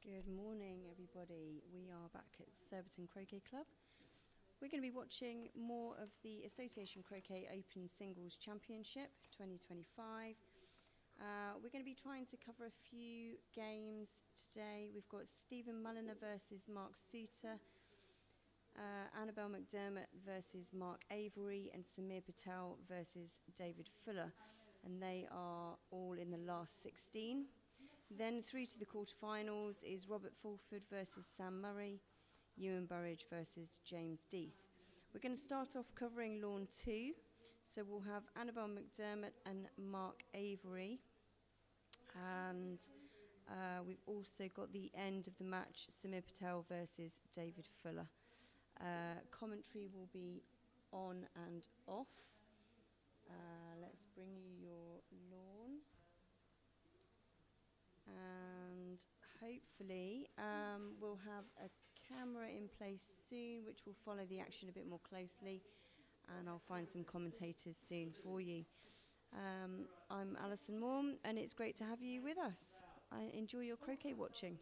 Good morning, everybody. We are back at Surbiton Croquet Club. We're going to be watching more of the Association Croquet Open Singles Championship 2025. We're going to be trying to cover a few games today. We've got Stephen Mulliner versus Mark Suter, Annabelle McDermott versus Mark Avery, and Samir Patel versus David Fuller. And they are all in the last 16. Then through to the quarterfinals is Robert Fulford versus Sam Murray, Ewan Burridge versus James Death. We're going to start off covering Lawn 2. So we'll have Annabelle McDermott and Mark Avery. And we've also got the end of the match, Samir Patel versus David Fuller. Commentary will be on and off. Let's bring you your lawn. And hopefully we'll have a camera in place soon which will follow the action a bit more closely, and I'll find some commentators soon for you. I'm Alison Moore, and it's great to have you with us. I enjoy your croquet watching.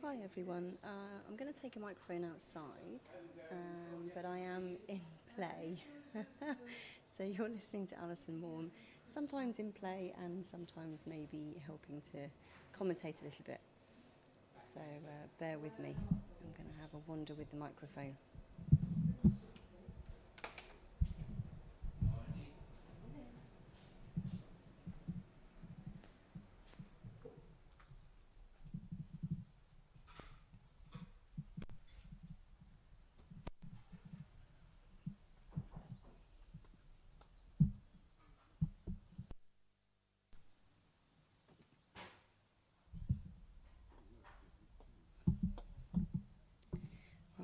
Hi everyone, I'm going to take a microphone outside, but I am in play. So you're listening to Alison Morn, sometimes in play and sometimes maybe helping to commentate a little bit. So bear with me, I'm going to have a wander with the microphone.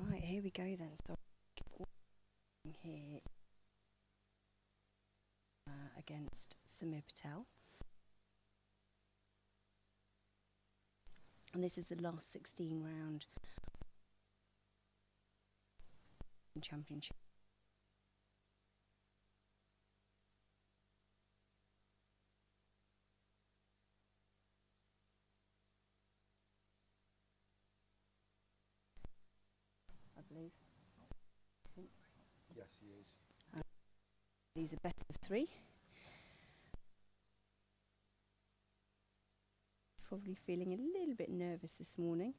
Right, here we go then. So here against Samir Patel. And this is the last 16 round championship. I believe. Yes, he is. These are best of 3. He's probably feeling a little bit nervous this morning.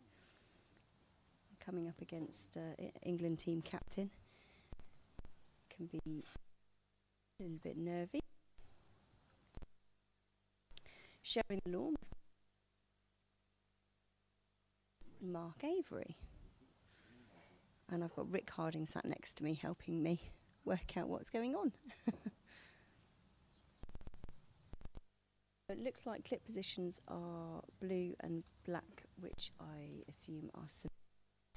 Coming up against England team captain. Can be a little bit nervy. Sharing the lawn with Mark Avery. And I've got Rick Harding sat next to me helping me work out what's going on. It looks like clip positions are blue and black, which I assume are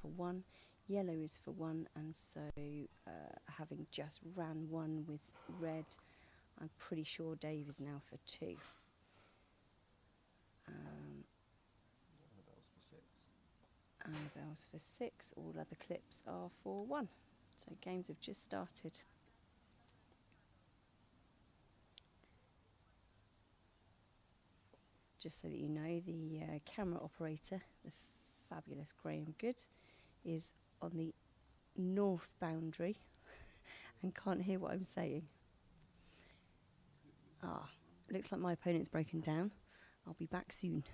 for 1. Yellow is for 1, and so having just ran 1 with red, I'm pretty sure Dave is now for 2. Annabelle's for 6. All other clips are for 1. So games have just started. Just so that you know, the camera operator, the fabulous Graham Good, is on the north boundary and can't hear what I'm saying. Looks like my opponent's broken down. I'll be back soon.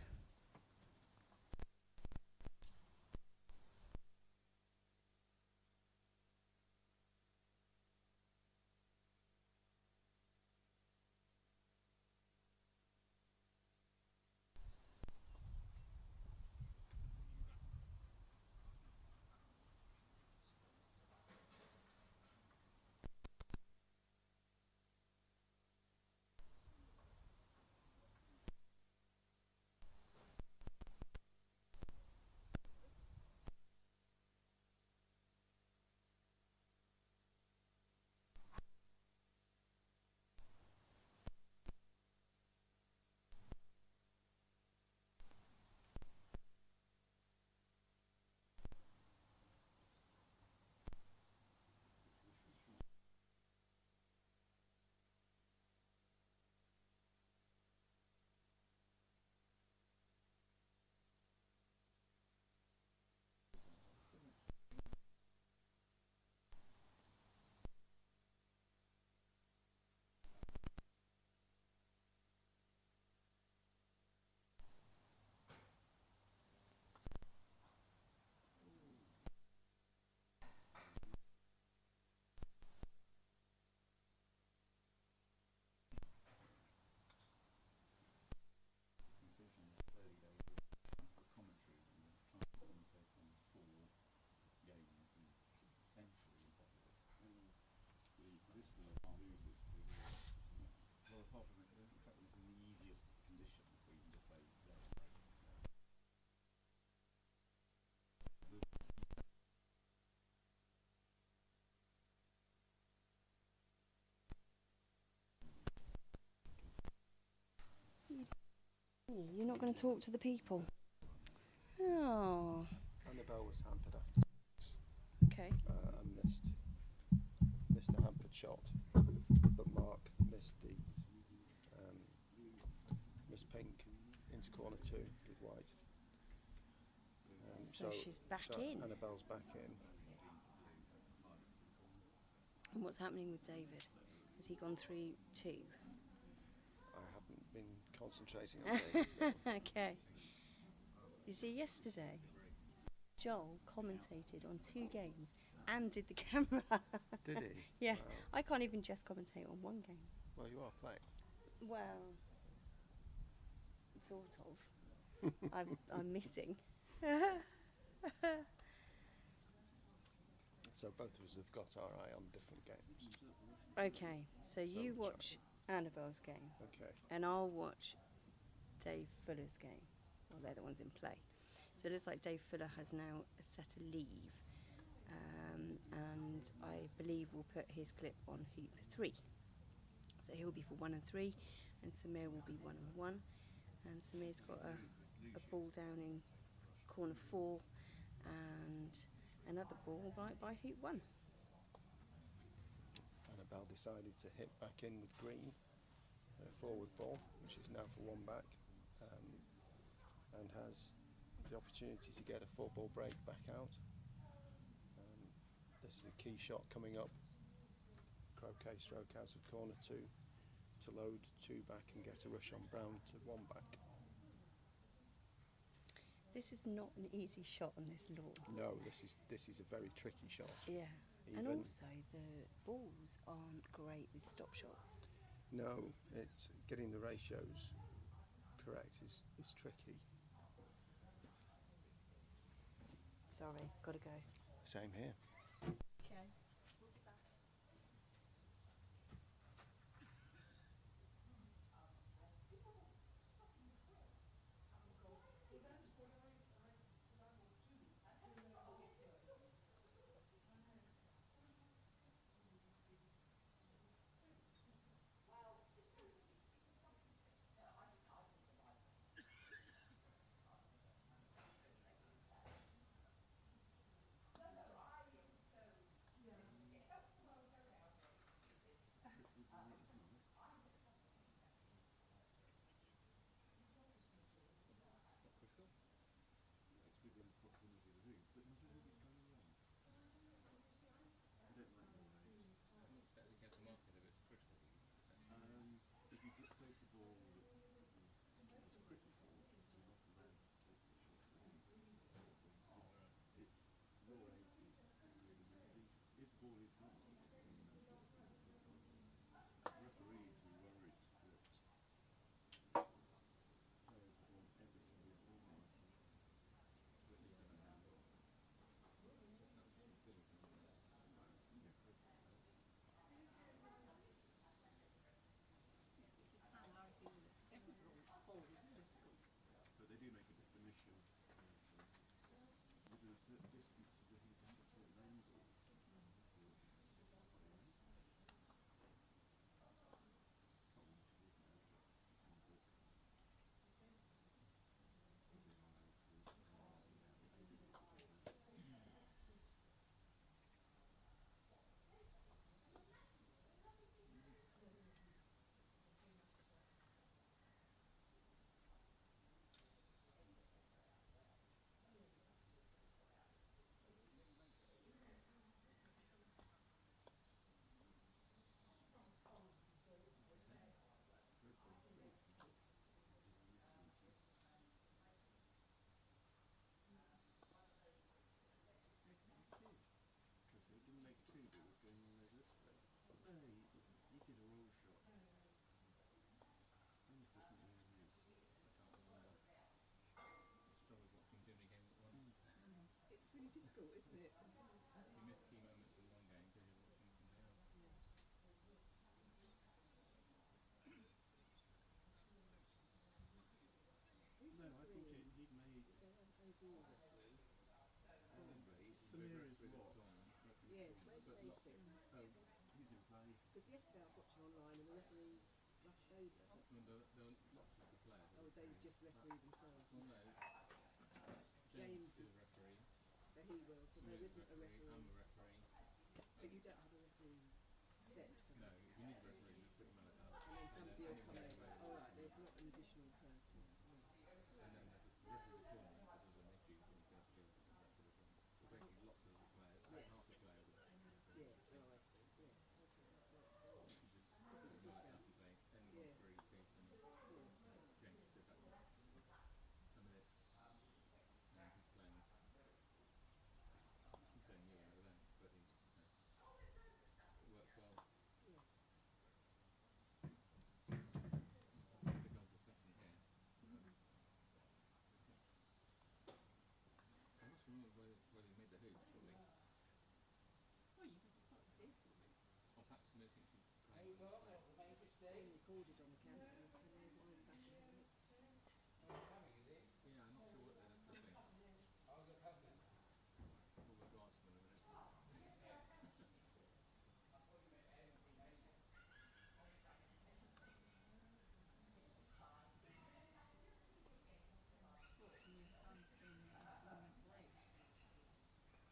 You're not going to talk to the people? Oh. Annabelle was hampered after 6. Okay. And missed the hampered shot. But Mark missed the missed pink into corner 2 with white. So she's back in. Annabelle's back in. And what's happening with David? Has he gone through 2? I haven't been concentrating on David's now. Okay. You see, yesterday, Joel commentated on 2 games and did the camera. Did he? Yeah. Wow. I can't even just commentate on 1 game. Well, you are playing. Well, sort of. I'm missing. So both of us have got our eye on different games. Okay, so you watch Annabelle's game. Okay. And I'll watch Dave Fuller's game. Well, they're the ones in play. So it looks like Dave Fuller has now set a leave. And I believe we'll put his clip on hoop 3. So he'll be for 1 and 3, and Samir will be 1 and 1. And Samir's got a ball down in corner 4 and another ball right by hoop 1. Annabelle decided to hit back in with green, forward ball, which is now for 1 back, and has the opportunity to get a 4-ball break back out. This is a key shot coming up. Croquet stroke out of corner 2 to load 2 back and get a rush on Brown to 1 back. This is not an easy shot on this lawn. No, this is a very tricky shot. Yeah, and also the balls aren't great with stop shots. No, it's getting the ratios correct is tricky. Sorry, gotta go. Same here. Okay. Samir is what? Yeah, it's maybe A6. Oh, he's in play. Because yesterday I was watching online and the referee rushed over. There were lots of the players. Oh, they just referee themselves. Well, no. James is is a referee. So he will. So there isn't a referee. I'm a referee. But you don't have a referee set for No, that. if you need a referee, you put him out. And then somebody will come over. All right, there's not an additional person. No. And then there's a referee the tournament, if there's an issue, you can go to one where he made the hoop, surely. Oh, you did for me. Or perhaps Samir thinks he's Being recorded on the camera, can they wind back and have it? Yeah, I'm not sure what that's the thing. All the guardsmen are in it. What, from his hand in women's leg?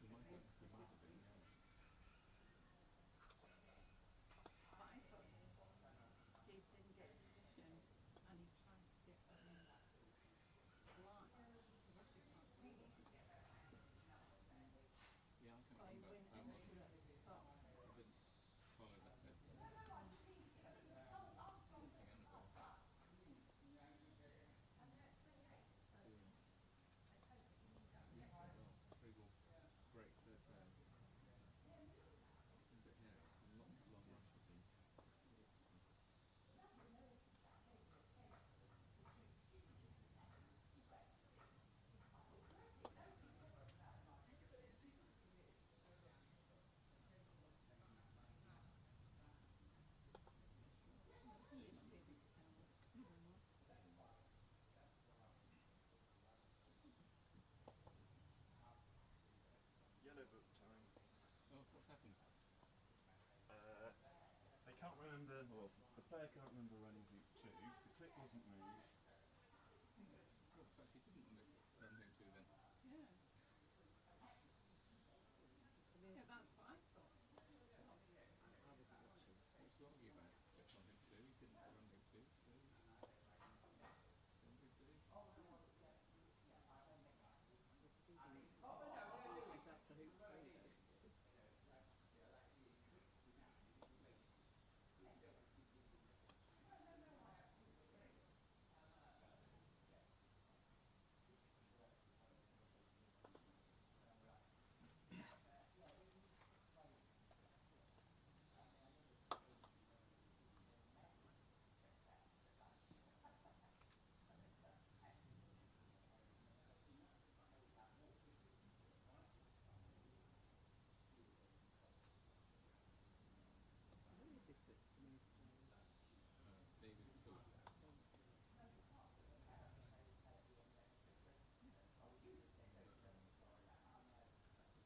He might have been, yeah. But I thought Dave didn't get a position and he tried to get blind. The rest you can't see what he did. Yeah, I can't But he remember. went I into the top. didn't follow that bit. Watching Annabelle. Doing well. Three ball break, third round. But yeah, lots of long rushes and hits. You might be able to tell what you know what. Yellow book time. Oh, what's happened? They can't remember, or the player can't remember running hoop 2. The clip wasn't moved. Oh, perhaps he didn't run hoop two then. Yeah. Yeah, that's what I thought. I wasn't watching. What's to argue about? Just on hoop two. He didn't run hoop two, so run hoop two. He's up for hoop 3 though. Who is this that Samir's playing? David Philip.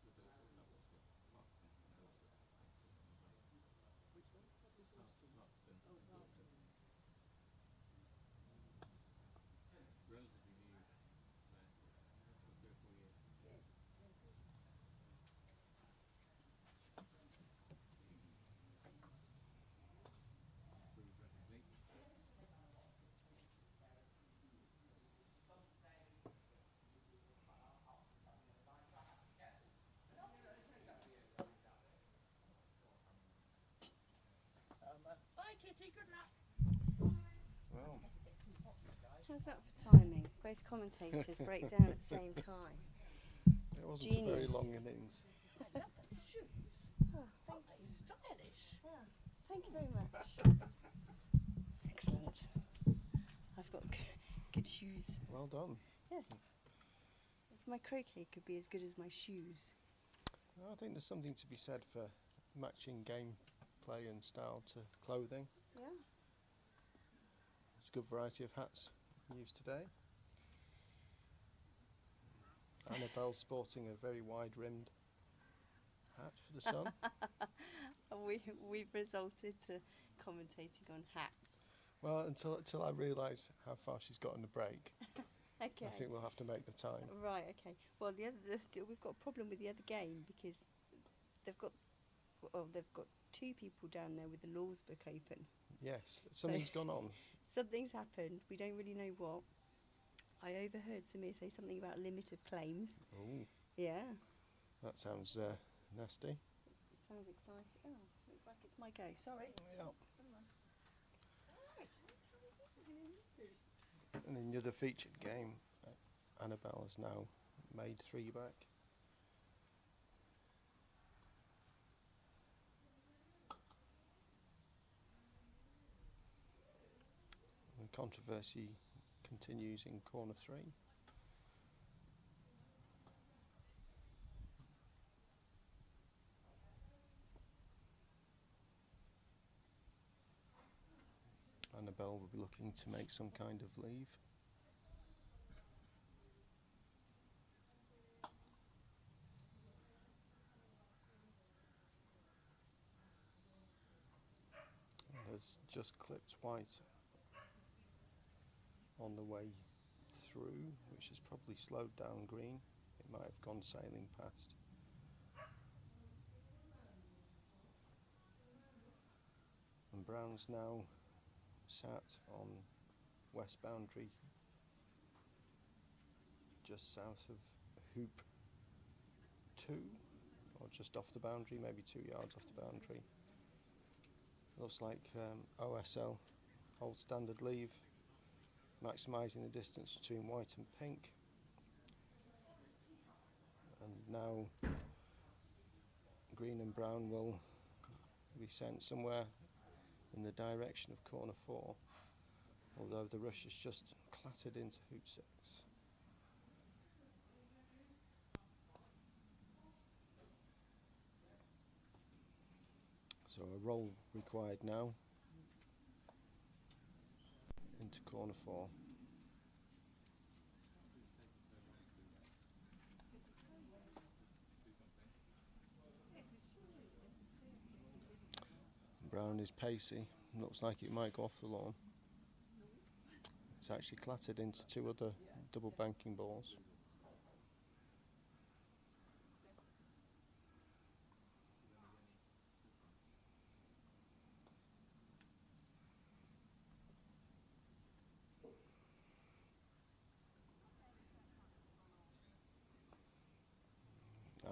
The daughter, that was the Clarkson. Which one? What's his daughter's name? Clarkson. Oh, Clarkson. Relatively new player. For 3 or 4 years. Yes. Improved rapidly. Bye, Kitty. Good luck. Well, How's that for timing? Both commentators break down at the same time. it wasn't a very Genius. long innings. I love those shoes. Oh, Aren't they stylish? yeah. Thank you very much. Excellent. I've got good shoes. Well done. Yes. If my croquet could be as good as my shoes. I think there's something to be said for matching game play and style to clothing. Yeah. There's a good variety of hats used today. Annabelle sporting a very wide-rimmed hat for the sun. We've resorted to commentating on hats. Well, until I realise how far she's got in the break, Okay. I think we'll have to make the time. Right. Okay. Well, we've got a problem with the other game because they've got 2 people down there with the laws book open. Yes, something's gone on. Something's happened. We don't really know what. I overheard Samir say something about limit of claims. Oh, Yeah. that sounds nasty. It sounds exciting. Oh, looks like it's my go. Sorry. Yeah. Come on. And in the other featured game, Annabelle has now made 3 back. The controversy continues in corner 3. Annabelle will be looking to make some kind of leave. Has just clipped white on the way through, which has probably slowed down green. It might have gone sailing past. And brown's now sat on west boundary, just south of hoop 2, or just off the boundary, maybe 2 yards off the boundary. Looks like OSL, old standard leave, maximising the distance between white and pink. And now green and brown will be sent somewhere in the direction of corner 4, although the rush has just clattered into hoop 6. So a roll required now into corner 4. Brown is pacey, looks like it might go off the lawn. It's actually clattered into 2 other double banking balls.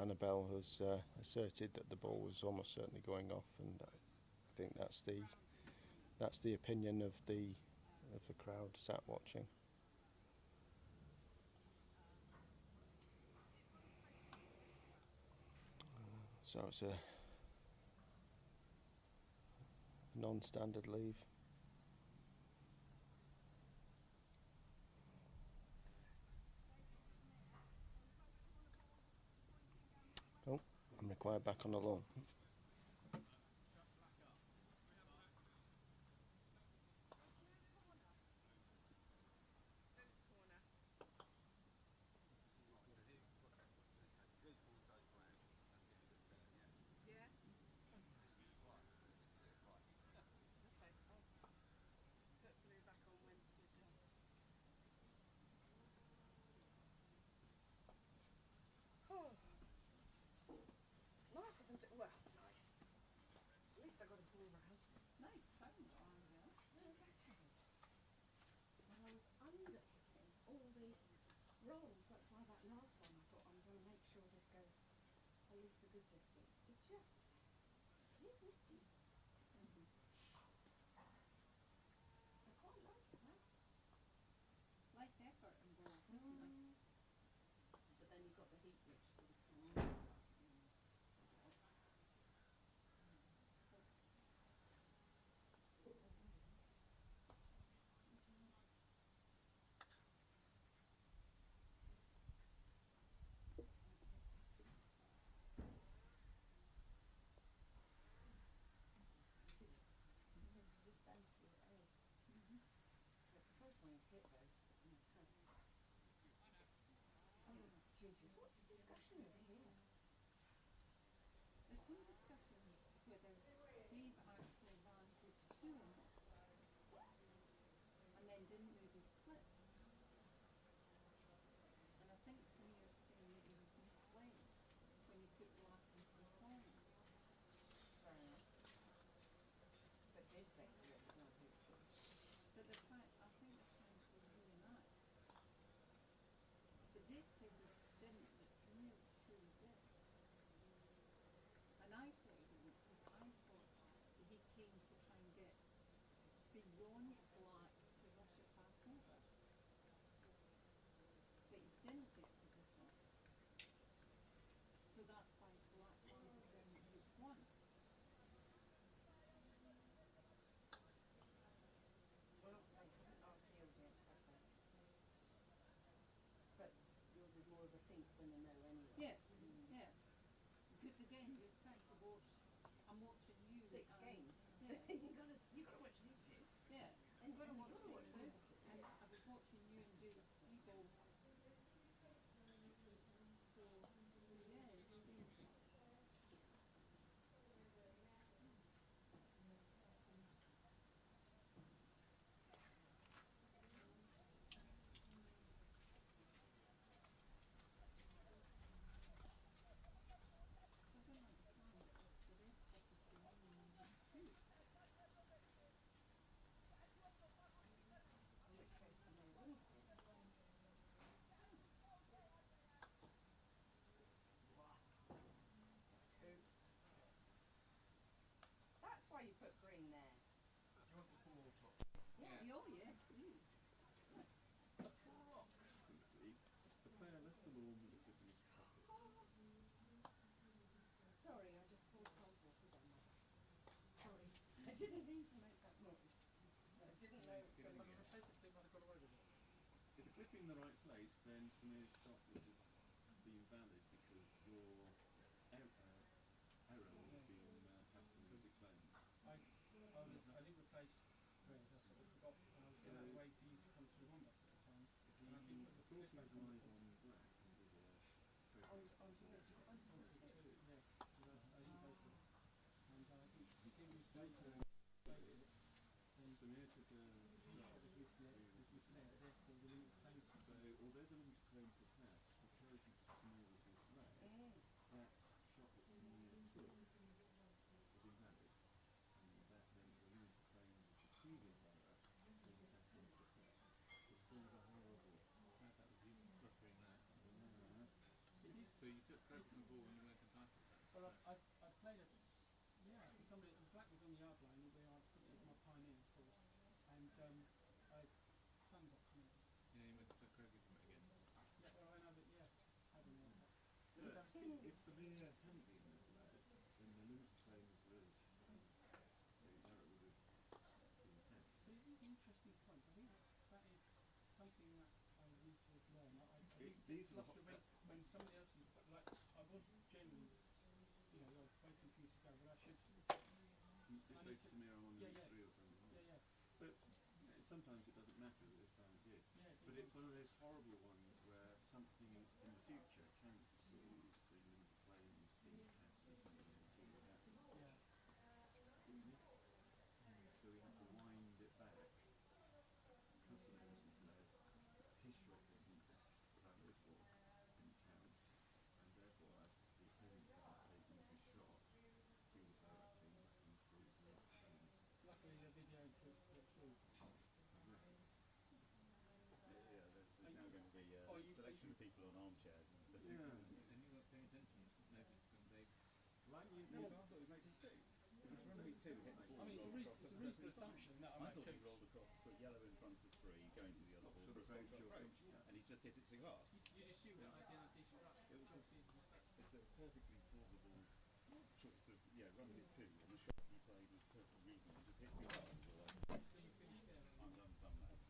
Annabelle has asserted that the ball was almost certainly going off, and I think that's the opinion of the crowd sat watching. So it's a non-standard leave. Oh, I'm required back on the lawn. Well, nice. At least I got a ball round. Nice phone on, yeah. Exactly. When I was under hitting all the rolls, that's why that last one I thought I'm going to make sure this goes at least a good distance. It just is nippy. I quite like it now. Less effort involved, isn't there? But then you've got the heat which sort of comes on. Hit though. Opportunities. What's the discussion over here? There's some discussion whether Dave actually ran group 2 or not, and then didn't move his split. And I think Samir's saying that he was misled when he put black into the corner. Fair enough. But Dave thinks that it's not group 2. But they're trying, I think they're trying to reenact. But Dave said he didn't, but Samir surely did. And I thought he didn't, because I thought actually he came to try and get beyond black to rush it back over. But he didn't get position. So that's why black landed down at group 1. Well, I haven't asked you against that. But yours is more of a think than a no anyway. Yeah, yeah. Because again, you're trying to watch. I'm watching you. 6 games. Yeah. you gotta watch these 2. Yeah. And been the right place, then Samir's shot would have been valid because your arrow would have been past the limbic planes. I didn't replace Chris. I sort of forgot when I was in that way for you to come to Wombat at the time. The Force was live on black under the Onto two, yeah. I didn't go for it. And I think the thing was later, then Samir took a his shot was misled, therefore the limit claims. So although the limit claims were passed, because Samir was misled, that shot that Samir took was invalid. And that meant the limit claims of the previous error being passed on to the test. Which was a horrible. That was you buffering that. It is. So you took credit from the ball when you went to pass it then? Well, I played it. Yeah, somebody. The black was on the yard line where I put my pine in, of course, and I sun got coming. Yeah, you went to put Croquet from it again. Yeah, well, I know that. Yeah, I don't know. Look, if Samir hadn't been misled, then the limit claims of the error would have been passed. But it is an interesting point. I think that is something that I need to learn. I think These it's are lost when somebody else is like I was genuinely, I was waiting for you to go, but I should. Just say to Samir, I'm on Yeah, limit yeah. 3 or something. Yeah. But sometimes it doesn't matter, but this time it did. Yeah, But it's one of those horrible ones where something in the future cancels the limit claims being passed for somebody until it happens. yeah. So we have to wind it back. Because Samir was misled, his shot wasn't valid or didn't count, and therefore as the opponent hadn't taken his shot, he was came back and proved the limit claims. Luckily, the video put through. Yeah, there's now going to be a selection of people on armchairs and stuff. Yeah. And you weren't paying attention. Noticed when they... Like you No, I thought he was making two. It was running two, hit the ball. I mean, rolled across it's a the reasonable first assumption that I I might thought he coach. rolled across to put yellow in front of three, going to the other ball. Sort of for a approach stop your approach. approach, yeah. And he's just hit it too hard. You'd assume that I did a decent rush. It was Obviously, it's a mistake. It's a perfectly plausible choice of, running it two, and the shot he played was perfectly reasonable. He just hit too hard. So So you finished there. I'm done that, yes.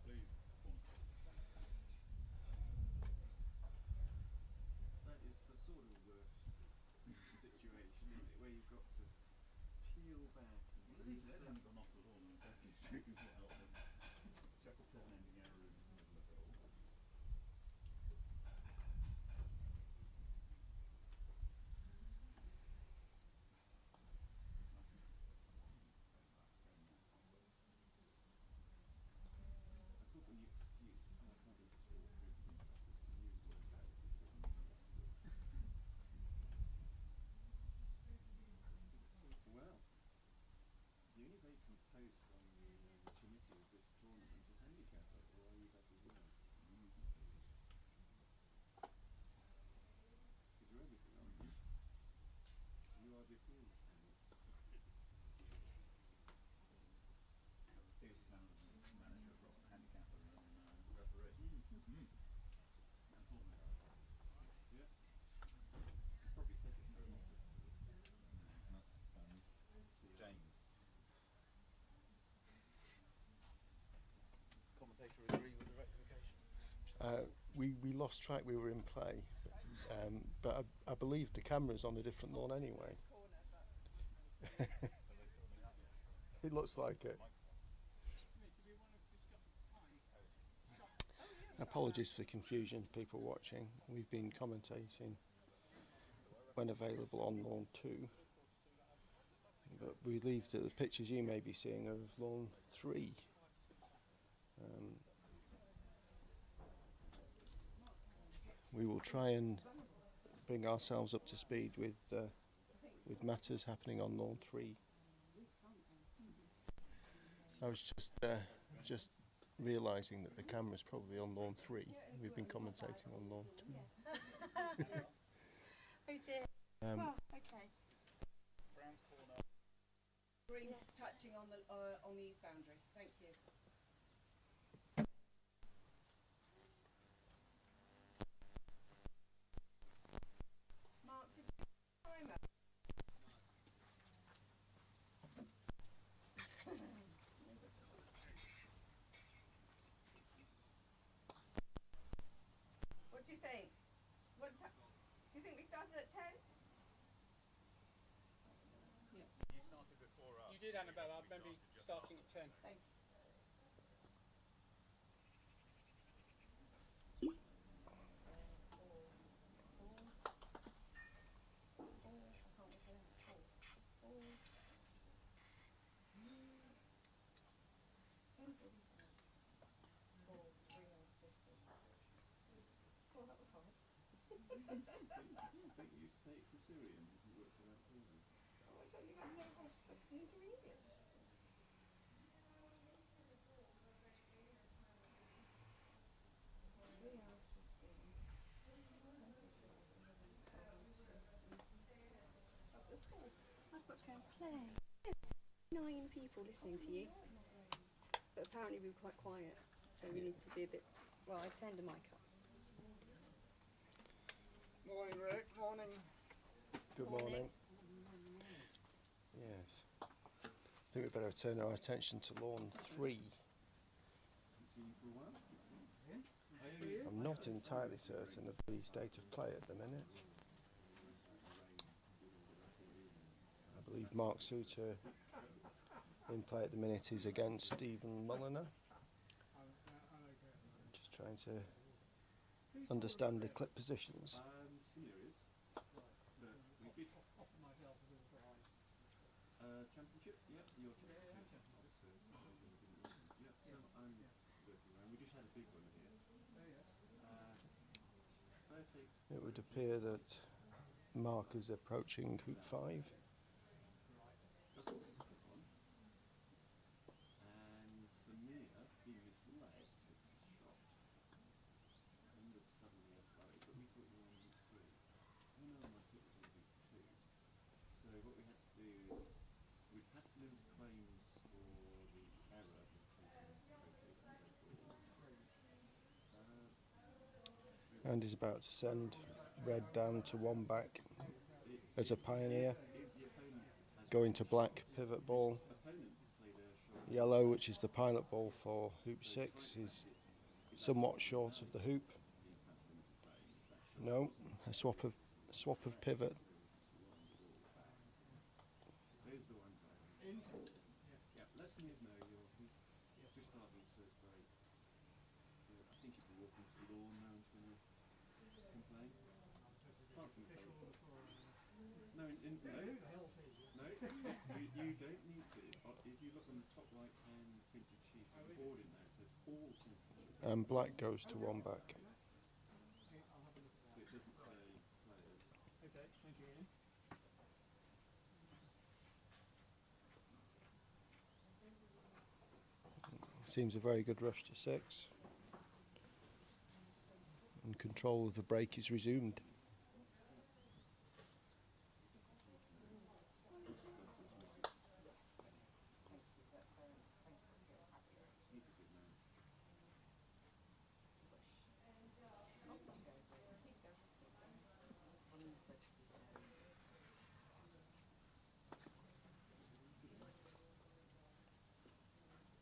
Blues, cornerstone. That is the sort of situation, isn't it, where you've got to peel back and Well, he led hands on off the lawn and back his shoes out as Shackleton ending error into the middle of it all. I thought the excuse, I can't do this for the practice, the news will go, it's a well, the only vacant post on the committee of this tournament is handicapper, or are you that as well? Because you're everything, aren't you? You are the field panel. Field manager, handicapper, and referee. That's all there. Yeah. You probably said it, hasn't it? That's James. Commentator agree with the rectification? We lost track. We were in play, but I believe the camera's on a different lawn anyway. It looks like it. Apologies for the confusion, people watching. We've been commentating when available on lawn 2, but we believe that the pictures you may be seeing are of lawn 3. We will try and bring ourselves up to speed with matters happening on lawn 3. I was just realising that the camera's probably on lawn 3. We've been commentating on lawn 2. Oh dear. Well, okay. Brown's corner. Green's touching on the east boundary. Thank you. Mark, did you timer? you think we started at 10? You started before us. You did, Annabelle. I remember starting at 10. Thanks. Oh, that was hard. Don't you used to take it to Syria and you worked it out for them? Oh, I don't think I know how to put the intermediate. 3 hours 15. 10:55, 11, 12, 2. I've got to go and play. Yes, 9 people listening to you. But apparently we were quite quiet, so we need to be a bit. Well, I turned the mic up. Morning, Rick. Morning. Good morning. Yes. I think we better turn our attention to lawn 3. Haven't seen you for a while. I'm not entirely certain of the state of play at the minute. I believe Mark Suter in play at the minute is against Stephen Mulliner. Just trying to understand the clip positions. Samir is. But we did. Championship? Yep, your championship. So, yep, so I'm working around. We just had a big one here. Perfect. It would appear that Mark is approaching hoop 5. That's what it's on. And Samir, being misled, took his shot. And was suddenly a play, but we thought you were on hoop 3. Oh no, my tip was on hoop 2. So what we had to do is, we passed them into claims for the error of taking Croquet England balls. And is about to send red down to 1 back as a pioneer. Going to black pivot ball. Yellow, which is the pilot ball for hoop 6, is somewhat short of the hoop. No, a swap of pivot. There's the one guy. Yeah, let Samir know he's just started his first break. I think he'll be walking to the lawn now and going to complain. Apart from no, no, you don't need to. If you look on the top right hand printed sheet on the board in there, it says all temperature. And black goes to 1 back. So it doesn't say players. Okay, thank you, Ian. Seems a very good rush to 6. And control of the break is resumed. He's a good man.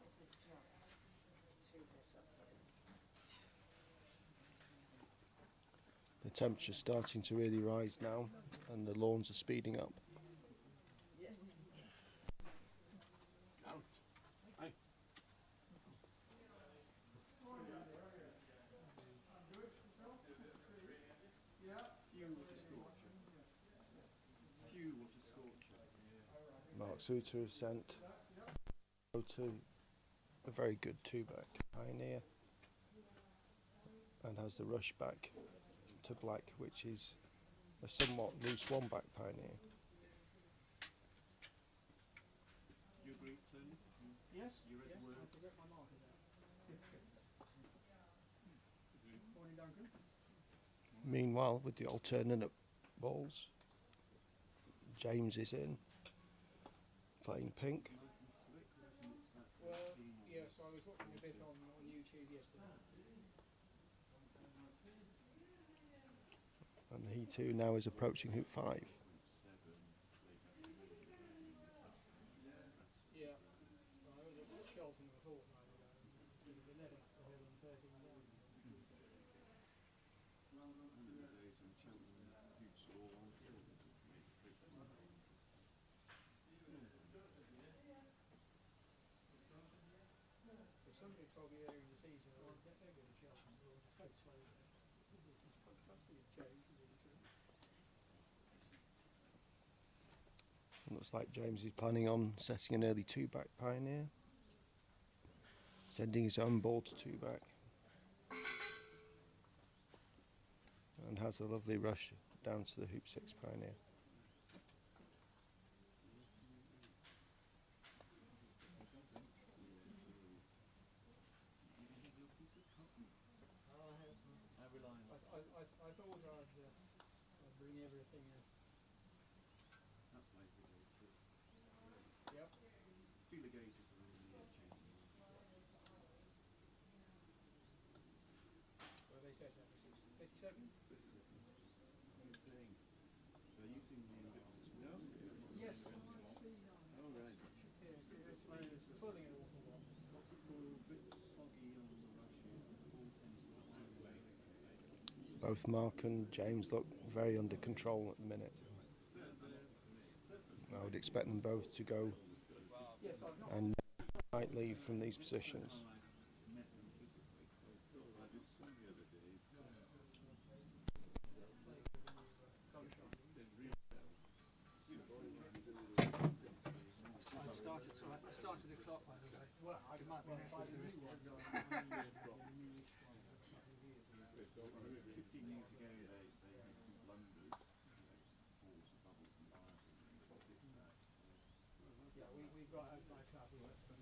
This is just too bitter. The temperature's starting to really rise now, and the lawns are speeding up. Mark Suter has sent to a very good 2 back pioneer, and has the rush back to black, which is a somewhat loose 1 back pioneer. You agree, Tony? Yes, You read the word? I forgot my markers out. Morning, Duncan. Meanwhile, with the alternate balls, James is in, playing pink. Nice and slick, I reckon it's about Well, 14 or yes, I was watching a bit on YouTube yesterday. And he too now is approaching hoop 5. 7, they have to Yeah. I was at Shelton a fortnight ago. It was 11 up the hill and 13 down. I remember the days when Cheltenham hoop Columbia Croquet earlier in the season, they're good at Cheltenham, but just so slow there. It's fantastic change from the two. Looks like James is planning on setting an early two-back pioneer. Sending his own ball to two-back. And has a lovely rush down to the hoop six pioneer. I thought I'd bring everything in. That's my video trick. Yep. Feeler gauges are really changing. What they said that was 57? 37. Good thing. So you seen the Invictus? No. Yes, I see. Oh, right. Yeah, it's pulling an awful lot. What's it called? A bit soggy on the rushes. The ball tends to climb away. Both Mark and James look very under control at the minute. I would expect them both to go Yes, I've not. and might leave from these positions. I met them physically. I did some the other days. I started a clock by the way. Well, I might be necessary. 15 years ago, they had some blunders, balls and bubbles and bias and things. They fixed that. Yeah, we've got at my club, we've got some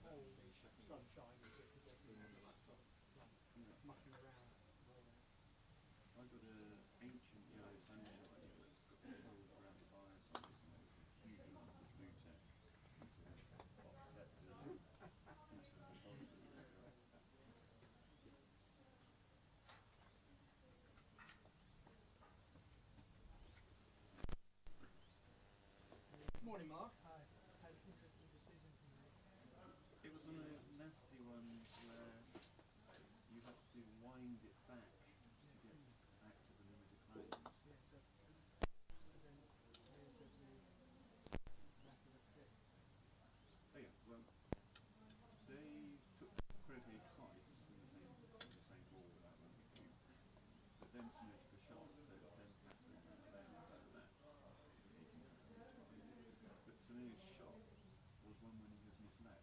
old sunshine mucking around. I've got an ancient yellow sunshine that's got the holes around the bias on it, and a huge amount of blue tech offset the Morning, Mark. Hi. Had an interesting decision to make. It was one of those nasty ones where you have to wind it back to get back to the limited claims. Yes, that's then Samir said the back of the clip. Oh yeah, well, they took Croquet twice from the same ball without running a cube, but then Samir took a shot, so then passed them and then after that, taking that twice. But Samir's shot was one when he was misled.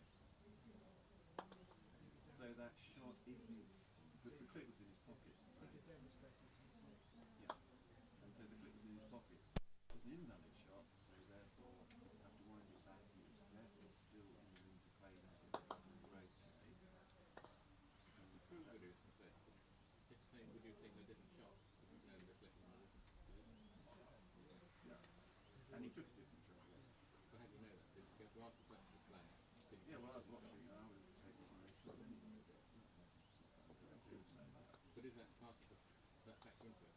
So that shot isn't, but the clip was in his pocket. He could demonstrate it to his neck. Yeah, and so the clip was in his pocket. It was an invalid shot, so therefore you have to wind it back. He was therefore still in the limited claims in the Croquet. Who would you say? If saying, would you think they didn't shot? If you know the clip in a different position? Yeah, and he took a different shot. Yeah. So how do you know that? Did you go to ask the question of playing? Yeah, well, I was watching, and I would have taken some shot anyway. But is that part of that factor into it?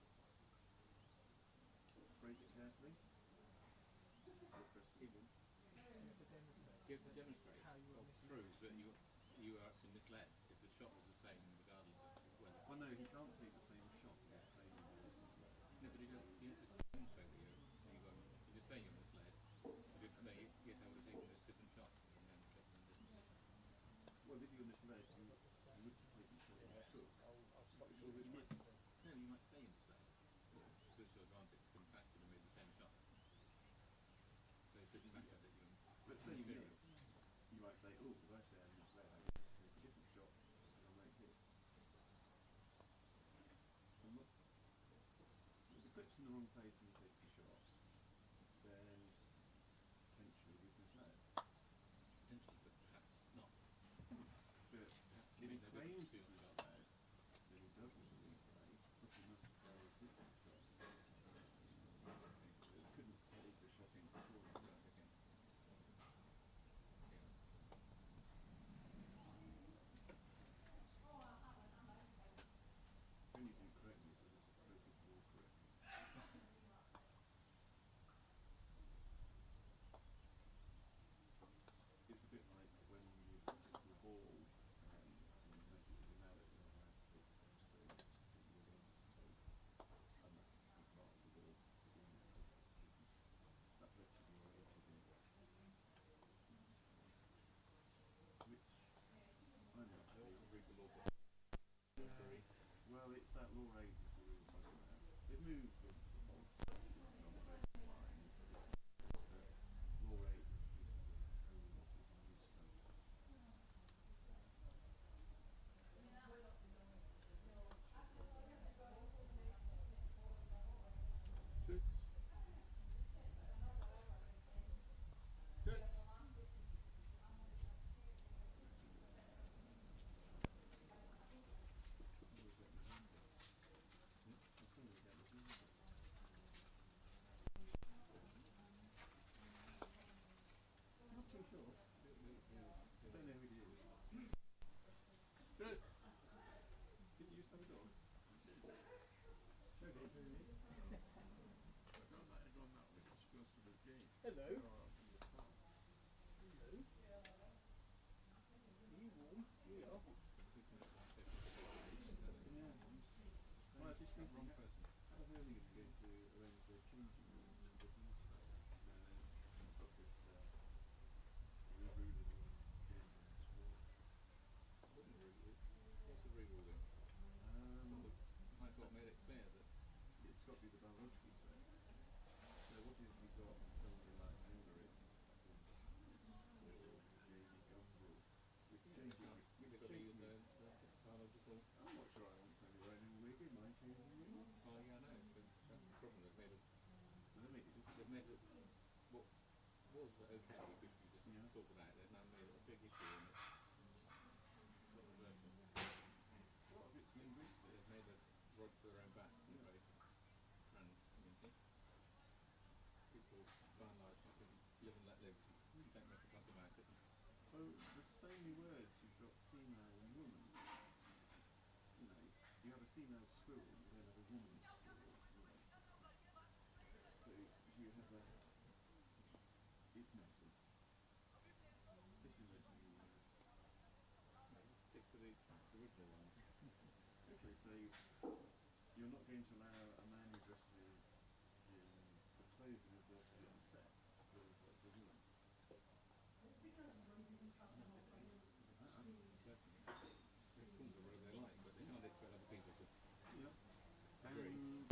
Phrase it carefully. Even You have to demonstrate you have to demonstrate how you were or misled. prove that you are actually misled if the shot was the same regardless of whether. Well, no, he can't take the same shot. He's claiming he was misled. No, but you have to demonstrate that you're just saying you're misled. You have to say yes, I would have taken a different shot and then taken a different shot. Well, if you're misled, you would have taken the shot you took. No, you might say you're misled. To your advantage, but in fact you'd have made the same shot. So it doesn't matter that you're. But say you miss, you might say, oh, if I say I'm misled, I would take a different shot and I might hit. And look, if the clip's in the wrong place and he takes the shot, then potentially he's misled. Potentially, but perhaps not. But if he claims he's misled, then he doesn't really play, but he must play a different shot. So he couldn't take the shot in before he got again. When you do correctly, so this is croquet ball correctly. law 8 is the real bugbear. They've moved the odds slightly on what they're flying, but law 8 introduces a whole lot of new stuff. Toots. Toots. Not too sure. Don't know who it is. Toots. Didn't you used to have a dog? So did really. I don't like everyone that way. It's supposed to be gay. Hello. Oh, Hello. Are you warm? We are. Yeah. Well, I was just That thinking, wrong person. how Birmingham going to arrange their changing rooms in the house today? I've got this rude little German squad. Wouldn't really. What's the reruling? The High Court made it clear that It's got to be the biological sex. So what if you got somebody like Emmerich or Jamie Gumbrell? With they've got to use the biological. I'm not sure I want somebody right in Wigan, my changing room. Oh yeah, I know. So that's the problem. They make it difficult. They've made it what was okay because you just Yeah. sorted out. They've now made it a big issue and it's controversial. A lot of it's linguistic. They've made a rod for their own backs, I'm Yeah. afraid. Trans community. People, by and large, you can live and let live. You don't make a fuss about it. So there's so many words. You've got female and woman. You know, you have a female squirrel, you don't have a woman squirrel. You know. So you have a. It's messy. Especially those new words. No, stick to the original ones. Okay, so you're not going to allow a man who dresses in the clothing of the opposite sex to call himself a woman. They call them whatever they like, but they can't expect other people to Yeah. agree.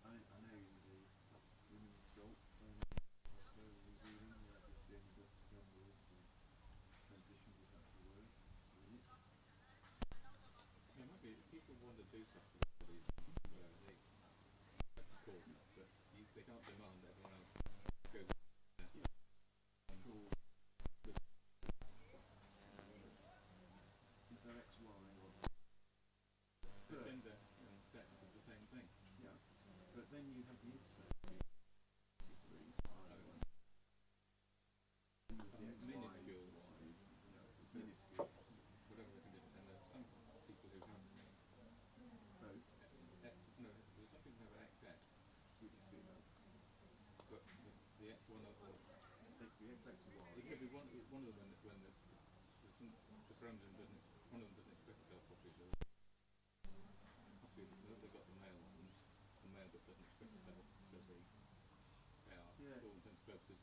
I know in the women's golf, New Zealand, we had this Jamie Gumbrell who transitioned, if that's a word, really. It might be people want to do stuff to these whatever they have to call, but they can't demand that everyone else goes. Cool. Is there XY or The gender and sex is the same thing. yeah, but then you have the intersex. Minuscule, Minuscule. whatever the condition, and there's some people who have Both. no, there's some people who have XX, We can see that. but the X one or It's the XXY. it could be one of them when the chromosome doesn't, one of them doesn't express itself properly. So obviously they've got the male ones, the male bit doesn't express itself, so they are Yeah. for all intents and purposes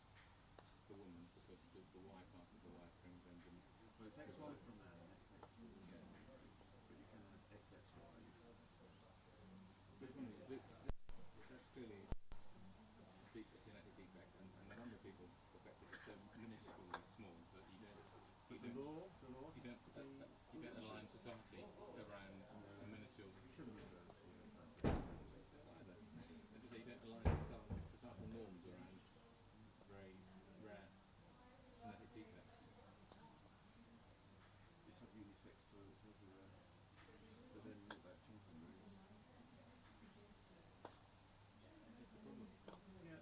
the woman because the Y part of the Y chromosome didn't. So it's XY for a man and XX for a woman. Yeah. But you can have XXYs. That's clearly a genetic defect, and the number of people affected is so minusculely small that you don't align society around a minuscule either. As you say, you don't align societal norms around very rare genetic defects. Just have unisex toilets everywhere. But then what about changing rooms? It's a problem. Yeah.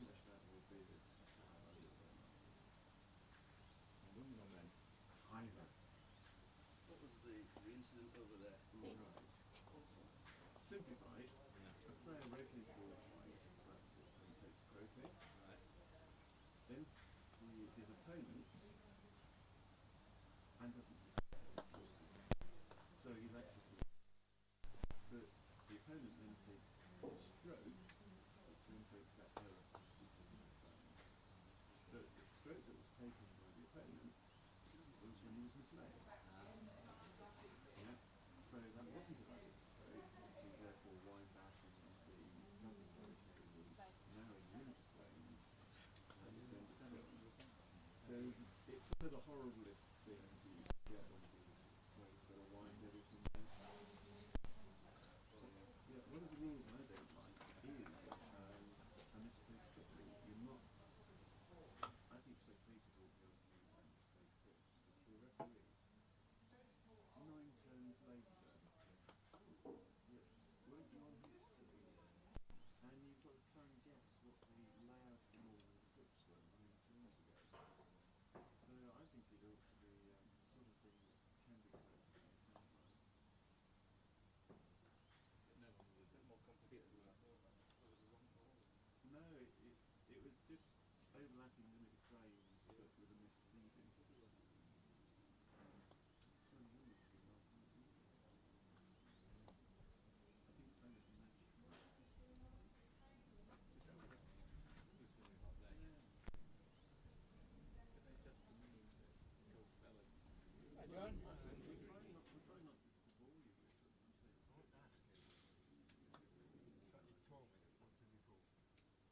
think the Strat will be that under the And women or men? either. What was the incident over there? Right. Simplified, Yeah. a player regularly scores twice, that's it, and takes croquet. Right. Then his opponent and doesn't declare, so he's actually. But the opponent then takes a stroke, which then takes that error because of But the stroke that was taken by the opponent was when he was misled. Yeah. So that wasn't a valid stroke, so therefore wind back and the number croquet was now in limited range and it's end of turn. So it's one of the horriblest things you get when you've got to wind everything down. Yeah, one of the rules I don't like is, and this plays quickly, you're not, I think spectators ought to be able to move around this place quick, because for a referee, 9 turns later, yeah, weren't you on hit still? And you've got to try and guess what the layout of all the clips were 9 turns ago. So I think it ought to be the sort of thing that can be corrected on the timeline. But no one would. A bit more complicated than I thought. That was a wrong call. No, it was just overlapping limited frames, but with a misleading. So normal to be last night, isn't it? I think it's better to match. Is that right? It was really hot day. Yeah. But they just the mean short fellas. Hi, John. We're trying not to bore you with them. I'm saying I want to ask you, you told me once before,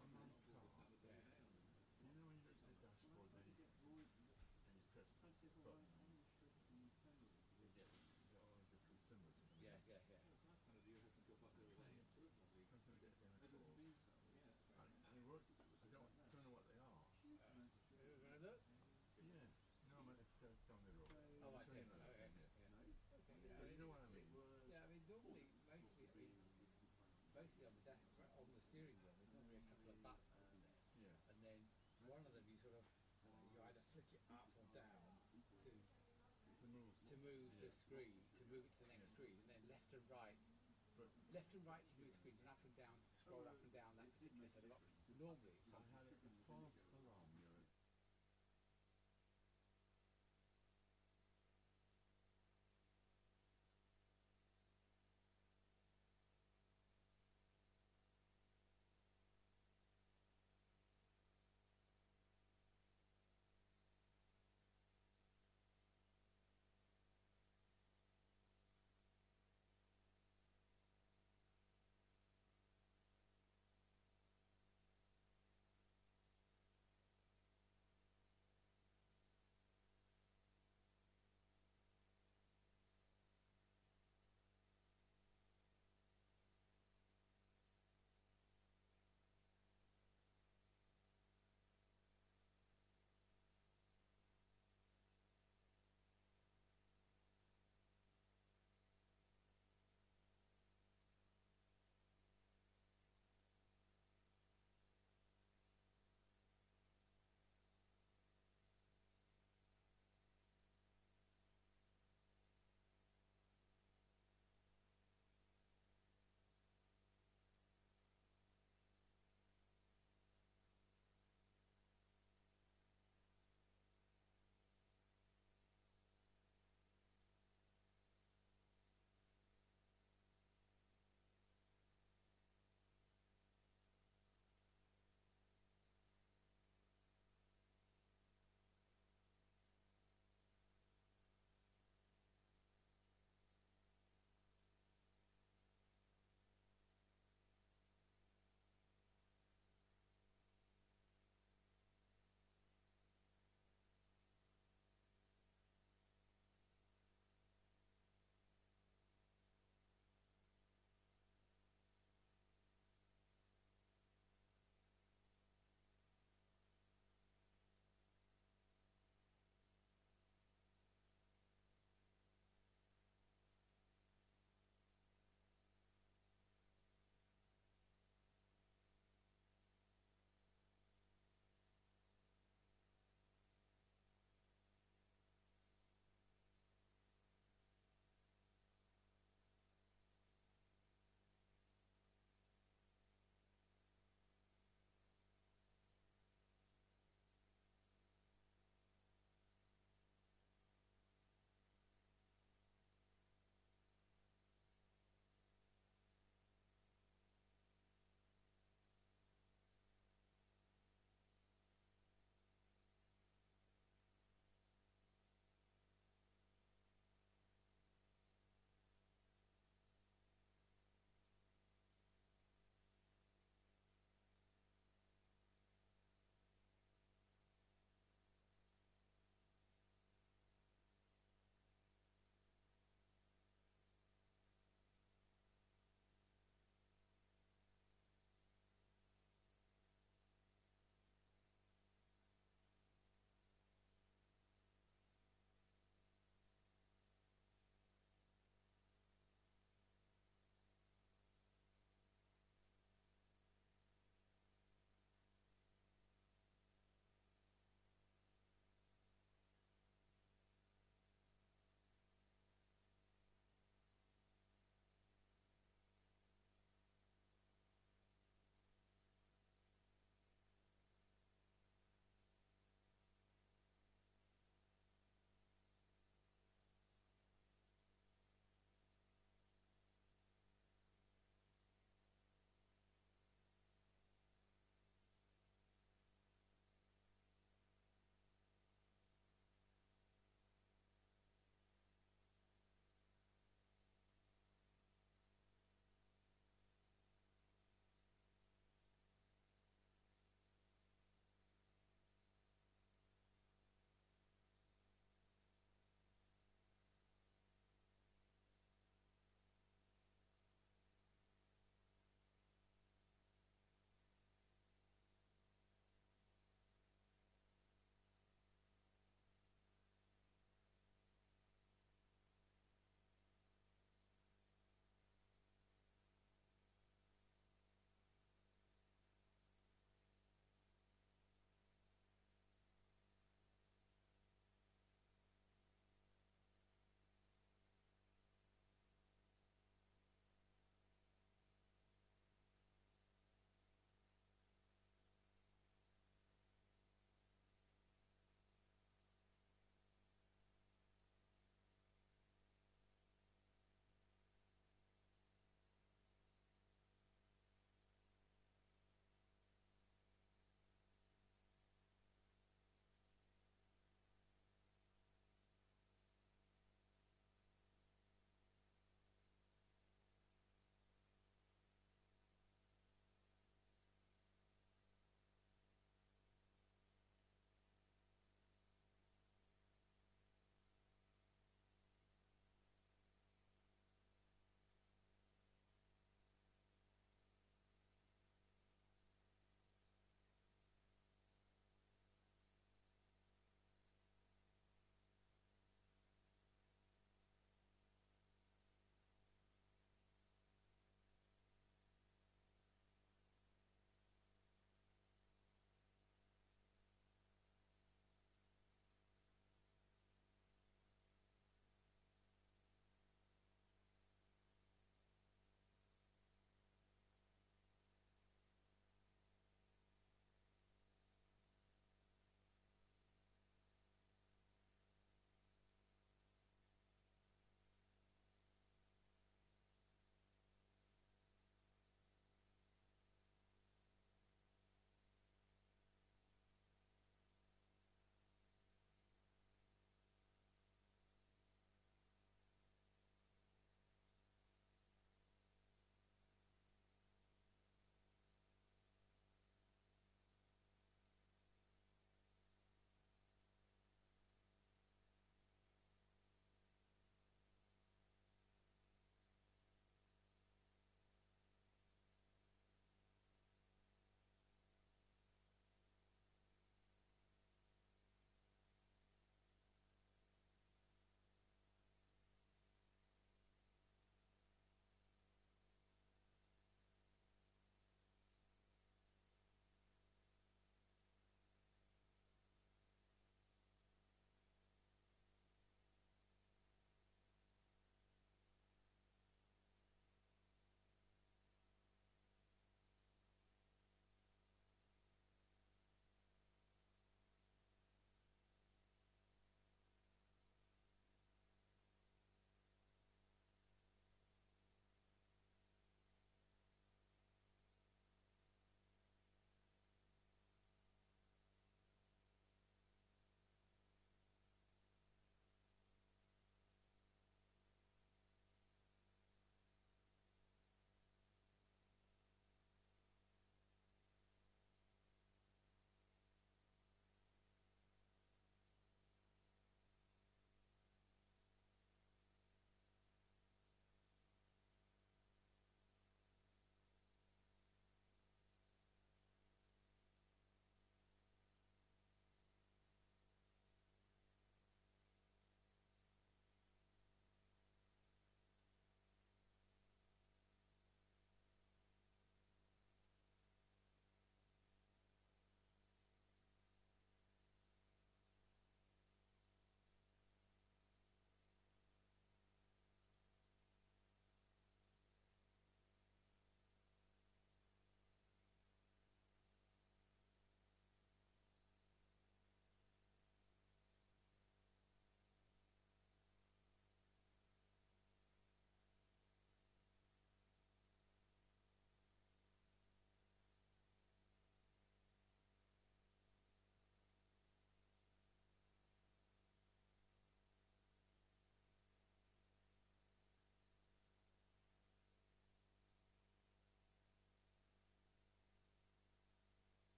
on I'm my not car, that was the other day on them. you know when you look at the dashboard why and do you you, get void? and you press Can't you have a button, right on the shreds and the panels? you get all the different symbols in Yeah, there. yeah, yeah. That's kind of the other thing up the other day and two of them probably. Something like It MS4. doesn't mean so. Yeah, that's very And, nice. and it was, I don't know what they are. Huge amount of You shreds. gonna look? Yeah, no, I mean, it's down the road. So- Oh, I So see. you know Oh, what I yeah, mean, yeah. No? Okay, yeah. But you know what I It mean? was Yeah, I mean, normally, sort mostly, of I mean, being with compliance. mostly on the dash, on the steering wheel, there's normally a couple of buttons, isn't there? Yeah. And then one of them you sort of, you either flick it up or down To move. to move the Yeah. screen, to move it to the next screen, and then left and right But to move screens, and up and down to scroll up and down that particular set of options. Normally it's I something. had a false alarm.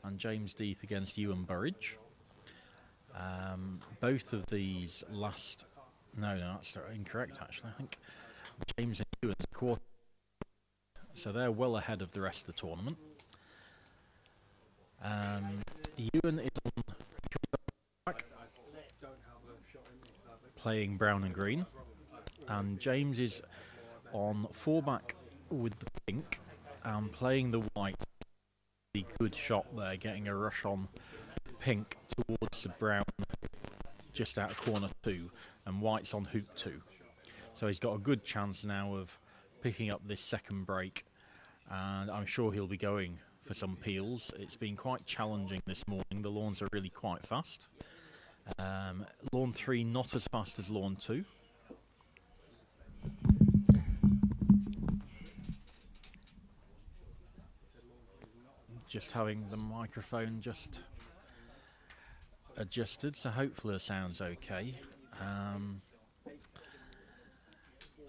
and James Death against Ewan Burridge. Both of these last... No, that's incorrect actually. I think James and Ewan's quarter, so they're well ahead of the rest of the tournament. Ewan is on back, playing brown and green, and James is on 4-back with the pink and playing the white. The good shot there, getting a rush on pink towards the brown just out of corner 2, and white's on hoop 2. So he's got a good chance now of picking up this second break, and I'm sure he'll be going for some peels. It's been quite challenging this morning. The lawns are really quite fast. Lawn 3 not as fast as lawn 2. Just having the microphone just adjusted, so hopefully the sound's okay.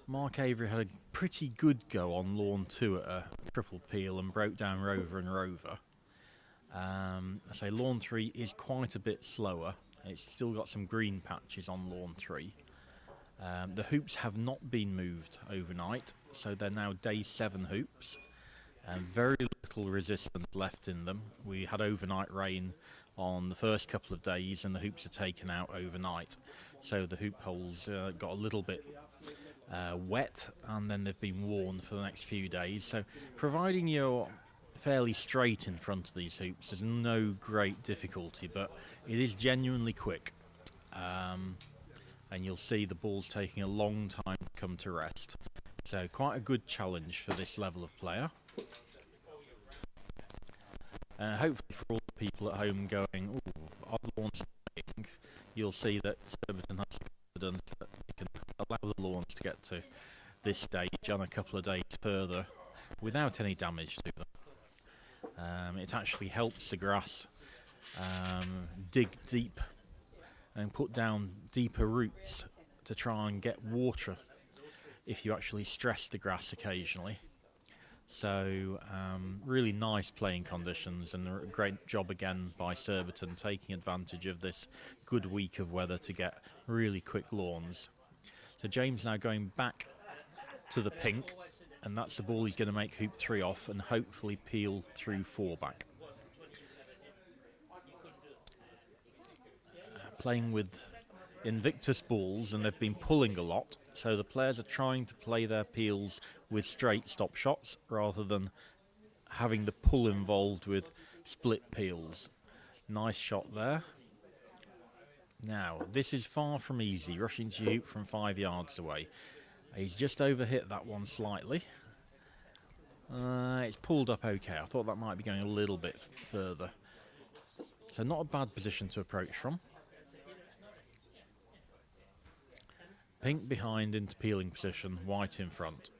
Mark Avery had a pretty good go on lawn 2 at a triple peel and broke down Rover and Rover. I say lawn 3 is quite a bit slower. It's still got some green patches on lawn 3. The hoops have not been moved overnight, so they're now day 7 hoops. Very little resistance left in them. We had overnight rain on the first couple of days and the hoops are taken out overnight, so the hoop holes got a little bit wet, and then they've been worn for the next few days. So providing you're fairly straight in front of these hoops, there's no great difficulty, but it is genuinely quick, and you'll see the ball's taking a long time to come to rest. So quite a good challenge for this level of player. Hopefully for all the people at home going, "Ooh, are the lawns playing?" you'll see that Surbiton has confidence that they can allow the lawns to get to this stage and a couple of days further without any damage to them. It actually helps the grass dig deep and put down deeper roots to try and get water if you actually stress the grass occasionally. So really nice playing conditions, and a great job again by Surbiton taking advantage of this good week of weather to get really quick lawns. So James now going back to the pink, and that's the ball he's going to make hoop 3 off and hopefully peel through 4-back. Playing with Invictus balls, and they've been pulling a lot, so the players are trying to play their peels with straight stop shots rather than having the pull involved with split peels. Nice shot there. Now this is far from easy, rushing to hoop from 5 yards away. He's just overhit that one slightly. It's pulled up okay. I thought that might be going a little bit further, so not a bad position to approach from. Pink behind into peeling position, white in front.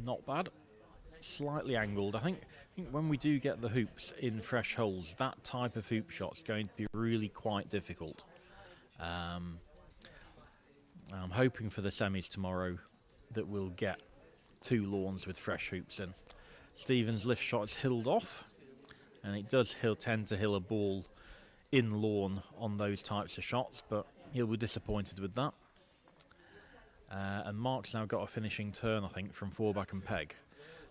Not bad. Slightly angled. I think when we do get the hoops in fresh holes, that type of hoop shot's going to be really quite difficult. I'm hoping for the semis tomorrow that we'll get 2 lawns with fresh hoops in. Stephen's lift shot is hilled off, and it does tend to hill a ball in lawn on those types of shots, but he'll be disappointed with that. And Mark's now got a finishing turn, I think, from 4-back and peg.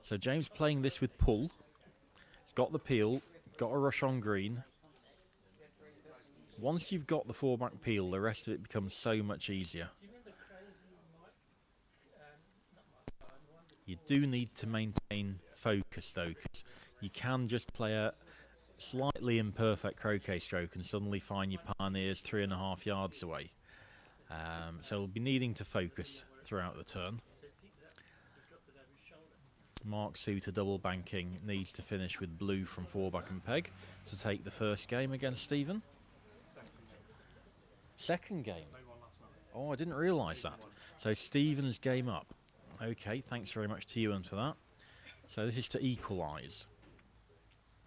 So James playing this with pull. He's got the peel, got a rush on green. Once you've got the 4-back peel, the rest of it becomes so much easier. You do need to maintain focus though, because you can just play a slightly imperfect croquet stroke and suddenly find your pioneers 3.5 yards away. So we'll be needing to focus throughout the turn. Mark Suter double banking needs to finish with blue from 4-back and peg to take the first game against Stephen. Second game. Oh, I didn't realise that. So Stephen's game up. Okay, thanks very much to Ewan for that. So this is to equalise.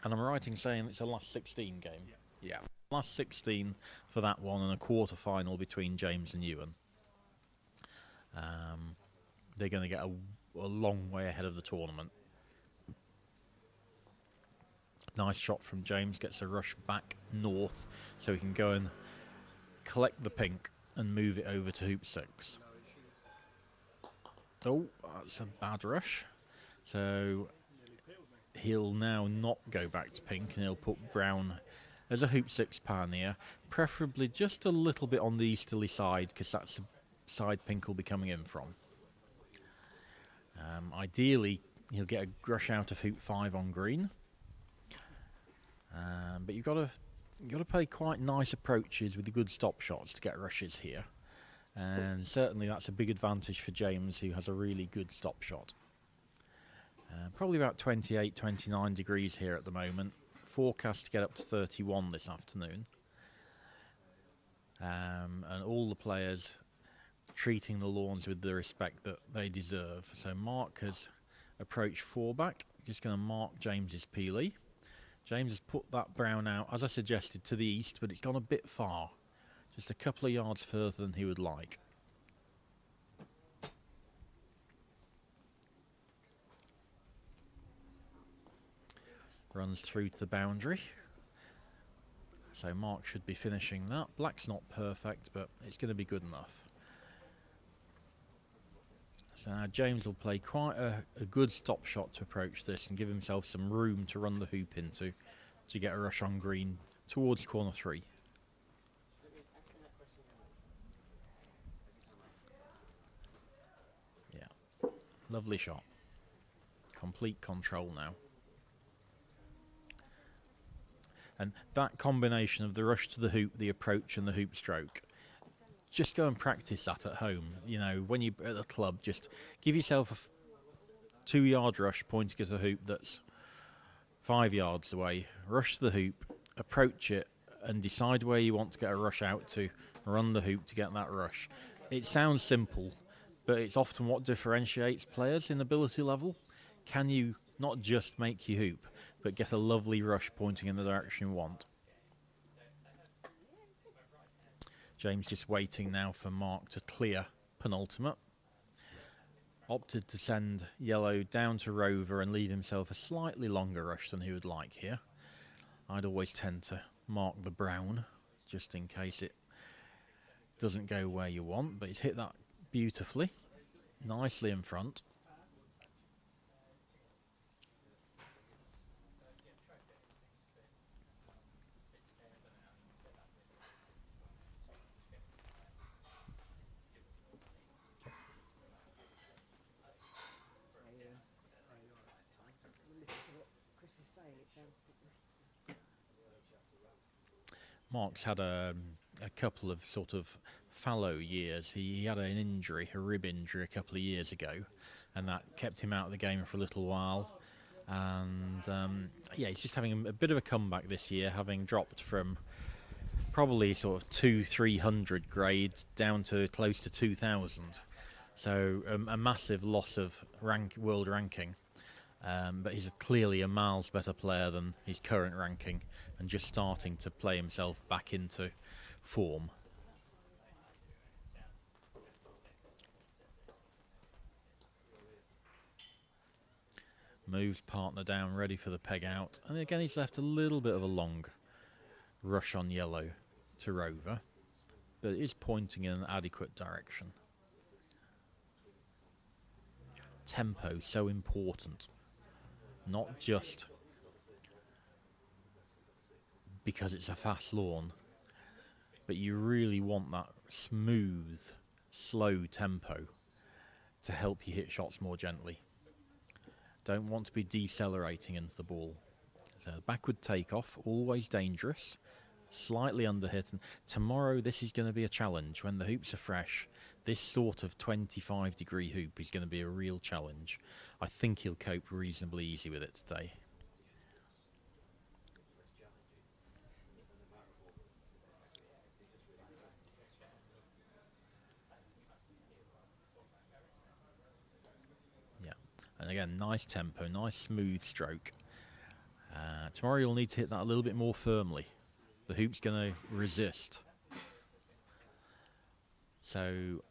And I'm right in saying it's a last 16 game? Yeah. Last 16 for that one, and a quarter-final between James and Ewan. They're going to get a long way ahead of the tournament. Nice shot from James, gets a rush back north so he can go and collect the pink and move it over to hoop 6. Oh, that's a bad rush. So he'll now not go back to pink and he'll put brown as a hoop 6 pioneer, preferably just a little bit on the easterly side because that's the side pink will be coming in from. Ideally, he'll get a rush out of hoop 5 on green. But you've got to play quite nice approaches with the good stop shots to get rushes here. And certainly that's a big advantage for James, who has a really good stop shot. Probably about 28, 29 degrees here at the moment. Forecast to get up to 31 this afternoon. And all the players treating the lawns with the respect that they deserve. So Mark has approached 4 back. Just going to mark James's peelie. James has put that brown out, as I suggested, to the east, but it's gone a bit far. Just a couple of yards further than he would like. Runs through to the boundary. So Mark should be finishing that. Black's not perfect, but it's going to be good enough. So now James will play quite a good stop shot to approach this and give himself some room to run the hoop into to get a rush on green towards corner 3. Yeah, lovely shot. Complete control now. And that combination of the rush to the hoop, the approach and the hoop stroke, just go and practice that at home. You know, when you're at the club, just give yourself a 2-yard rush pointing at a hoop that's 5 yards away. Rush the hoop, approach it, and decide where you want to get a rush out to. Run the hoop to get that rush. It sounds simple, but it's often what differentiates players in ability level. Can you not just make your hoop, but get a lovely rush pointing in the direction you want? James just waiting now for Mark to clear penultimate. Opted to send yellow down to Rover and leave himself a slightly longer rush than he would like here. I'd always tend to mark the brown just in case it doesn't go where you want, but he's hit that beautifully, nicely in front. Mark's had a couple of sort of fallow years. He had an injury, a rib injury a couple of years ago, and that kept him out of the game for a little while. And yeah, he's just having a bit of a comeback this year, having dropped from probably sort of 200-300 grades down to close to 2,000. So a massive loss of world ranking. But he's clearly a miles better player than his current ranking and just starting to play himself back into form. Moves partner down, ready for the peg out. And again, he's left a little bit of a long rush on yellow to Rover, but it is pointing in an adequate direction. Tempo, so important. Not just because it's a fast lawn, but you really want that smooth, slow tempo to help you hit shots more gently. Don't want to be decelerating into the ball. So backward takeoff, always dangerous, slightly underhit. And tomorrow this is going to be a challenge. When the hoops are fresh, this sort of 25-degree hoop is going to be a real challenge. I think he'll cope reasonably easy with it today. Yeah, and again, nice tempo, nice smooth stroke. Tomorrow you'll need to hit that a little bit more firmly. The hoop's going to resist. So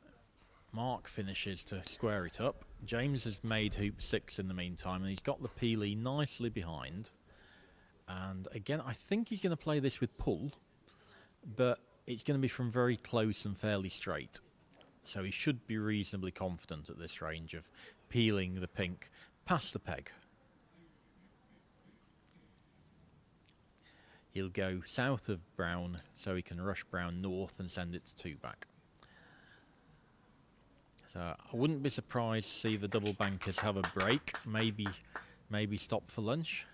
Mark finishes to square it up. James has made hoop 6 in the meantime, and he's got the peelie nicely behind. And again, I think he's going to play this with pull, but it's going to be from very close and fairly straight. So he should be reasonably confident at this range of peeling the pink past the peg. He'll go south of brown so he can rush brown north and send it to 2 back. So I wouldn't be surprised to see the double bankers have a break, maybe stop for lunch.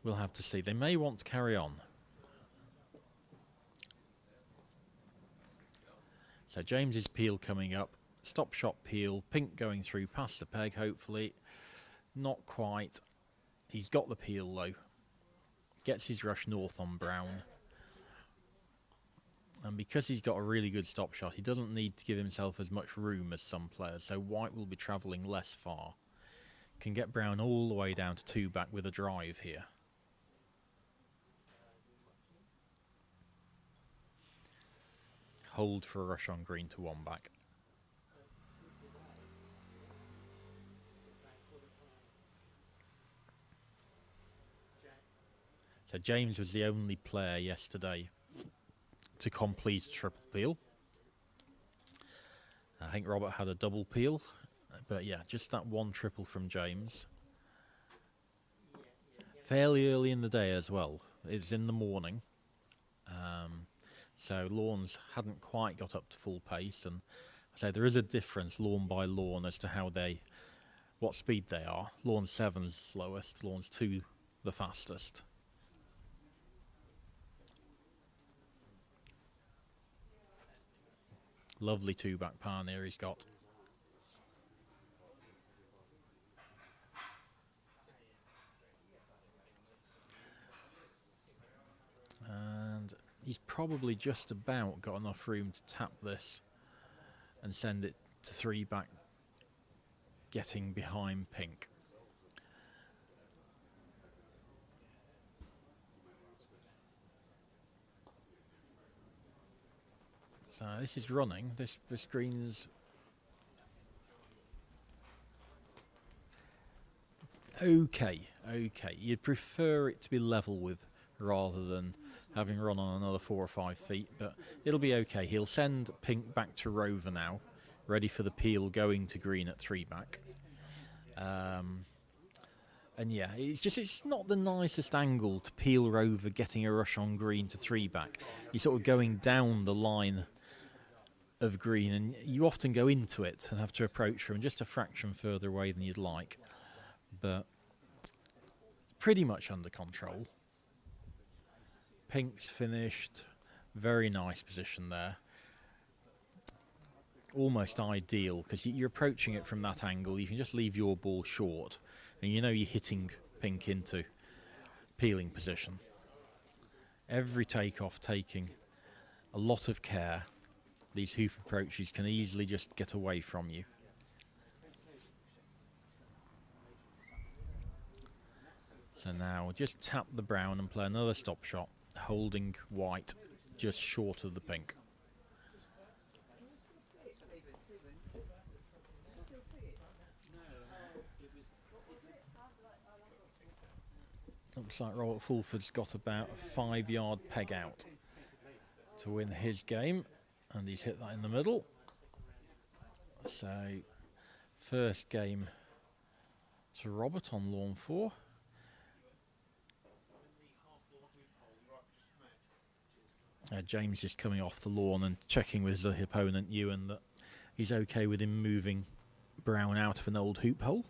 We'll have to see. They may want to carry on. So James's peel coming up, stop shot peel, pink going through past the peg, hopefully. Not quite. He's got the peel though. Gets his rush north on brown. And because he's got a really good stop shot, he doesn't need to give himself as much room as some players, so white will be travelling less far. Can get brown all the way down to 2 back with a drive here. Hold for a rush on green to 1 back. So James was the only player yesterday to complete a triple peel. I think Robert had a double peel, but yeah, just that 1 triple from James. Fairly early in the day as well. It's in the morning. So lawns hadn't quite got up to full pace, and so there is a difference lawn by lawn as to what speed they are. Lawn 7's slowest, lawns 2 the fastest. Lovely 2 back pioneer he's got. And he's probably just about got enough room to tap this and send it to 3 back, getting behind pink. So this is running. This green's okay. You'd prefer it to be level with rather than having run on another 4 or 5 feet, but it'll be okay. He'll send pink back to rover now, ready for the peel going to green at 3 back. And yeah, it's not the nicest angle to peel rover getting a rush on green to 3 back. You're sort of going down the line of green, and you often go into it and have to approach from just a fraction further away than you'd like, but pretty much under control. Pink's finished, very nice position there, almost ideal because you're approaching it from that angle. You can just leave your ball short and you know you're hitting pink into peeling position. Every takeoff taking a lot of care. These hoop approaches can easily just get away from you. So now just tap the brown and play another stop shot, holding white just short of the pink. Looks like Robert Fulford's got about a 5-yard peg out to win his game, and he's hit that in the middle. So first game to Robert on lawn 4. James just coming off the lawn and checking with his opponent Ewan that he's okay with him moving brown out of an old hoop hole.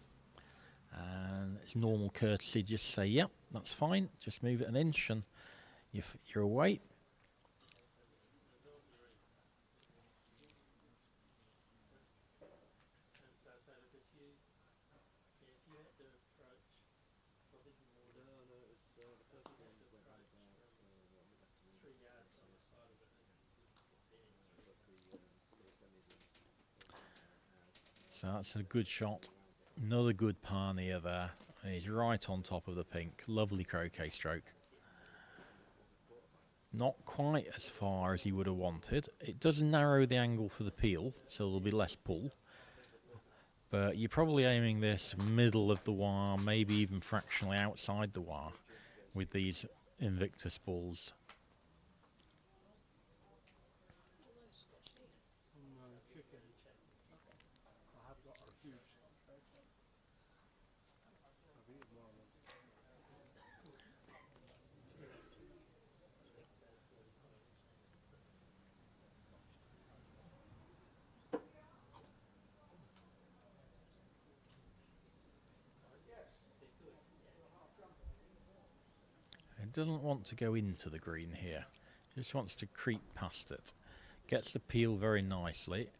And it's normal courtesy, just say, yep, that's fine, just move it an inch and you're away. So that's a good shot. Another good pioneer there. And he's right on top of the pink. Lovely croquet stroke. Not quite as far as he would have wanted. It does narrow the angle for the peel, so there'll be less pull. But you're probably aiming this middle of the wire, maybe even fractionally outside the wire with these Invictus balls. Chicken. I have got a huge trophy. I've eaten one of them. It doesn't want to go into the green here. It just wants to creep past it. Gets the peel very nicely.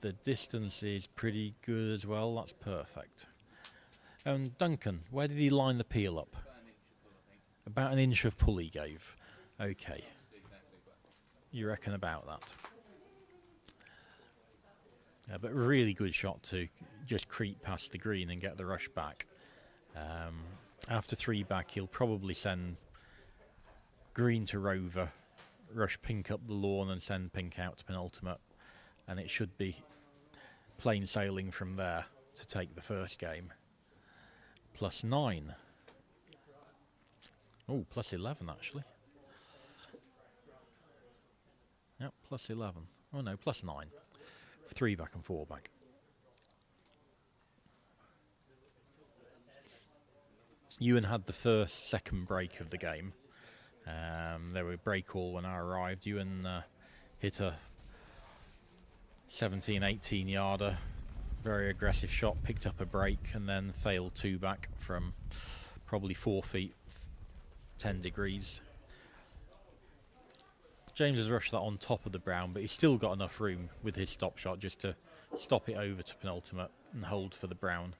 The distance is pretty good as well. That's perfect. Duncan, where did he line the peel up? About an inch of pull he gave. Okay. You reckon about that? Yeah, but really good shot to just creep past the green and get the rush back. After 3 back, he'll probably send green to rover, rush pink up the lawn and send pink out to penultimate, and it should be plain sailing from there to take the first game. +9. Oh, +11 actually. Yep, +11. Oh no, +9. 3 back and 4 back. Ewan had the second break of the game. There were break all when I arrived. Ewan hit a 17, 18 yarder, very aggressive shot, picked up a break and then failed 2 back from probably 4 feet, 10 degrees. James has rushed that on top of the brown, but he's still got enough room with his stop shot just to stop it over to penultimate and hold for the brown.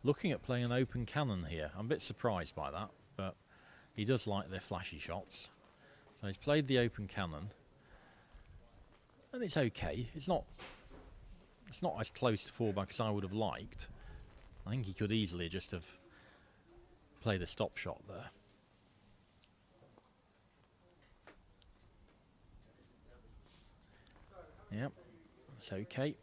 Looking at playing an open cannon here. I'm a bit surprised by that, but he does like their flashy shots. So he's played the open cannon, and it's okay. It's not as close to 4 back as I would have liked. I think he could easily just have played a stop shot there. Yep, it's okay.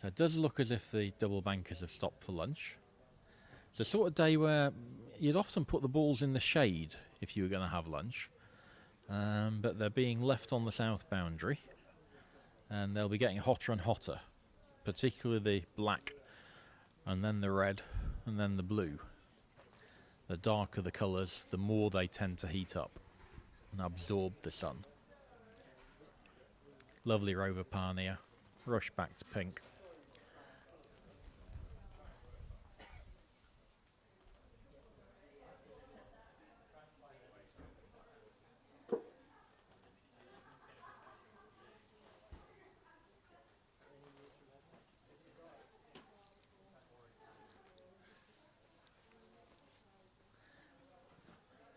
So it does look as if the double bankers have stopped for lunch. It's a sort of day where you'd often put the balls in the shade if you were going to have lunch. But they're being left on the south boundary. And they'll be getting hotter and hotter. Particularly the black, and then the red, and then the blue. The darker the colours, the more they tend to heat up and absorb the sun. Lovely rover Parnia. Rush back to pink.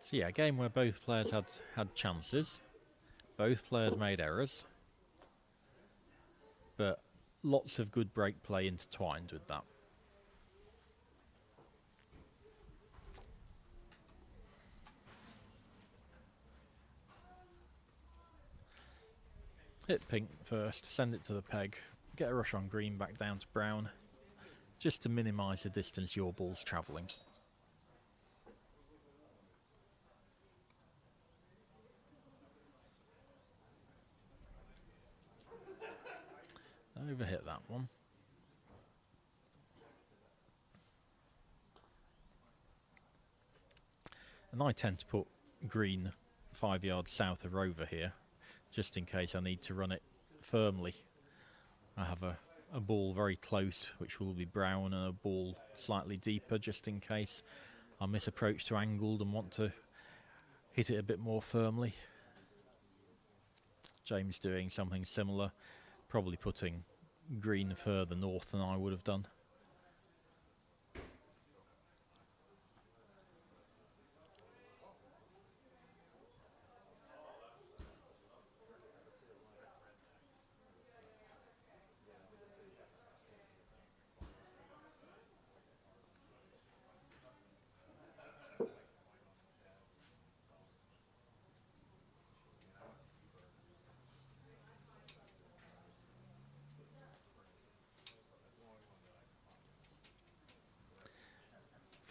So yeah, a game where both players had chances. Both players made errors. But lots of good break play intertwined with that. Hit pink first, send it to the peg, get a rush on green back down to brown, just to minimise the distance your ball's travelling. Overhit that one. And I tend to put green 5 yards south of rover here, just in case I need to run it firmly. I have a ball very close, which will be brown, and a ball slightly deeper, just in case I misapproach to angled and want to hit it a bit more firmly. James doing something similar, probably putting green further north than I would have done.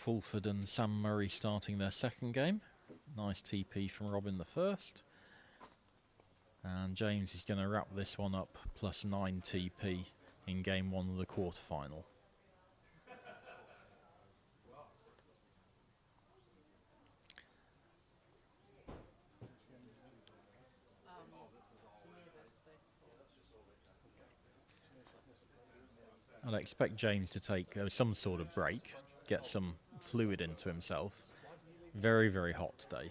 Fulford and Sam Murray starting their second game. Nice TP from Robin the first. And James is going to wrap this one up plus 9 TP in game 1 of the quarterfinal. I'd expect James to take some sort of break, get some fluid into himself. Very, very hot today.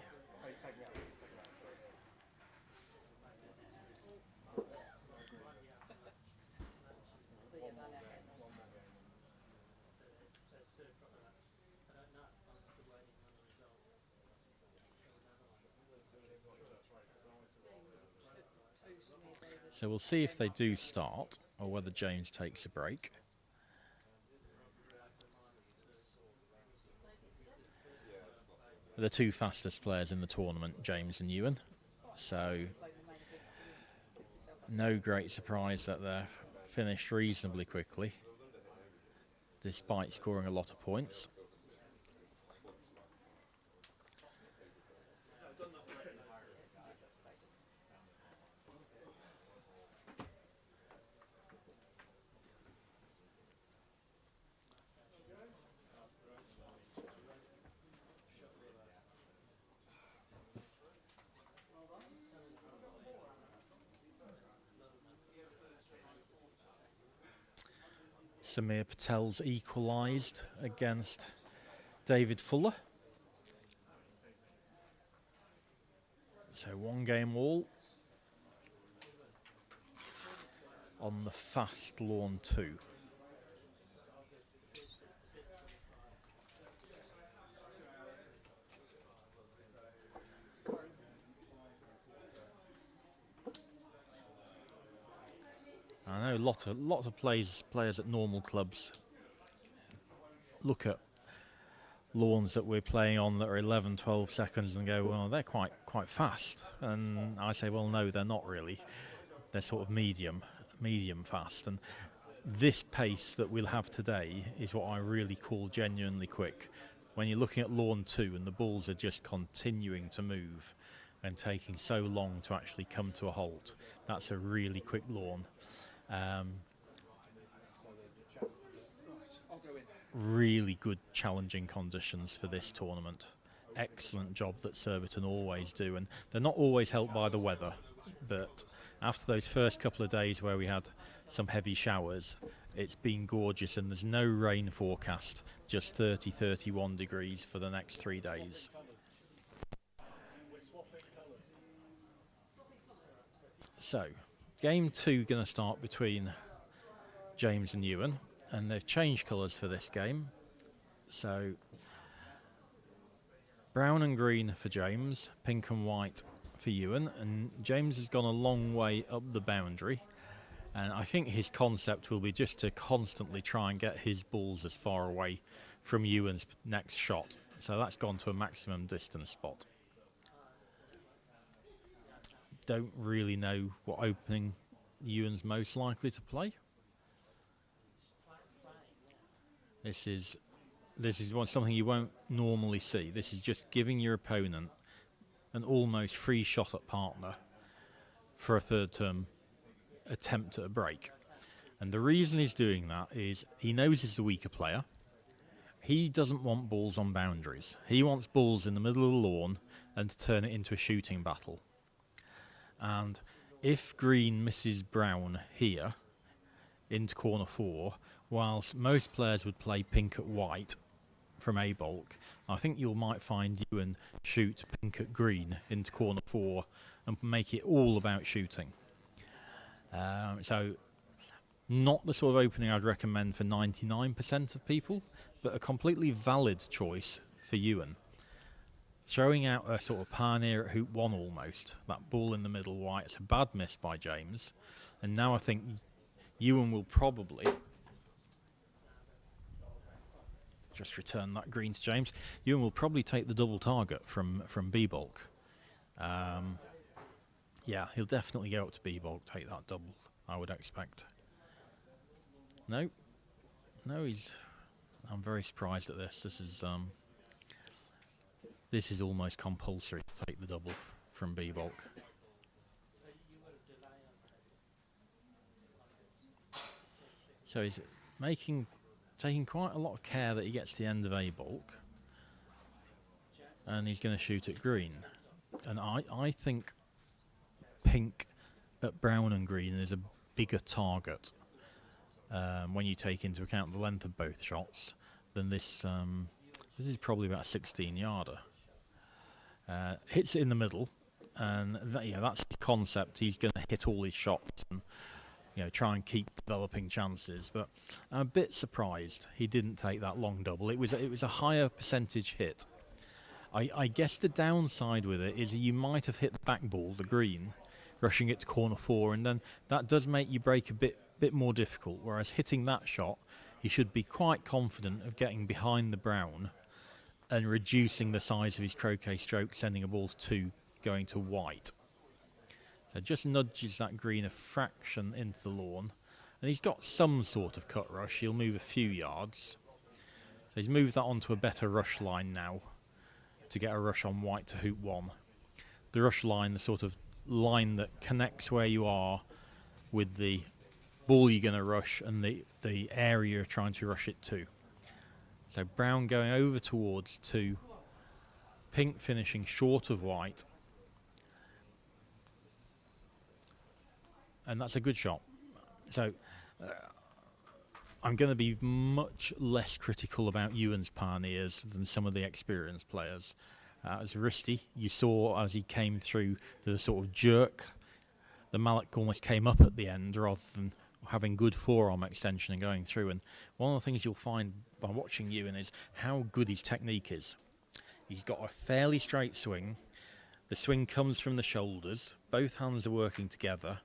So we'll see if they do start or whether James takes a break. The two fastest players in the tournament, James and Ewan. So no great surprise that they're finished reasonably quickly, despite scoring a lot of points. Samir Patel's equalised against David Fuller. So 1 game all on the fast lawn 2. I know lots of players at normal clubs look at lawns that we're playing on that are 11, 12 seconds and go, well, they're quite fast. And I say, well, no, they're not really. They're sort of medium fast. And this pace that we'll have today is what I really call genuinely quick. When you're looking at lawn 2 and the balls are just continuing to move and taking so long to actually come to a halt, that's a really quick lawn. Really good challenging conditions for this tournament. Excellent job that Surbiton always do, and they're not always helped by the weather, but after those first couple of days where we had some heavy showers, it's been gorgeous, and there's no rain forecast, just 30-31 degrees for the next 3 days. So game 2 going to start between James and Ewan, and they've changed colours for this game. So brown and green for James, pink and white for Ewan, and James has gone a long way up the boundary, and I think his concept will be just to constantly try and get his balls as far away from Ewan's next shot. So that's gone to a maximum distance spot. Don't really know what opening Ewan's most likely to play. This is something you won't normally see. This is just giving your opponent an almost free shot at partner for a third term attempt at a break. And the reason he's doing that is he knows he's the weaker player. He doesn't want balls on boundaries. He wants balls in the middle of the lawn and to turn it into a shooting battle. And if green misses brown here into corner 4, whilst most players would play pink at white from A bulk, I think you might find Ewan shoot pink at green into corner 4 and make it all about shooting. So not the sort of opening I'd recommend for 99% of people, but a completely valid choice for Ewan. Throwing out a sort of pioneer at hoop 1 almost, that ball in the middle white, it's a bad miss by James, and now I think Ewan will probably just return that green to James. Ewan will probably take the double target from B bulk. Yeah, he'll definitely go up to B bulk, take that double, I would expect. No, he's I'm very surprised at this. This is almost compulsory to take the double from B-Bulk. So he's taking quite a lot of care that he gets to the end of A-Bulk, and he's going to shoot at green. And I think pink at brown and green is a bigger target when you take into account the length of both shots than this. This is probably about a 16-yarder. Hits it in the middle, and that's the concept. He's going to hit all his shots and try and keep developing chances. But I'm a bit surprised he didn't take that long double. It was a higher percentage hit. I guess the downside with it is you might have hit the back ball, the green, rushing it to corner 4, and then that does make you break a bit more difficult. Whereas hitting that shot, you should be quite confident of getting behind the brown and reducing the size of his croquet stroke, sending a ball to 2, going to white. So just nudges that green a fraction into the lawn, and he's got some sort of cut rush. He'll move a few yards. So he's moved that onto a better rush line now to get a rush on white to hoop 1. The rush line, the sort of line that connects where you are with the ball you're going to rush and the area you're trying to rush it to. So brown going over towards 2, pink finishing short of white, and that's a good shot. So I'm going to be much less critical about Ewan's pioneers than some of the experienced players. It was risky. You saw as he came through the sort of jerk, the mallet almost came up at the end rather than having good forearm extension and going through. And one of the things you'll find by watching Ewan is how good his technique is. He's got a fairly straight swing. The swing comes from the shoulders. Both hands are working together.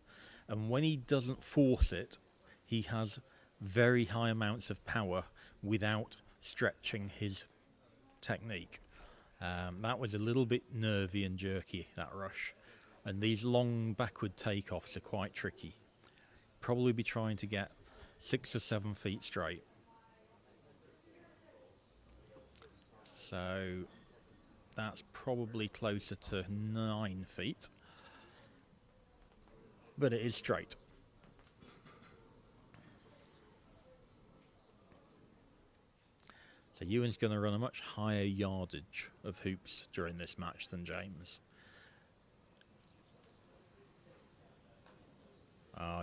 And when he doesn't force it, he has very high amounts of power without stretching his technique. That was a little bit nervy and jerky, that rush. And these long backward takeoffs are quite tricky. Probably be trying to get 6 or 7 feet straight. So that's probably closer to 9 feet. But it is straight. So Ewan's going to run a much higher yardage of hoops during this match than James.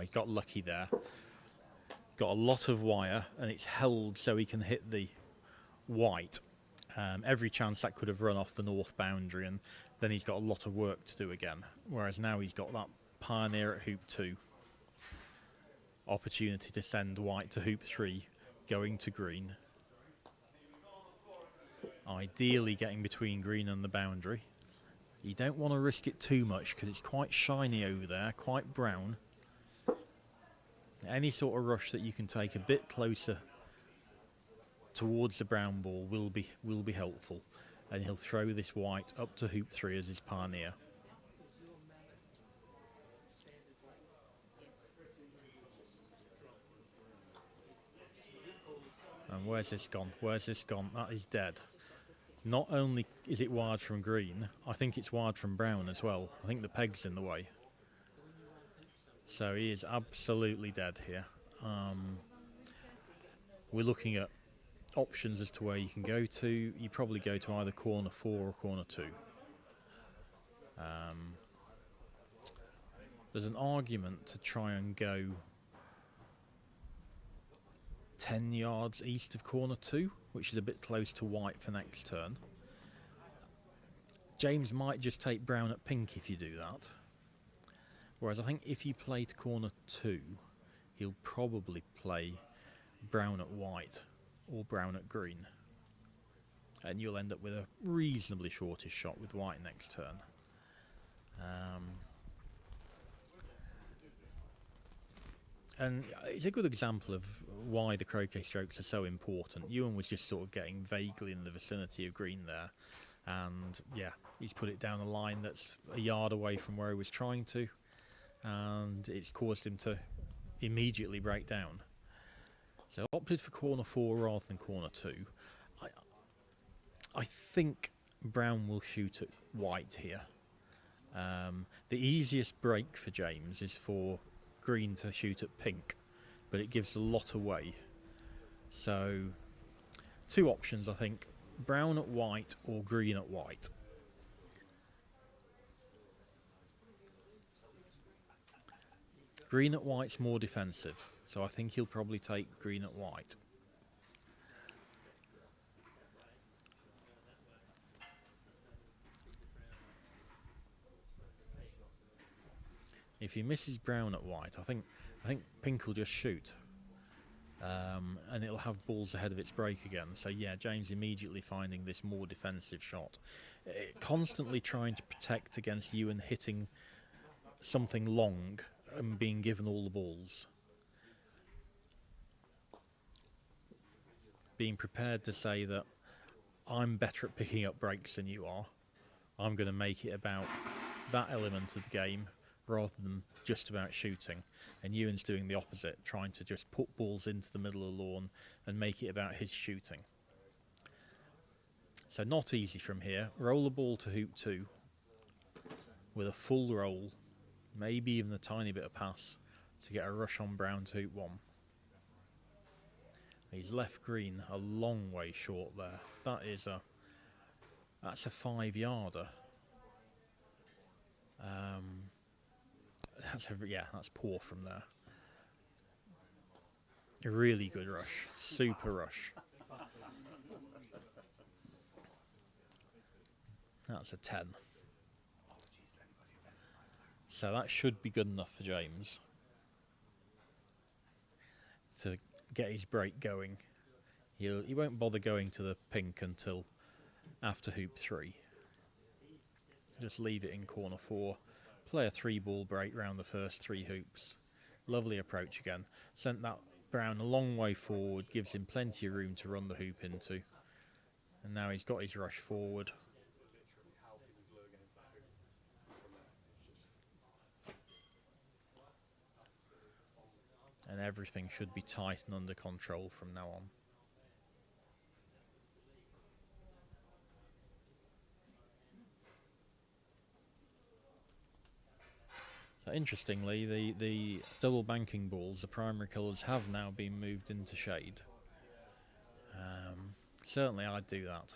He got lucky there. Got a lot of wire, and it's held so he can hit the white. Every chance that could have run off the north boundary, and then he's got a lot of work to do again. Whereas now he's got that pioneer at hoop 2. Opportunity to send white to hoop 3, going to green. Ideally getting between green and the boundary. You don't want to risk it too much because it's quite shiny over there, quite brown. Any sort of rush that you can take a bit closer towards the brown ball will be helpful. And he'll throw this white up to hoop 3 as his pioneer. And where's this gone? Where's this gone? That is dead. Not only is it wired from green, I think it's wired from brown as well. I think the peg's in the way. So he is absolutely dead here. We're looking at options as to where you can go to. You probably go to either corner 4 or corner 2. There's an argument to try and go 10 yards east of corner 2, which is a bit close to white for next turn. James might just take brown at pink if you do that. Whereas I think if you play to corner 2, he'll probably play brown at white or brown at green. And you'll end up with a reasonably shortish shot with white next turn. And it's a good example of why the croquet strokes are so important. Ewan was just sort of getting vaguely in the vicinity of green there. And yeah, he's put it down a line that's a yard away from where he was trying to. And it's caused him to immediately break down. So opted for corner 4 rather than corner 2. I think brown will shoot at white here. The easiest break for James is for green to shoot at pink, but it gives a lot away. So 2 options, I think: brown at white or green at white. Green at white's more defensive, so I think he'll probably take green at white. If he misses brown at white, I think pink will just shoot, and it'll have balls ahead of its break again. So yeah, James immediately finding this more defensive shot, constantly trying to protect against Ewan hitting something long and being given all the balls. Being prepared to say that I'm better at picking up breaks than you are. I'm going to make it about that element of the game rather than just about shooting. And Ewan's doing the opposite, trying to just put balls into the middle of the lawn and make it about his shooting. So not easy from here. Roll the ball to hoop 2 with a full roll, maybe even a tiny bit of pass to get a rush on brown to hoop 1. He's left green a long way short there. That's a 5-yarder. That's poor from there. A really good rush, super rush. That's a 10. So that should be good enough for James to get his break going. He won't bother going to the pink until after hoop 3. Just leave it in corner 4. Play a 3-ball break round the first 3 hoops. Lovely approach again. Sent that brown a long way forward, gives him plenty of room to run the hoop into. And now he's got his rush forward. And everything should be tight and under control from now on. So interestingly, the double banking balls, the primary colours, have now been moved into shade. Certainly I'd do that.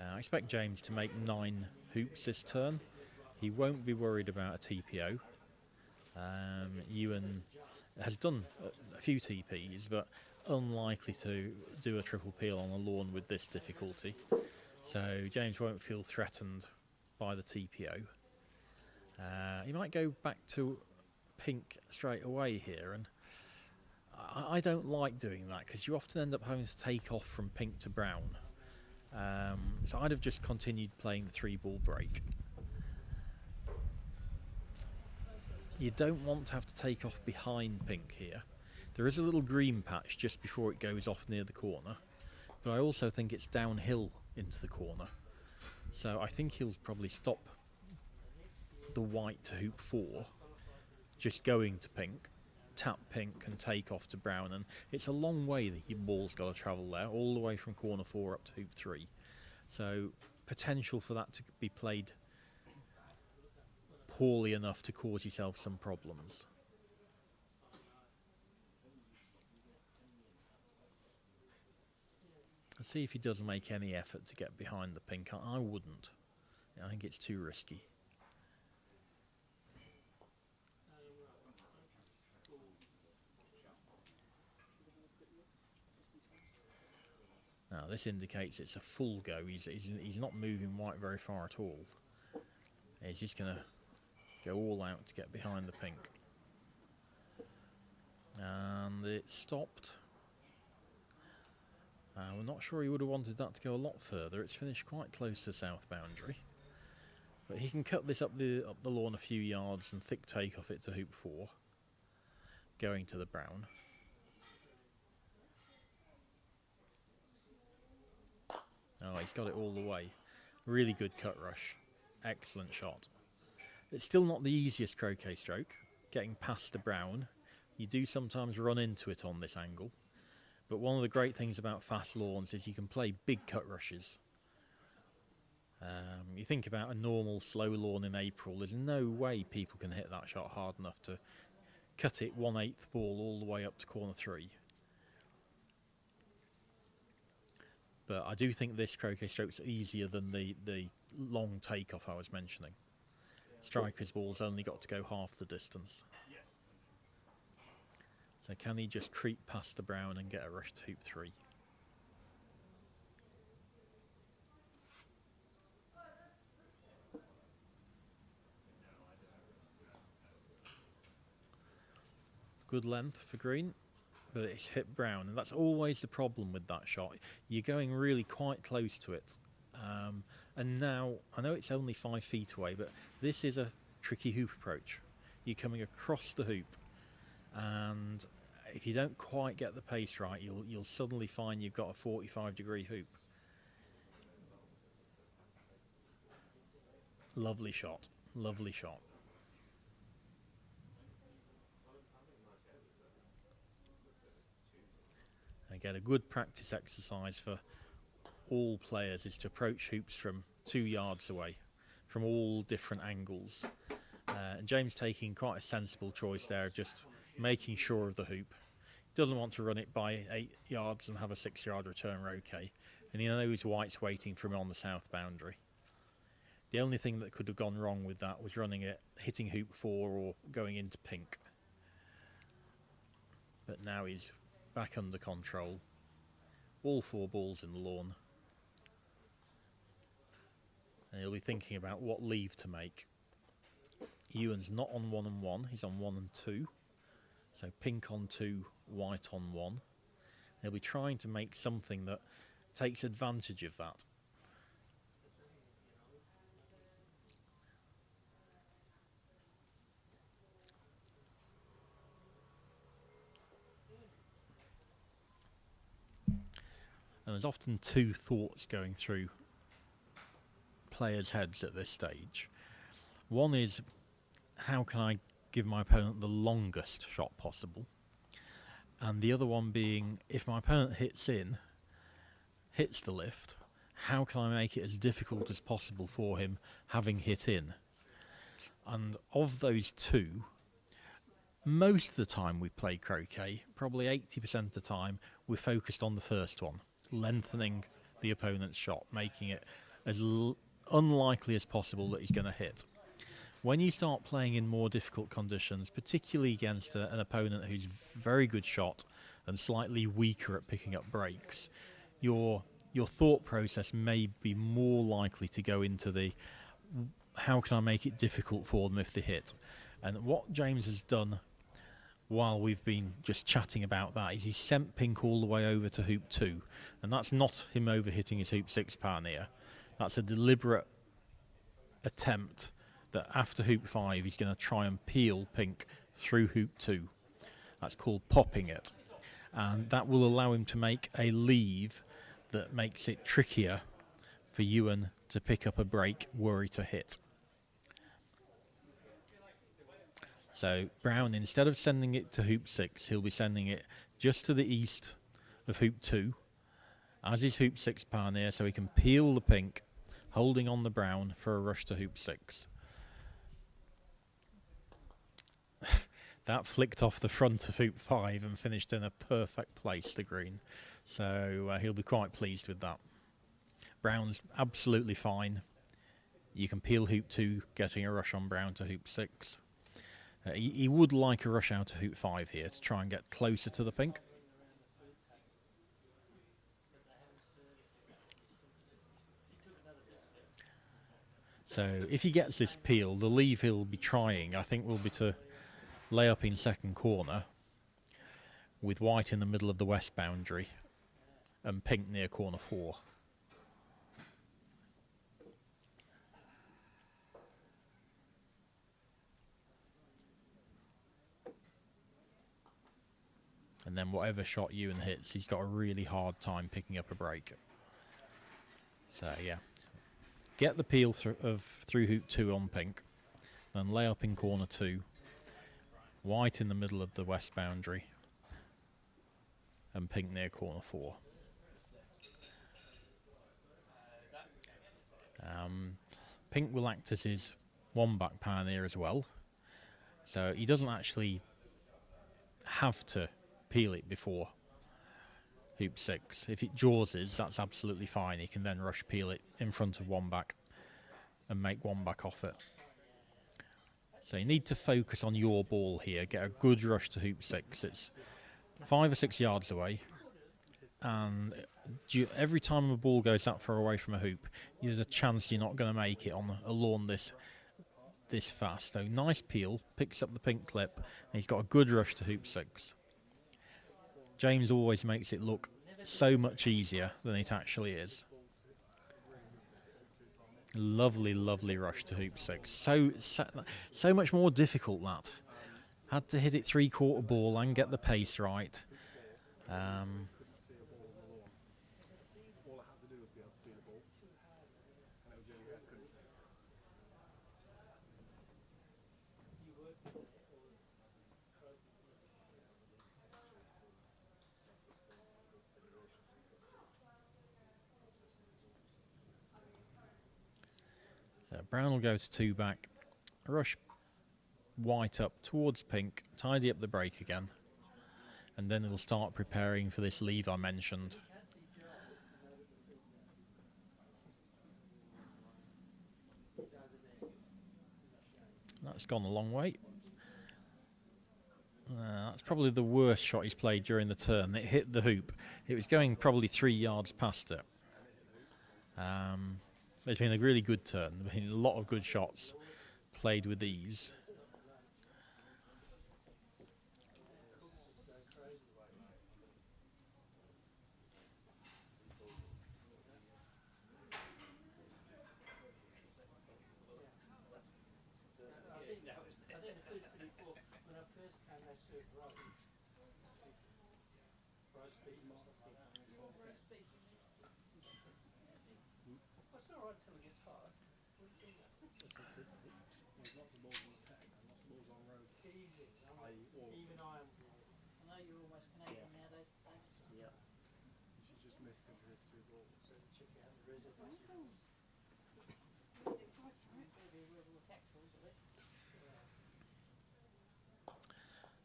I expect James to make 9 hoops this turn. He won't be worried about a TPO. Ewan has done a few TPs, but unlikely to do a triple peel on a lawn with this difficulty. So James won't feel threatened by the TPO. He might go back to pink straight away here, and I don't like doing that because you often end up having to take off from pink to brown. So I'd have just continued playing the 3-ball break. You don't want to have to take off behind pink here. There is a little green patch just before it goes off near the corner, but I also think it's downhill into the corner. So I think he'll probably stop the white to hoop 4, just going to pink, tap pink and take off to brown, and it's a long way that your ball's got to travel there, all the way from corner 4 up to hoop 3. So potential for that to be played poorly enough to cause yourself some problems. Let's see if he does make any effort to get behind the pink. I wouldn't. I think it's too risky. Now this indicates it's a full go. He's not moving white very far at all. He's just going to go all out to get behind the pink. And it stopped. We're not sure he would have wanted that to go a lot further. It's finished quite close to the south boundary. But he can cut this up the lawn a few yards and thick take off it to hoop 4, going to the brown. He's got it all the way. Really good cut rush. Excellent shot. It's still not the easiest croquet stroke, getting past the brown. You do sometimes run into it on this angle. But one of the great things about fast lawns is you can play big cut rushes. You think about a normal slow lawn in April, there's no way people can hit that shot hard enough to cut it 1/8 ball all the way up to corner 3. But I do think this croquet stroke's easier than the long takeoff I was mentioning. Striker's ball's only got to go half the distance. So can he just creep past the brown and get a rush to hoop 3? Good length for green, but it's hit brown, and that's always the problem with that shot. You're going really quite close to it. And now, I know it's only 5 feet away, but this is a tricky hoop approach. You're coming across the hoop, and if you don't quite get the pace right, you'll suddenly find you've got a 45-degree hoop. Lovely shot, lovely shot. Again, a good practice exercise for all players is to approach hoops from 2 yards away, from all different angles. And James taking quite a sensible choice there, just making sure of the hoop. Doesn't want to run it by 8 yards and have a 6-yard return roquet. And he knows White's waiting for him on the south boundary. The only thing that could have gone wrong with that was running it, hitting hoop 4 or going into pink. But now he's back under control. All 4 balls in the lawn. And he'll be thinking about what leave to make. Ewan's not on 1 and 1, he's on 1 and 2. So pink on 2, white on 1. He'll be trying to make something that takes advantage of that. And there's often 2 thoughts going through players' heads at this stage. One is, how can I give my opponent the longest shot possible? And the other one being, if my opponent hits the lift, how can I make it as difficult as possible for him having hit in? And of those 2, most of the time we play croquet, probably 80% of the time, we're focused on the first one, lengthening the opponent's shot, making it as unlikely as possible that he's going to hit. When you start playing in more difficult conditions, particularly against an opponent who's very good shot and slightly weaker at picking up breaks, your thought process may be more likely to go into the how can I make it difficult for them if they hit. And what James has done while we've been just chatting about that is he's sent pink all the way over to hoop 2, and that's not him over hitting his hoop 6 pioneer. That's a deliberate attempt that after hoop 5 he's going to try and peel pink through hoop 2. That's called popping it, and that will allow him to make a leave that makes it trickier for Ewan to pick up a break were he to hit. So brown, instead of sending it to hoop 6, he'll be sending it just to the east of hoop 2 as his hoop 6 pioneer, so he can peel the pink, holding on the brown for a rush to hoop 6. That flicked off the front of hoop 5 and finished in a perfect place, the green. So he'll be quite pleased with that. Brown's absolutely fine. You can peel hoop 2, getting a rush on brown to hoop 6. He would like a rush out to hoop 5 here to try and get closer to the pink. So if he gets this peel, the leave he'll be trying, I think, will be to lay up in second corner with white in the middle of the west boundary and pink near corner 4. And then whatever shot Ewan hits, he's got a really hard time picking up a break. So yeah, get the peel through hoop 2 on pink, then lay up in corner 2, white in the middle of the west boundary, and pink near corner 4. Pink will act as his one-back pioneer as well, so he doesn't actually have to peel it before hoop 6. If it jawses, that's absolutely fine. He can then rush peel it in front of one-back and make one-back off it. So you need to focus on your ball here, get a good rush to hoop 6. It's 5 or 6 yards away, and every time a ball goes that far away from a hoop, there's a chance you're not going to make it on a lawn this fast. So nice peel, picks up the pink clip, and he's got a good rush to hoop 6. James always makes it look so much easier than it actually is. Lovely, lovely rush to hoop 6. So much more difficult that. Had to hit it 3/4 ball and get the pace right. So brown will go to 2 back, rush white up towards pink, tidy up the break again, and then it'll start preparing for this leave I mentioned. That's gone a long way. That's probably the worst shot he's played during the turn. It hit the hoop. It was going probably 3 yards past it. It's been a really good turn. There's been a lot of good shots played with ease.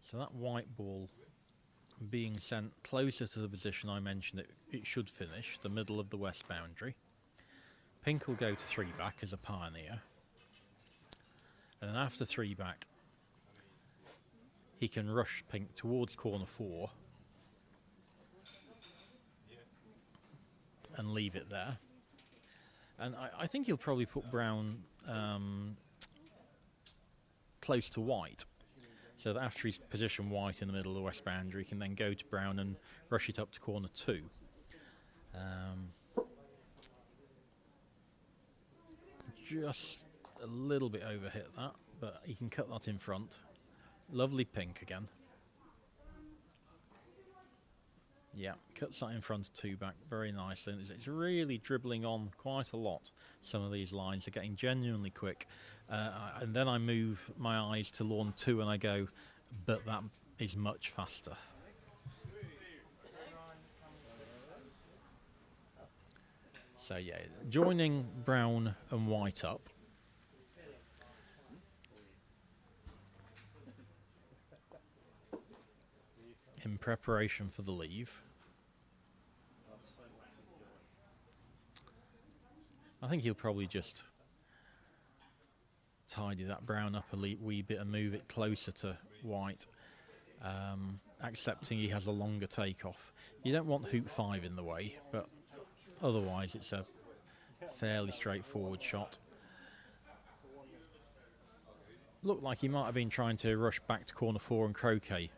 So that white ball being sent closer to the position I mentioned it should finish, the middle of the west boundary. Pink will go to 3 back as a pioneer. And then after 3 back, he can rush pink towards corner 4 and leave it there. And I think he'll probably put brown close to white, so that after he's positioned white in the middle of the west boundary, he can then go to brown and rush it up to corner 2. Just a little bit overhit that, but he can cut that in front. Lovely pink again. Yeah, cuts that in front of 2 back very nicely. And it's really dribbling on quite a lot. Some of these lines are getting genuinely quick. And then I move my eyes to lawn 2 and I go, but that is much faster. So yeah, joining brown and white up. In preparation for the leave. I think he'll probably just tidy that brown up a wee bit and move it closer to white, accepting he has a longer takeoff. You don't want hoop 5 in the way, but otherwise it's a fairly straightforward shot. Looked like he might have been trying to rush back to corner 4 and croquet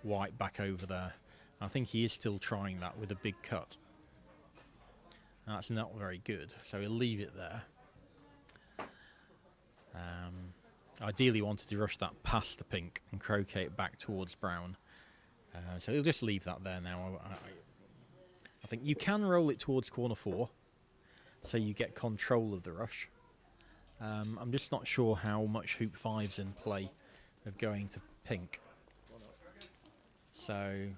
white back over there. I think he is still trying that with a big cut. That's not very good, so he'll leave it there. Ideally wanted to rush that past the pink and croquet it back towards brown. So he'll just leave that there now. I think you can roll it towards corner 4. so you get control of the rush. I'm just not sure how much hoop 5's in play of going to pink. So,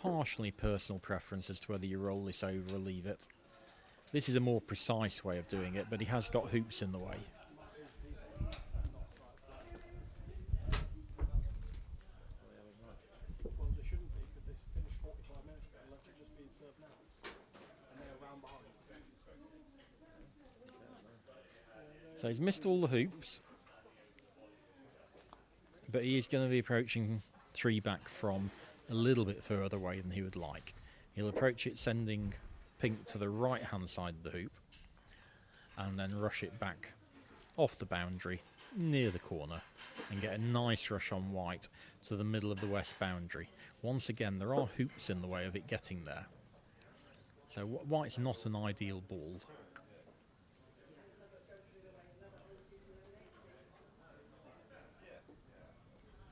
partially personal preference as to whether you roll this over or leave it. This is a more precise way of doing it, but he has got hoops in the way. Well, they shouldn't be, because they finished 45 minutes ago, unless they're just being served now. And they're around behind. So he's missed all the hoops, but he is going to be approaching 3 back from a little bit further away than he would like. He'll approach it sending pink to the right hand side of the hoop, and then rush it back off the boundary near the corner and get a nice rush on white to the middle of the west boundary. Once again, there are hoops in the way of it getting there, so white's not an ideal ball.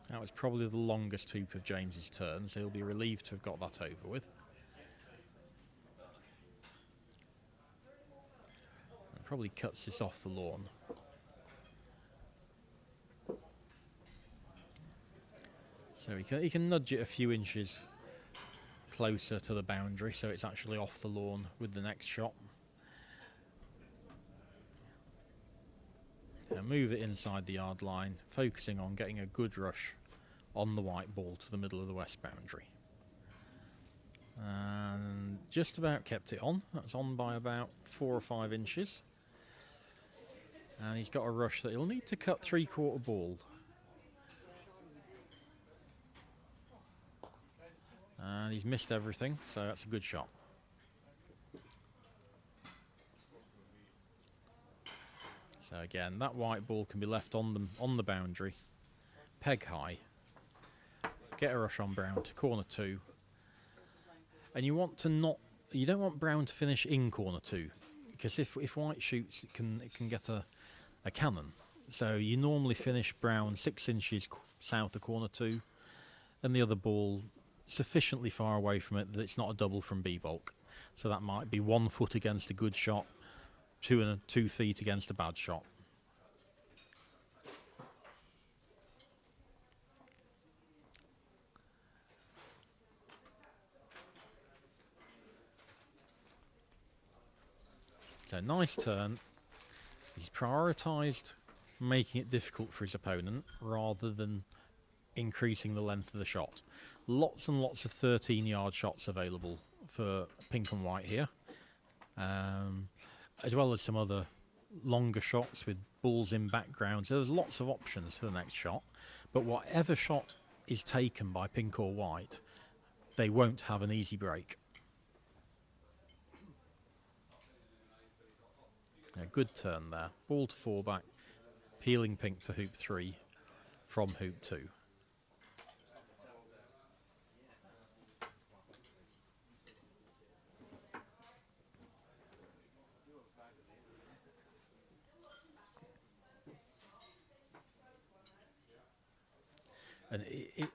That was probably the longest hoop of James's turn, so he'll be relieved to have got that over with. And probably cuts this off the lawn. So he can nudge it a few inches closer to the boundary, so it's actually off the lawn with the next shot. And move it inside the yard line, focusing on getting a good rush on the white ball to the middle of the west boundary. And just about kept it on. That's on by about 4 or 5 inches. And he's got a rush that he'll need to cut 3/4 ball. And he's missed everything, so that's a good shot. So again, that white ball can be left on the boundary, peg high. Get a rush on brown to corner 2, and you don't want brown to finish in corner 2, because if white shoots, it can get a cannon. So you normally finish brown 6 inches south of corner 2, and the other ball sufficiently far away from it that it's not a double from B-bulk. So that might be 1 foot against a good shot, 2 feet against a bad shot. So nice turn. He's prioritised making it difficult for his opponent rather than increasing the length of the shot. Lots and lots of 13-yard shots available for pink and white here, as well as some other longer shots with balls in background. So there's lots of options for the next shot, but whatever shot is taken by pink or white, they won't have an easy break. A good turn there. Ball to 4 back, peeling pink to hoop 3 from hoop 2. And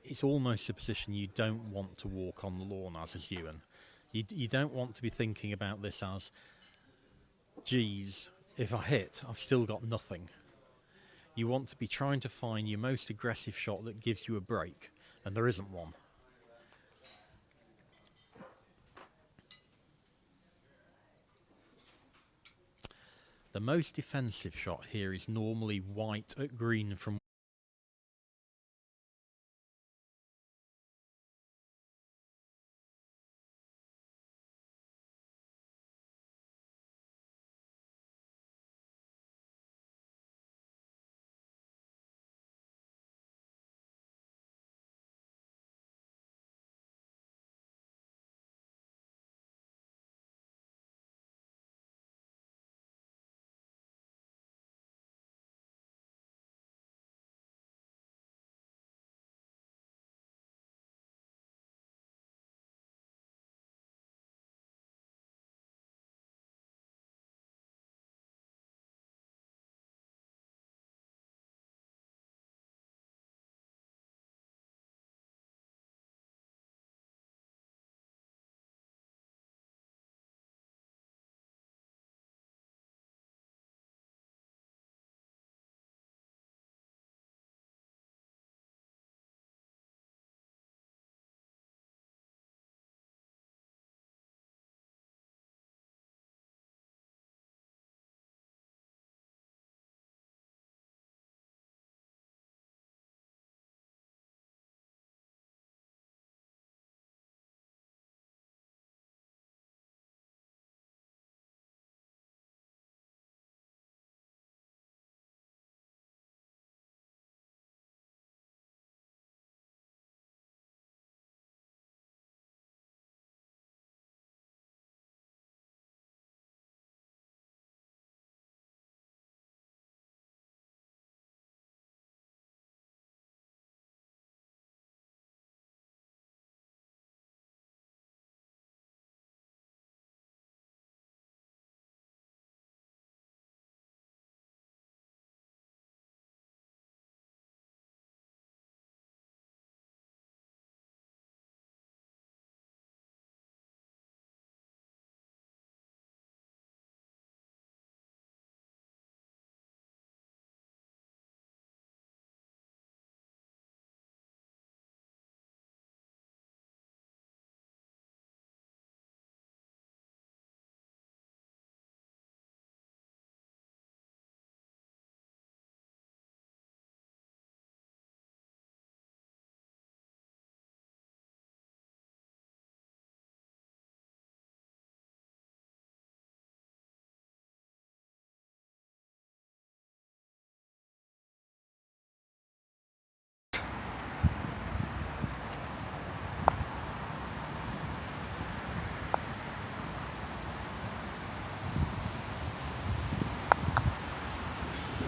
it's almost a position you don't want to walk on the lawn as Ewan. You don't want to be thinking about this as, geez, if I hit, I've still got nothing. You want to be trying to find your most aggressive shot that gives you a break, and there isn't one. The most defensive shot here is normally white at green from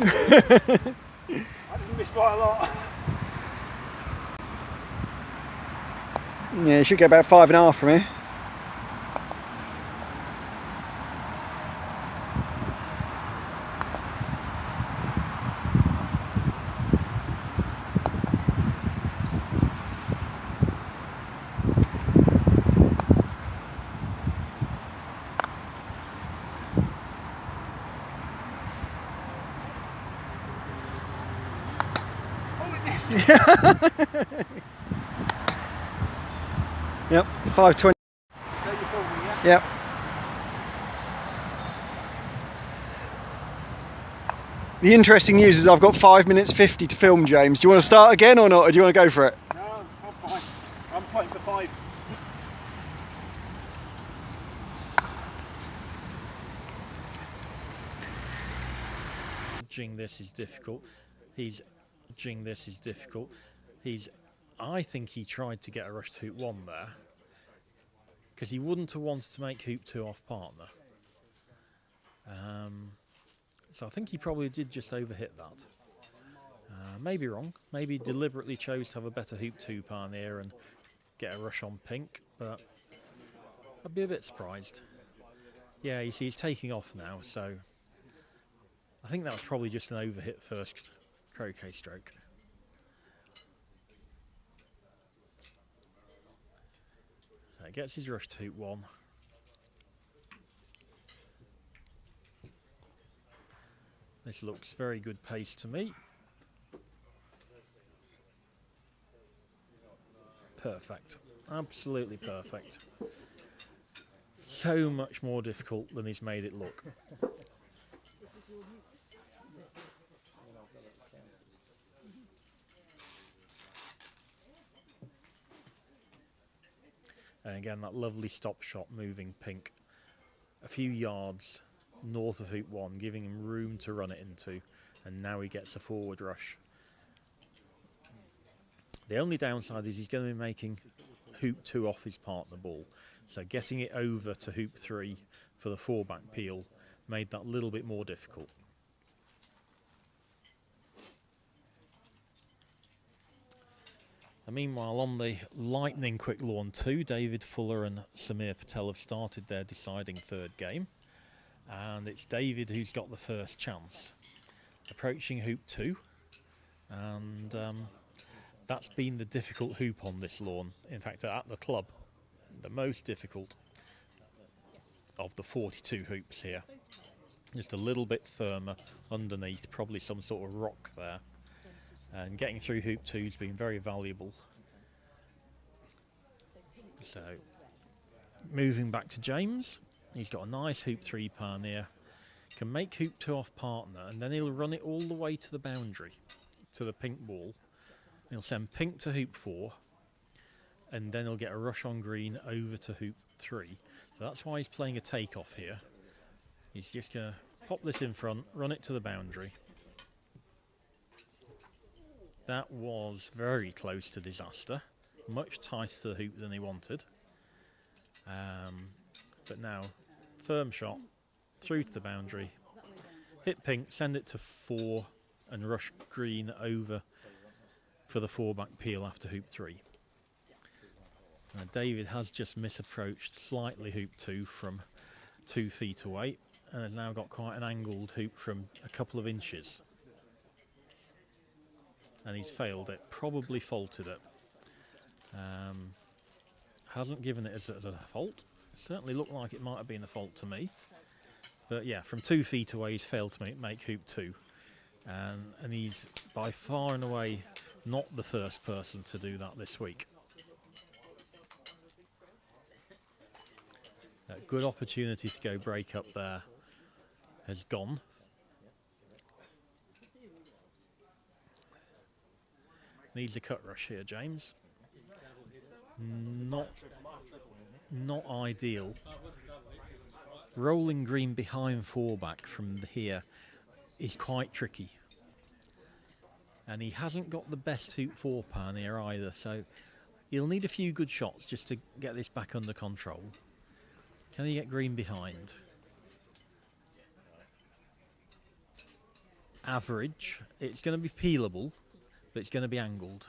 I didn't miss by a lot. Yeah, you should get about 5.5 from here. Yep, 5.20. Yep. The interesting news is I've got 5 minutes 50 to film, James. Do you want to start again or not, or do you want to go for it? No, I'm fine. I'm playing for 5. Judging this is difficult. Judging this is difficult. I think he tried to get a rush to hoop 1 there, because he wouldn't have wanted to make hoop 2 off partner. So I think he probably did just overhit that. Maybe wrong. Maybe deliberately chose to have a better hoop 2 partner and get a rush on pink, but I'd be a bit surprised. Yeah, you see he's taking off now, so I think that was probably just an overhit first croquet stroke. So he gets his rush to hoop 1. This looks very good pace to me. Perfect. Absolutely perfect. So much more difficult than he's made it look. And again, that lovely stop shot moving pink a few yards north of hoop 1, giving him room to run it into, and now he gets a forward rush. The only downside is he's going to be making hoop 2 off his partner ball, so getting it over to hoop 3 for the 4-back peel made that a little bit more difficult. And meanwhile, on the lightning quick lawn 2, David Fuller and Samir Patel have started their deciding third game, and it's David who's got the first chance. Approaching hoop 2, and that's been the difficult hoop on this lawn. In fact, at the club, the most difficult of the 42 hoops here. Just a little bit firmer underneath, probably some sort of rock there. And getting through hoop 2 has been very valuable. So, moving back to James, he's got a nice hoop 3 partner, can make hoop 2 off partner, and then he'll run it all the way to the boundary, to the pink ball. He'll send pink to hoop 4, and then he'll get a rush on green over to hoop 3. So that's why he's playing a takeoff here. He's just going to pop this in front, run it to the boundary. That was very close to disaster. Much tighter to the hoop than he wanted. But now, firm shot, through to the boundary. Hit pink, send it to 4, and rush green over for the 4-back peel after hoop 3. Now David has just misapproached slightly hoop 2 from 2 feet away, and has now got quite an angled hoop from a couple of inches. And he's failed it, probably faulted it. Hasn't given it as a fault. Certainly looked like it might have been a fault to me. But yeah, from 2 feet away he's failed to make hoop 2. And he's by far and away not the first person to do that this week. A good opportunity to go break up there has gone. Needs a cut rush here, James. Not ideal. Rolling green behind 4-back from here is quite tricky. And he hasn't got the best hoop 4 pan here either, so he'll need a few good shots just to get this back under control. Can he get green behind? average. It's going to be peelable, but it's going to be angled.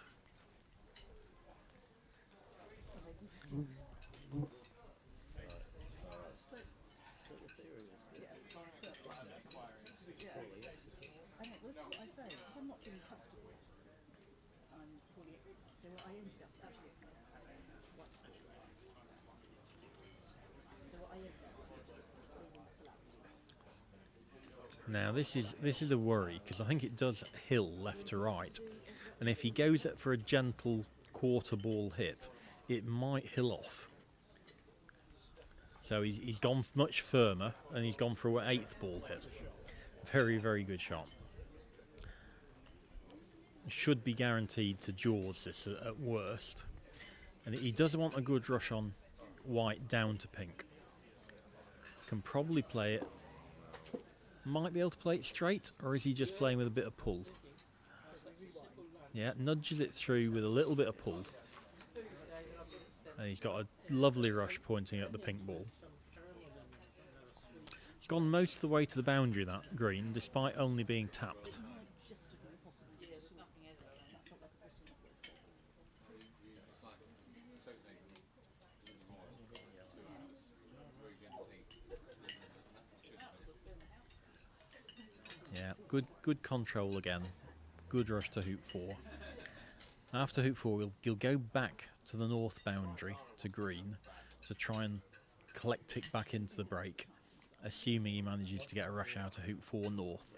Now this is a worry, because I think it does hill left to right, and if he goes it for a gentle quarter ball hit, it might hill off. So he's gone much firmer, and he's gone for an 8th ball hit. Very, very good shot. Should be guaranteed to jaws this at worst, and he does want a good rush on white down to pink. Can probably play it. Might be able to play it straight, or is he just playing with a bit of pull? Yeah, nudges it through with a little bit of pull. And he's got a lovely rush pointing at the pink ball. He's gone most of the way to the boundary, that green, despite only being tapped. Yeah, good control again. Good rush to hoop 4. After hoop 4, he'll go back to the north boundary, to green, to try and collect it back into the break, assuming he manages to get a rush out of hoop 4 north.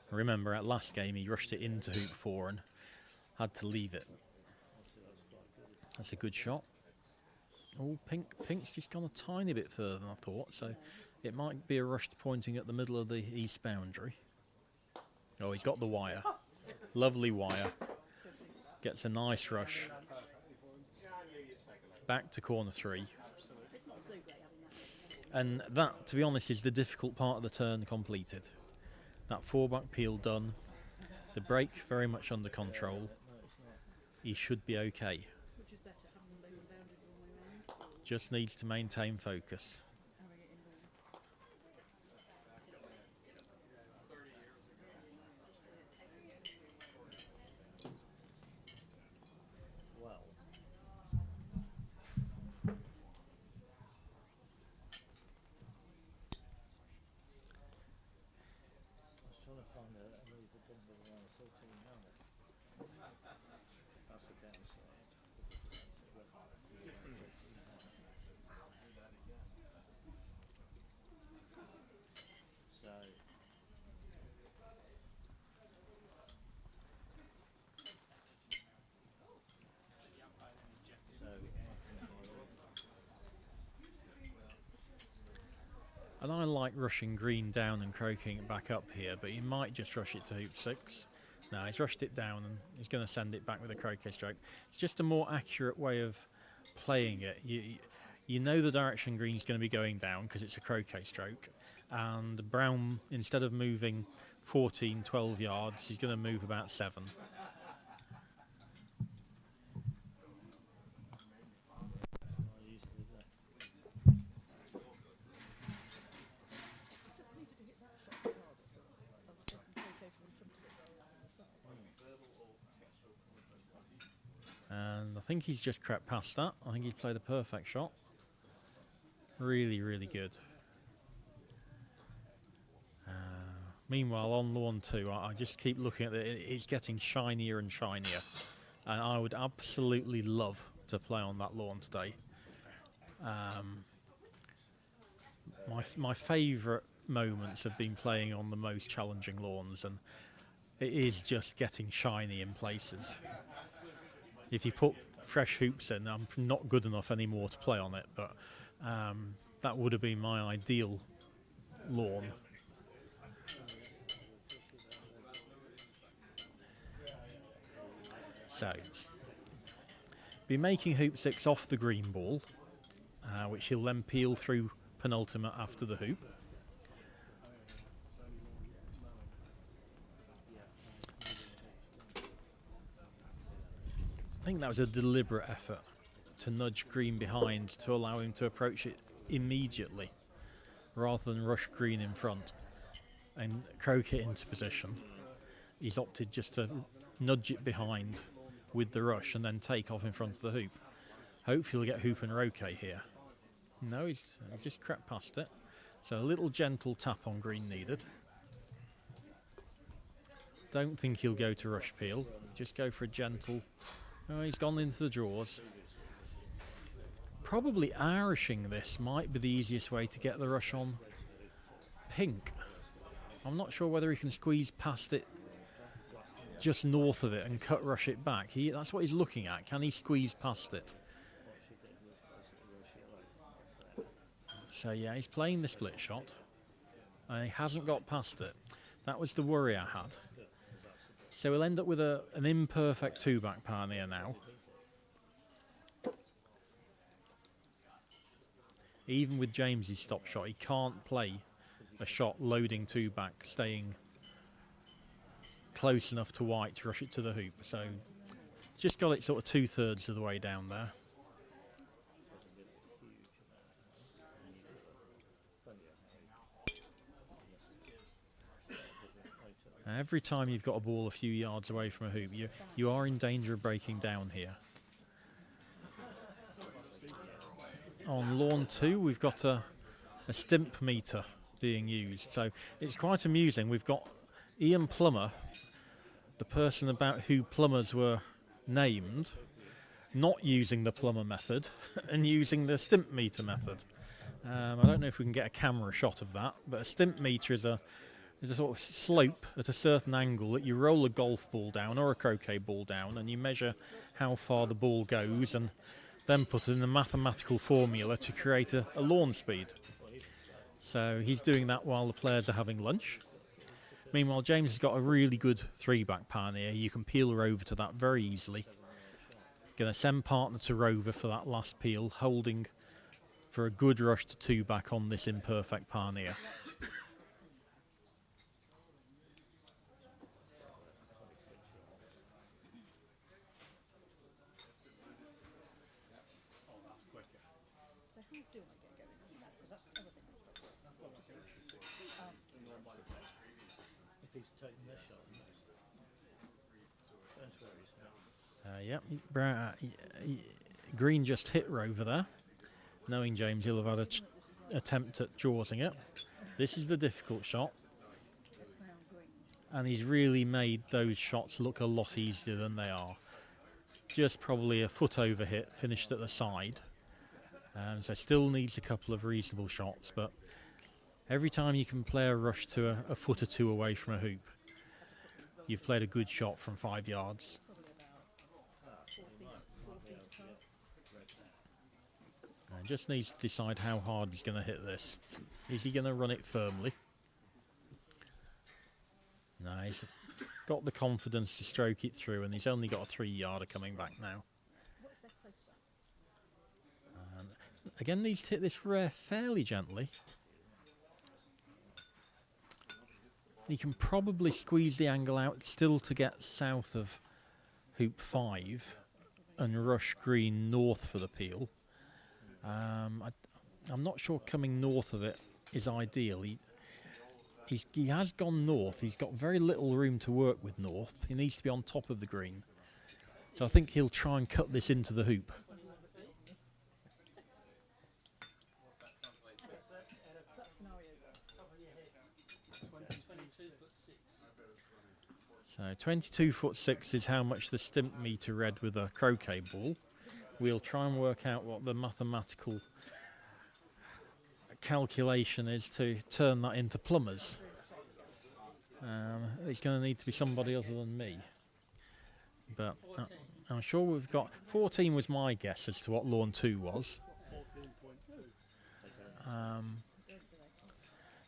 Remember, at last game, he rushed it into hoop 4 and had to leave it. That's a good shot. Oh, pink's just gone a tiny bit further than I thought, so it might be a rush pointing at the middle of the east boundary. Oh, he's got the wire. Lovely wire. Gets a nice rush. Back to corner 3. And that, to be honest, is the difficult part of the turn completed. That 4-back peel done. The break very much under control. He should be okay. Just needs to maintain focus. And I like rushing green down and croqueting it back up here, but he might just rush it to hoop 6. No, he's rushed it down and he's going to send it back with a croquet stroke. It's just a more accurate way of playing it. You know the direction green's going to be going down because it's a croquet stroke, and brown, instead of moving 14, 12 yards, he's going to move about 7. And I think he's just crept past that. I think he played a perfect shot. Really, really good. Meanwhile, on lawn 2, I just keep looking at it. It's getting shinier and shinier. And I would absolutely love to play on that lawn today. My favourite moments have been playing on the most challenging lawns, and it is just getting shiny in places. If you put fresh hoops in, I'm not good enough anymore to play on it, but that would have been my ideal lawn. So, be making hoop 6 off the green ball, which he'll then peel through penultimate after the hoop. I think that was a deliberate effort to nudge green behind to allow him to approach it immediately rather than rush green in front. and croquet into position. He's opted just to nudge it behind with the rush and then take off in front of the hoop. Hopefully he'll get hoop and roquet here. No, he's just crept past it. So a little gentle tap on green needed. Don't think he'll go to rush peel. Just go for a gentle. Oh, he's gone into the draws. Probably Irishing this might be the easiest way to get the rush on pink. I'm not sure whether he can squeeze past it just north of it and cut rush it back. That's what he's looking at. Can he squeeze past it? So yeah, he's playing the split shot and he hasn't got past it. That was the worry I had. So we'll end up with an imperfect two-back pioneer now. Even with James's stop shot, he can't play a shot loading two-back, staying close enough to white to rush it to the hoop. So just got it sort of 2/3 of the way down there. Every time you've got a ball a few yards away from a hoop, you are in danger of breaking down here. On lawn 2, we've got a stimp meter being used. So it's quite amusing. We've got Ian Plummer, the person about who plumbers were named, not using the Plummer method and using the stimp meter method. I don't know if we can get a camera shot of that, but a stimp meter is a sort of slope at a certain angle that you roll a golf ball down or a croquet ball down and you measure how far the ball goes and then put it in a mathematical formula to create a lawn speed. So he's doing that while the players are having lunch. Meanwhile, James has got a really good three-back pioneer. You can peel Rover to that very easily. Going to send partner to Rover for that last peel, holding for a good rush to two-back on this imperfect pioneer. Yep, Green just hit Rover there. Knowing James, he'll have had an attempt at jawsing it. This is the difficult shot. And he's really made those shots look a lot easier than they are. Just probably a foot over hit, finished at the side. So still needs a couple of reasonable shots, but every time you can play a rush to a foot or two away from a hoop, you've played a good shot from 5 yards. And just needs to decide how hard he's going to hit this. Is he going to run it firmly? No, he's got the confidence to stroke it through, and he's only got a 3-yarder coming back now. And again, needs to hit this fairly gently. He can probably squeeze the angle out still to get south of hoop 5 and rush green north for the peel. I'm not sure coming north of it is ideal. He has gone north. He's got very little room to work with north. He needs to be on top of the green. So I think he'll try and cut this into the hoop. So 22'6" is how much the stimp meter read with a croquet ball. We'll try and work out what the mathematical calculation is to turn that into plumbers. It's going to need to be somebody other than me. But I'm sure we've got... 14 was my guess as to what lawn 2 was.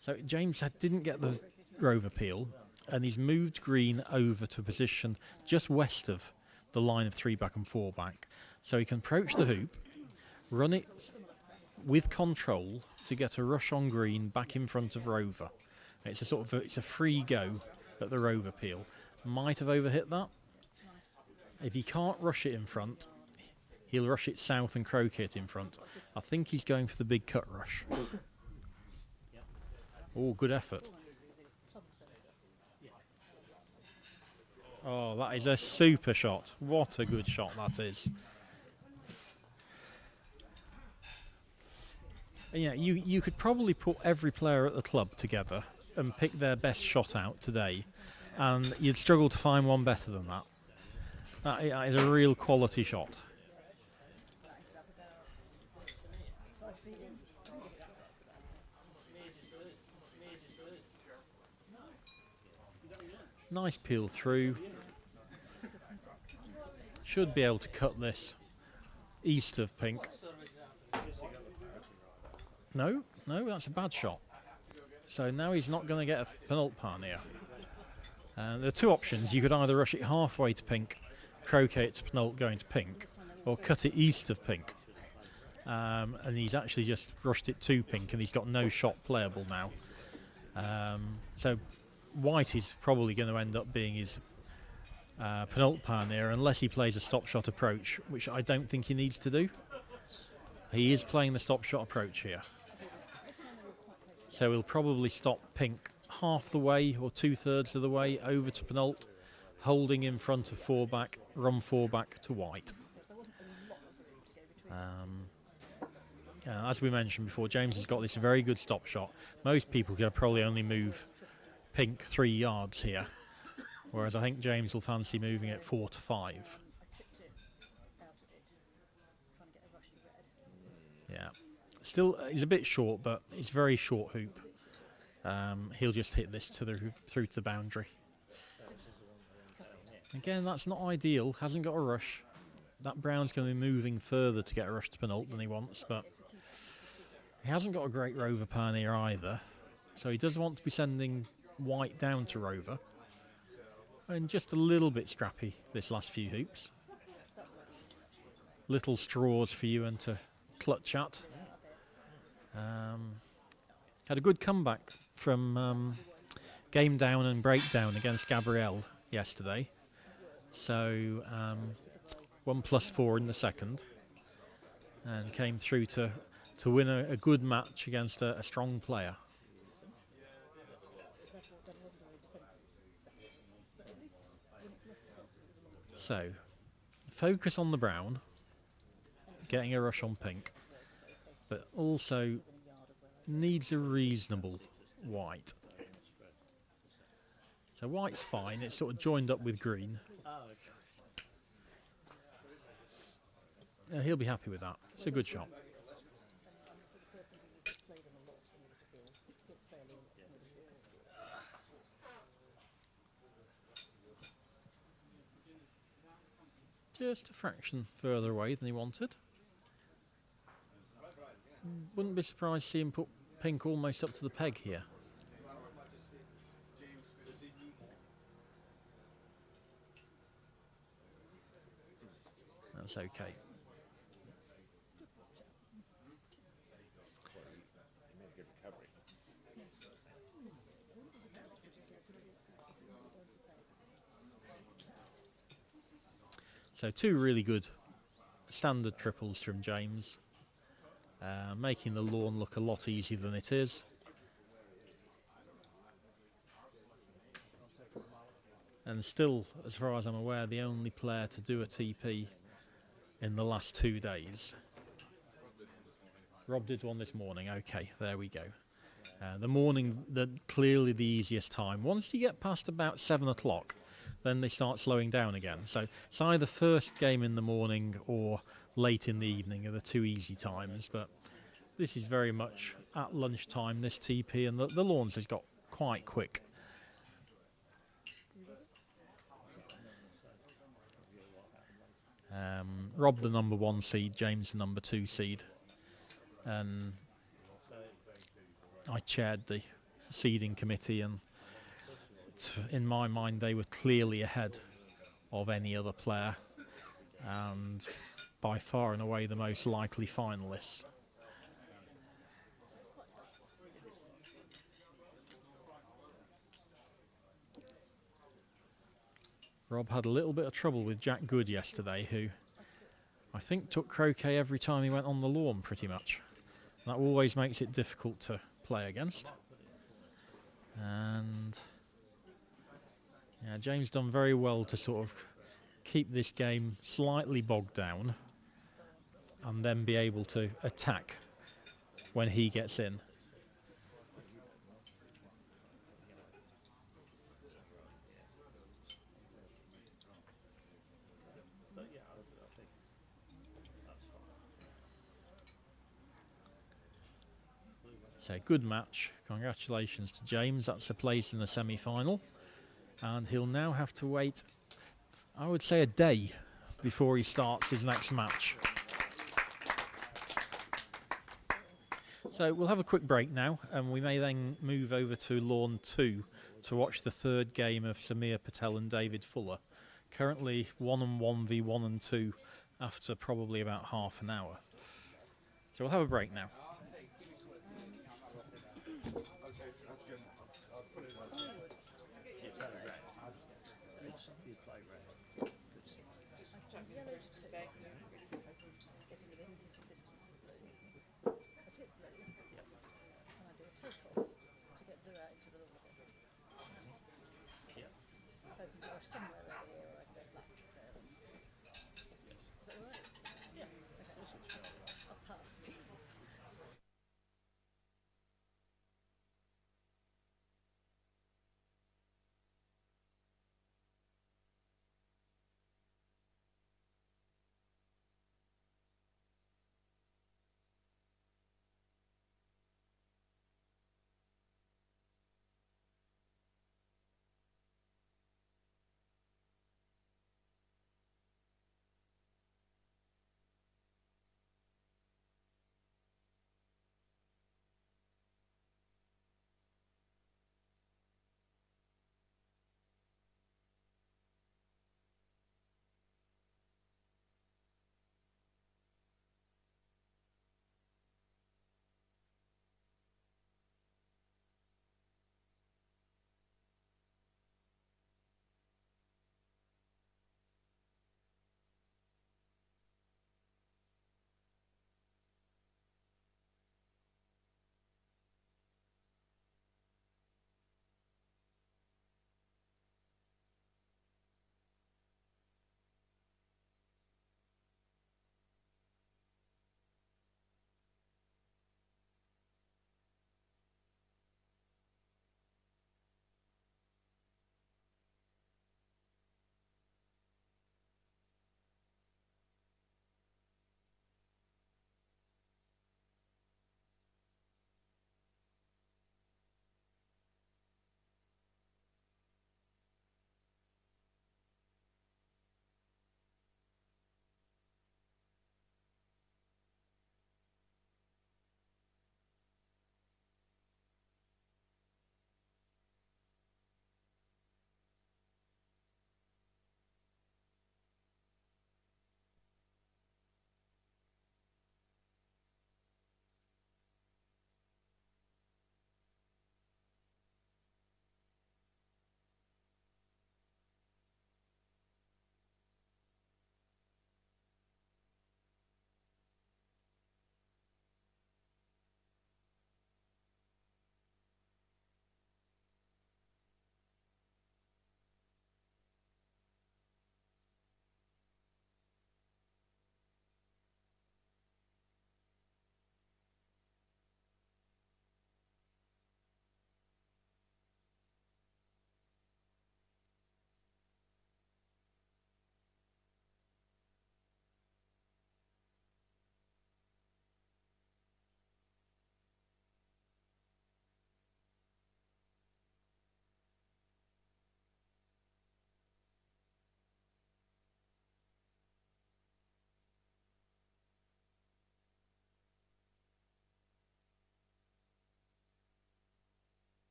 So James didn't get the Rover peel, and he's moved green over to a position just west of the line of 3-back and 4-back. So he can approach the hoop, run it with control to get a rush on green back in front of Rover. It's a free go at the Rover peel. Might have overhit that. If he can't rush it in front, he'll rush it south and croquet it in front. I think he's going for the big cut rush. Oh, good effort. Oh, that is a super shot. What a good shot that is. Yeah, you could probably put every player at the club together and pick their best shot out today, and you'd struggle to find one better than that. That is a real quality shot. Nice peel through. Should be able to cut this east of pink. No, that's a bad shot. So now he's not going to get a penult parnier. There are two options. You could either rush it halfway to pink, croquet it to penult going to pink, or cut it east of pink. And he's actually just rushed it to pink, and he's got no shot playable now. So white is probably going to end up being his penult parnier, unless he plays a stop shot approach, which I don't think he needs to do. He is playing the stop shot approach here. So he'll probably stop pink half the way or 2/3 of the way over to penult, holding in front of 4-back, run 4-back to white. As we mentioned before, James has got this very good stop shot. Most people could probably only move pink 3 yards here, whereas I think James will fancy moving it 4 to 5. Yeah. Still, he's a bit short, but it's very short hoop. He'll just hit this through to the boundary. Again, that's not ideal. Hasn't got a rush. That brown's going to be moving further to get a rush to penult than he wants, but he hasn't got a great rover parnier either. So he does want to be sending white down to rover. And just a little bit scrappy this last few hoops. Little straws for you and to clutch at. Had a good comeback from game down and breakdown against Gabrielle yesterday. So 1+4 in the second, and came through to win a good match against a strong player. So focus on the brown, getting a rush on pink, but also needs a reasonable white. So white's fine, it's sort of joined up with green. He'll be happy with that. It's a good shot. Just a fraction further away than he wanted. Wouldn't be surprised to see him put pink almost up to the peg here. That's okay. So two really good standard triples from James, making the lawn look a lot easier than it is. And still, as far as I'm aware, the only player to do a TP in the last 2 days. Rob did one this morning. Okay, there we go. The morning, clearly the easiest time. Once you get past about 7 o'clock, then they start slowing down again. So it's either first game in the morning or late in the evening are the two easy times. But this is very much at lunchtime, this TP, and the lawns has got quite quick. Rob the number 1 seed, James the number 2 seed. And I chaired the seeding committee, and in my mind they were clearly ahead of any other player and by far and away the most likely finalists. Rob had a little bit of trouble with Jack Good yesterday, who I think took croquet every time he went on the lawn pretty much. That always makes it difficult to play against. And Yeah, James done very well to sort of keep this game slightly bogged down and then be able to attack when he gets in. So good match. Congratulations to James. That's a place in the semi-final. And he'll now have to wait, I would say, a day before he starts his next match. So we'll have a quick break now, and we may then move over to Lawn 2 to watch the third game of Samir, Patel and David Fuller. Currently 1-1 v 1-2 after probably about half an hour. So we'll have a break now.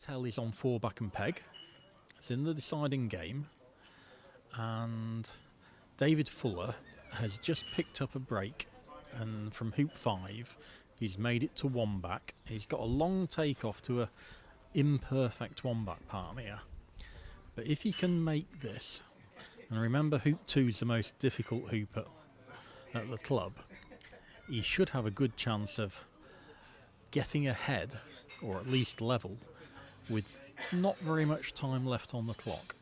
Patel is on 4 back and peg. It's in the deciding game, and David Fuller has just picked up a break, and from hoop 5 he's made it to 1 back. He's got a long takeoff to a imperfect 1 back part here, but if he can make this, and remember hoop 2 is the most difficult hoop at the club, he should have a good chance of getting ahead, or at least level, with not very much time left on the clock.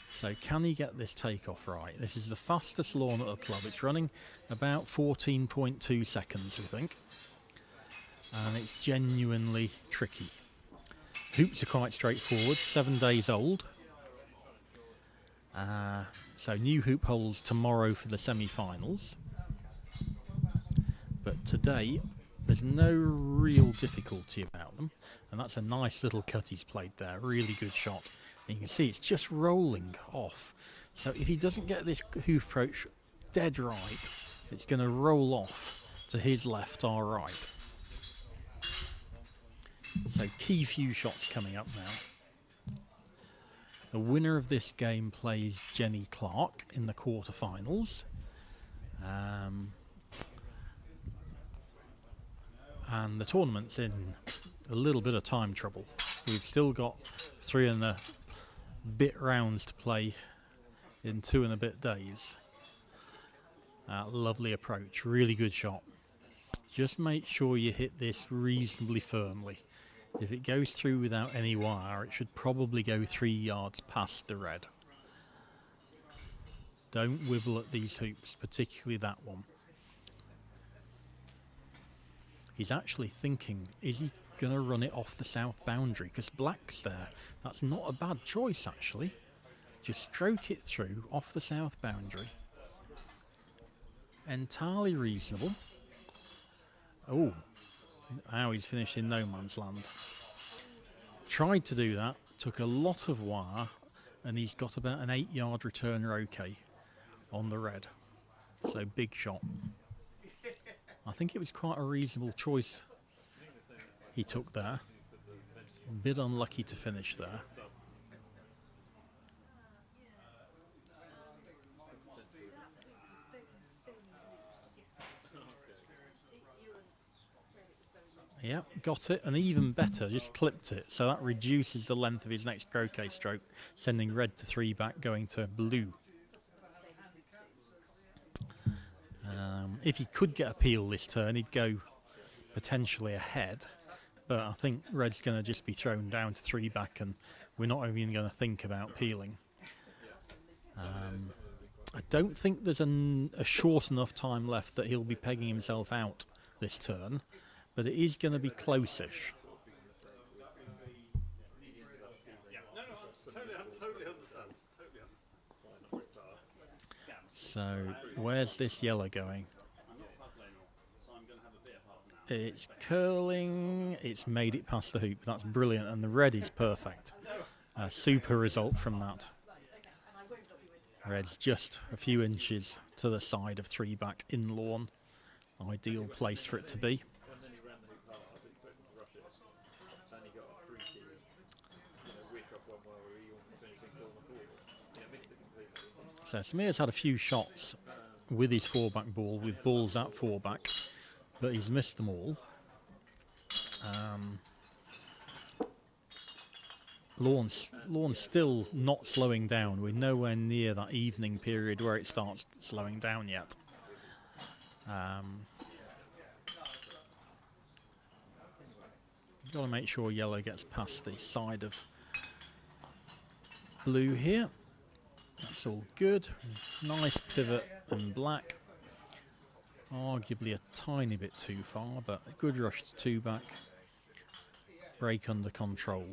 So can he get this takeoff right? This is the fastest lawn at the club. It's running about 14.2 seconds, we think. And it's genuinely tricky. Hoops are quite straightforward, 7 days old. So new hoop holes tomorrow for the semi-finals. But today, there's no real difficulty about them. And that's a nice little cut he's played there. Really good shot. And you can see it's just rolling off. So if he doesn't get this hoop approach dead right, it's going to roll off to his left or right. So key few shots coming up now. The winner of this game plays Jenny Clark in the quarterfinals. And the tournament's in a little bit of time trouble. We've still got 3 and a bit rounds to play in 2 and a bit days. Lovely approach, really good shot. Just make sure you hit this reasonably firmly. If it goes through without any wire, it should probably go 3 yards past the red. Don't wibble at these hoops, particularly that one. He's actually thinking, is he going to run it off the south boundary? Because black's there. That's not a bad choice, actually. Just stroke it through off the south boundary. Entirely reasonable. Oh, now he's finished in no man's land. Tried to do that, took a lot of wire, and he's got about an 8-yard returner okay on the red. So big shot. I think it was quite a reasonable choice he took there. A bit unlucky to finish there. Yep, got it, and even better, just clipped it. So that reduces the length of his next croquet stroke, sending red to 3 back, going to blue. If he could get a peel this turn, he'd go potentially ahead. But I think red's going to just be thrown down to 3 back, and we're not even going to think about peeling. I don't think there's a short enough time left that he'll be pegging himself out this turn, but it is going to be close-ish. So where's this yellow going? It's curling, it's made it past the hoop. That's brilliant, and the red is perfect. A super result from that. Red's just a few inches to the side of 3 back in lawn. Ideal place for it to be. So Samir's had a few shots with his 4-back ball, with balls at 4 back, but he's missed them all. Lawn's still not slowing down. We're nowhere near that evening period where it starts slowing down yet. Got to make sure yellow gets past the side of blue here. That's all good. Nice pivot and black. Arguably a tiny bit too far, but a good rush to 2 back. Break under control.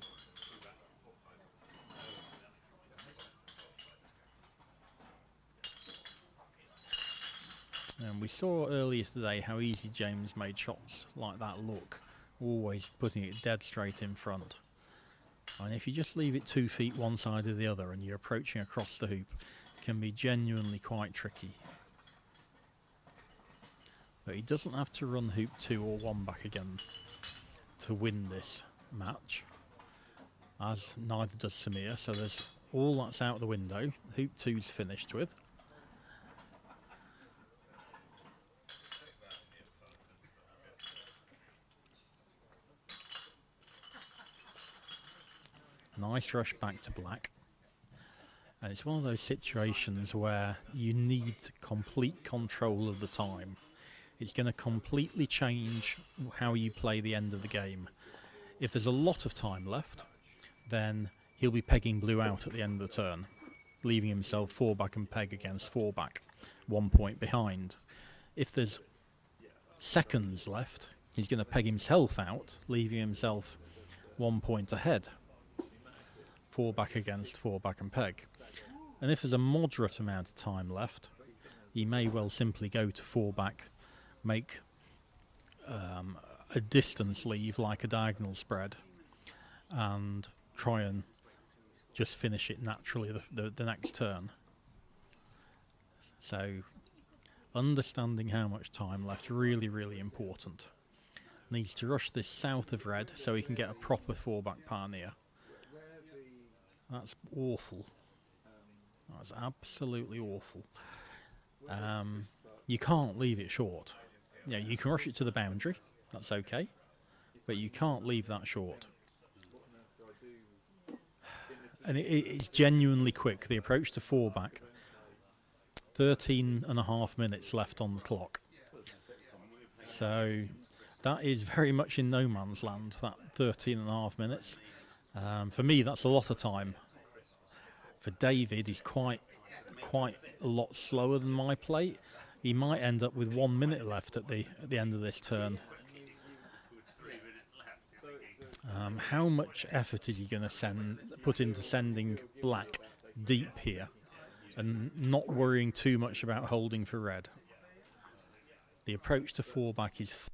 And we saw earlier today how easy James made shots like that look, always putting it dead straight in front. And if you just leave it 2 feet one side or the other and you're approaching across the hoop, it can be genuinely quite tricky. But he doesn't have to run hoop 2 or 1 back again to win this match. as neither does Samir. So there's all that's out the window. Hoop 2's finished with. Nice rush back to black. And it's one of those situations where you need complete control of the time. It's going to completely change how you play the end of the game. If there's a lot of time left, then he'll be pegging blue out at the end of the turn, leaving himself 4 back and peg against 4 back, 1 point behind. If there's seconds left, he's going to peg himself out, leaving himself 1 point ahead, 4 back against 4 back and peg. And if there's a moderate amount of time left, he may well simply go to 4 back, make a distance leave like a diagonal spread, and try and just finish it naturally the next turn. So understanding how much time left, really, really important. Needs to rush this south of red so he can get a proper 4 back pioneer. That's awful. That's absolutely awful. You can't leave it short. Yeah, you can rush it to the boundary, that's okay, but you can't leave that short. And it's genuinely quick. The approach to 4 back, 13.5 minutes left on the clock. So that is very much in no man's land, that 13.5 minutes. For me, that's a lot of time. For David, he's quite a lot slower than my plate. He might end up with 1 minute left at the end of this turn. How much effort is he going to put into sending black deep here and not worrying too much about holding for red? The approach to 4 back is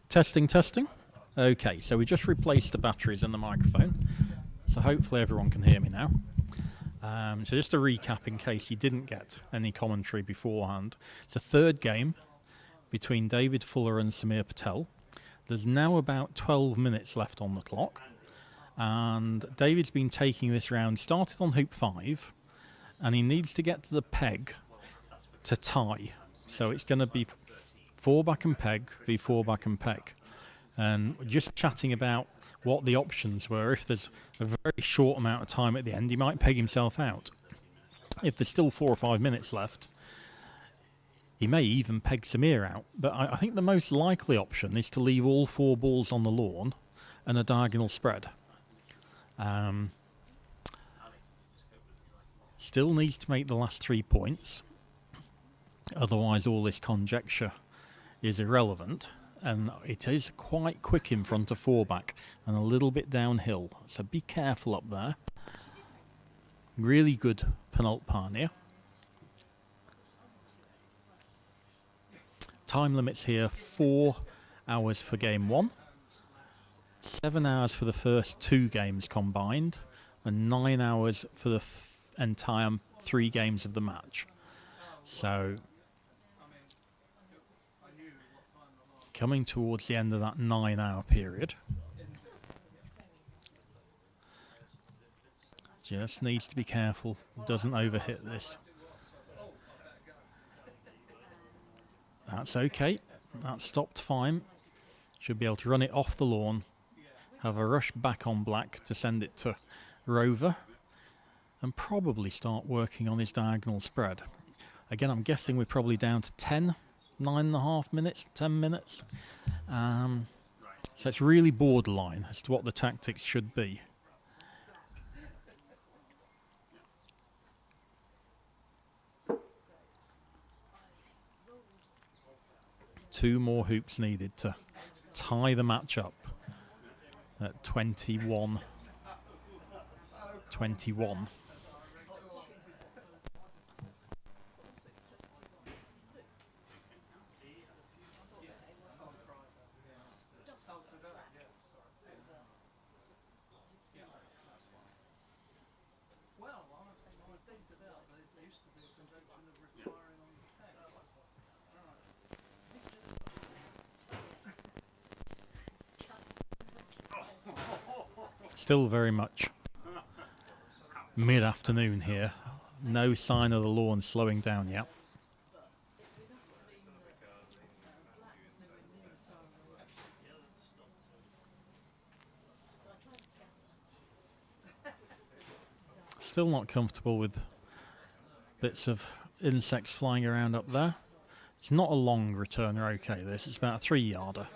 testing. Okay, so we just replaced the batteries in the microphone, so hopefully everyone can hear me now. So just to recap in case you didn't get any commentary beforehand, it's a third game between David Fuller and Samir Patel. There's now about 12 minutes left on the clock, and David's been taking this round, started on hoop 5, and he needs to get to the peg to tie. So it's going to be 4 back and peg v 4 back and peg. And we're just chatting about what the options were. If there's a very short amount of time at the end, he might peg himself out. If there's still 4 or 5 minutes left, he may even peg Samir out. But I think the most likely option is to leave all 4 balls on the lawn and a diagonal spread. Still needs to make the last 3 points. Otherwise, all this conjecture is irrelevant. And it is quite quick in front of 4 back and a little bit downhill. So be careful up there. Really good penult pioneer. Time limits here, 4 hours for game 1. 7 hours for the first 2 games combined. And 9 hours for the entire 3 games of the match. So coming towards the end of that 9-hour period. Just needs to be careful, doesn't overhit this. That's okay. That stopped fine. Should be able to run it off the lawn, have a rush back on black to send it to Rover, and probably start working on his diagonal spread. Again, I'm guessing we're probably down to 10, 9.5 minutes, 10 minutes. So it's really borderline as to what the tactics should be. Two more hoops needed to tie the match up at 21-21. Well, I think about there used to be a convention of retiring on the peg. Still very much mid-afternoon here. No sign of the lawn slowing down yet. Still not comfortable with bits of insects flying around up there. It's not a long returner, okay, this. It's about a 3-yarder.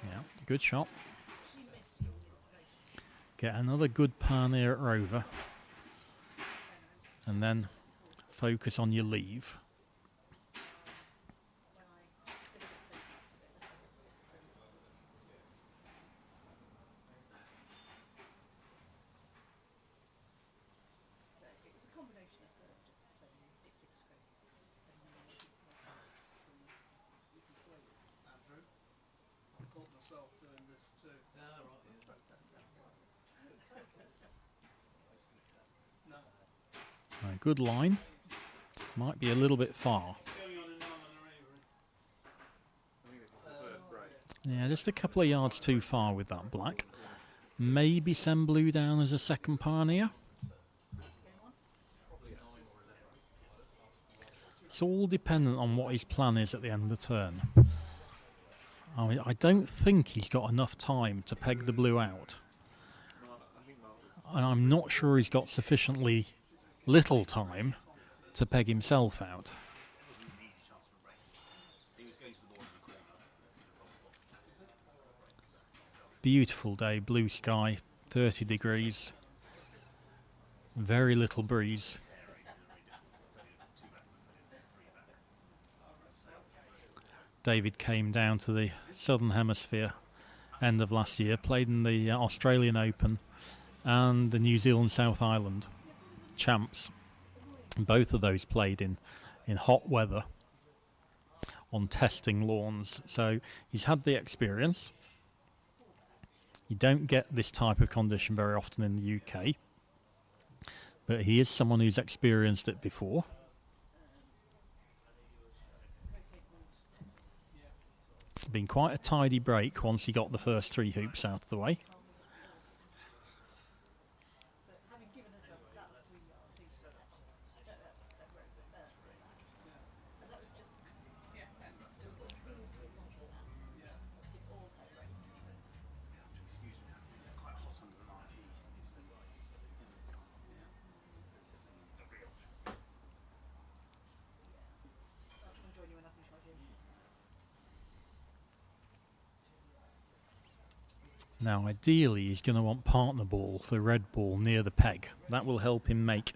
Yeah, good shot. Get another good pioneer at Rover. And then focus on your leave. Good line. Might be a little bit far. Yeah, just a couple of yards too far with that black. Maybe send blue down as a second pioneer. It's all dependent on what his plan is at the end of the turn. I mean, I don't think he's got enough time to peg the blue out. And I'm not sure he's got sufficiently little time to peg himself out. Beautiful day, blue sky, 30 degrees, very little breeze. David came down to the Southern Hemisphere end of last year, played in the Australian Open and the New Zealand South Island champs. Both of those played in hot weather on testing lawns, so he's had the experience. You don't get this type of condition very often in the UK, but he is someone who's experienced it before. It's been quite a tidy break once he got the first 3 hoops out of the way. Now, ideally, he's going to want partner ball, the red ball, near the peg. That will help him make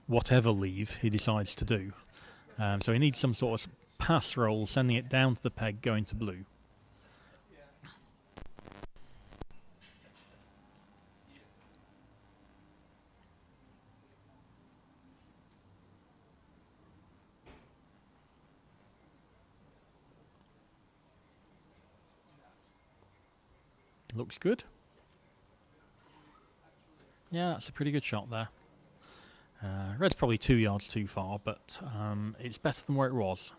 whatever leave he decides to do. So he needs some sort of pass roll, sending it down to the peg, going to blue. Looks good. Yeah, that's a pretty good shot there. Red's probably 2 yards too far, but it's better than where it was.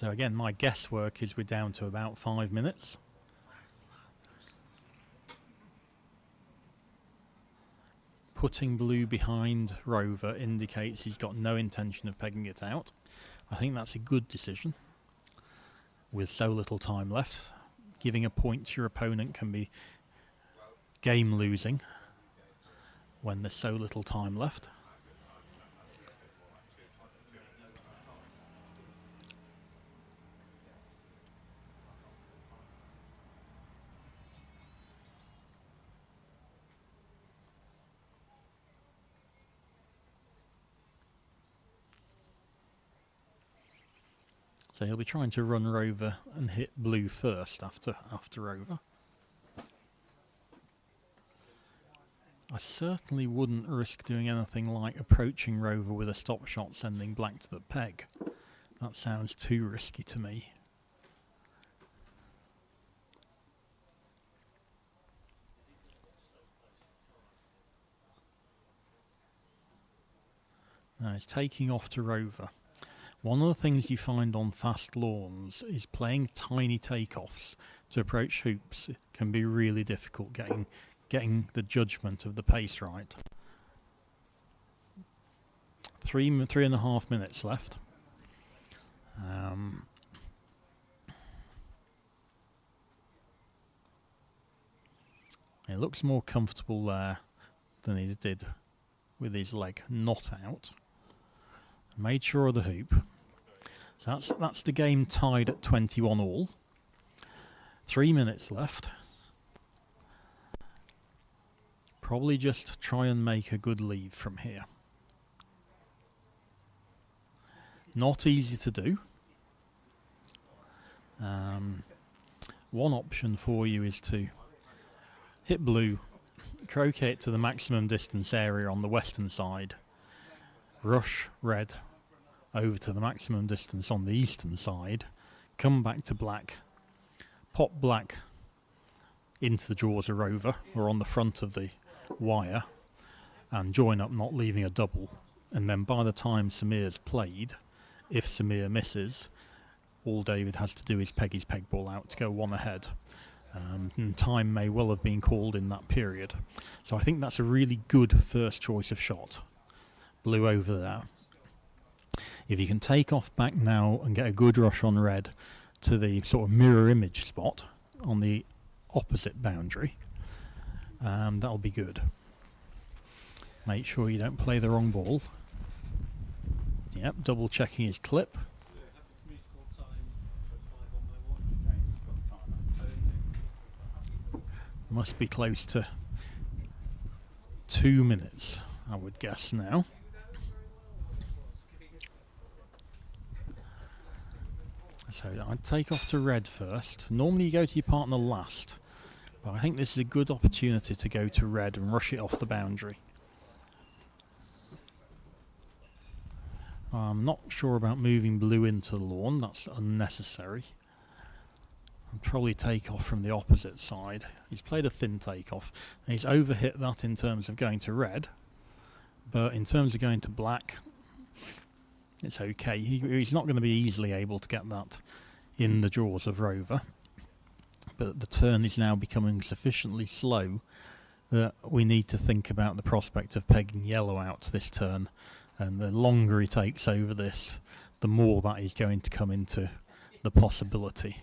So again, my guesswork is we're down to about 5 minutes. Putting blue behind Rover indicates he's got no intention of pegging it out. I think that's a good decision. With so little time left, giving a point to your opponent can be game losing when there's so little time left. So he'll be trying to run Rover and hit blue first after Rover. I certainly wouldn't risk doing anything like approaching Rover with a stop shot sending black to the peg. That sounds too risky to me. Now he's taking off to Rover. One of the things you find on fast lawns is playing tiny takeoffs to approach hoops can be really difficult, getting the judgment of the pace right. 3.5 minutes left. It looks more comfortable there than he did with his leg not out. Made sure of the hoop. So that's the game tied at 21 all. 3 minutes left. Probably just try and make a good leave from here. Not easy to do. One option for you is to hit blue, croquet it to the maximum distance area on the western side, rush red over to the maximum distance on the eastern side, come back to black, pop black into the jaws of Rover or on the front of the wire and join up, not leaving a double. And then by the time Samir's played, if Samir misses, all David has to do is peg his peg ball out to go one ahead. And time may well have been called in that period. So I think that's a really good first choice of shot. Blue over there. If you can take off back now and get a good rush on red to the sort of mirror image spot on the opposite boundary, that'll be good. Make sure you don't play the wrong ball. Yep, double checking his clip. Must be close to 2 minutes, I would guess now. So I'd take off to red first. Normally you go to your partner last, but I think this is a good opportunity to go to red and rush it off the boundary. I'm not sure about moving blue into the lawn, that's unnecessary. I'd probably take off from the opposite side. He's played a thin takeoff, and he's overhit that in terms of going to red, but in terms of going to black, it's okay. He's not going to be easily able to get that in the jaws of Rover, but the turn is now becoming sufficiently slow that we need to think about the prospect of pegging yellow out this turn, and the longer he takes over this, the more that is going to come into the possibility.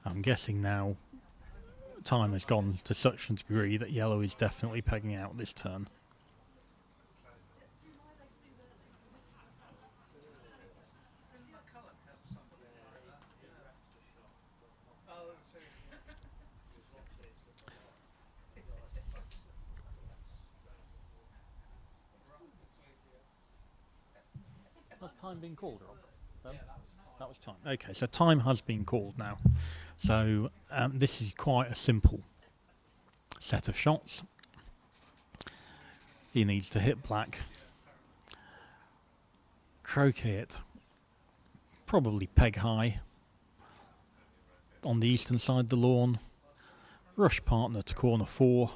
I'm guessing now time has gone to such a degree that yellow is definitely pegging out this turn. time been called, Rob? That was time. Okay, so time has been called now. So this is quite a simple set of shots. He needs to hit black, croquet it, probably peg high on the eastern side of the lawn, rush partner to corner 4,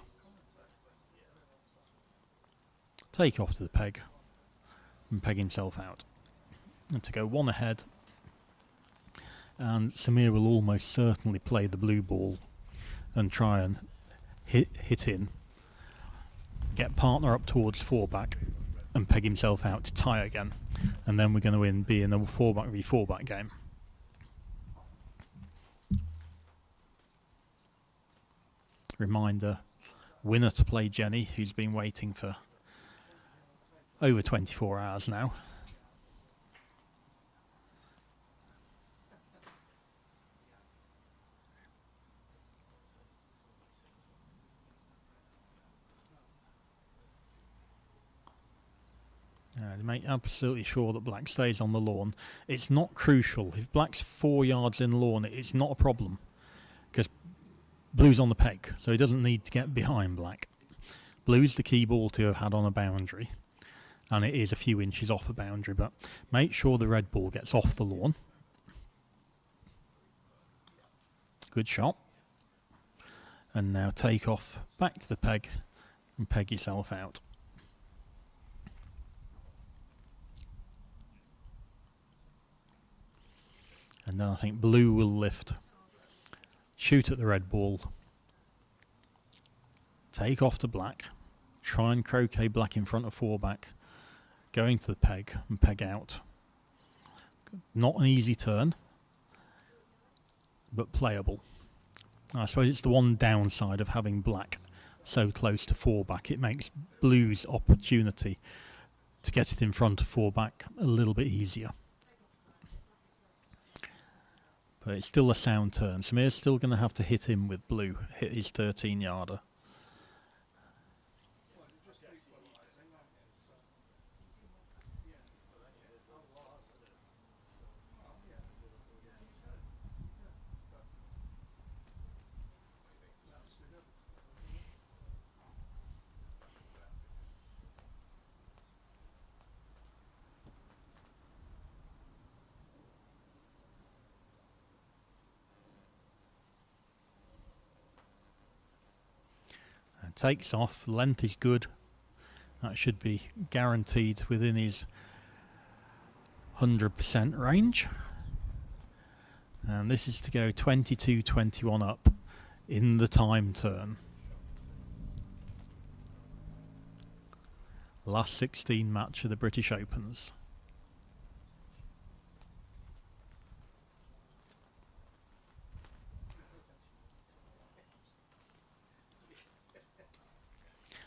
take off to the peg and peg himself out. And to go 1 ahead, and Samir will almost certainly play the blue ball and try and hit in, get partner up towards 4 back and peg himself out to tie again, and then we're going to be in a 4 back v 4 back game. Reminder, winner to play Jenny, who's been waiting for over 24 hours now. To make absolutely sure that black stays on the lawn. It's not crucial. If black's 4 yards in lawn, it's not a problem, because blue's on the peg, so he doesn't need to get behind black. Blue's the key ball to have had on a boundary, and it is a few inches off a boundary, but make sure the red ball gets off the lawn. Good shot. And now take off back to the peg and peg yourself out. And then I think blue will lift, shoot at the red ball, take off to black, try and croquet black in front of 4 back, going to the peg and peg out. Not an easy turn, but playable. I suppose it's the one downside of having black so close to 4 back. It makes blue's opportunity to get it in front of 4 back a little bit easier. But it's still a sound turn. Samir's still going to have to hit him with blue, hit his 13-yarder. Takes off, length is good. That should be guaranteed within his 100% range. And this is to go 22-21 up in the time turn. Last 16 match of the British Opens.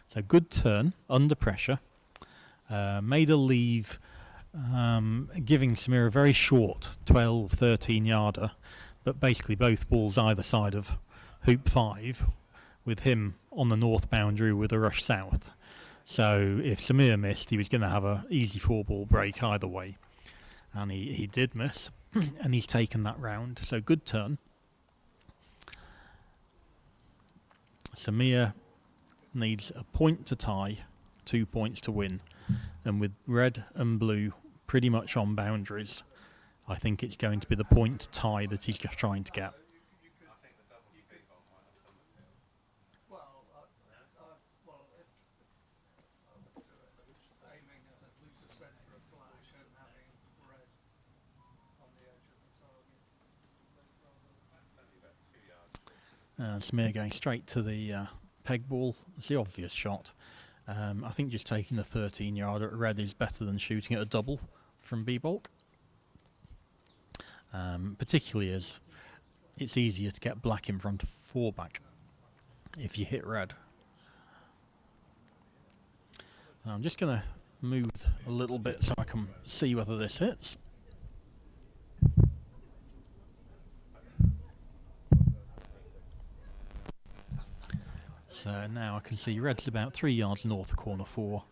So good turn, under pressure. Made a leave, giving Samir a very short 12, 13-yarder, but basically both balls either side of hoop 5, with him on the north boundary with a rush south. So if Samir missed, he was going to have an easy 4-ball break either way. And he did miss, and he's taken that round. So good turn. Samir needs a point to tie, 2 points to win, and with red and blue pretty much on boundaries, I think it's going to be the point to tie that he's just trying to get. Samir going straight to the peg ball. It's the obvious shot. I think just taking the 13-yarder at red is better than shooting at a double from B-Bulk. Particularly as it's easier to get black in front of 4 back if you hit red. I'm just going to move a little bit so I can see whether this hits. So now I can see red's about 3 yards north of corner 4.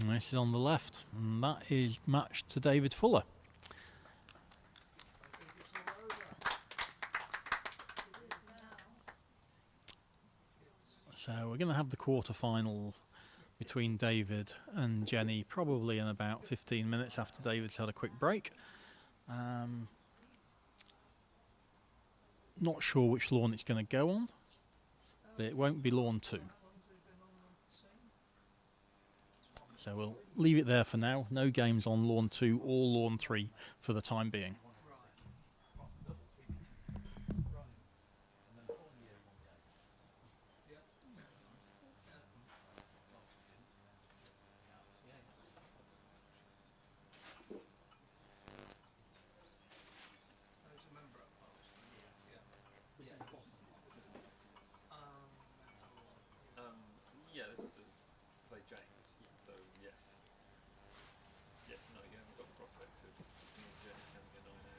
And this is on the left, and that is matched to David Fuller. So we're going to have the quarter-final between David and Jenny probably in about 15 minutes after David's had a quick break. Not sure which lawn it's going to go on, but it won't be lawn 2. So we'll leave it there for now. No games on lawn 2 or lawn 3 for the time being. Yeah, this is to play James, so yes. Yes, no, you haven't got the prospect of me and Jenny having a night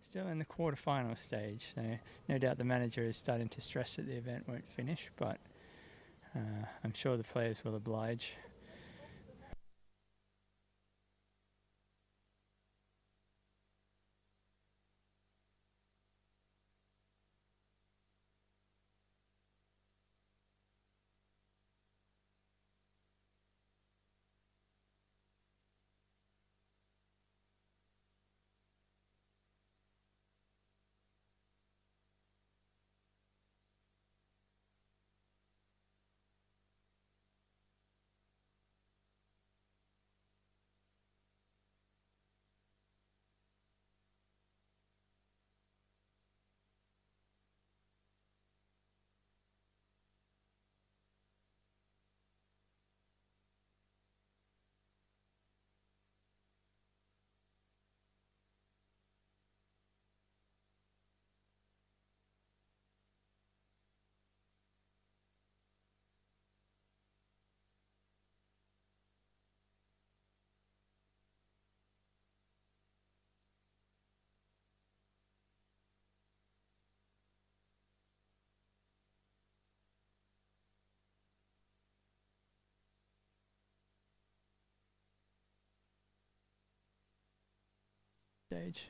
Still in the quarterfinal stage, so no doubt the manager is starting to stress that the event won't finish, but I'm sure the players will oblige. Stage.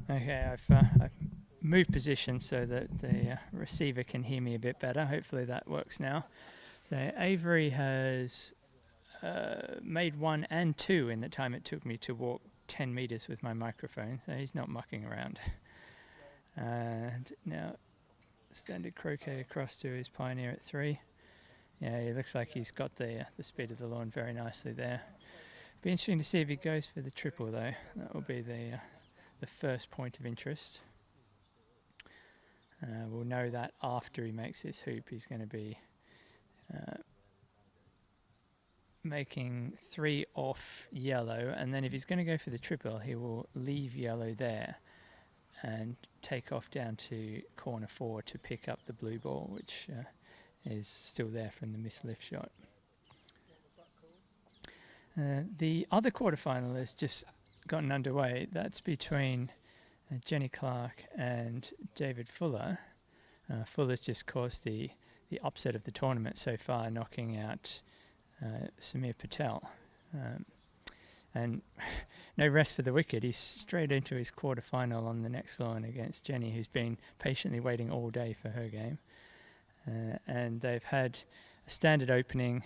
Okay, I've moved position so that the receiver can hear me a bit better. Hopefully that works now. Avery has made 1 and 2 in the time it took me to walk 10 meters with my microphone, so he's not mucking around. And now standard croquet across to his pioneer at 3. Yeah, he looks like he's got the speed of the lawn very nicely there. Be interesting to see if he goes for the triple though. That will be the first point of interest. We'll know that after he makes his hoop. He's going to be making 3 off yellow, and then if he's going to go for the triple, he will leave yellow there and take off down to corner 4 to pick up the blue ball, which is still there from the missed lift shot. The other quarterfinal has just gotten underway. That's between Jenny Clark and David Fuller. Fuller's just caused the upset of the tournament so far, knocking out Samir Patel. And no rest for the wicked. He's straight into his quarterfinal on the next lawn against Jenny, who's been patiently waiting all day for her game. And they've had a standard opening,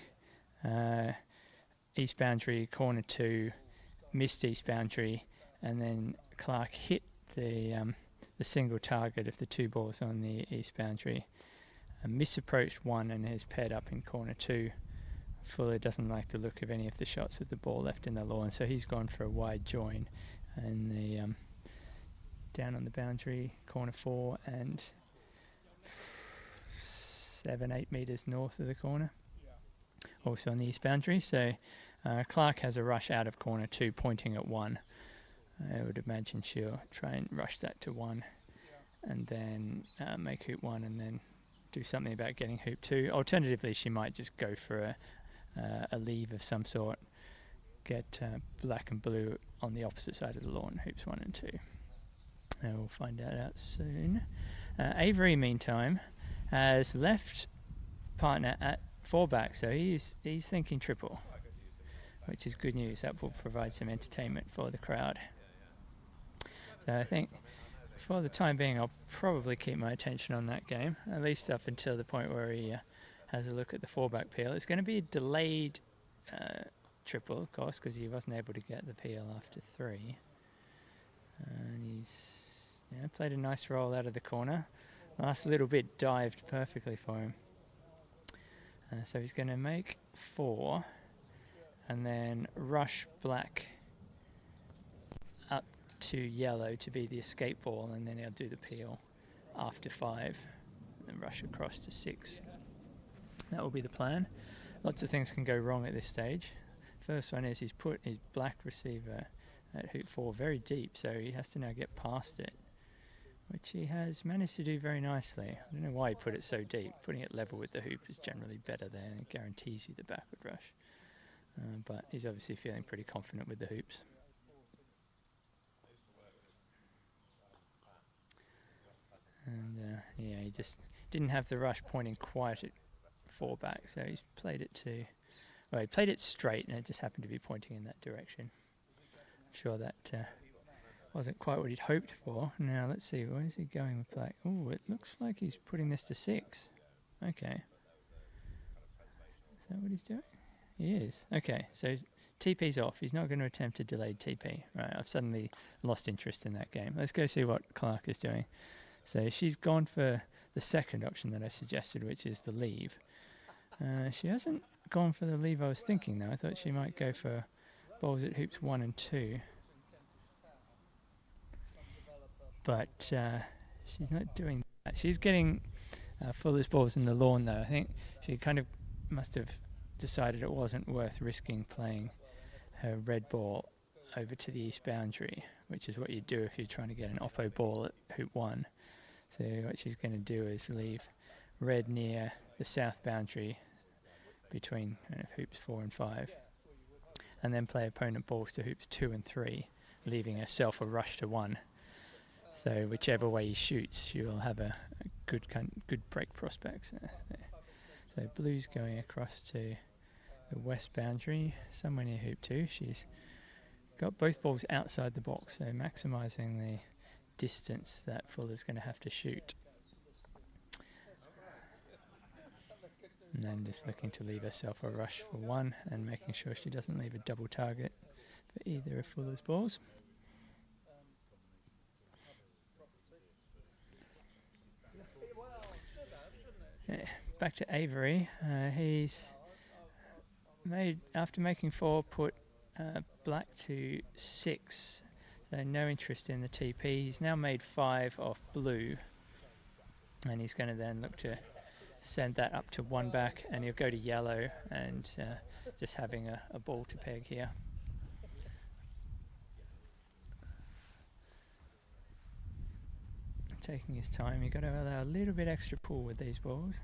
east boundary, corner 2, missed east boundary, and then Clark hit the single target of the 2 balls on the east boundary, misapproached 1 and has paired up in corner 2. Fuller doesn't like the look of any of the shots with the ball left in the lawn, so he's gone for a wide join and the down on the boundary, corner 4 and 7-8 metres north of the corner, also on the east boundary. So Clark has a rush out of corner 2 pointing at 1. I would imagine she'll try and rush that to 1 and then make hoop 1 and then do something about getting hoop 2. Alternatively, she might just go for a leave of some sort, get black and blue on the opposite side of the lawn, hoops 1 and 2. We'll find that out soon. Avery, meantime, has left partner at 4 back, so he's thinking triple, which is good news. That will provide some entertainment for the crowd. So I think for the time being, I'll probably keep my attention on that game, at least up until the point where he has a look at the 4 back peel. It's going to be a delayed triple, of course, because he wasn't able to get the peel after 3. And he's played a nice roll out of the corner. Last little bit dived perfectly for him. So he's going to make 4 and then rush black up to yellow to be the escape ball, and then he'll do the peel after 5 and rush across to 6. That will be the plan. Lots of things can go wrong at this stage. First one is he's put his black receiver at hoop 4 very deep, so he has to now get past it, which he has managed to do very nicely. I don't know why he put it so deep. Putting it level with the hoop is generally better there, and it guarantees you the backward rush. But he's obviously feeling pretty confident with the hoops. And he just didn't have the rush pointing quite at 4 back, so he's played it to, well, he played it straight and it just happened to be pointing in that direction. I'm sure that wasn't quite what he'd hoped for. Now let's see, where is he going with black? Oh, it looks like he's putting this to 6. Okay. Is that what he's doing? He is. Okay, so TP's off. He's not going to attempt a delayed TP. Right, I've suddenly lost interest in that game. Let's go see what Clark is doing. So she's gone for the second option that I suggested, which is the leave. She hasn't gone for the leave I was thinking, though. I thought she might go for balls at hoops 1 and 2. But she's not doing that. She's getting Fuller's balls in the lawn, though. I think she kind of must have decided it wasn't worth risking playing her red ball over to the east boundary, which is what you do if you're trying to get an oppo ball at hoop 1. So what she's going to do is leave red near the south boundary between hoops 4 and 5, and then play opponent balls to hoops 2 and 3, leaving herself a rush to 1. So whichever way he shoots, she will have a good break prospects. So blue's going across to the west boundary, somewhere near hoop 2. She's got both balls outside the box, so maximising the distance that Fuller's going to have to shoot. And then just looking to leave herself a rush for 1 and making sure she doesn't leave a double target for either of Fuller's balls. Yeah, back to Avery. He's made, after making 4, put black to 6. So no interest in the TP. He's now made 5 off blue, and he's going to then look to send that up to 1 back, and he'll go to yellow and just having a ball to peg here. taking his time. You've got to allow a little bit extra pull with these balls.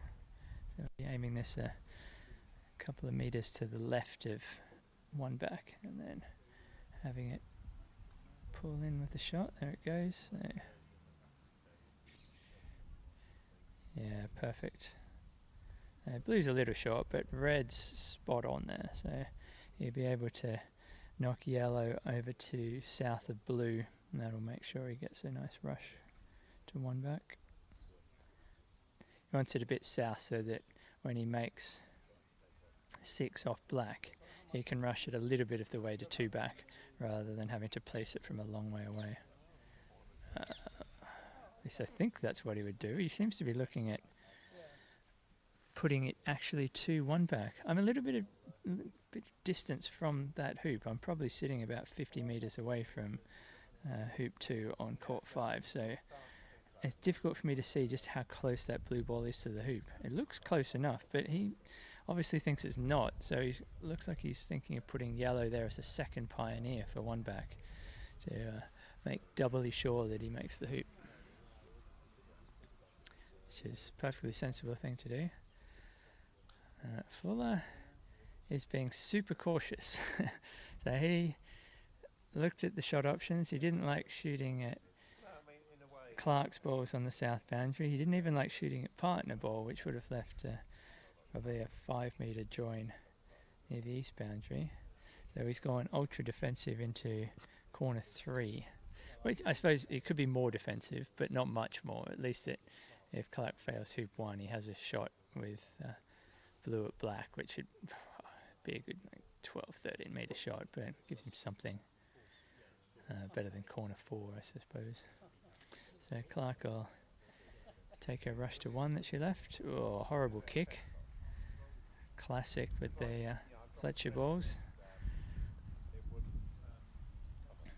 So we're aiming this a couple of meters to the left of one back, and then having it pull in with the shot. There it goes. So yeah, perfect. Blue's a little short, but red's spot on there. So you'll be able to knock yellow over to south of blue, and that'll make sure he gets a nice rush to one back. He wants it a bit south so that when he makes 6 off black, he can rush it a little bit of the way to 2 back, rather than having to place it from a long way away. At least I think that's what he would do. He seems to be looking at putting it actually to 1 back. I'm a little bit distance from that hoop. I'm probably sitting about 50 meters away from hoop 2 on court 5, so it's difficult for me to see just how close that blue ball is to the hoop. It looks close enough, but he obviously thinks it's not, so he looks like he's thinking of putting yellow there as a second pioneer for 1 back to make doubly sure that he makes the hoop, which is a perfectly sensible thing to do. Fuller is being super cautious. So he looked at the shot options. He didn't like shooting at Clark's balls on the south boundary. He didn't even like shooting at partner ball, which would have left probably a 5-meter join near the east boundary. So he's gone ultra defensive into corner 3, which I suppose it could be more defensive, but not much more. At least if Clark fails hoop 1, he has a shot with blue at black, which would be a good 12-13 meter shot, but it gives him something better than corner 4, I suppose. So Clark will take her rush to 1 that she left. Oh, horrible kick. Classic with the Fletcher balls.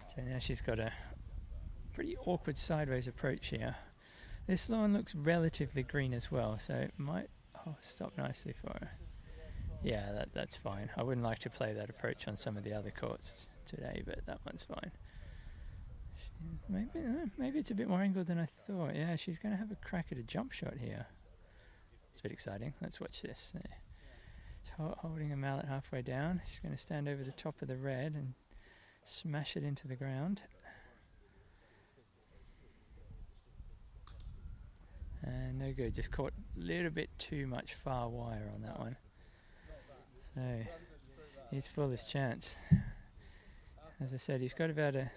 So now she's got a pretty awkward sideways approach here. This lawn looks relatively green as well, so it might stop nicely for her. Yeah, that's fine. I wouldn't like to play that approach on some of the other courts today, but that one's fine. Maybe it's a bit more angled than I thought. Yeah, she's going to have a crack at a jump shot here. It's a bit exciting. Let's watch this. She's holding a mallet halfway down. She's going to stand over the top of the red and smash it into the ground. And no good. Just caught a little bit too much far wire on that one. So he's fullest chance. As I said, he's got about a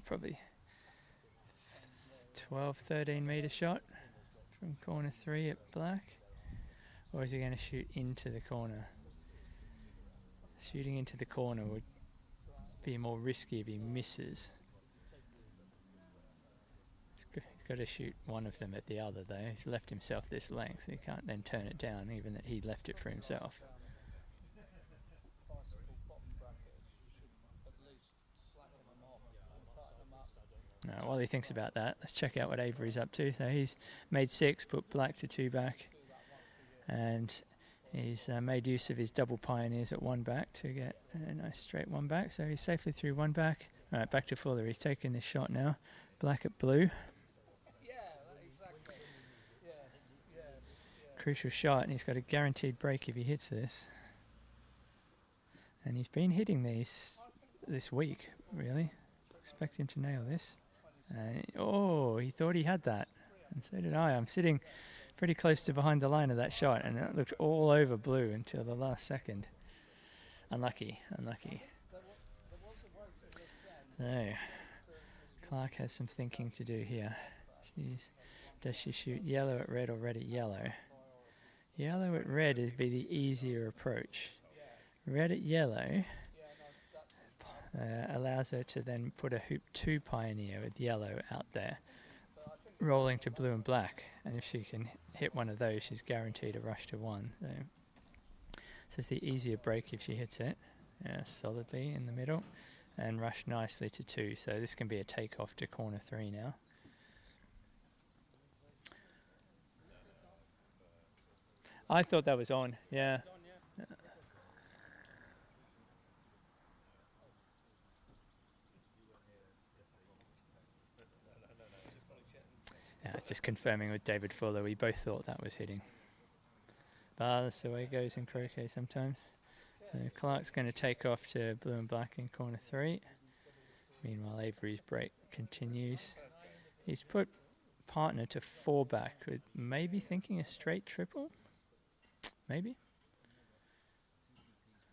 probably 12-13 meter shot from corner 3 at black. Or is he going to shoot into the corner? Shooting into the corner would be more risky if he misses. He's got to shoot one of them at the other though. He's left himself this length. He can't then turn it down, even that he left it for himself. While he thinks about that, let's check out what Avery's up to. So he's made 6, put black to 2 back, and he's made use of his double pioneers at 1 back to get a nice straight 1 back. So he's safely through 1 back. All right, back to Fuller. He's taking this shot now. Black at blue. Crucial shot, and he's got a guaranteed break if he hits this. And he's been hitting these this week, really. Expect him to nail this. Oh, he thought he had that, and so did I. I'm sitting pretty close to behind the line of that shot, and it looked all over blue until the last second. Unlucky. So, Clark has some thinking to do here. Does she shoot yellow at red or red at yellow? Yellow at red would be the easier approach. Red at yellow allows her to then put a hoop 2 pioneer with yellow out there, rolling to blue and black. And if she can hit one of those, she's guaranteed a rush to 1. So it's the easier break if she hits it solidly in the middle and rush nicely to 2. So this can be a takeoff to corner 3 now. I thought that was on, yeah. just confirming with David Fuller, we both thought that was hitting. That's the way it goes in croquet sometimes. So Clark's going to take off to blue and black in corner 3. Meanwhile, Avery's break continues. He's put partner to 4 back with maybe thinking a straight triple. Maybe.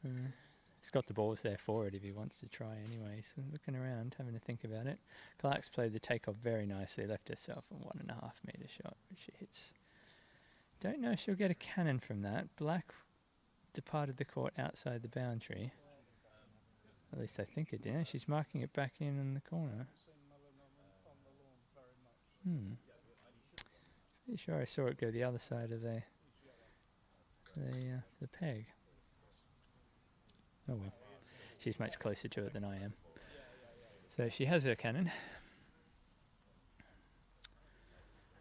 He's got the balls there for it if he wants to try anyway. So looking around, having to think about it. Clark's played the takeoff very nicely, left herself a 1.5 metre shot, which she hits. Don't know if she'll get a cannon from that. Black departed the court outside the boundary. At least I think it did. She's marking it back in the corner. Pretty sure I saw it go the other side of the peg. Oh well, she's much closer to it than I am. So she has her cannon.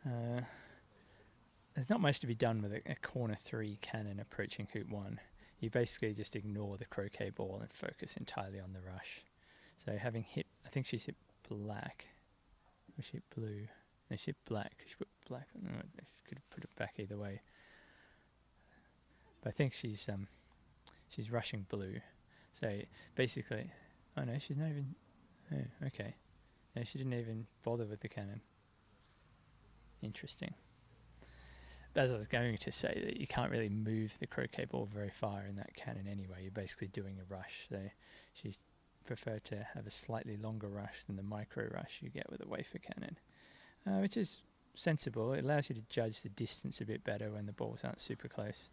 There's not much to be done with a corner 3 cannon approaching hoop 1. You basically just ignore the croquet ball and focus entirely on the rush. So having hit, I think she's hit black. Or she hit blue. No, she hit black. She put black. No, she could have put it back either way. But I think she's rushing blue. So basically, oh no, she's not even. Oh, okay. No, she didn't even bother with the cannon. Interesting. But as I was going to say, that you can't really move the croquet ball very far in that cannon anyway. You're basically doing a rush. So she's preferred to have a slightly longer rush than the micro rush you get with a wafer cannon, which is sensible. It allows you to judge the distance a bit better when the balls aren't super close.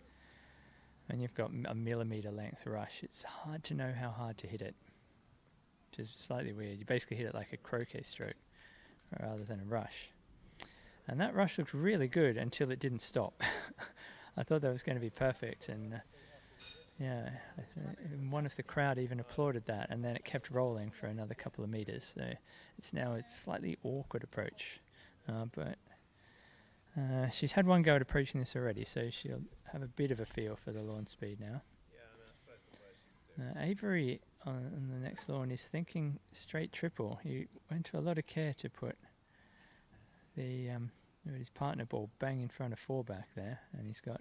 When you've got a millimetre length rush, it's hard to know how hard to hit it, which is slightly weird. You basically hit it like a croquet stroke rather than a rush. And that rush looked really good until it didn't stop. I thought that was going to be perfect, and one of the crowd even applauded that, and then it kept rolling for another couple of metres. So it's now a slightly awkward approach, but she's had one go at approaching this already, so she'll have a bit of a feel for the lawn speed now. Avery on the next lawn is thinking straight triple. He went to a lot of care to put his partner ball bang in front of 4 back there, and he's got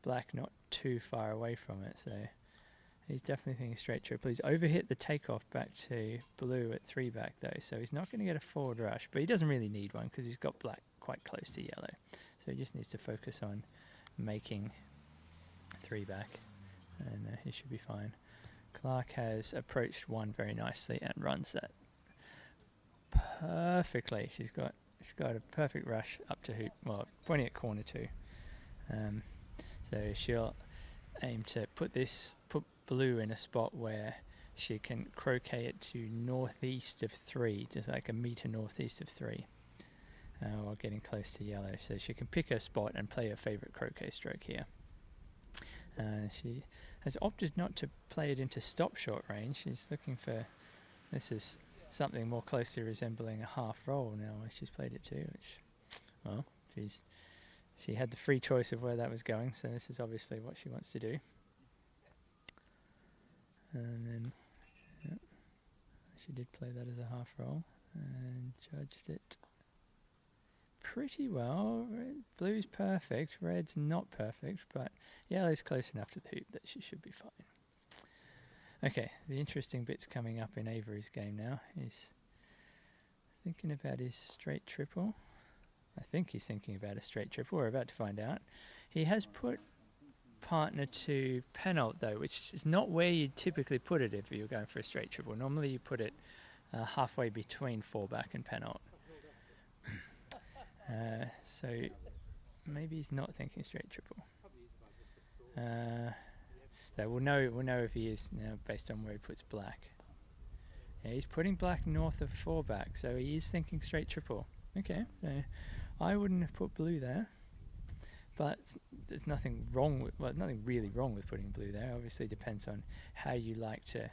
black not too far away from it, so he's definitely thinking straight triple. He's overhit the takeoff back to blue at 3 back though, so he's not going to get a forward rush, but he doesn't really need one because he's got black quite close to yellow, so he just needs to focus on making 3 back, and he should be fine. Clark has approached 1 very nicely and runs that perfectly. She's got a perfect rush up to hoop, well, pointing at corner 2. So she'll aim to put blue in a spot where she can croquet it to northeast of 3, just like a metre northeast of 3, while getting close to yellow. So she can pick her spot and play her favourite croquet stroke here. She has opted not to play it into stop shot range. She's looking for, this is something more closely resembling a half roll now where she's played it to, which, well, she had the free choice of where that was going, so this is obviously what she wants to do. And then, she did play that as a half roll and judged it pretty well. Blue's perfect, red's not perfect, but yellow's close enough to the hoop that she should be fine. Okay, the interesting bit's coming up in Avery's game now. He's thinking about his straight triple. I think he's thinking about a straight triple. We're about to find out. He has put partner to penult though, which is not where you'd typically put it if you're going for a straight triple. Normally you put it halfway between 4 back and penult. So maybe he's not thinking straight triple. So we'll know if he is now based on where he puts black. Yeah, he's putting black north of 4 back, so he is thinking straight triple. Okay, so I wouldn't have put blue there, but there's nothing really wrong with putting blue there. Obviously depends on how you like to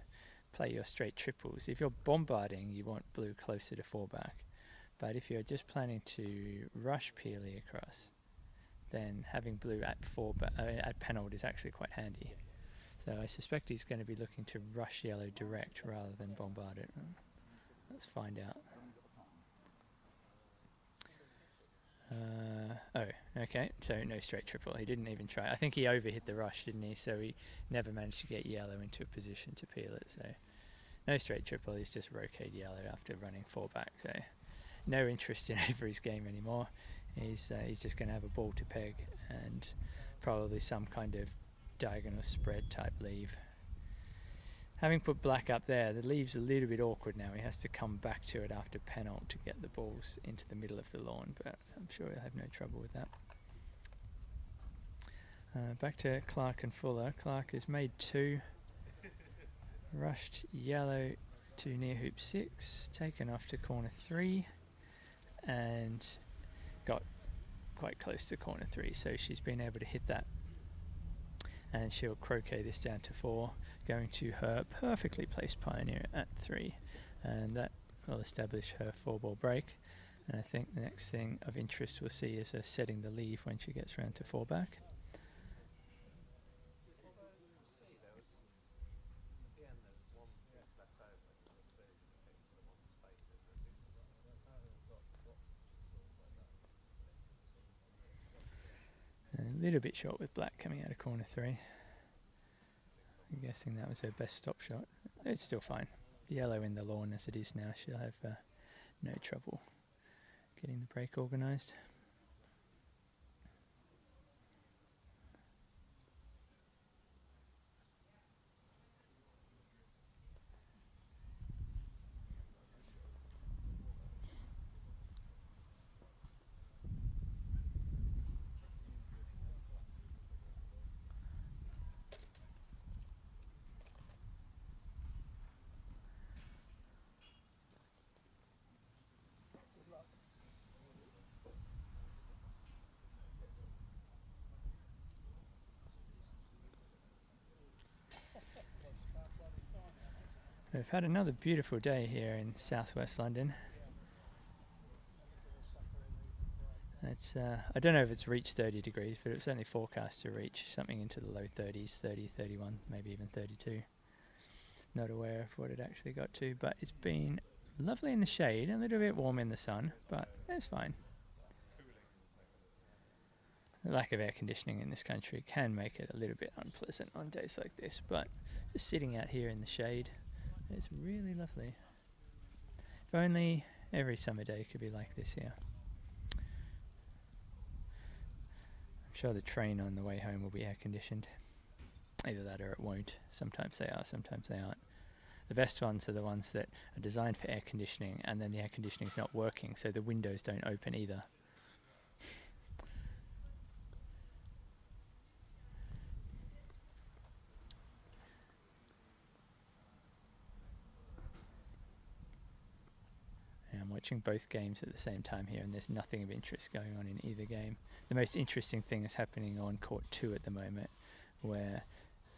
play your straight triples. If you're bombarding, you want blue closer to 4 back, but if you're just planning to rush Peely across, then having blue at 4 at penult is actually quite handy. So I suspect he's going to be looking to rush yellow direct rather than bombard it. Let's find out. Oh, okay. So no straight triple. He didn't even try. I think he overhit the rush, didn't he? So he never managed to get yellow into a position to peel it. So no straight triple. He's just rocade yellow after running 4 back. So no interest in Avery's game anymore. He's just going to have a ball to peg and probably some kind of diagonal spread type leave. Having put black up there, the leave's a little bit awkward now. He has to come back to it after penalt to get the balls into the middle of the lawn, but I'm sure he'll have no trouble with that. Back to Clark and Fuller. Clark has made 2. Rushed yellow to near hoop 6, taken off to corner 3, and got quite close to corner 3, so she's been able to hit that. And she'll croquet this down to 4, going to her perfectly placed pioneer at 3, and that will establish her 4-ball break. And I think the next thing of interest we'll see is her setting the leave when she gets round to 4 back. A little bit short with black coming out of corner 3. I'm guessing that was her best stop shot. It's still fine. Yellow in the lawn as it is now. She'll have no trouble getting the break organised. We've had another beautiful day here in southwest London. It's I don't know if it's reached 30 degrees, but it was certainly forecast to reach something into the low 30s, 30, 31, maybe even 32. Not aware of what it actually got to, but it's been lovely in the shade, a little bit warm in the sun, but it's fine. The lack of air conditioning in this country can make it a little bit unpleasant on days like this, but just sitting out here in the shade, it's really lovely. If only every summer day could be like this here. I'm sure the train on the way home will be air conditioned. Either that or it won't. Sometimes they are, sometimes they aren't. The best ones are the ones that are designed for air conditioning and then the air conditioning is not working, so the windows don't open either. I'm watching both games at the same time here, and there's nothing of interest going on in either game. The most interesting thing is happening on court 2 at the moment, where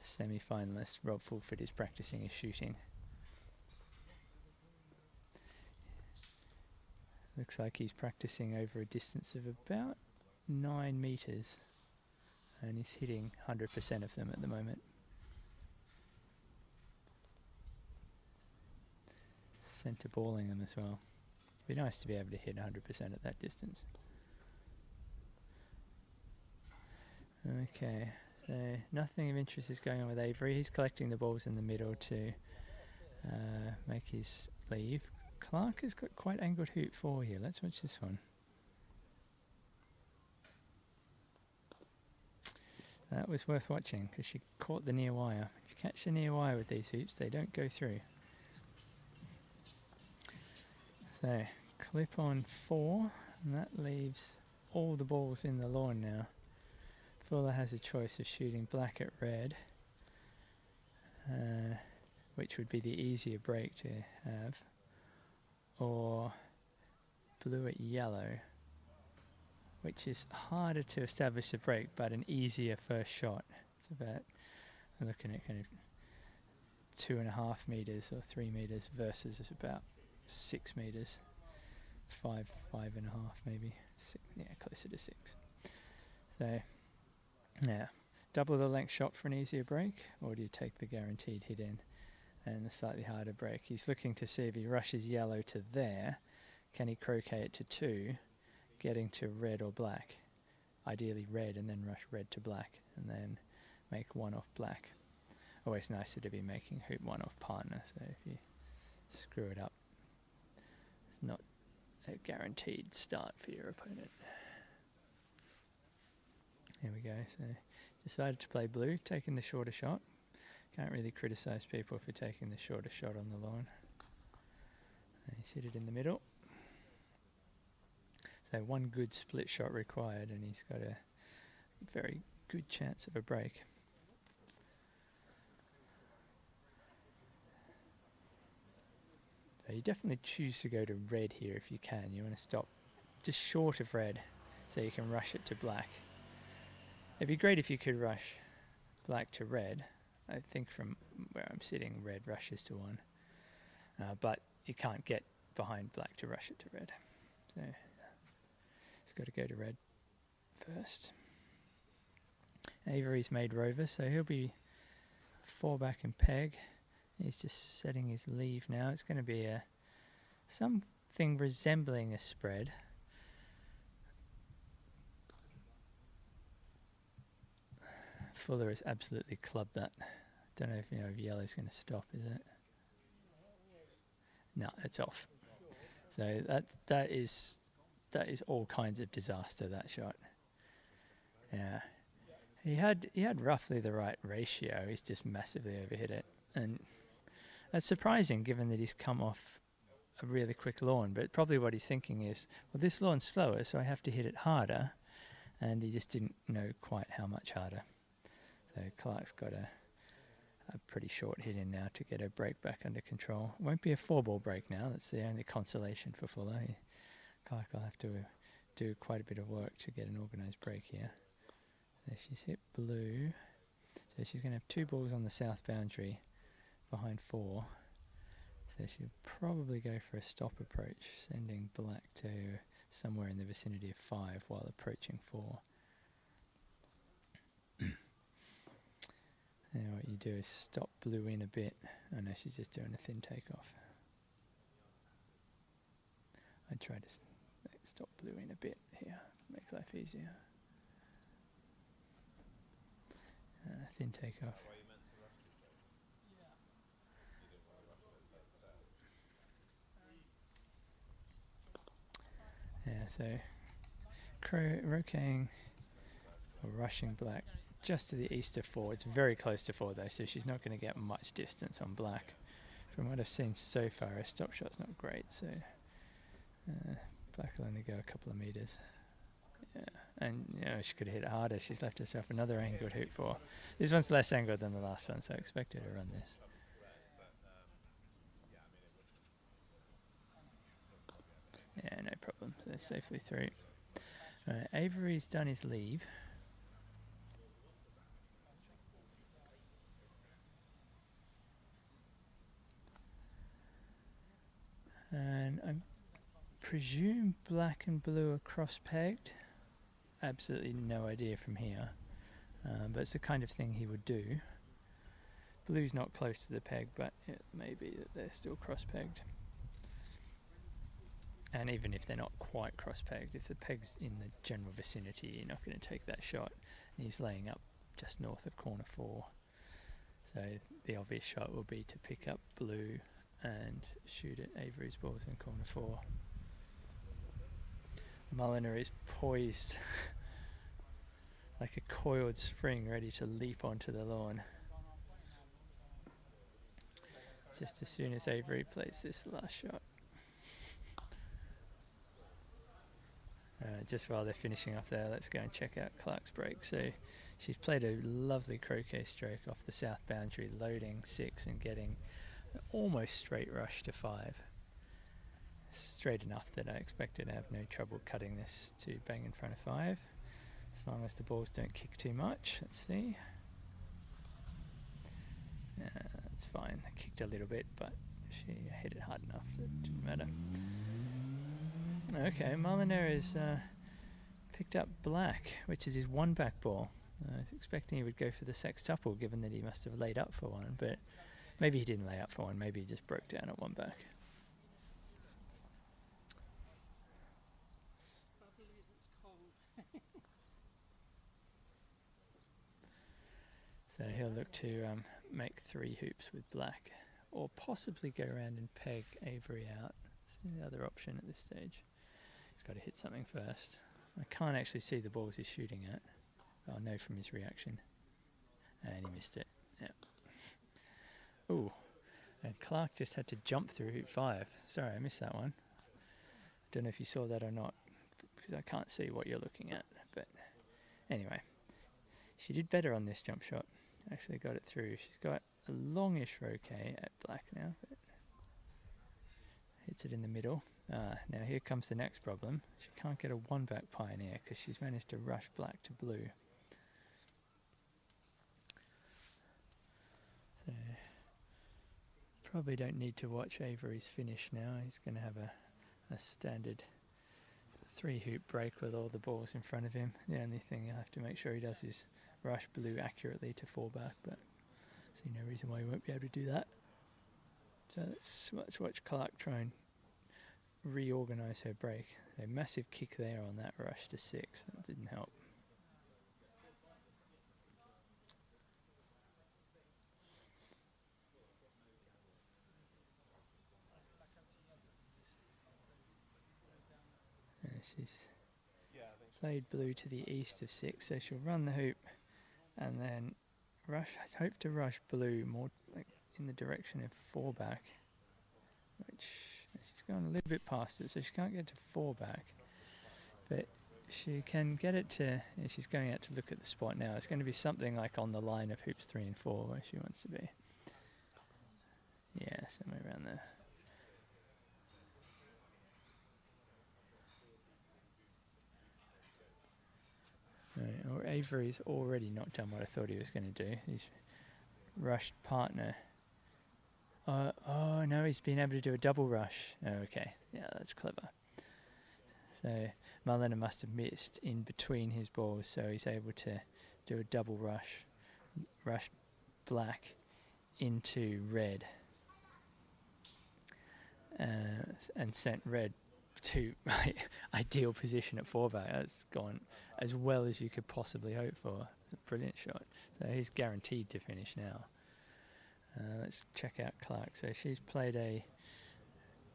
semi-finalist Rob Fulford is practicing his shooting. Looks like he's practicing over a distance of about 9 metres, and he's hitting 100% of them at the moment. Centre balling them as well. It'd be nice to be able to hit 100% at that distance. Okay, so nothing of interest is going on with Avery. He's collecting the balls in the middle to make his leave. Clark has got quite angled hoop 4 here. Let's watch this one. That was worth watching because she caught the near wire. If you catch the near wire with these hoops, they don't go through. So, clip on 4, and that leaves all the balls in the lawn now. Fuller has a choice of shooting black at red, which would be the easier break to have, or blue at yellow, which is harder to establish the break, but an easier first shot. It's about, I'm looking at kind of 2.5 metres or 3 metres versus about 6 metres. 5.5 maybe. 6, yeah, closer to 6. So, yeah. Double the length shot for an easier break, or do you take the guaranteed hit in and the slightly harder break? He's looking to see if he rushes yellow to there. Can he croquet it to 2? getting to red or black. Ideally red, and then rush red to black, and then make one off black. Always nicer to be making hoop one off partner, so if you screw it up, it's not a guaranteed start for your opponent. Here we go, so decided to play blue, taking the shorter shot. Can't really criticise people for taking the shorter shot on the lawn. And he's hit it in the middle. So one good split shot required, and he's got a very good chance of a break. So you definitely choose to go to red here if you can. You want to stop just short of red so you can rush it to black. It'd be great if you could rush black to red. I think from where I'm sitting, red rushes to one. But you can't get behind black to rush it to red. So it's got to go to red first. Avery's made rover, so he'll be 4 back and peg. He's just setting his leave now. It's going to be something resembling a spread. Fuller has absolutely clubbed that. Don't know if yellow's going to stop, is it? No, it's off. So that is all kinds of disaster, that shot. Yeah. He had roughly the right ratio. He's just massively overhit it. And that's surprising given that he's come off a really quick lawn, but probably what he's thinking is, well, this lawn's slower, so I have to hit it harder, and he just didn't know quite how much harder. So Clark's got a pretty short hit in now to get her break back under control. It won't be a 4-ball break now. That's the only consolation for Fuller. Clark will have to do quite a bit of work to get an organised break here. So she's hit blue. So she's going to have 2 balls on the south boundary behind 4. So she'll probably go for a stop approach, sending black to somewhere in the vicinity of 5 while approaching 4. And what you do is stop blue in a bit. Oh no, she's just doing a thin takeoff. I'd try to stop blue in a bit here, make life easier. Thin takeoff. Yeah, so roqueting or rushing black just to the east of 4. It's very close to 4 though, so she's not going to get much distance on black. From what I've seen so far, her stop shot's not great, so black will only go a couple of metres. Yeah, and she could have hit it harder. She's left herself another angled hoop 4. This one's less angled than the last one, so I expect her to run this. Yeah, no problem. So safely through. Avery's done his leave. And I presume black and blue are cross-pegged. Absolutely no idea from here. But it's the kind of thing he would do. Blue's not close to the peg, but it may be that they're still cross-pegged. And even if they're not quite cross-pegged, if the peg's in the general vicinity, you're not going to take that shot. And he's laying up just north of corner 4. So the obvious shot will be to pick up blue and shoot at Avery's balls in corner 4. Mulliner is poised like a coiled spring ready to leap onto the lawn. Just as soon as Avery plays this last shot. Just while they're finishing off there, let's go and check out Clark's break. So she's played a lovely croquet stroke off the south boundary, loading 6 and getting an almost straight rush to 5. Straight enough that I expect her to have no trouble cutting this to bang in front of 5. As long as the balls don't kick too much. Let's see. That's fine. They kicked a little bit, but she hit it hard enough, so it didn't matter. Okay, Mulliner has picked up black, which is his 1 back ball. I was expecting he would go for the sextuple, given that he must have laid up for one, but maybe he didn't lay up for one. Maybe he just broke down at 1 back. So he'll look to make 3 hoops with black, or possibly go around and peg Avery out. That's the other option at this stage. He's got to hit something first. I can't actually see the balls he's shooting at. I'll know from his reaction. And he missed it. Yep. Ooh. And Clark just had to jump through hoop 5. Sorry, I missed that one. Don't know if you saw that or not, because I can't see what you're looking at. But anyway, she did better on this jump shot. Actually got it through. She's got a longish croquet at black now, but hits it in the middle. Now here comes the next problem. She can't get a 1-back pioneer because she's managed to rush black to blue. So probably don't need to watch Avery's finish now. He's going to have a standard 3-hoop break with all the balls in front of him. The only thing he'll have to make sure he does is rush blue accurately to 4-back, but I see no reason why he won't be able to do that. So let's watch Clark try and reorganise her break. A massive kick there on that rush to 6. That didn't help. She's played blue to the east of 6, so she'll run the hoop and then rush. I hope to rush blue more like in the direction of 4-back, which she's gone a little bit past it, so she can't get to 4-back, but she can get it to. She's going out to look at the spot now. It's going to be something like on the line of hoops 3 and 4 where she wants to be. Yeah, somewhere around there. Right, or Avery's already not done what I thought he was going to do. He's rushed partner. Oh no, he's been able to do a double rush. Oh, okay, yeah, that's clever. So Marlena must have missed in between his balls, so he's able to do a double rush black into red, and sent red to my ideal position at 4-back. That's gone as well as you could possibly hope for. It's a brilliant shot. So he's guaranteed to finish now. Let's check out Clark. So she's played a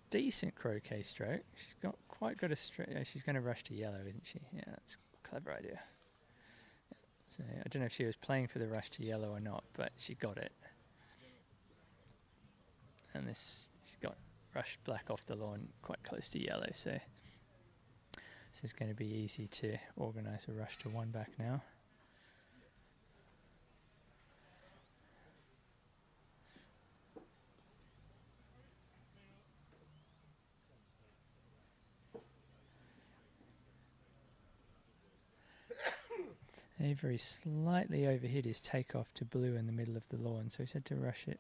decent croquet stroke. She's got quite good a stroke. She's going to rush to yellow, isn't she? Yeah, that's a clever idea. So I don't know if she was playing for the rush to yellow or not, but she got it. And she got rushed black off the lawn quite close to yellow, so this is going to be easy to organise a rush to 1-back now. Avery slightly overhit his takeoff to blue in the middle of the lawn, so he's had to rush it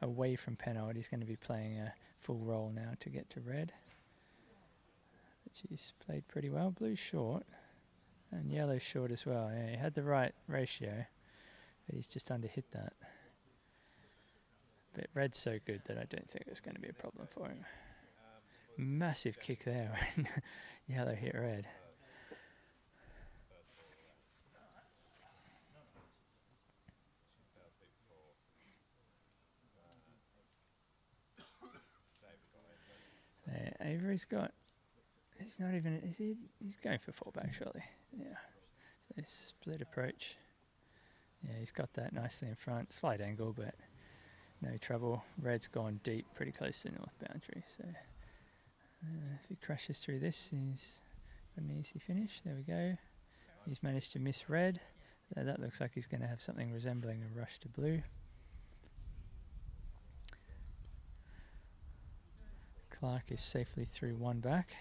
away from penalty. He's going to be playing a full roll now to get to red. But she's played pretty well. Blue's short and yellow's short as well. Yeah, he had the right ratio, but he's just underhit that. But red's so good that I don't think it's going to be a problem for him. Massive kick there when yellow hit red. Avery's got. He's not even. Is he? He's going for 4-back, surely. Yeah. So split approach. Yeah, he's got that nicely in front. Slight angle, but no trouble. Red's gone deep, pretty close to the north boundary. So if he crashes through this, he's got an easy finish. There we go. He's managed to miss red. So that looks like he's going to have something resembling a rush to blue. Clark is safely through 1-back.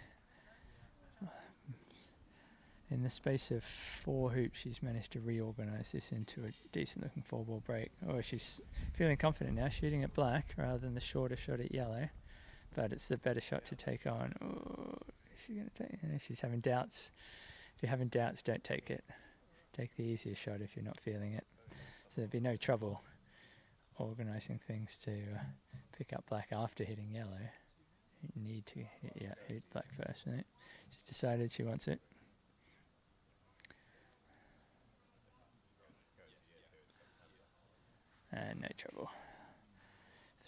In the space of 4 hoops, she's managed to reorganise this into a decent-looking 4-ball break. Oh, she's feeling confident now, shooting at black rather than the shorter shot at yellow. But it's the better shot to take on. Oh, is she going to take? She's having doubts. If you're having doubts, don't take it. Take the easier shot if you're not feeling it. So there'd be no trouble organising things to pick up black after hitting yellow. You need to hit black first, right? She's decided she wants it. And no trouble.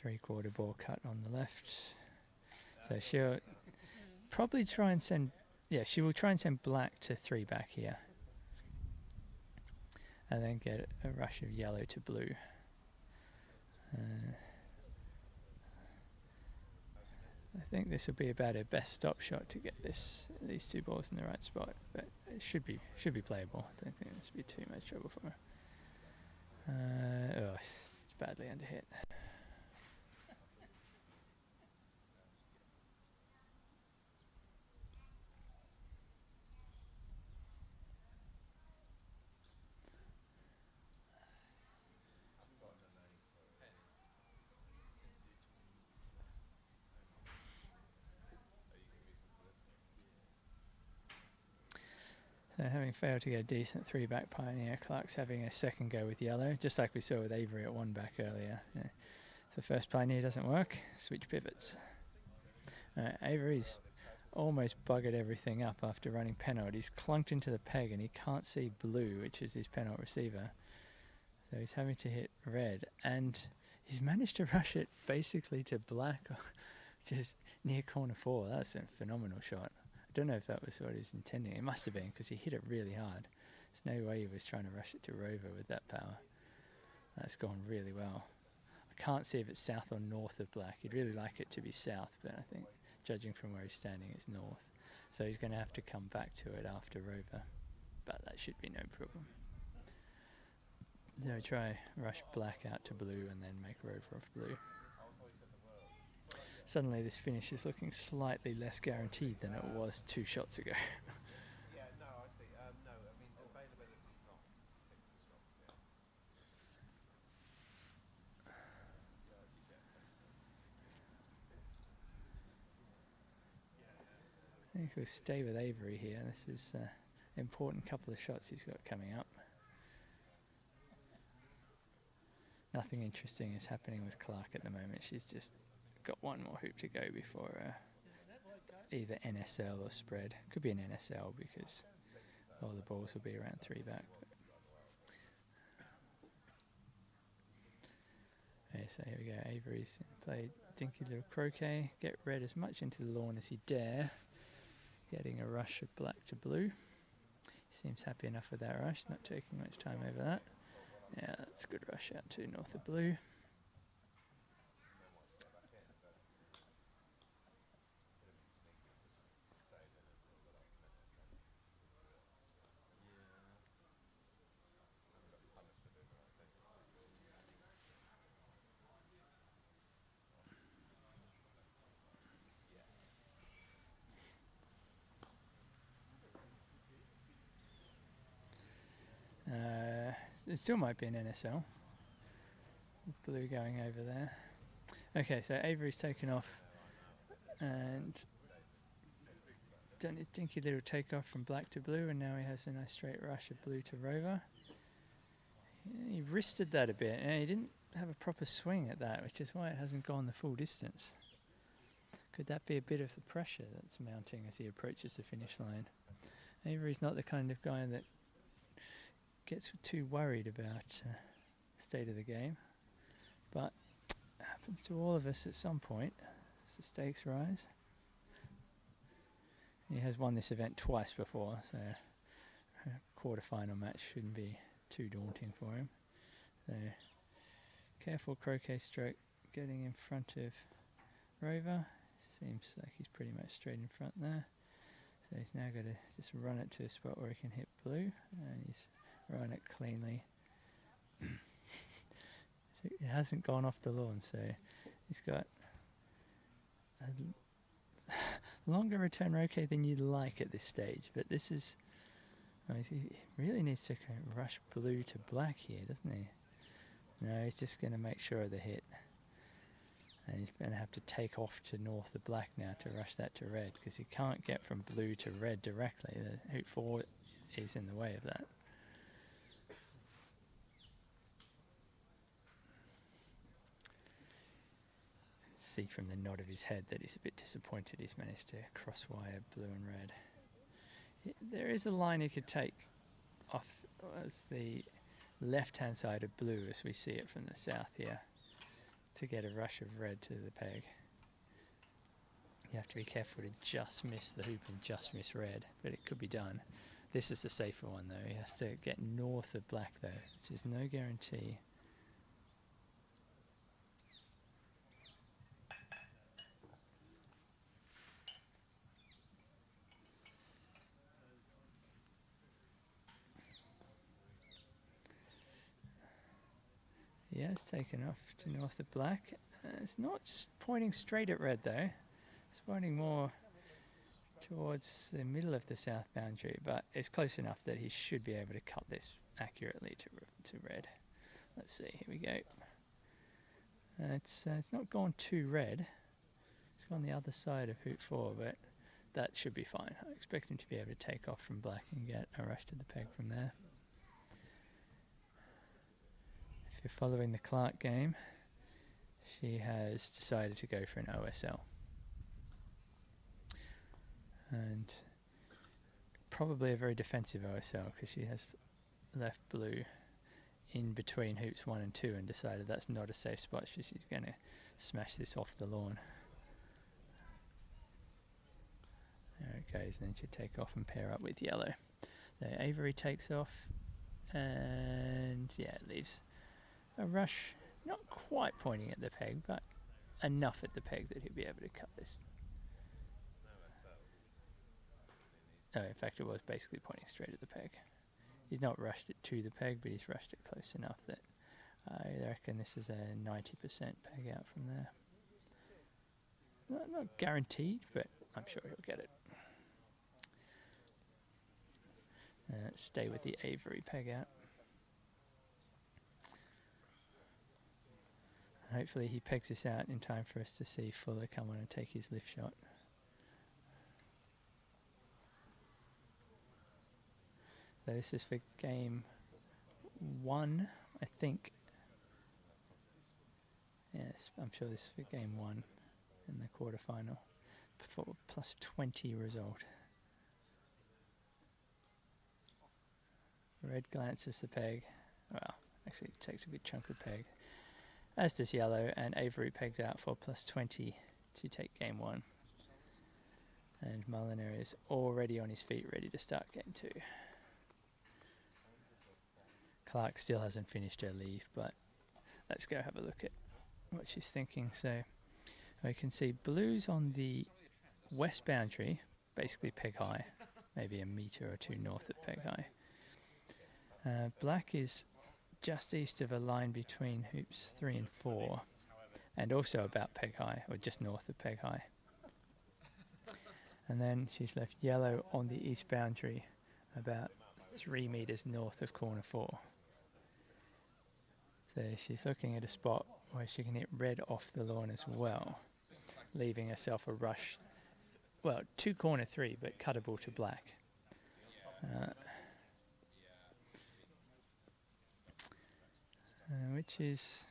3/4 ball cut on the left. So she'll probably try and send, yeah, she will try and send black to 3 back here. And then get a rush of yellow to blue. I think this will be about her best stop shot to get these 2 balls in the right spot, but it should be playable. I don't think this will be too much trouble for her. Oh, it's badly under hit. So having failed to get a decent 3 back pioneer, Clark's having a second go with yellow, just like we saw with Avery at 1 back earlier. Yeah. If the first pioneer doesn't work, switch pivots. Avery's almost buggered everything up after running penalt. He's clunked into the peg and he can't see blue, which is his penalt receiver. So he's having to hit red, and he's managed to rush it basically to black, which is near corner 4. That's a phenomenal shot. I don't know if that was what he was intending. It must have been, because he hit it really hard. There's no way he was trying to rush it to rover with that power. That's gone really well. I can't see if it's south or north of black. He'd really like it to be south, but I think judging from where he's standing, it's north. So he's going to have to come back to it after rover, but that should be no problem. So try rush black out to blue and then make rover off blue. Suddenly this finish is looking slightly less guaranteed than it was 2 shots ago. Yeah, no, I see. No, I mean, availability's not strong. I think we'll stay with Avery here. This is an important couple of shots he's got coming up. Nothing interesting is happening with Clark at the moment. She's just got 1 more hoop to go before either NSL or spread. Could be an NSL because all the balls will be around 3 back. Okay, so here we go. Avery's played dinky little croquet. Get red as much into the lawn as you dare. Getting a rush of black to blue. He seems happy enough with that rush, not taking much time over that. Yeah, that's a good rush out to north of blue. It still might be an NSL. Blue going over there. Okay, so Avery's taken off and done his dinky little takeoff from black to blue, and now he has a nice straight rush of blue to rover. He wristed that a bit, and he didn't have a proper swing at that, which is why it hasn't gone the full distance. Could that be a bit of the pressure that's mounting as he approaches the finish line? Avery's not the kind of guy that gets too worried about the state of the game, but it happens to all of us at some point as the stakes rise. He has won this event twice before, so a quarterfinal match shouldn't be too daunting for him. So careful croquet stroke getting in front of rover. Seems like he's pretty much straight in front there. So he's now got to just run it to a spot where he can hit blue, and he's run it cleanly. So it hasn't gone off the lawn, so he's got a longer return roquet than you'd like at this stage, but this is, he really needs to rush blue to black here, doesn't he? No, he's just going to make sure of the hit, and he's going to have to take off to north of black now to rush that to red, because he can't get from blue to red directly. The hoop 4 is in the way of that. See from the nod of his head that he's a bit disappointed he's managed to cross wire blue and red. There is a line he could take off as the left-hand side of blue as we see it from the south here to get a rush of red to the peg. You have to be careful to just miss the hoop and just miss red, but it could be done. This is the safer one though. He has to get north of black though, which is no guarantee. He has taken off to north of black. It's not pointing straight at red though. It's pointing more towards the middle of the south boundary, but it's close enough that he should be able to cut this accurately to red. Let's see, here we go. It's not gone too red. It's gone the other side of hoop 4, but that should be fine. I expect him to be able to take off from black and get a rush to the peg from there. If you're following the Clark game, she has decided to go for an OSL. And probably a very defensive OSL because she has left blue in between hoops 1 and 2 and decided that's not a safe spot, so she's going to smash this off the lawn. There it goes, and then she'll take off and pair up with yellow. There, Avery takes off, and yeah, it leaves a rush, not quite pointing at the peg, but enough at the peg that he'll be able to cut this. No, in fact, it was basically pointing straight at the peg. He's not rushed it to the peg, but he's rushed it close enough that I reckon this is a 90% peg out from there. Not guaranteed, but I'm sure he'll get it. Stay with the Avery peg out. Hopefully he pegs this out in time for us to see Fuller come on and take his lift shot. So this is for game 1, I think. Yes, I'm sure this is for game 1 in the quarterfinal. For +20 result. Red glances the peg. Well, actually takes a good chunk of peg. As does yellow, and Avery pegs out for +20 to take game 1. And Mulliner is already on his feet, ready to start game 2. Clark still hasn't finished her leave, but let's go have a look at what she's thinking. So we can see blue's on the west boundary, basically peg high, maybe a metre or 2 north of peg high. Black is just east of a line between hoops 3 and 4, and also about peg high, or just north of peg high. And then she's left yellow on the east boundary, about 3 metres north of corner 4. So she's looking at a spot where she can hit red off the lawn as well, leaving herself a rush, well, to corner 3, but cuttable to black. Which is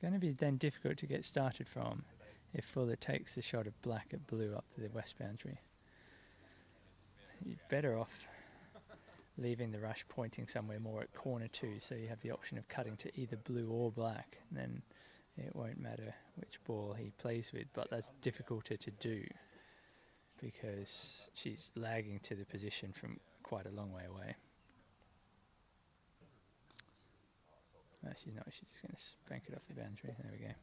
going to be then difficult to get started from if Fuller takes the shot of black at blue up to the west boundary. You're better off leaving the rush pointing somewhere more at corner 2, so you have the option of cutting to either blue or black. And then it won't matter which ball he plays with, but that's difficult to do because she's lagging to the position from quite a long way away. Actually, no, she's just going to spank it off the boundary. There we go.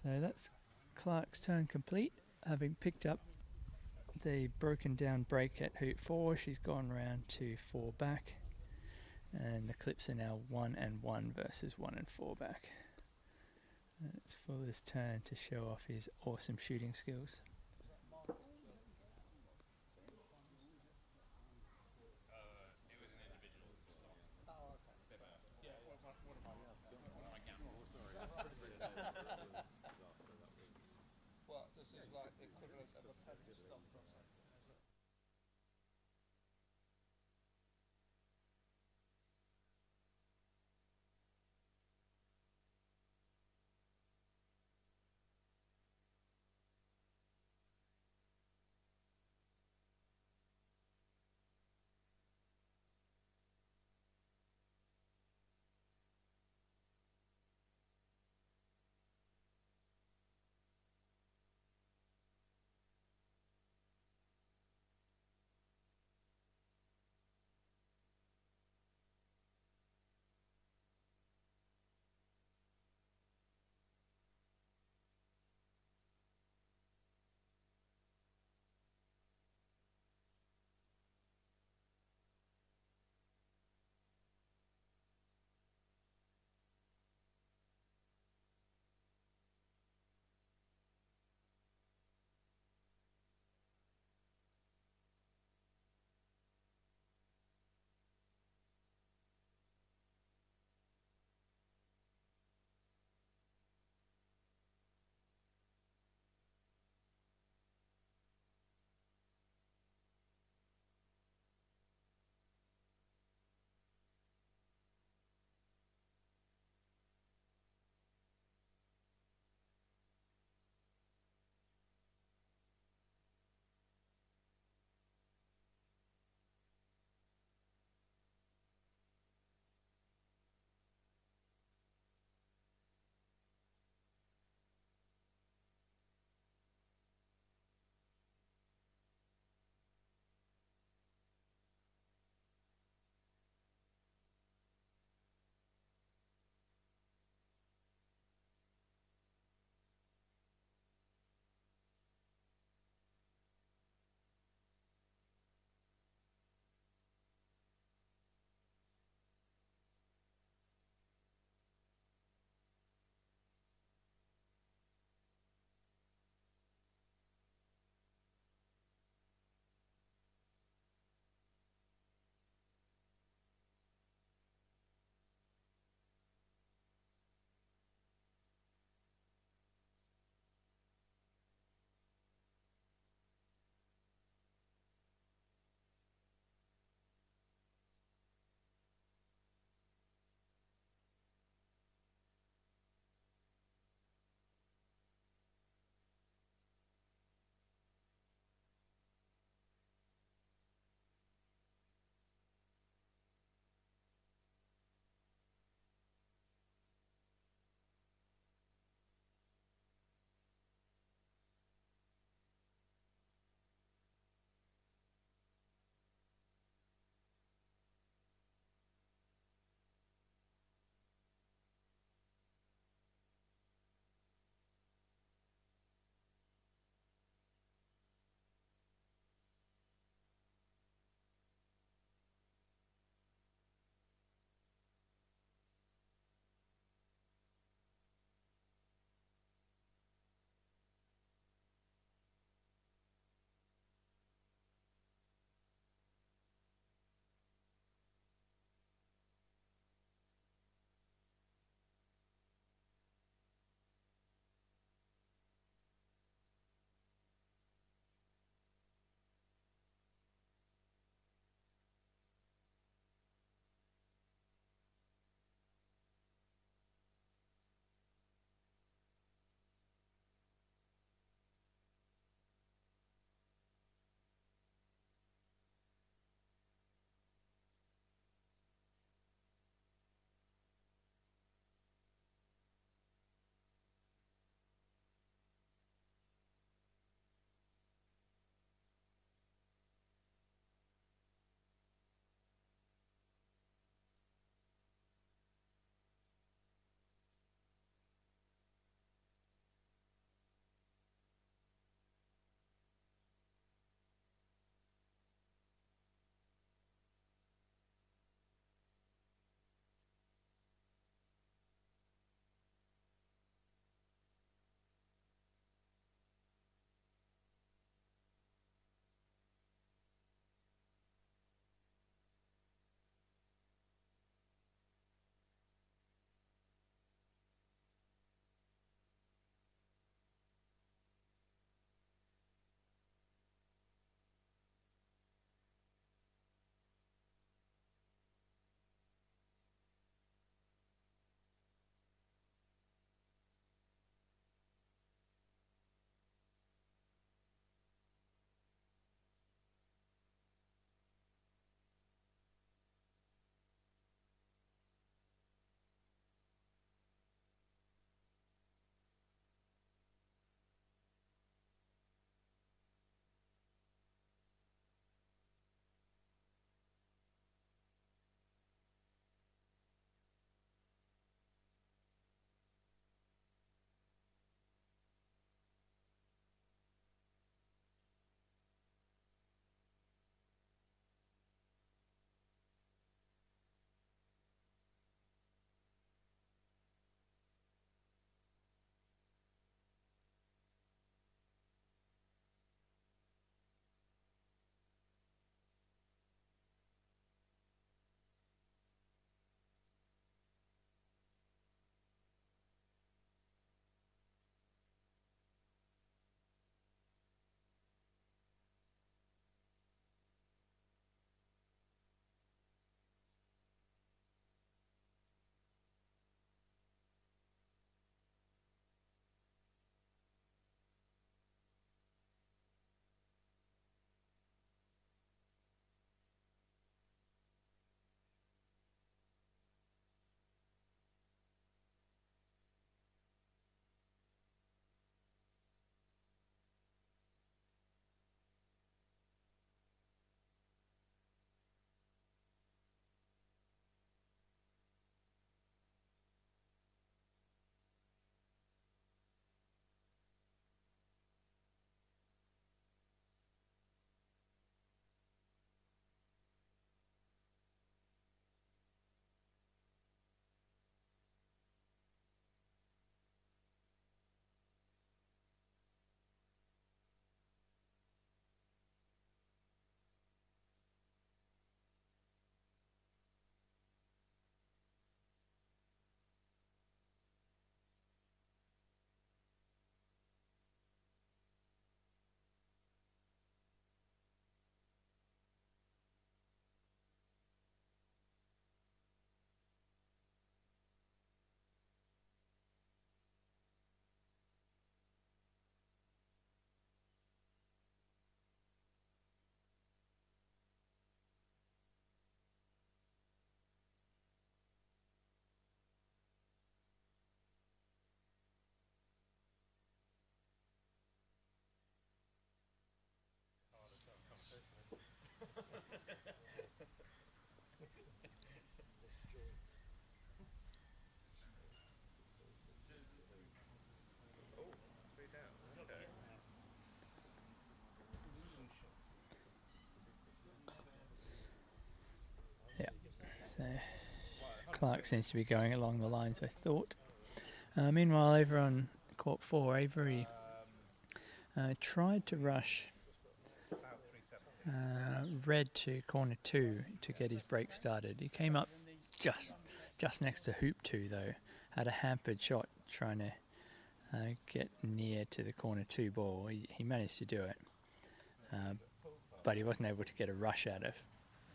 So that's Clark's turn complete. Having picked up the broken down break at hoop 4, she's gone round to 4 back. And the clips are now 1 and 1 versus 1 and 4 back. And it's Fuller's turn to show off his awesome shooting skills. Yeah. So Clark seems to be going along the lines I thought. Meanwhile, over on court 4, Avery tried to rush Red to corner 2 to get his break started. He came up just next to hoop 2 though, had a hampered shot trying to get near to the corner 2 ball. He managed to do it, but he wasn't able to get a rush out of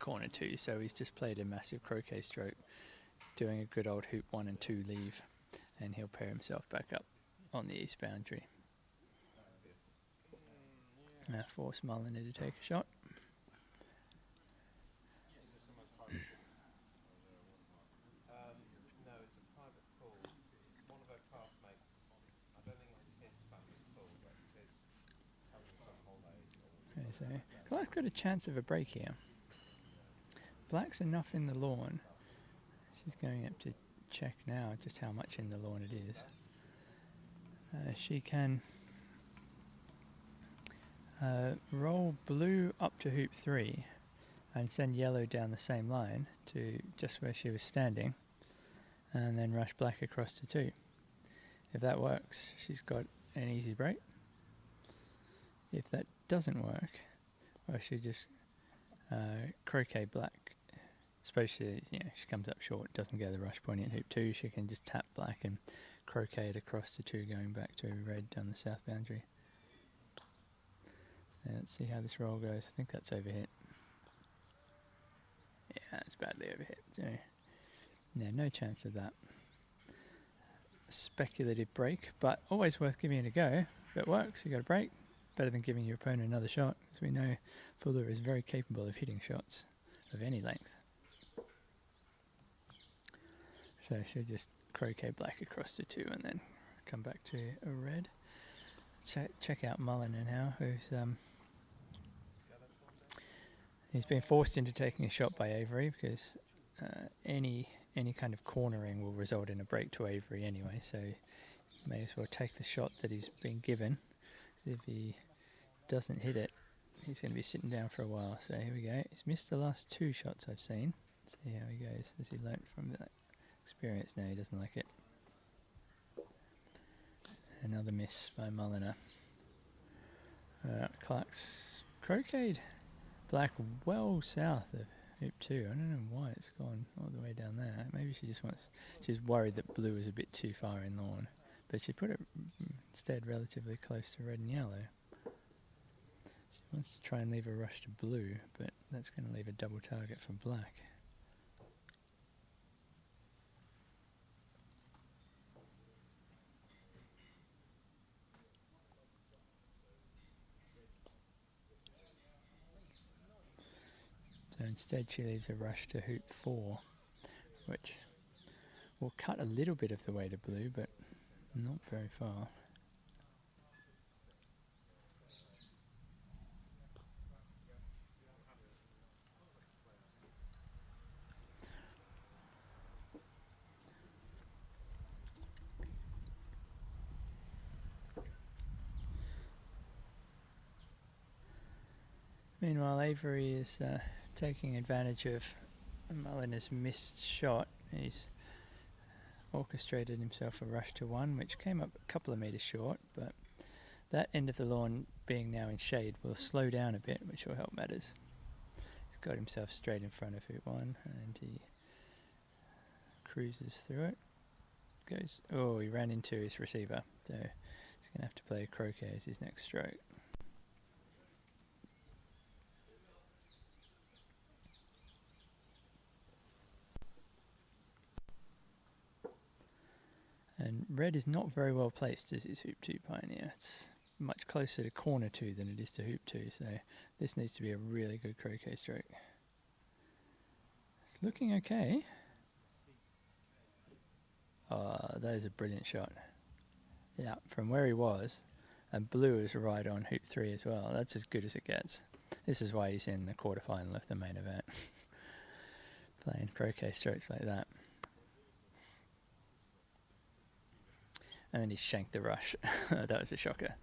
corner 2, so he's just played a massive croquet stroke, doing a good old hoop 1 and 2 leave, and he'll pair himself back up on the east boundary. Force Mulliner to take a shot. So Black's got a chance of a break here. Black's enough in the lawn. She's going up to check now just how much in the lawn it is. She can roll blue up to hoop 3 and send yellow down the same line to just where she was standing, and then rush black across to 2. If that works, she's got an easy break. If that doesn't work, well, she just croquet black. Suppose she comes up short, doesn't get the rush point in hoop 2, she can just tap black and croquet it across to 2, going back to red down the south boundary. So let's see how this roll goes. I think that's overhit. Yeah, it's badly overhit. So, yeah, no chance of that. Speculative break, but always worth giving it a go. If it works, you got a break. Better than giving your opponent another shot, because we know Fuller is very capable of hitting shots of any length. So she'll just croquet black across to 2 and then come back to a red. Check out Mulliner now, who's he's been forced into taking a shot by Avery, because any kind of cornering will result in a break to Avery anyway, so may as well take the shot that he's been given. If he doesn't hit it, he's going to be sitting down for a while. So here we go. He's missed the last 2 shots I've seen. See how he goes. Has he learnt from that experience? No, he doesn't like it. Another miss by Mulliner. Clark's croqueted black well south of hoop 2. I don't know why it's gone all the way down there. Maybe she just wants, she's worried that blue is a bit too far in lawn. But she put it instead relatively close to red and yellow. She wants to try and leave a rush to blue, but that's going to leave a double target for black. So instead she leaves a rush to hoop 4, which will cut a little bit of the way to blue, but not very far. Meanwhile, Avery is taking advantage of Mulliner's missed shot. He's orchestrated himself a rush to 1, which came up a couple of metres short, but that end of the lawn being now in shade will slow down a bit, which will help matters. He's got himself straight in front of hoop 1, and he cruises through it. He ran into his receiver, so he's going to have to play croquet as his next stroke. And red is not very well placed as his hoop 2 pioneer. It's much closer to corner 2 than it is to hoop 2, so this needs to be a really good croquet stroke. It's looking okay. Oh, that is a brilliant shot. Yeah, from where he was, and blue is right on hoop 3 as well. That's as good as it gets. This is why he's in the quarterfinal of the main event, playing croquet strokes like that. And then he shanked the rush. That was a shocker.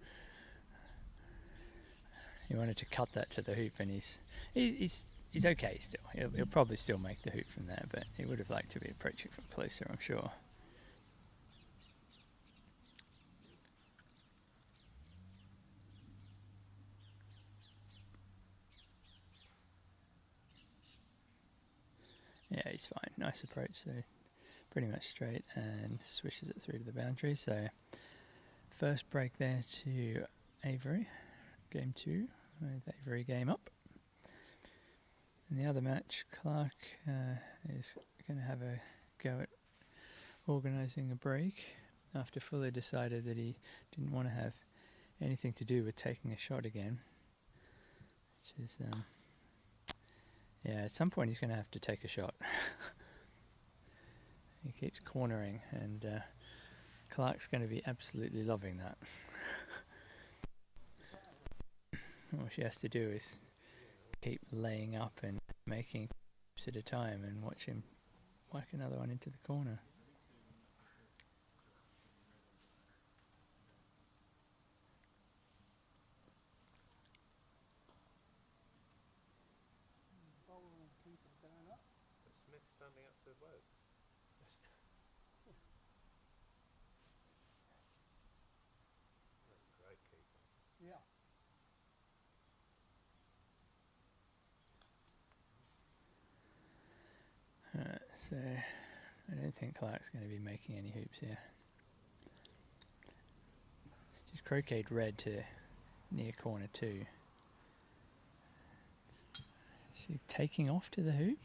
He wanted to cut that to the hoop, and he's okay still. He'll probably still make the hoop from there, but he would have liked to be approaching from closer, I'm sure. Yeah, he's fine. Nice approach, so pretty much straight, and swishes it through to the boundary. So first break there to Avery. Game 2 with Avery game up. In the other match, Clark is going to have a go at organising a break after Fuller decided that he didn't want to have anything to do with taking a shot again. Which is, yeah, at some point he's going to have to take a shot. He keeps cornering, and Clark's going to be absolutely loving that. All she has to do is keep laying up and making hoops at a time and watch him whack another one into the corner. Smith standing up for votes. Great keeper. Yeah. So I don't think Clark's going to be making any hoops here. She's croqueted red to near corner 2. Is she taking off to the hoop?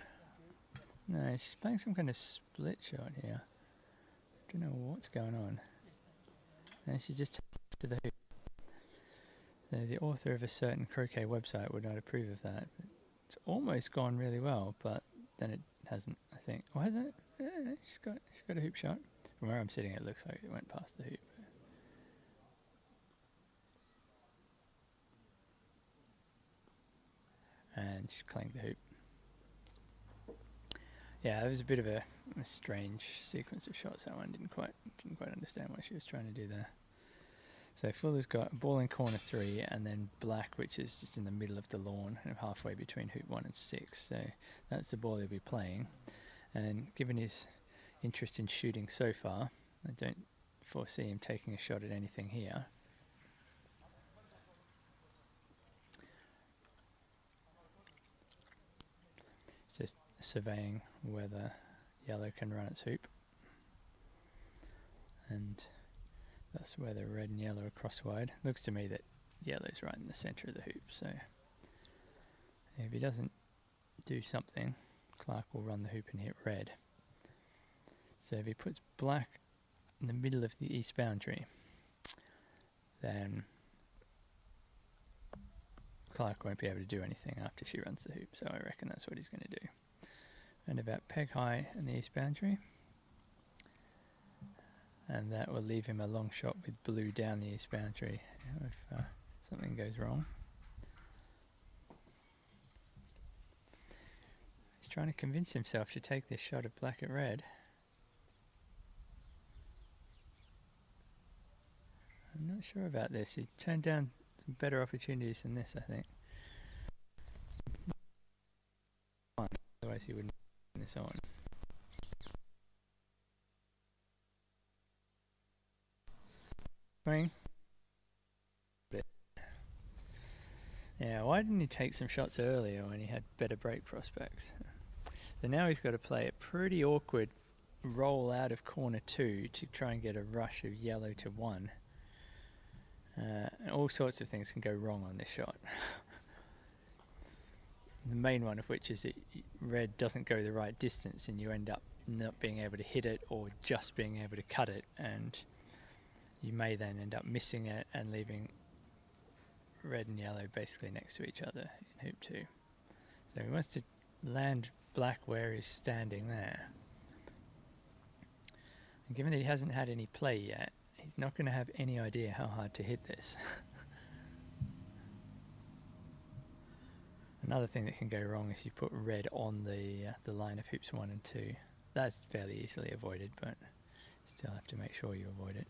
No, she's playing some kind of split shot here. Don't know what's going on. No, she just took off to the hoop. So the author of a certain croquet website would not approve of that. It's almost gone really well, but then it hasn't, I think. Or has it? Yeah, she's got a hoop shot. From where I'm sitting, it looks like it went past the hoop. And she's clanged the hoop. Yeah, it was a bit of a strange sequence of shots. That one didn't quite understand what she was trying to do there. So Fuller's got ball in corner 3, and then black, which is just in the middle of the lawn, kind of halfway between hoop 1 and 6. So that's the ball he'll be playing. And given his interest in shooting so far, I don't foresee him taking a shot at anything here. It's just surveying whether yellow can run its hoop. And that's where the red and yellow are crosswide. Looks to me that yellow's right in the centre of the hoop, so if he doesn't do something, Clark will run the hoop and hit red. So if he puts black in the middle of the east boundary, then Clark won't be able to do anything after she runs the hoop, so I reckon that's what he's going to do. And about peg high in the east boundary. And that will leave him a long shot with blue down the east boundary if something goes wrong. He's trying to convince himself to take this shot of black at red. I'm not sure about this. He turned down some better opportunities than this, I think. Otherwise he wouldn't put this on. Yeah, why didn't he take some shots earlier when he had better break prospects? So now he's got to play a pretty awkward roll out of corner 2 to try and get a rush of yellow to 1. And all sorts of things can go wrong on this shot. The main one of which is that red doesn't go the right distance and you end up not being able to hit it or just being able to cut it, and you may then end up missing it and leaving red and yellow basically next to each other in hoop 2. So he wants to land black where he's standing there. And given that he hasn't had any play yet, he's not going to have any idea how hard to hit this. Another thing that can go wrong is you put red on the line of hoops 1 and 2. That's fairly easily avoided, but still have to make sure you avoid it.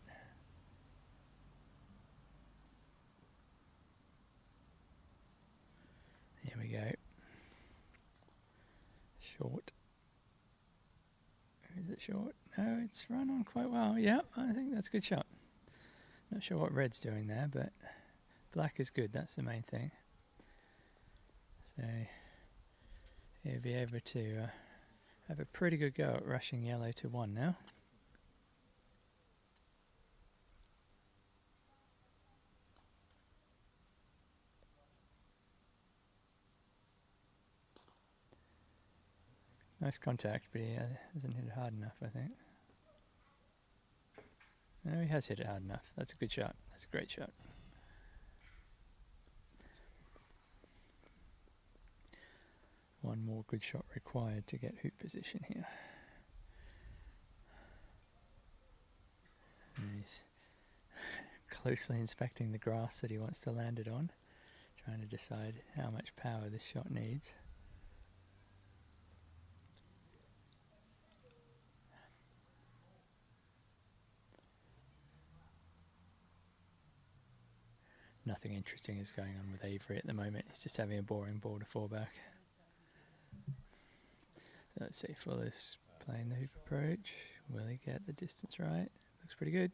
Here we go. Short. Is it short? No, it's run on quite well. Yeah, I think that's a good shot. Not sure what red's doing there, but black is good. That's the main thing. So he'll be able to have a pretty good go at rushing yellow to 1 now. Nice contact, but he hasn't hit it hard enough, I think. No, he has hit it hard enough. That's a good shot. That's a great shot. One more good shot required to get hoop position here. And he's closely inspecting the grass that he wants to land it on, trying to decide how much power this shot needs. Nothing interesting is going on with Avery at the moment. He's just having a boring ball to fall back. So let's see, Fuller's playing the hoop approach. Will he get the distance right? Looks pretty good.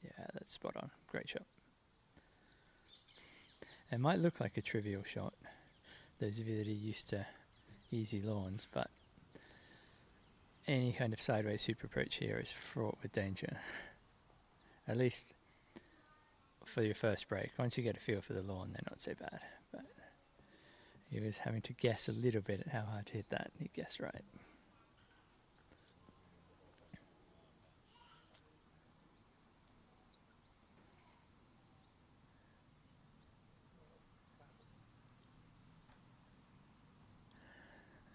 Yeah, that's spot on. Great shot. It might look like a trivial shot, those of you that are used to easy lawns, but any kind of sideways hoop approach here is fraught with danger. At least for your first break. Once you get a feel for the lawn, they're not so bad. But he was having to guess a little bit at how hard to hit that, and he guessed right.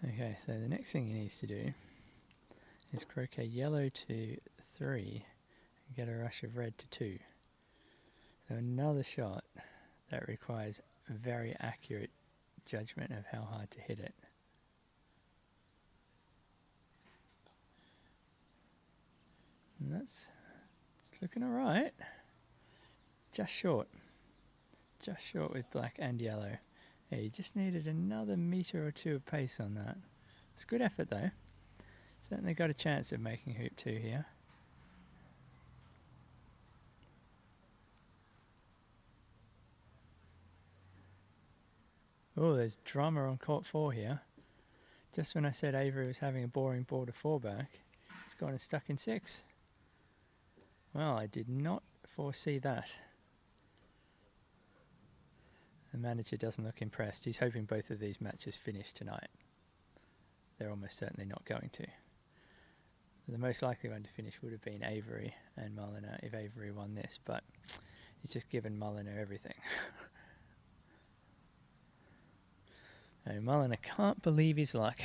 Okay, so the next thing he needs to do is croquet yellow to 3 and get a rush of red to 2. So another shot that requires a very accurate judgment of how hard to hit it. And it's looking alright. Just short with black and yellow. Yeah, you just needed another metre or 2 of pace on that. It's good effort though. Certainly got a chance of making hoop 2 here. Oh, there's drama on court 4 here. Just when I said Avery was having a boring ball to fall back, it's gone and stuck in 6. Well, I did not foresee that. The manager doesn't look impressed. He's hoping both of these matches finish tonight. They're almost certainly not going to. The most likely one to finish would have been Avery and Mulliner if Avery won this, but he's just given Mulliner everything. Mulliner can't believe his luck.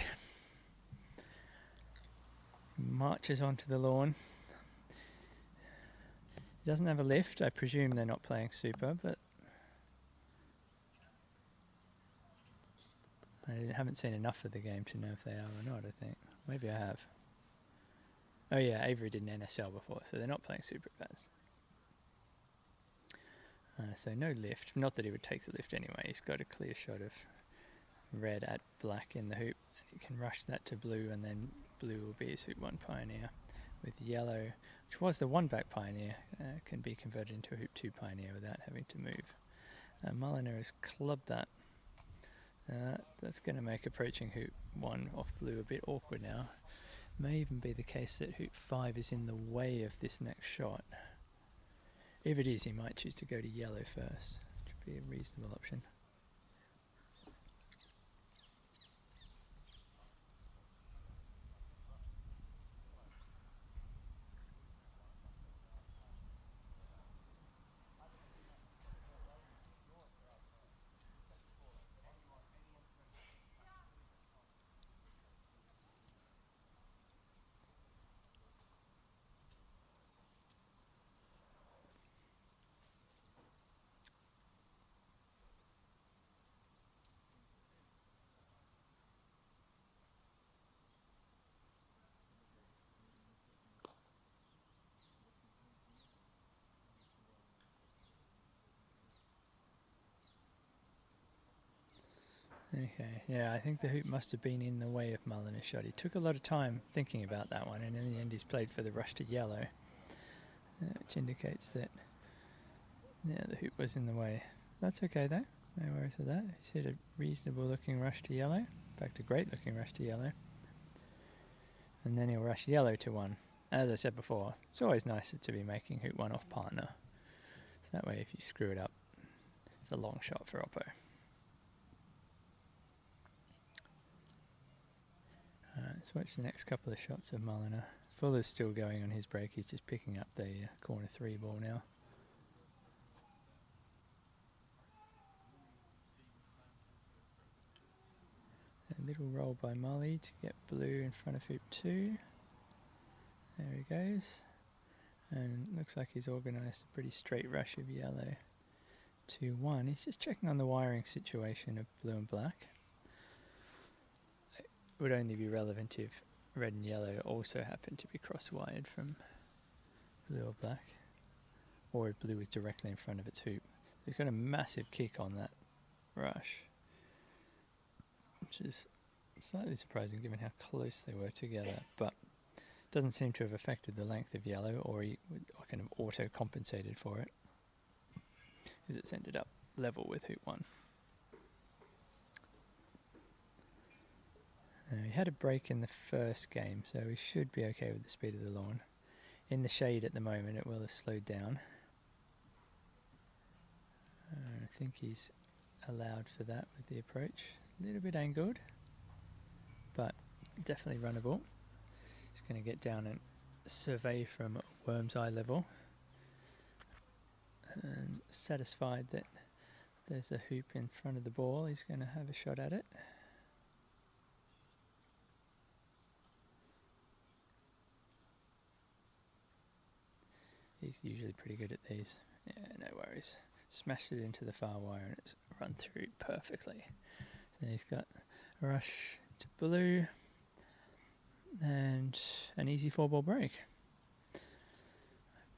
Marches onto the lawn. He doesn't have a lift. I presume they're not playing super, but I haven't seen enough of the game to know if they are or not, I think. Maybe I have. Oh yeah, Avery did an NSL before, so they're not playing super pads. So no lift. Not that he would take the lift anyway. He's got a clear shot of red at black in the hoop. He can rush that to blue, and then blue will be his hoop 1 pioneer. With yellow, which was the 1-back pioneer, can be converted into a hoop 2 pioneer without having to move. Mulliner has clubbed that. That's going to make approaching hoop 1 off blue a bit awkward now. May even be the case that hoop 5 is in the way of this next shot. If it is, he might choose to go to yellow first, which would be a reasonable option. Okay, yeah, I think the hoop must have been in the way of Mulliner's shot. He took a lot of time thinking about that one, and in the end he's played for the rush to yellow, which indicates that, yeah, the hoop was in the way. That's okay though, no worries with that. He's hit a reasonable looking rush to yellow, in fact a great looking rush to yellow. And then he'll rush yellow to 1. As I said before, it's always nicer to be making hoop 1 off partner. So that way if you screw it up, it's a long shot for Oppo. Let's watch the next couple of shots of Mulliner. Fuller's still going on his break, he's just picking up the corner 3 ball now. A little roll by Mully to get blue in front of hoop 2. There he goes. And looks like he's organised a pretty straight rush of yellow to 1. He's just checking on the wiring situation of blue and black. It would only be relevant if red and yellow also happened to be cross-wired from blue or black, or if blue was directly in front of its hoop. He's got a massive kick on that rush, which is slightly surprising given how close they were together, but doesn't seem to have affected the length of yellow, or he kind of auto-compensated for it, because it's ended up level with hoop 1. He had a break in the first game, so he should be okay with the speed of the lawn. In the shade at the moment, it will have slowed down. I think he's allowed for that with the approach. A little bit angled, but definitely runnable. He's going to get down and survey from worm's eye level, and satisfied that there's a hoop in front of the ball, he's going to have a shot at it. He's usually pretty good at these. Yeah, no worries. Smashed it into the far wire and it's run through perfectly. So he's got a rush to blue and an easy 4-ball break.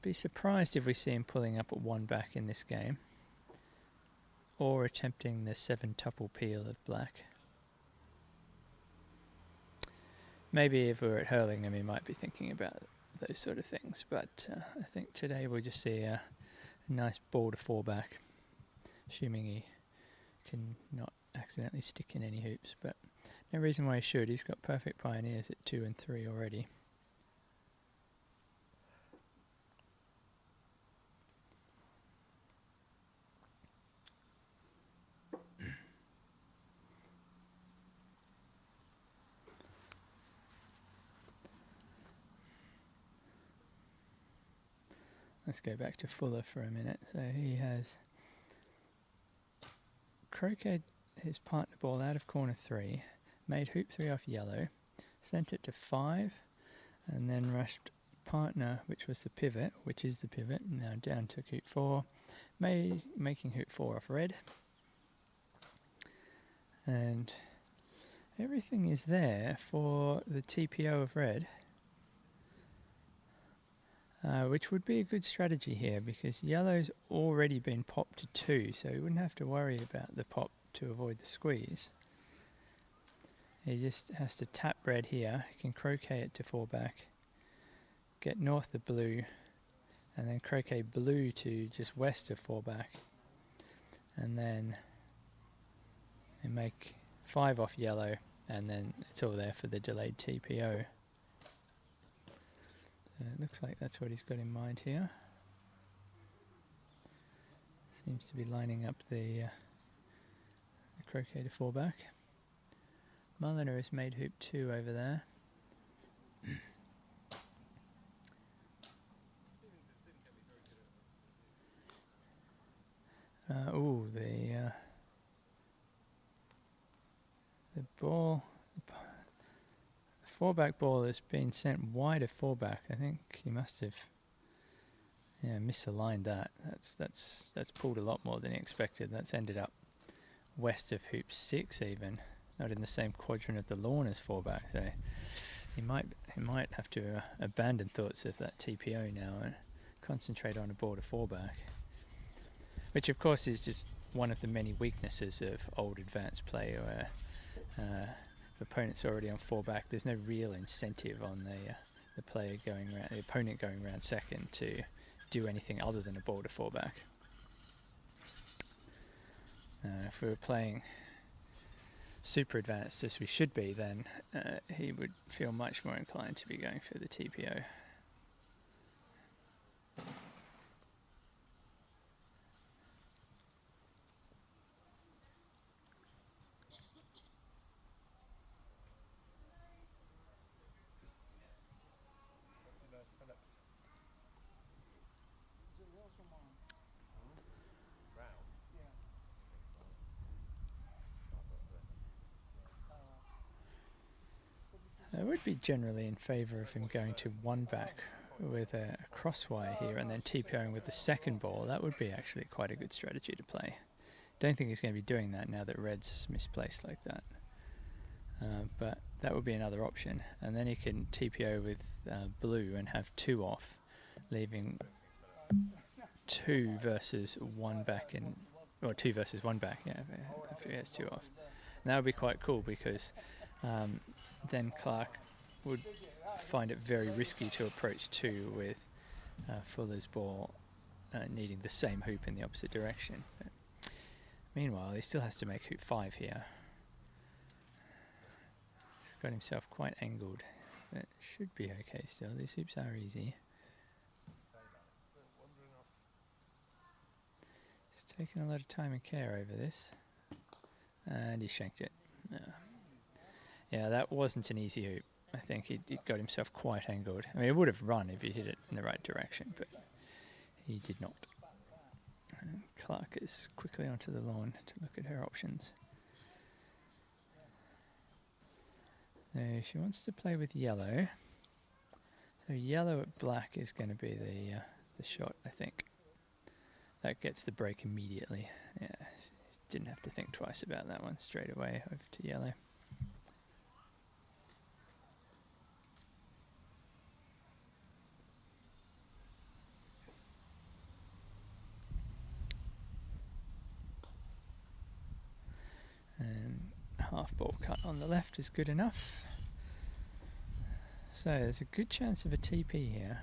Be surprised if we see him pulling up at 1 back in this game, or attempting the 7-tuple peel of black. Maybe if we were at Hurlingham he might be thinking about those sort of things, but I think today we'll just see a nice ball to 4 back, assuming he can not accidentally stick in any hoops, but no reason why he should. He's got perfect pioneers at 2 and 3 already. Let's go back to Fuller for a minute. So he has croqueted his partner ball out of corner 3, made hoop 3 off yellow, sent it to 5, and then rushed partner, which was the pivot, which is the pivot, now down to hoop 4, making hoop 4 off red. And everything is there for the TPO of red. Which would be a good strategy here, because yellow's already been popped to 2, so he wouldn't have to worry about the pop to avoid the squeeze. He just has to tap red here, he can croquet it to 4 back, get north of blue, and then croquet blue to just west of 4 back, and then they make 5 off yellow, and then it's all there for the delayed TPO. It looks like that's what he's got in mind here. Seems to be lining up the croquet to 4 back. Mulliner has made hoop 2 over there. The ball. 4-back ball has been sent wide of 4-back. I think he must have misaligned that. That's pulled a lot more than he expected. That's ended up west of hoop 6 even, not in the same quadrant of the lawn as 4-back. So he might have to abandon thoughts of that TPO now and concentrate on a ball to 4-back, which of course is just one of the many weaknesses of old advanced play, where if opponent's already on 4 back, there's no real incentive on the player going round, the opponent going round second to do anything other than a ball to 4 back. If we were playing super advanced as we should be, then he would feel much more inclined to be going for the TPO. I would be generally in favour of him going to 1 back with a crosswire here and then TPOing with the second ball. That would be actually quite a good strategy to play. Don't think he's going to be doing that now that red's misplaced like that. But that would be another option. And then he can TPO with blue and have 2 off, leaving 2 versus 1 back in, or 2 versus 1 back, yeah, if he has 2 off. And that would be quite cool because then Clark would find it very risky to approach 2 with Fuller's ball needing the same hoop in the opposite direction. But meanwhile, he still has to make hoop 5 here. He's got himself quite angled. That should be okay still. These hoops are easy. He's taken a lot of time and care over this. And he shanked it. Yeah, that wasn't an easy hoop. I think he got himself quite angled. I mean, he would have run if he hit it in the right direction, but he did not. And Clark is quickly onto the lawn to look at her options. So she wants to play with yellow. So yellow at black is going to be the shot, I think. That gets the break immediately. Yeah, didn't have to think twice about that one. Straight away over to yellow. And half ball cut on the left is good enough. So there's a good chance of a TP here,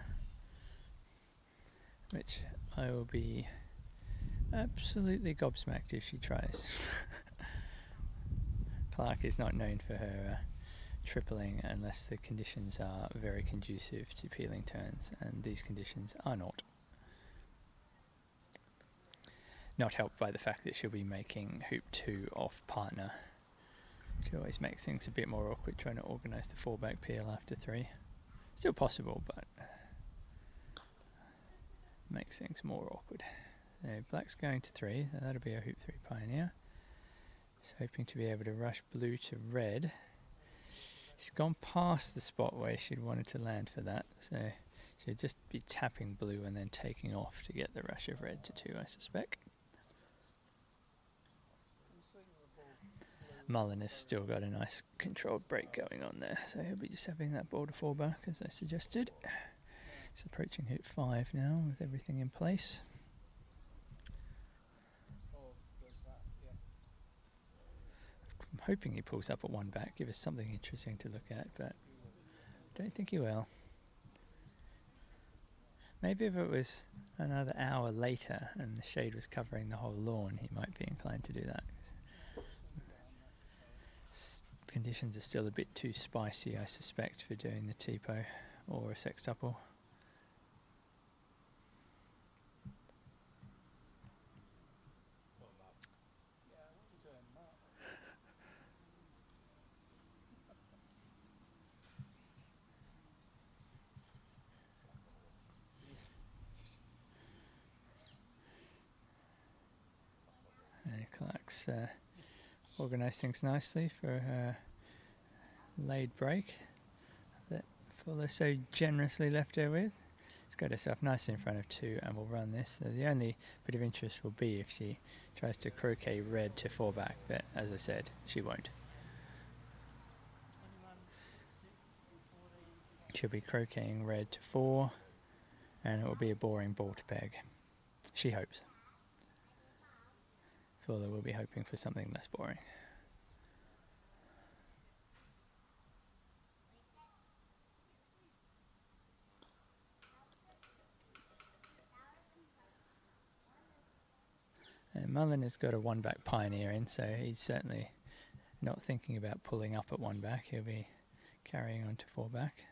which I will be absolutely gobsmacked if she tries. Clark is not known for her tripling unless the conditions are very conducive to peeling turns, and these conditions are not. Not helped by the fact that she'll be making hoop 2 off partner. She always makes things a bit more awkward trying to organise the 4-back peel after 3. Still possible, but makes things more awkward. So black's going to 3, that'll be a hoop 3 pioneer. She's hoping to be able to rush blue to red. She's gone past the spot where she'd wanted to land for that, so she'll just be tapping blue and then taking off to get the rush of red to 2, I suspect. Mullen has still got a nice controlled break going on there, so he'll be just having that ball to 4 back as I suggested. He's approaching hoop 5 now with everything in place. I'm hoping he pulls up at 1 back, give us something interesting to look at, but I don't think he will. Maybe if it was another hour later and the shade was covering the whole lawn, he might be inclined to do that. Conditions are still a bit too spicy, I suspect, for doing the TPO or a sextuple. And Clark's organised things nicely for her laid break that Fuller so generously left her with. She's got herself nicely in front of 2 and will run this. So the only bit of interest will be if she tries to croquet red to 4 back, but as I said, she won't. She'll be croqueting red to 4 and it will be a boring ball to peg. She hopes. Fuller will be hoping for something less boring. And Mullen has got a one-back pioneer in, so he's certainly not thinking about pulling up at one-back. He'll be carrying on to four-back.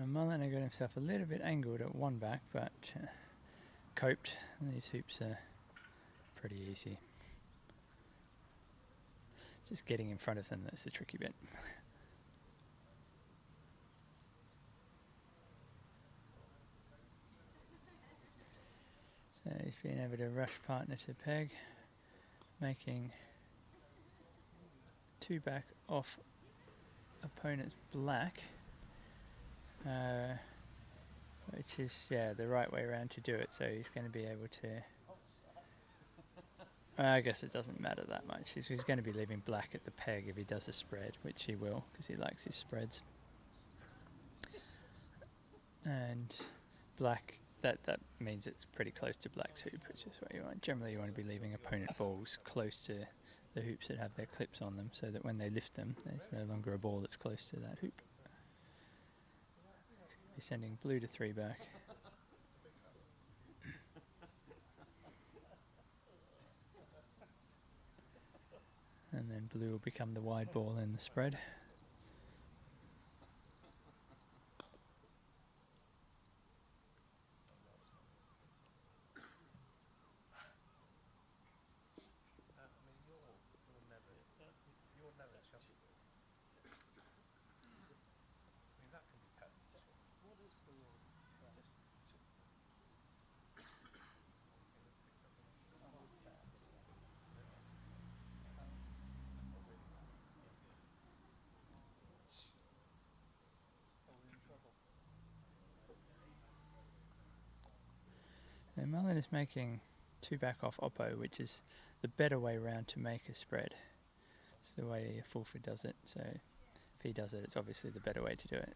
Mullen got himself a little bit angled at one back, but coped. These hoops are pretty easy. Just getting in front of them, that's the tricky bit. So he's been able to rush partner to peg, making two back off opponent's black. Which is, the right way around to do it, so he's going to be able to... I guess it doesn't matter that much. He's going to be leaving black at the peg if he does a spread, which he will, because he likes his spreads. And black, that means it's pretty close to black's hoop, which is what you want. Generally you want to be leaving opponent balls close to the hoops that have their clips on them, so that when they lift them, there's no longer a ball that's close to that hoop. Be sending blue to three back. And then blue will become the wide ball in the spread. So Mullen is making 2 back off oppo, which is the better way round to make a spread. It's the way Fulford does it, so if he does it, it's obviously the better way to do it.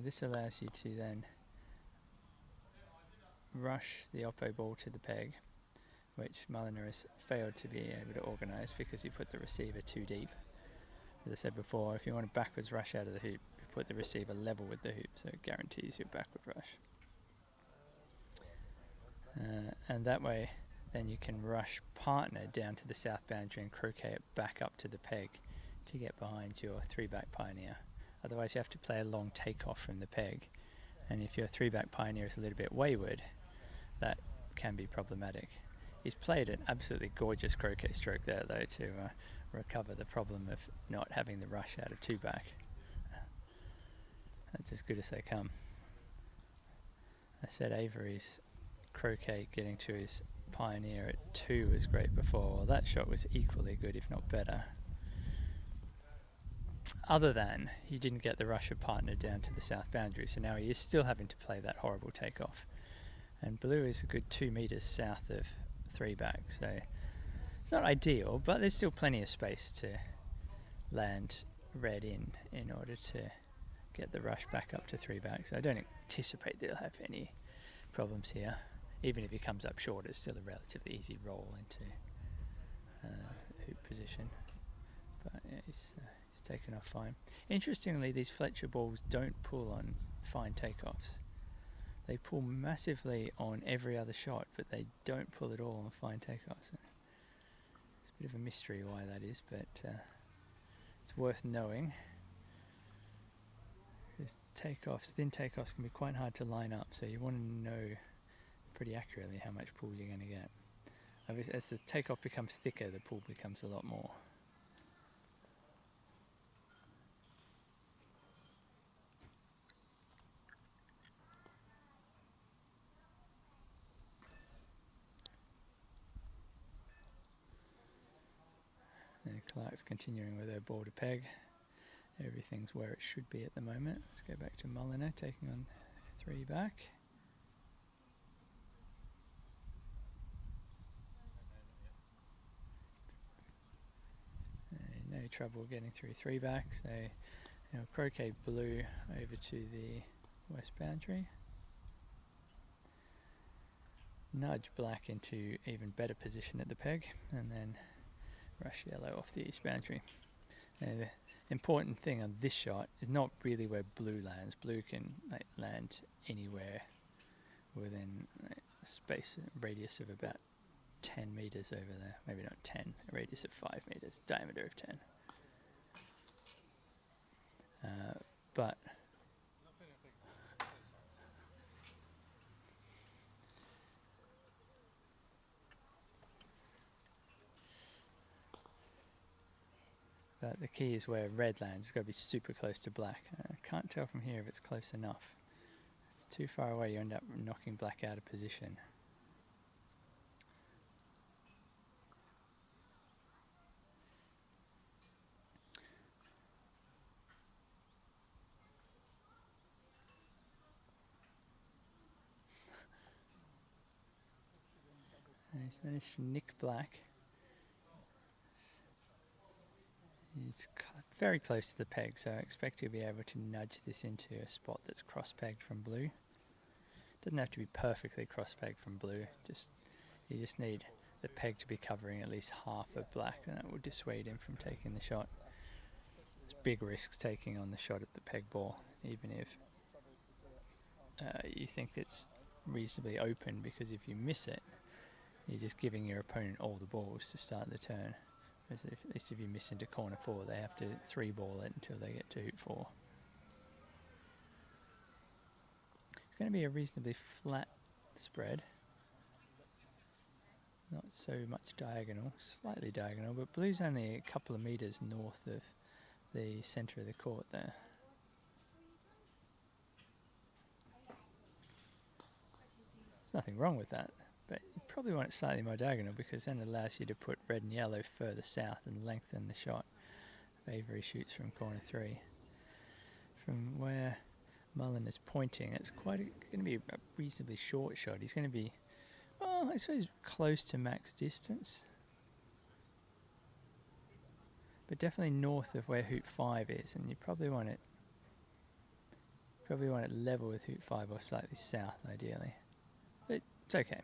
This allows you to then rush the oppo ball to the peg, which Mulliner has failed to be able to organise because he put the receiver too deep. As I said before, if you want a backwards rush out of the hoop, you put the receiver level with the hoop, so it guarantees your backward rush. And that way, then you can rush partner down to the south boundary and croquet it back up to the peg to get behind your 3-back pioneer. Otherwise, you have to play a long takeoff from the peg, and if your 3-back pioneer is a little bit wayward, that can be problematic. He's played an absolutely gorgeous croquet stroke there, though, to recover the problem of not having the rush out of 2-back. That's as good as they come. I said Avery's croquet getting to his pioneer at 2 was great before. Well, that shot was equally good, if not better. Other than he didn't get the rush of partner down to the south boundary, so now he is still having to play that horrible takeoff. And blue is a good 2 metres south of 3-back, so it's not ideal, but there's still plenty of space to land red in order to get the rush back up to 3-back. So I don't anticipate they'll have any problems here. Even if he comes up short, it's still a relatively easy roll into hoop position. But yeah, he's taken off fine. Interestingly, these Fletcher balls don't pull on fine takeoffs. They pull massively on every other shot, but they don't pull at all on fine takeoffs. It's a bit of a mystery why that is, but it's worth knowing. These takeoffs, thin takeoffs can be quite hard to line up, so you want to know pretty accurately how much pull you're going to get. Obviously, as the takeoff becomes thicker, the pull becomes a lot more. And Clark's continuing with her ball to peg. Everything's where it should be at the moment. Let's go back to Mulliner taking on 3-back. No trouble getting through 3-back, so croquet blue over to the west boundary. Nudge black into even better position at the peg, and then rush yellow off the east boundary. The important thing on this shot is not really where blue lands. Blue can land anywhere within a space, radius of about 10 metres over there. Maybe not 10, a radius of 5 metres, diameter of 10. But the key is where red lands. It's got to be super close to black. I can't tell from here if it's close enough. If it's too far away, you end up knocking black out of position. He's managed to nick black. He's very close to the peg, so I expect he'll be able to nudge this into a spot that's cross-pegged from blue. Doesn't have to be perfectly cross-pegged from blue. You just need the peg to be covering at least half of black, and that will dissuade him from taking the shot. It's big risks taking on the shot at the peg ball, even if you think it's reasonably open, because if you miss it, you're just giving your opponent all the balls to start the turn. Whereas at least if you miss into corner 4, they have to 3-ball it until they get to hoop 4. It's going to be a reasonably flat spread. Not so much diagonal, slightly diagonal, but blue's only a couple of metres north of the centre of the court there. There's nothing wrong with that. But you probably want it slightly more diagonal, because then it allows you to put red and yellow further south and lengthen the shot. Avery shoots from corner 3. From where Mullen is pointing, it's going to be a reasonably short shot. He's going to be well, I suppose close to max distance. But definitely north of where hoop 5 is, and you probably want it level with hoop 5 or slightly south, ideally. But it's okay.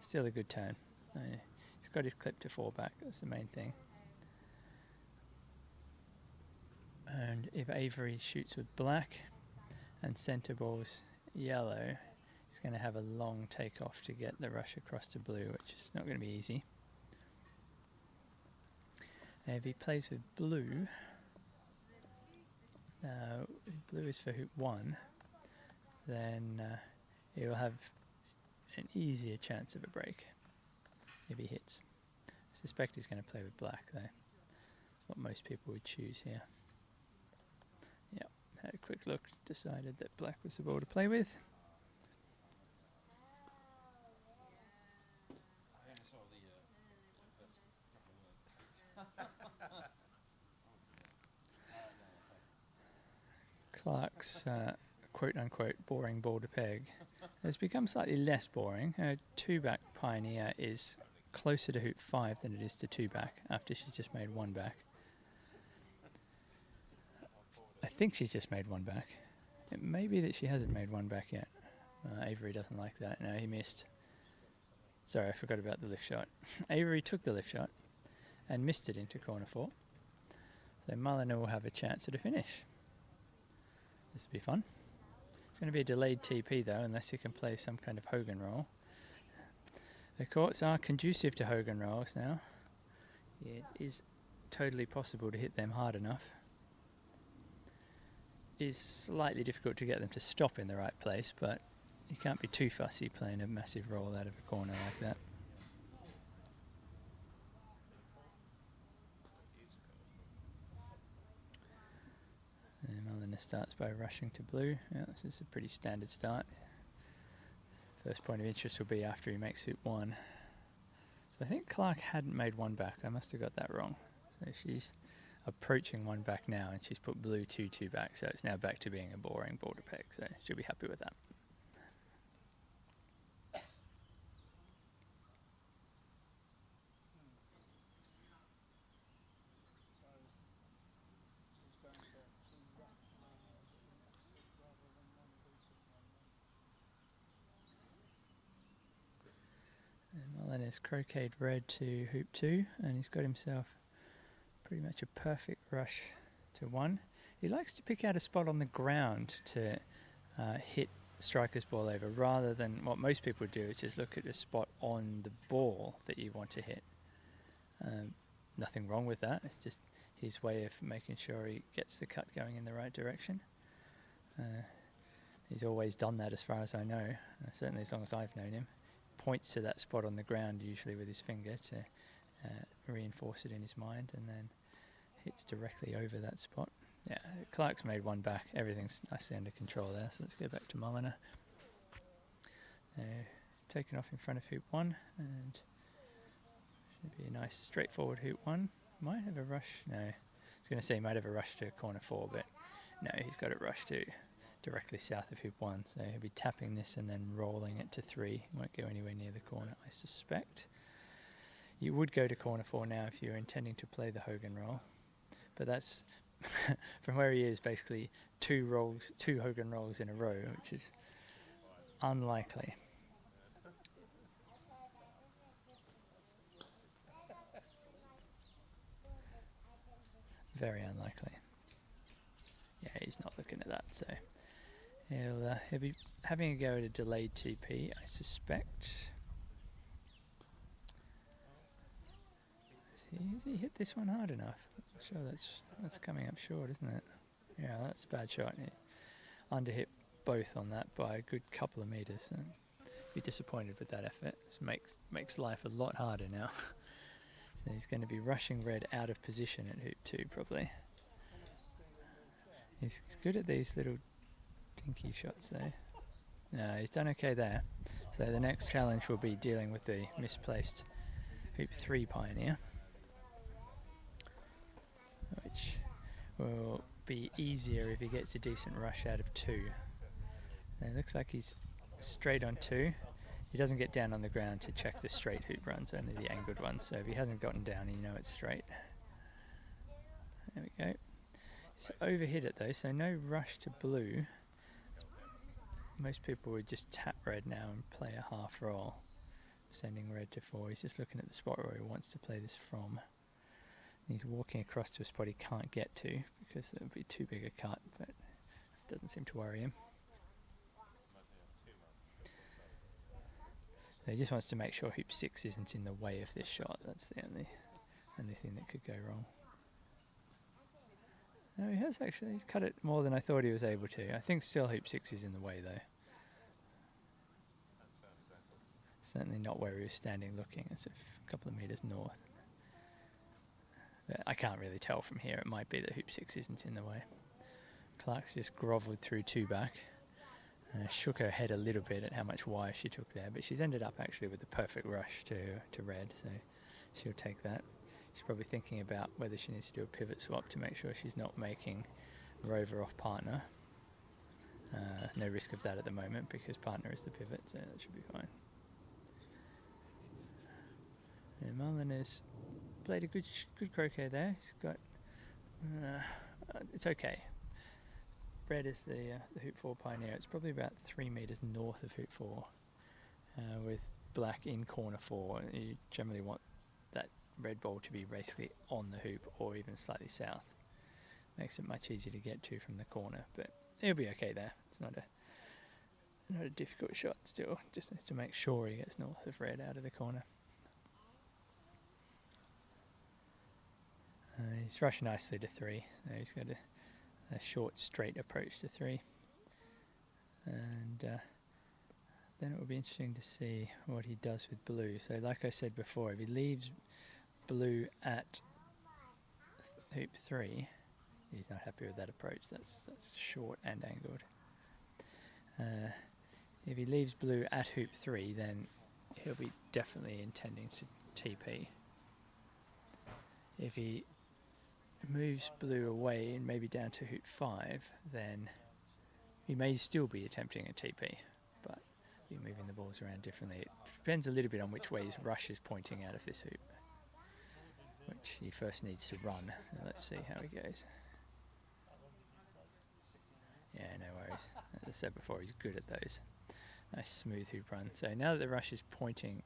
Still a good turn. He's got his clip to 4 back, that's the main thing. And if Avery shoots with black and centre ball's yellow, he's going to have a long takeoff to get the rush across to blue, which is not going to be easy. And if he plays with blue, blue is for hoop 1, then he will have an easier chance of a break if he hits. I suspect he's going to play with black though. That's what most people would choose here. Yep, had a quick look, decided that black was the ball to play with. I only saw the first couple of words. Clark's quote-unquote boring ball to peg has become slightly less boring. 2-back Pioneer is closer to hoop 5 than it is to 2-back after she's just made 1 back. I think she's just made 1 back. It may be that she hasn't made 1 back yet. Avery doesn't like that. No, he missed. Sorry, I forgot about the lift shot. Avery took the lift shot and missed it into corner 4. So Mulliner will have a chance at a finish. This will be fun. It's going to be a delayed TP though, unless you can play some kind of Hogan roll. The courts are conducive to Hogan rolls now. It is totally possible to hit them hard enough. It is slightly difficult to get them to stop in the right place, but you can't be too fussy playing a massive roll out of a corner like that. And Mulliner starts by rushing to blue. Yeah, this is a pretty standard start. First point of interest will be after he makes hoop 1. So I think Clark hadn't made 1 back. I must have got that wrong. So she's approaching 1 back now, and she's put blue 2 back. So it's now back to being a boring ball to peg. So she'll be happy with that. Mulliner's croqueted red to hoop 2, and he's got himself pretty much a perfect rush to 1. He likes to pick out a spot on the ground to hit striker's ball over, rather than what most people do, which is look at a spot on the ball that you want to hit. Nothing wrong with that, it's just his way of making sure he gets the cut going in the right direction. He's always done that as far as I know, certainly as long as I've known him. Points to that spot on the ground usually with his finger to reinforce it in his mind, and then hits directly over that spot. Yeah, Clark's made 1 back, everything's nicely under control there, so let's go back to Mulliner. He's taken off in front of hoop 1, and should be a nice straightforward hoop 1. Might have a rush, no, I was going to say he might have a rush to corner 4, but no, he's got a rush to directly south of hoop 1, so he'll be tapping this and then rolling it to 3. He won't go anywhere near the corner, I suspect. You would go to corner 4 now if you're intending to play the Hogan roll, but that's from where he is basically 2 Hogan rolls in a row, which is unlikely. Very unlikely. Yeah, he's not looking at that, so he'll be having a go at a delayed TP, I suspect. Has he hit this one hard enough? Sure, that's coming up short, isn't it? Yeah, that's a bad shot. He underhit both on that by a good couple of meters. And be disappointed with that effort. This makes life a lot harder now. So he's going to be rushing red out of position at hoop 2 probably. He's good at these little dinky shots though. No, he's done okay there. So the next challenge will be dealing with the misplaced hoop 3 Pioneer, which will be easier if he gets a decent rush out of 2. And it looks like he's straight on 2. he doesn't get down on the ground to check the straight hoop runs, only the angled ones. So if he hasn't gotten down, you know it's straight. There we go. He's overhit it though, so no rush to blue. Most people would just tap red now and play a half roll, sending red to 4. He's just looking at the spot where he wants to play this from. And he's walking across to a spot he can't get to because that would be too big a cut, but it doesn't seem to worry him. So he just wants to make sure hoop 6 isn't in the way of this shot. That's the only thing that could go wrong. No, he has actually. He's cut it more than I thought he was able to. I think still hoop 6 is in the way though. Certainly not where he was standing looking. It's a couple of metres north. But I can't really tell from here. It might be that hoop 6 isn't in the way. Clark's just grovelled through 2 back. Shook her head a little bit at how much wire she took there, but she's ended up actually with the perfect rush to red, so she'll take that. She's probably thinking about whether she needs to do a pivot swap to make sure she's not making rover off partner. No risk of that at the moment because partner is the pivot, so that should be fine. And Mullen has played a good croquet there. He's got it's okay. Red is the hoop 4 pioneer. It's probably about 3 metres north of hoop 4, with black in corner 4. You generally want that red ball to be basically on the hoop or even slightly south. Makes it much easier to get to from the corner, but it'll be okay there. It's not a difficult shot still. Just needs to make sure he gets north of red out of the corner. He's rushed nicely to 3. So he's got a short straight approach to 3. And then it will be interesting to see what he does with blue. So like I said before, if he leaves blue at hoop 3, he's not happy with that approach. That's short and angled. If he leaves blue at hoop 3, then he'll be definitely intending to TP. If he moves blue away and maybe down to hoop 5, then he may still be attempting a TP, but be moving the balls around differently. It depends a little bit on which way his rush is pointing out of this hoop, which he first needs to run. So let's see how he goes. Yeah, no worries. As I said before, he's good at those. Nice smooth hoop run. So now that the rush is pointing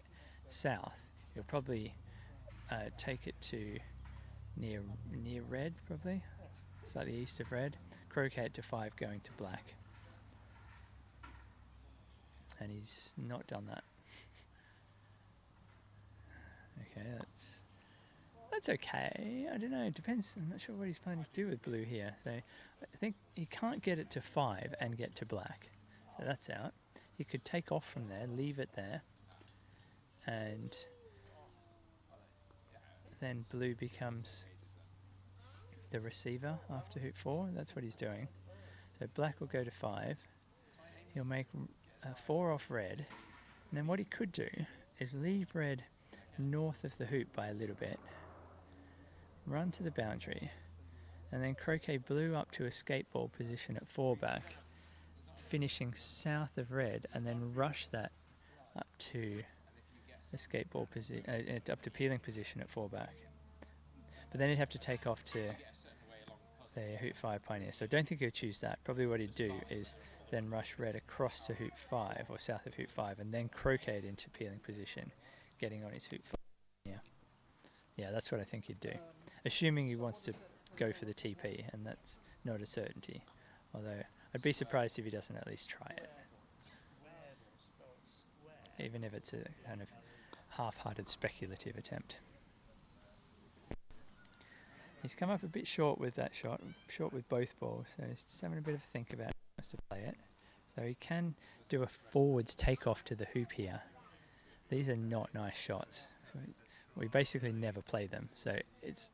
south, he'll probably take it to near red, probably slightly east of red. Croquet it to 5, going to black. And he's not done that. Okay, that's okay. I don't know, it depends. I'm not sure what he's planning to do with blue here. So I think he can't get it to 5 and get to black. So that's out. He could take off from there, leave it there, and then blue becomes the receiver after hoop 4. That's what he's doing. So black will go to 5. He'll make 4 off red. And then what he could do is leave red north of the hoop by a little bit, run to the boundary, and then croquet blue up to escape ball position at 4 back, finishing south of red, and then rush that up to escape ball position, up to peeling position at 4 back. But then he'd have to take off to the hoop 5 pioneer. So I don't think he'll choose that. Probably what he'd do is then rush red across to hoop 5 or south of hoop 5 and then croquet it into peeling position, getting on his hoop 5. Yeah, that's what I think he'd do. Assuming he wants to go for the TP, and that's not a certainty. Although I'd be surprised if he doesn't at least try it. Even if it's a kind of half-hearted speculative attempt. He's come up a bit short with that shot, short with both balls, so he's just having a bit of a think about how he wants to play it. So he can do a forwards takeoff to the hoop here. These are not nice shots. We basically never play them, so it's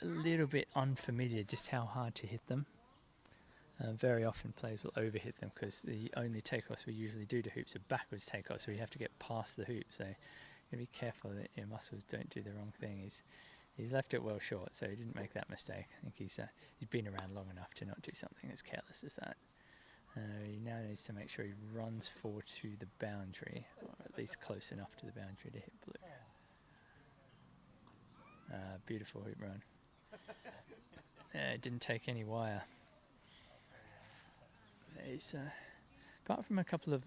a little bit unfamiliar just how hard to hit them. Very often players will overhit them because the only takeoffs we usually do to hoops are backwards takeoffs, so you have to get past the hoop. So you got to be careful that your muscles don't do the wrong thing. He's left it well short, so he didn't make that mistake. I think he's been around long enough to not do something as careless as that. He now needs to make sure he runs forward to the boundary, or at least close enough to the boundary to hit blue. Beautiful hoop run. It didn't take any wire. He's, apart from a couple of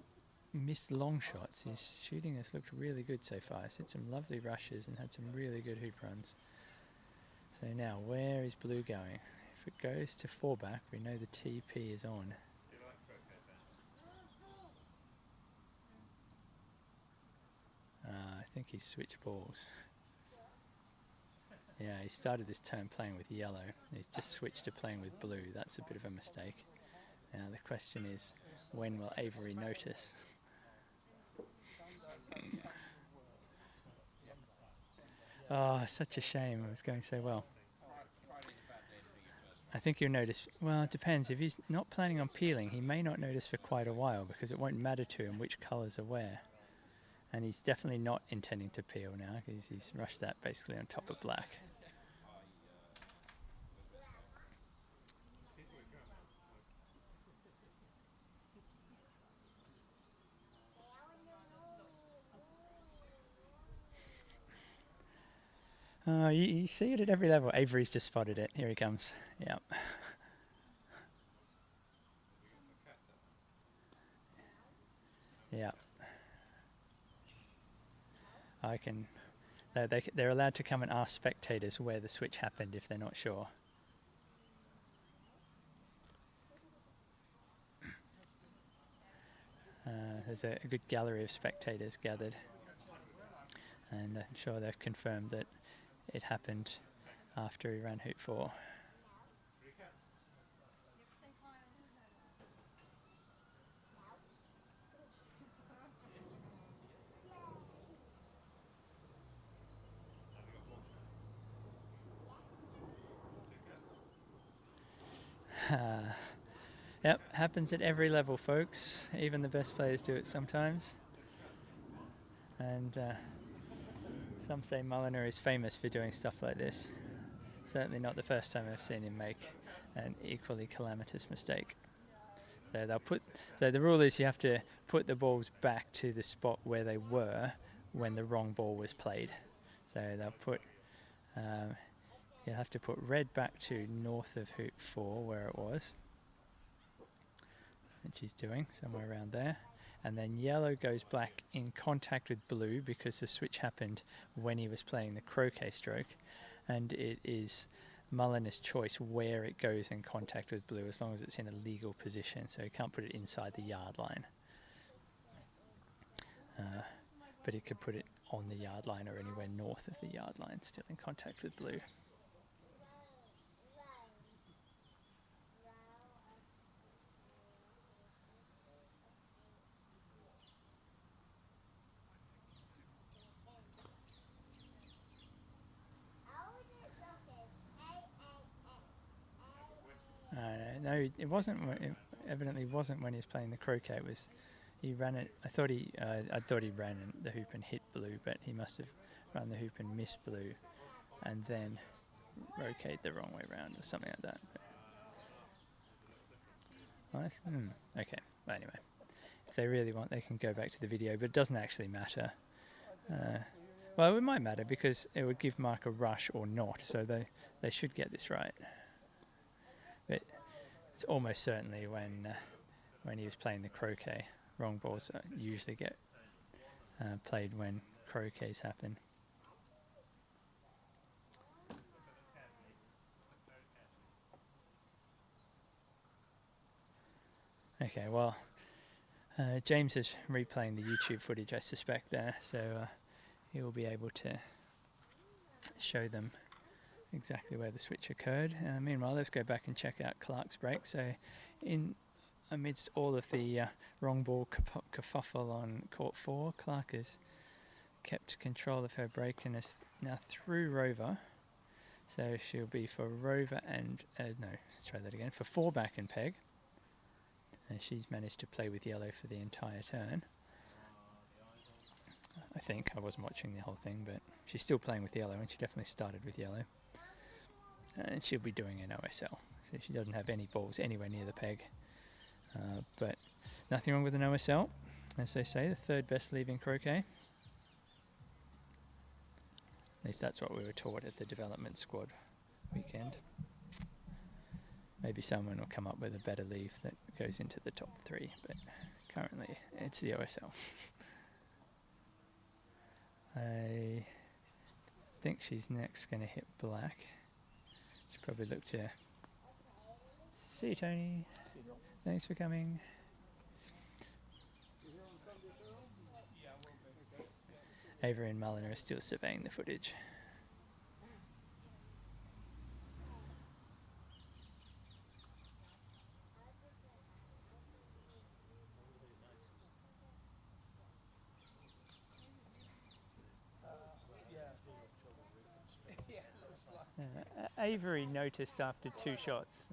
missed long shots, his shooting has looked really good so far. He's hit some lovely rushes and had some really good hoop runs. So now, where is blue going? If it goes to 4-back, we know the TP is on. I think he's switched balls. Yeah, he started this turn playing with yellow. He's just switched to playing with blue. That's a bit of a mistake. Now the question is, when will Avery notice? Oh, such a shame. It was going so well. I think you'll notice, well, it depends. If he's not planning on peeling, he may not notice for quite a while because it won't matter to him which colours are where. And he's definitely not intending to peel now because he's rushed that basically on top of black. You see it at every level. Avery's just spotted it. Here he comes. Yep. Yeah. I can. They're allowed to come and ask spectators where the switch happened if they're not sure. There's a good gallery of spectators gathered, and I'm sure they've confirmed that it happened after he ran hoop 4. Yep, happens at every level, folks. Even the best players do it sometimes. And some say Mulliner is famous for doing stuff like this. Certainly not the first time I've seen him make an equally calamitous mistake. So so the rule is you have to put the balls back to the spot where they were when the wrong ball was played. So they'll put, you'll have to put red back to north of hoop 4 where it was, which he's doing somewhere around there. And then yellow goes black in contact with blue because the switch happened when he was playing the croquet stroke, and it is Mulliner's choice where it goes in contact with blue as long as it's in a legal position, so he can't put it inside the yard line. But he could put it on the yard line or anywhere north of the yard line, still in contact with blue. No, it wasn't. It evidently wasn't when he was playing the croquet. It was, he ran it. I thought he ran the hoop and hit blue, but he must have run the hoop and missed blue, and then rotate the wrong way around or something like that. Okay. Well, anyway, if they really want, they can go back to the video, but it doesn't actually matter. Well, it might matter because it would give Mark a rush or not, so they should get this right. But it's almost certainly when he was playing the croquet, wrong balls usually get played when croquets happen. Okay, well, James is replaying the YouTube footage, I suspect, there, so he will be able to show them exactly where the switch occurred. Meanwhile, let's go back and check out Clark's break. So amidst all of the wrong ball kerfuffle on court 4, Clark has kept control of her break and is now through Rover. So she'll be for Rover and, no, let's try that again, for 4-back and peg. And she's managed to play with yellow for the entire turn. I think. I wasn't watching the whole thing, but she's still playing with yellow, and she definitely started with yellow. And she'll be doing an OSL, so she doesn't have any balls anywhere near the peg. But nothing wrong with an OSL, as they say, the third best leaving croquet. At least that's what we were taught at the development squad weekend. Maybe someone will come up with a better leave that goes into the top 3, but currently it's the OSL. I think she's next going to hit black. Should probably look to... See you, Tony. Thanks for coming. Avery and Mulliner are still surveying the footage. Avery noticed after 2 shots.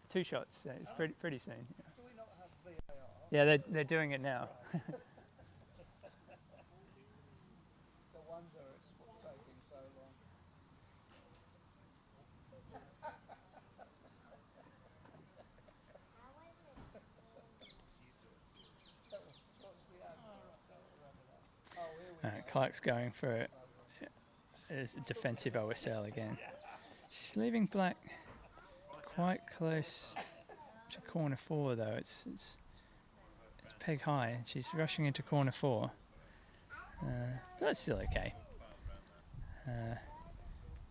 2 shots. It's pretty soon. Yeah. Do we not have VAR? Yeah, they're doing it now. The wonder it's taking so long. What's the ad? Oh, here we go. Clark's going for a defensive OSL again. She's leaving black quite close to corner 4 though. It's peg high. She's rushing into corner 4. But that's still okay.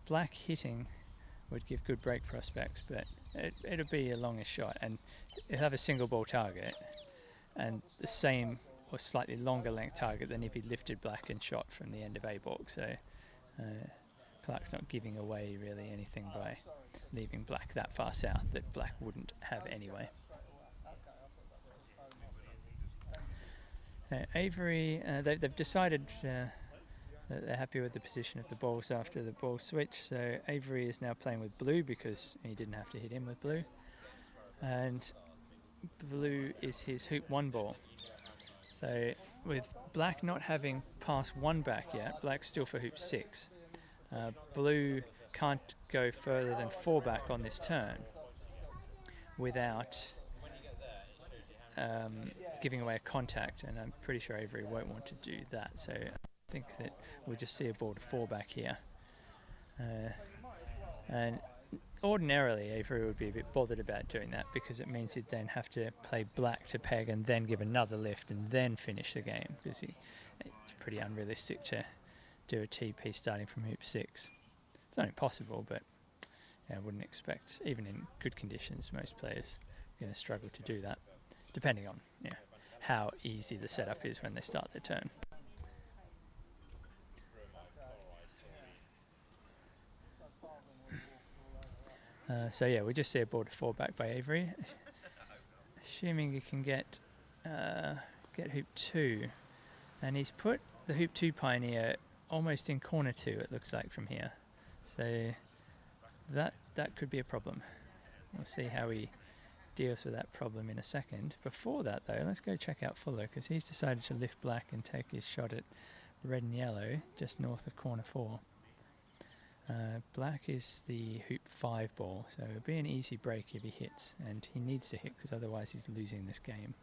Black hitting would give good break prospects, but it'll be a longish shot, and it'll have a single ball target and the same or slightly longer length target than if he lifted black and shot from the end of A balk. So Clark's not giving away really anything by leaving black that far south that black wouldn't have anyway. Avery, they've decided that they're happy with the position of the balls after the ball switch, so Avery is now playing with blue because he didn't have to hit him with blue, and blue is his hoop 1 ball. So with black not having passed 1 back yet, black's still for hoop 6. Blue can't go further than 4 back on this turn without giving away a contact, and I'm pretty sure Avery won't want to do that, so I think that we'll just see a ball to 4 back here. And ordinarily Avery would be a bit bothered about doing that because it means he'd then have to play black to peg and then give another lift and then finish the game, because it's pretty unrealistic to do a TP starting from hoop 6. It's not impossible, but I wouldn't expect, even in good conditions, most players are going to struggle to do that, depending on how easy the setup is when they start their turn. So yeah, we just see a ball to 4 back by Avery, assuming he can get hoop 2, and he's put the hoop 2 pioneer almost in corner 2, it looks like from here, so that could be a problem. We'll see how he deals with that problem in a second. Before that though, let's go check out Fuller, because he's decided to lift black and take his shot at red and yellow just north of corner 4. Black is the hoop 5 ball, so it'll be an easy break if he hits, and he needs to hit because otherwise he's losing this game.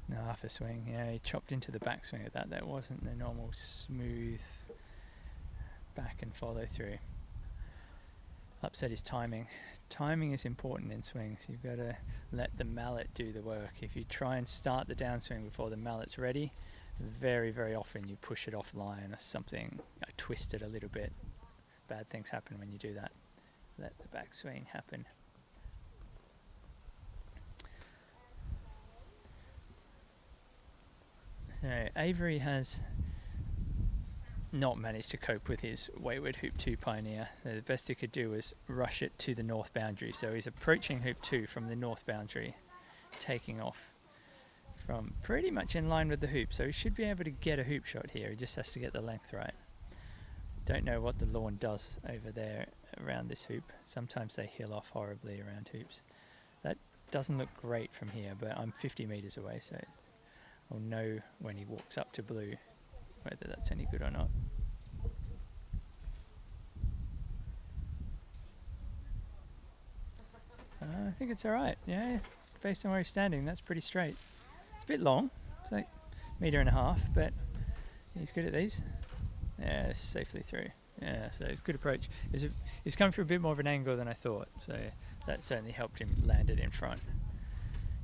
No, half a swing. Yeah, he chopped into the backswing at that. That wasn't the normal smooth back and follow through. Upset his timing. Timing is important in swings. You've got to let the mallet do the work. If you try and start the downswing before the mallet's ready, very, very often you push it offline or something, twist it a little bit. Bad things happen when you do that. Let the backswing happen. Avery has not managed to cope with his wayward hoop 2 pioneer, so the best he could do was rush it to the north boundary. So he's approaching hoop 2 from the north boundary, taking off from pretty much in line with the hoop, so he should be able to get a hoop shot here. He just has to get the length right. Don't know what the lawn does over there around this hoop. Sometimes they hill off horribly around hoops. That doesn't look great from here, but I'm 50 metres away, so I'll know when he walks up to blue whether that's any good or not. I think it's all right. Yeah, based on where he's standing, that's pretty straight. It's a bit long. It's like 1.5 meters, but he's good at these. Yeah, safely through. Yeah, so it's a good approach. He's come for a bit more of an angle than I thought, so that certainly helped him land it in front.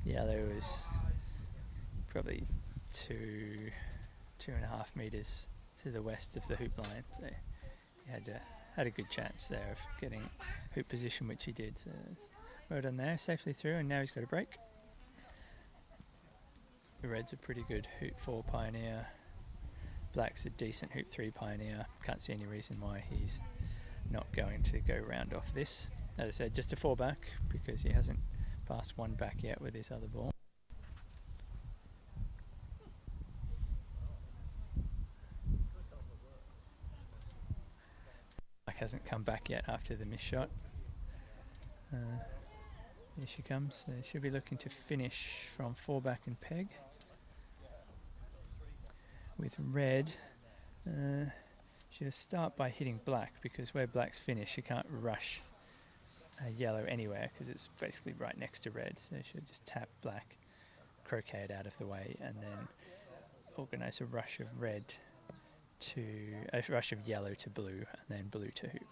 Yellow was probably 2.5 meters to the west of the hoop line, so he had a good chance there of getting hoop position, which he did. So well done there, safely through, and now he's got a break. The red's a pretty good hoop 4 pioneer. Black's a decent hoop 3 pioneer. Can't see any reason why he's not going to go round off this. As I said, just a 4 back because he hasn't passed 1 back yet with his other ball. Black hasn't come back yet after the missed shot. Here she comes. She'll be looking to finish from 4 back and peg. With red, she'll start by hitting black, because where black's finished, she can't rush yellow anywhere because it's basically right next to red. So she'll just tap black, croquet it out of the way, and then organise a rush of yellow to blue, and then blue to hoop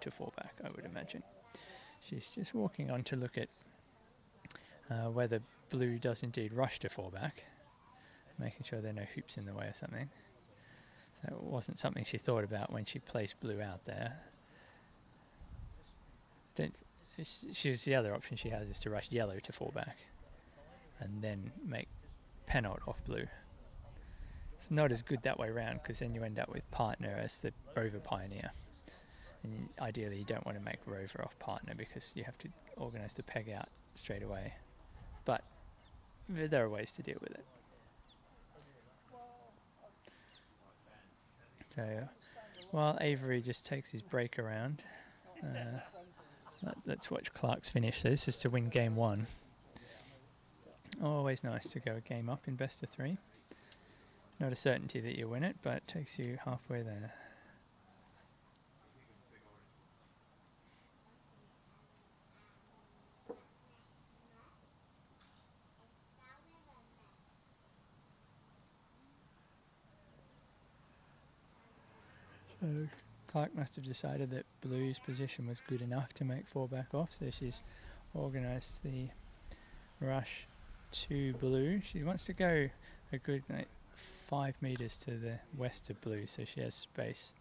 to 4 back, I would imagine. She's just walking on to look at whether blue does indeed rush to 4 back, making sure there are no hoops in the way or something. So it wasn't something she thought about when she placed blue out there. The other option she has is to rush yellow to 4 back and then make penalt off blue. It's not as good that way round, because then you end up with partner as the rover pioneer. And ideally you don't want to make rover off partner because you have to organise the peg out straight away. But there are ways to deal with it. So while Avery just takes his break around, let's watch Clark's finish. So this is to win game 1. Always nice to go a game up in best of 3. Not a certainty that you win it, but it takes you halfway there. So Clark must have decided that blue's position was good enough to make 4 back off, so she's organised the rush to blue. She wants to go a good 5 meters to the west of blue, so she has space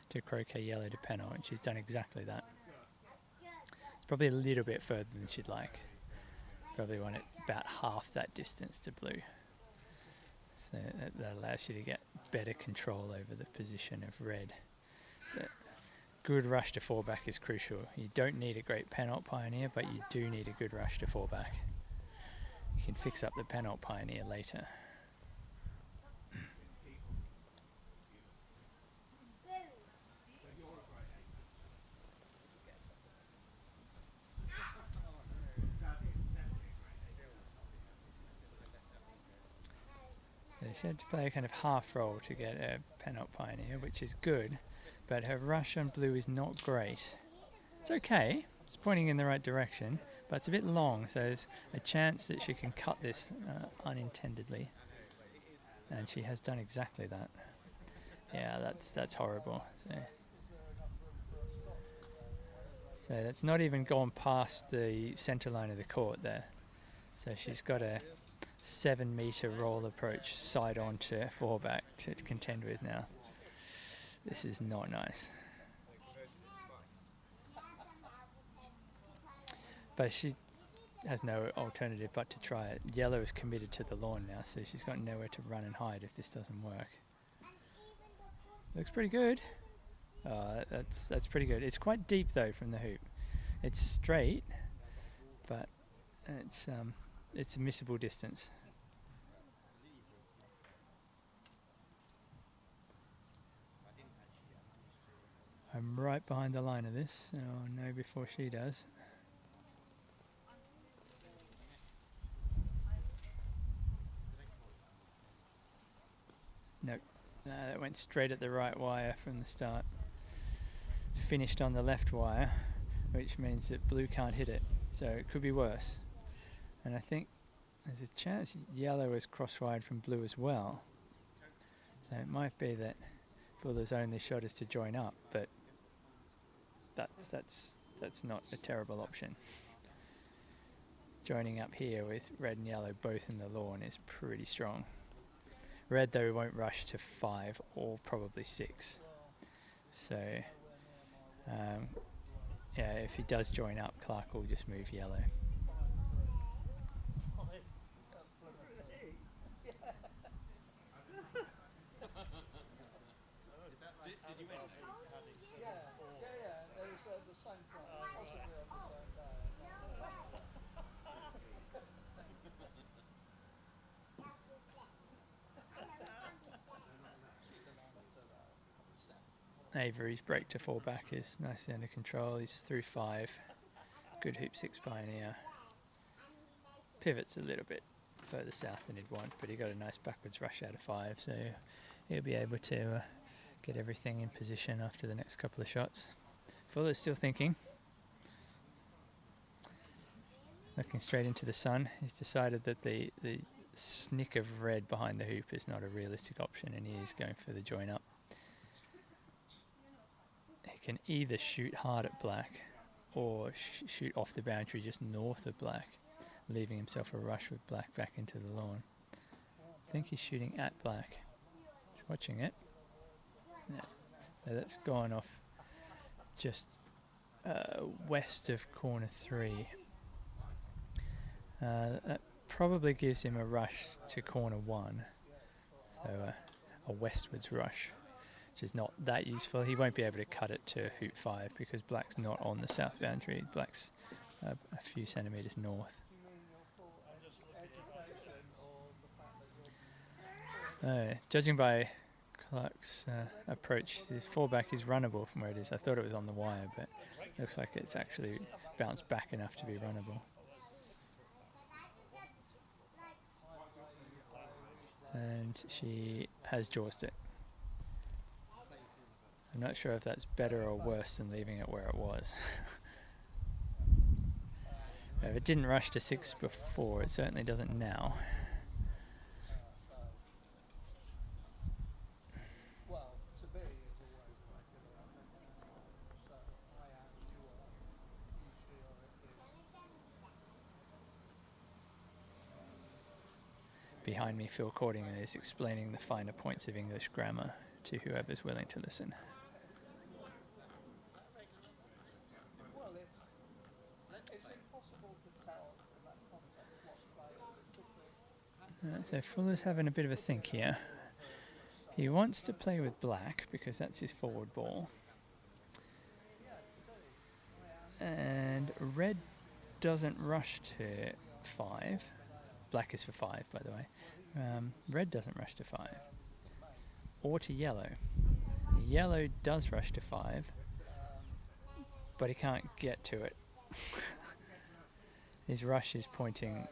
to croquet yellow to penalt, and she's done exactly that. It's probably a little bit further than she'd like. Probably want it about half that distance to blue. So that allows you to get better control over the position of red. So good rush to 4 back is crucial. You don't need a great penalt pioneer, but you do need a good rush to 4 back. You can fix up the penalt pioneer later. She had to play a kind of half roll to get a penalt pioneer, which is good, but her rush on blue is not great. It's okay, it's pointing in the right direction, but it's a bit long, so there's a chance that she can cut this unintendedly, and she has done exactly that. Yeah, that's horrible. So that's not even gone past the centre line of the court there. So she's got a 7 meter roll approach side on to 4 back to contend with now. This is not nice. But she has no alternative but to try it. Yellow is committed to the lawn now, so she's got nowhere to run and hide if this doesn't work. Looks pretty good. That's pretty good. It's quite deep though from the hoop. It's straight, but it's a missable distance. I'm right behind the line of this, so I'll know before she does. Nope, that went straight at the right wire from the start. Finished on the left wire, which means that blue can't hit it, so it could be worse. And I think there's a chance yellow is crosswired from blue as well. So it might be that Fuller's only shot is to join up, but that's not a terrible option. Joining up here with red and yellow both in the lawn is pretty strong. Red though won't rush to 5 or probably 6. So yeah, if he does join up, Clark will just move yellow. Avery's break to fall back is nicely under control. He's through 5. Good hoop 6 pioneer. Pivots a little bit further south than he'd want, but he got a nice backwards rush out of 5, so he'll be able to get everything in position after the next couple of shots. Fuller's still thinking. Looking straight into the sun. He's decided that the snick of red behind the hoop is not a realistic option, and he is going for the join up. He can either shoot hard at black or shoot off the boundary just north of black, leaving himself a rush with black back into the lawn. I think he's shooting at black. He's watching it. Yeah. So that's gone off just west of corner 3. That probably gives him a rush to corner 1. So a westwards rush, which is not that useful. He won't be able to cut it to hoop 5 because black's not on the south boundary. Black's a few centimetres north. Judging by Clark's approach, his fallback is runnable from where it is. I thought it was on the wire, but it looks like it's actually bounced back enough to be runnable. And she has jawsed it. I'm not sure if that's better or worse than leaving it where it was. If it didn't rush to 6 before, it certainly doesn't now. Behind me, Phil Cordingley is explaining the finer points of English grammar to whoever's willing to listen. Well, it's impossible to tell in that context what's played. So Fuller's having a bit of a think here. He wants to play with black because that's his forward ball. And red doesn't rush to 5. Black is for 5, by the way. Red doesn't rush to 5. Or to yellow. Yellow does rush to 5, but he can't get to it. His rush is pointing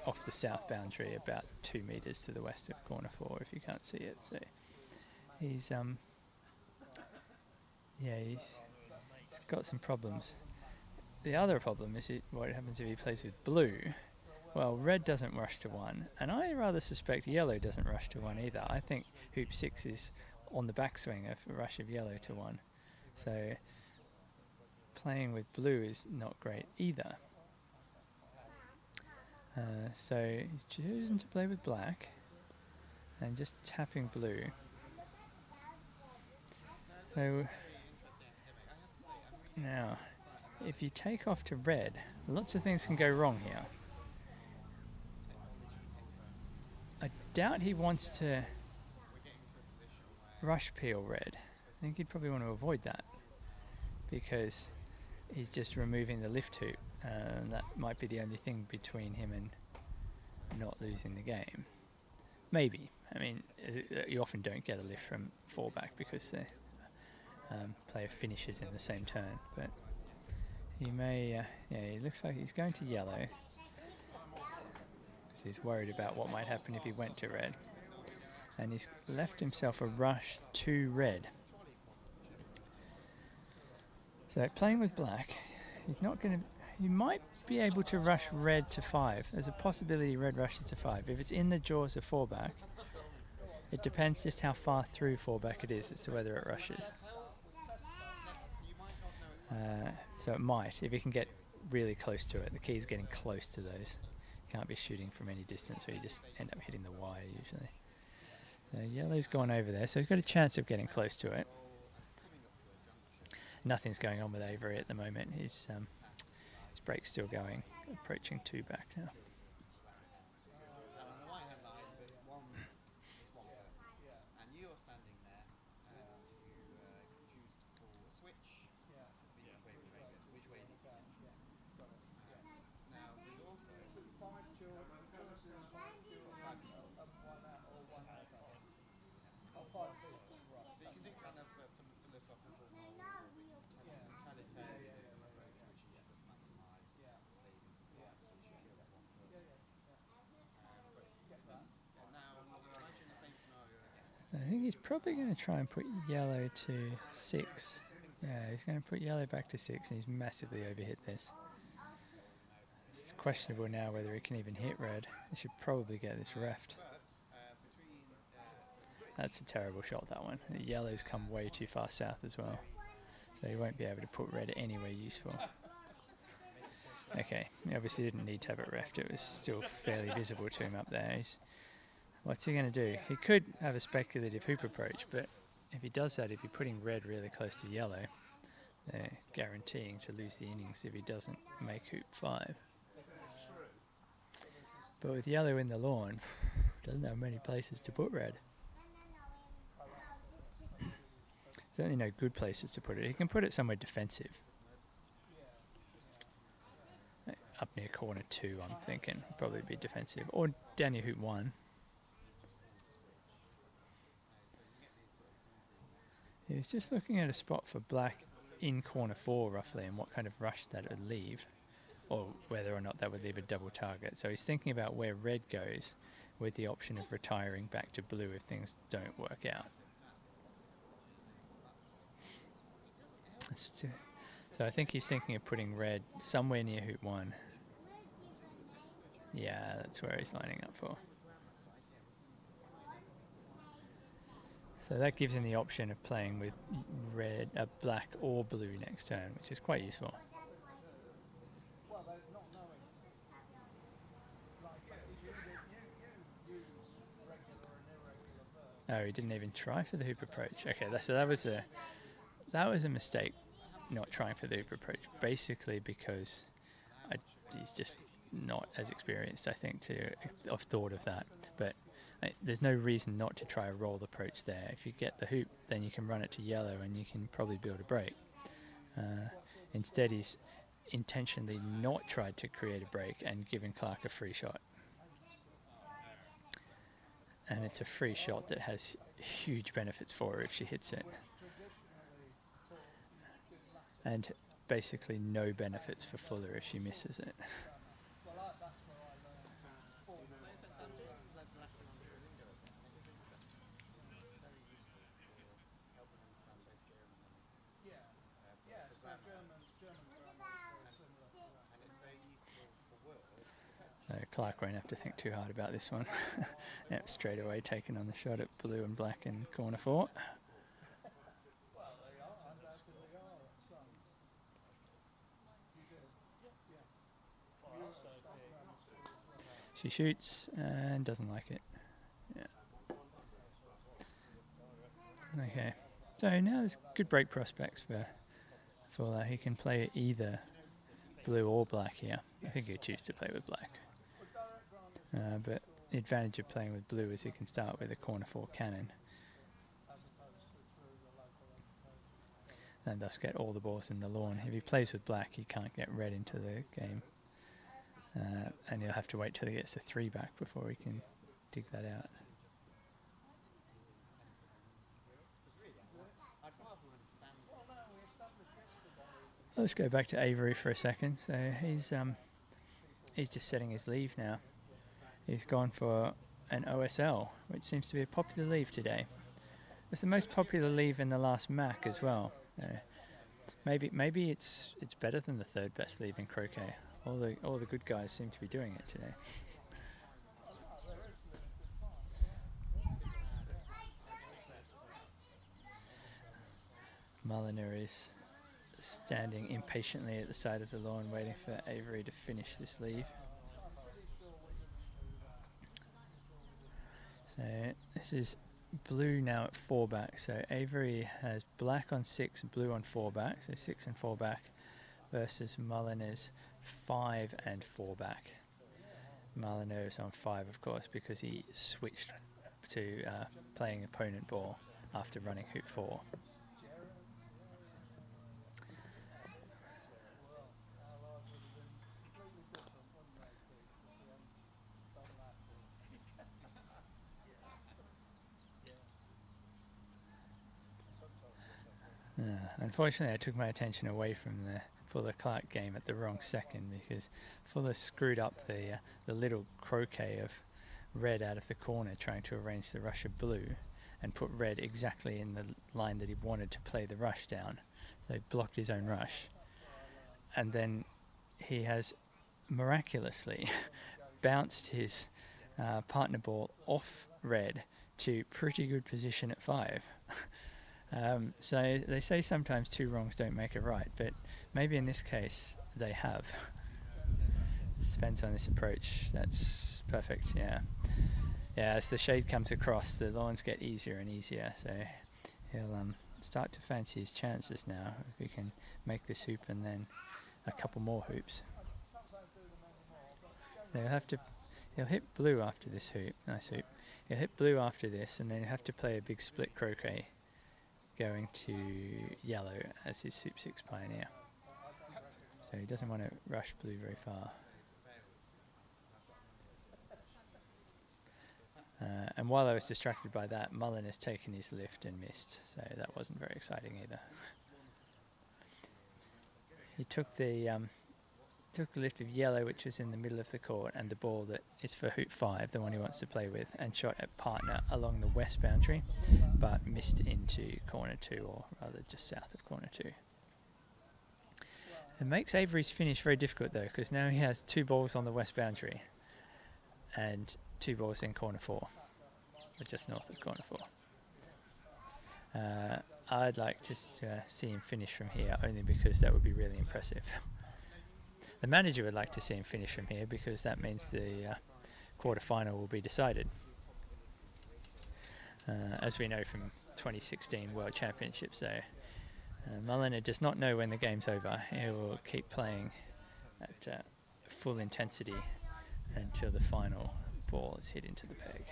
off the south boundary about 2 metres to the west of corner 4, if you can't see it. So he's he's got some problems. The other problem is what happens if he plays with blue. Well, red doesn't rush to 1, and I rather suspect yellow doesn't rush to 1 either. I think hoop 6 is on the backswing of a rush of yellow to 1. So playing with blue is not great either. So he's chosen to play with black and just tapping blue. So now, if you take off to red, lots of things can go wrong here. I doubt he wants to rush peel red. I think he'd probably want to avoid that because he's just removing the lift hoop, and that might be the only thing between him and not losing the game. Maybe. I mean, you often don't get a lift from fallback because player finishes in the same turn. But he may, yeah, he looks like he's going to yellow. Because he's worried about what might happen if he went to red. And he's left himself a rush to red. So playing with black, he's not going to... He might be able to rush red to 5. There's a possibility red rushes to 5. If it's in the jaws of 4-back, it depends just how far through 4-back it is as to whether it rushes. So it might, if he can get really close to it. The key is getting close to those. Can't be shooting from any distance, or you just end up hitting the wire usually. So yellow's gone over there, so he's got a chance of getting close to it. Nothing's going on with Avery at the moment. His break's still going, approaching 2-back now. I think he's probably going to try and put yellow to 6. Yeah, he's going to put yellow back to 6, and he's massively overhit this. It's questionable now whether he can even hit red. He should probably get this reft. That's a terrible shot, that one. The yellow's come way too far south as well, so he won't be able to put red anywhere useful. Okay, he obviously didn't need to have it reft. It was still fairly visible to him up there. What's he going to do? He could have a speculative hoop approach, but if he does that, if you're putting red really close to yellow, they're guaranteeing to lose the innings if he doesn't make hoop 5. But with yellow in the lawn, doesn't have many places to put red. Certainly no good places to put it. He can put it somewhere defensive. Up near corner 2, I'm thinking. Probably be defensive. Or down near hoop 1. He was just looking at a spot for black in corner 4 roughly, and what kind of rush that would leave, or whether or not that would leave a double target. So he's thinking about where red goes with the option of retiring back to blue if things don't work out. So I think he's thinking of putting red somewhere near hoop 1. Yeah, that's where he's lining up for. So that gives him the option of playing with red, black or blue next turn, which is quite useful. Oh, he didn't even try for the hoop approach. Okay, so that was a mistake, not trying for the hoop approach. Basically, because he's just not as experienced, I think, to have thought of that. But there's no reason not to try a rolled approach there. If you get the hoop, then you can run it to yellow and you can probably build a break. Instead, he's intentionally not tried to create a break and given Clark a free shot. And it's a free shot that has huge benefits for her if she hits it. And basically no benefits for Fuller if she misses it. Clark won't have to think too hard about this one. Yep, straight away taking on the shot at blue and black in corner 4. She shoots and doesn't like it. Yeah. Okay. So now there's good break prospects for that. He can play either blue or black here. I think he'll choose to play with black. But the advantage of playing with blue is he can start with a corner 4 cannon. And thus get all the balls in the lawn. If he plays with black, he can't get red into the game. And he'll have to wait till he gets to 3-back before he can dig that out. Let's go back to Avery for a second. So he's just setting his leave now. He's gone for an OSL, which seems to be a popular leave today. It's the most popular leave in the last MAC as well. Maybe it's better than the third best leave in croquet. All the good guys seem to be doing it today. Mulliner is standing impatiently at the side of the lawn waiting for Avery to finish this leave. So this is blue now at 4 back. So Avery has black on 6 and blue on 4 back. So 6 and 4 back versus Mulliner's 5 and 4 back. Mulliner is on 5, of course, because he switched to playing opponent ball after running hoop 4. Unfortunately, I took my attention away from the Fuller-Clark game at the wrong second, because Fuller screwed up the little croquet of red out of the corner trying to arrange the rush of blue, and put red exactly in the line that he wanted to play the rush down. So he blocked his own rush. And then he has miraculously bounced his partner ball off red to pretty good position at 5. So they say sometimes 2 wrongs don't make a right, but maybe in this case they have. Depends on this approach. That's perfect, yeah. Yeah, as the shade comes across, the lawns get easier and easier, so he'll start to fancy his chances now, if he can make this hoop and then a couple more hoops. So he'll hit blue after this hoop, nice hoop. He'll hit blue after this, and then he'll have to play a big split croquet, going to yellow as his Soup 6 pioneer. So he doesn't want to rush blue very far. And while I was distracted by that, Mullen has taken his lift and missed, so that wasn't very exciting either. He took the lift of yellow, which was in the middle of the court, and the ball that is for hoop 5, the one he wants to play with, and shot at partner along the west boundary, but missed into corner 2, or rather just south of corner 2. It makes Avery's finish very difficult though, because now he has 2 balls on the west boundary and 2 balls in corner 4, or just north of corner 4. I'd like to see him finish from here, only because that would be really impressive. The manager would like to see him finish from here, because that means the quarterfinal will be decided. As we know from 2016 World Championships, though, Mulliner does not know when the game's over. He will keep playing at full intensity until the final ball is hit into the peg.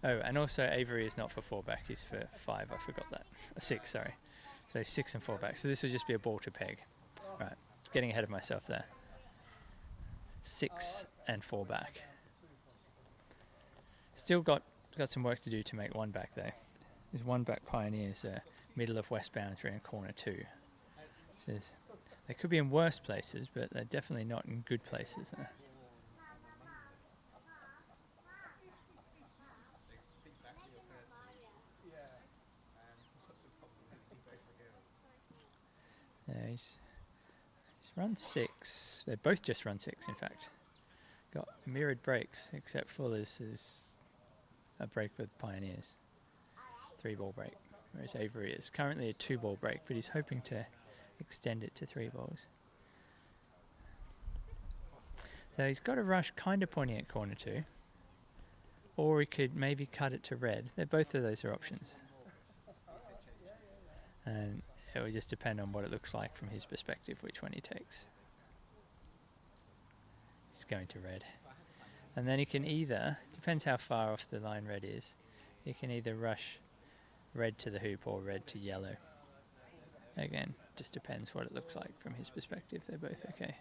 Oh, and also Avery is not for 4 back, he's for 5, I forgot that. 6, sorry. So 6 and 4 back. So this will just be a ball to peg. Right, getting ahead of myself there. 6 and 4 back. Still got some work to do to make 1 back though. His 1 back pioneers are middle of west boundary and corner 2. So they could be in worse places, but they're definitely not in good places. He's run 6. They both just run 6, in fact. Got mirrored breaks, except Fuller's is a break with pioneers. 3-ball break, whereas Avery is currently a 2-ball break, but he's hoping to extend it to 3 balls. So he's got a rush kind of pointing at corner 2, or he could maybe cut it to red. Both of those are options. And it will just depend on what it looks like from his perspective, which one he takes. He's going to red. And then he can either, depends how far off the line red is, he can either rush red to the hoop or red to yellow. Again, just depends what it looks like from his perspective. They're both okay.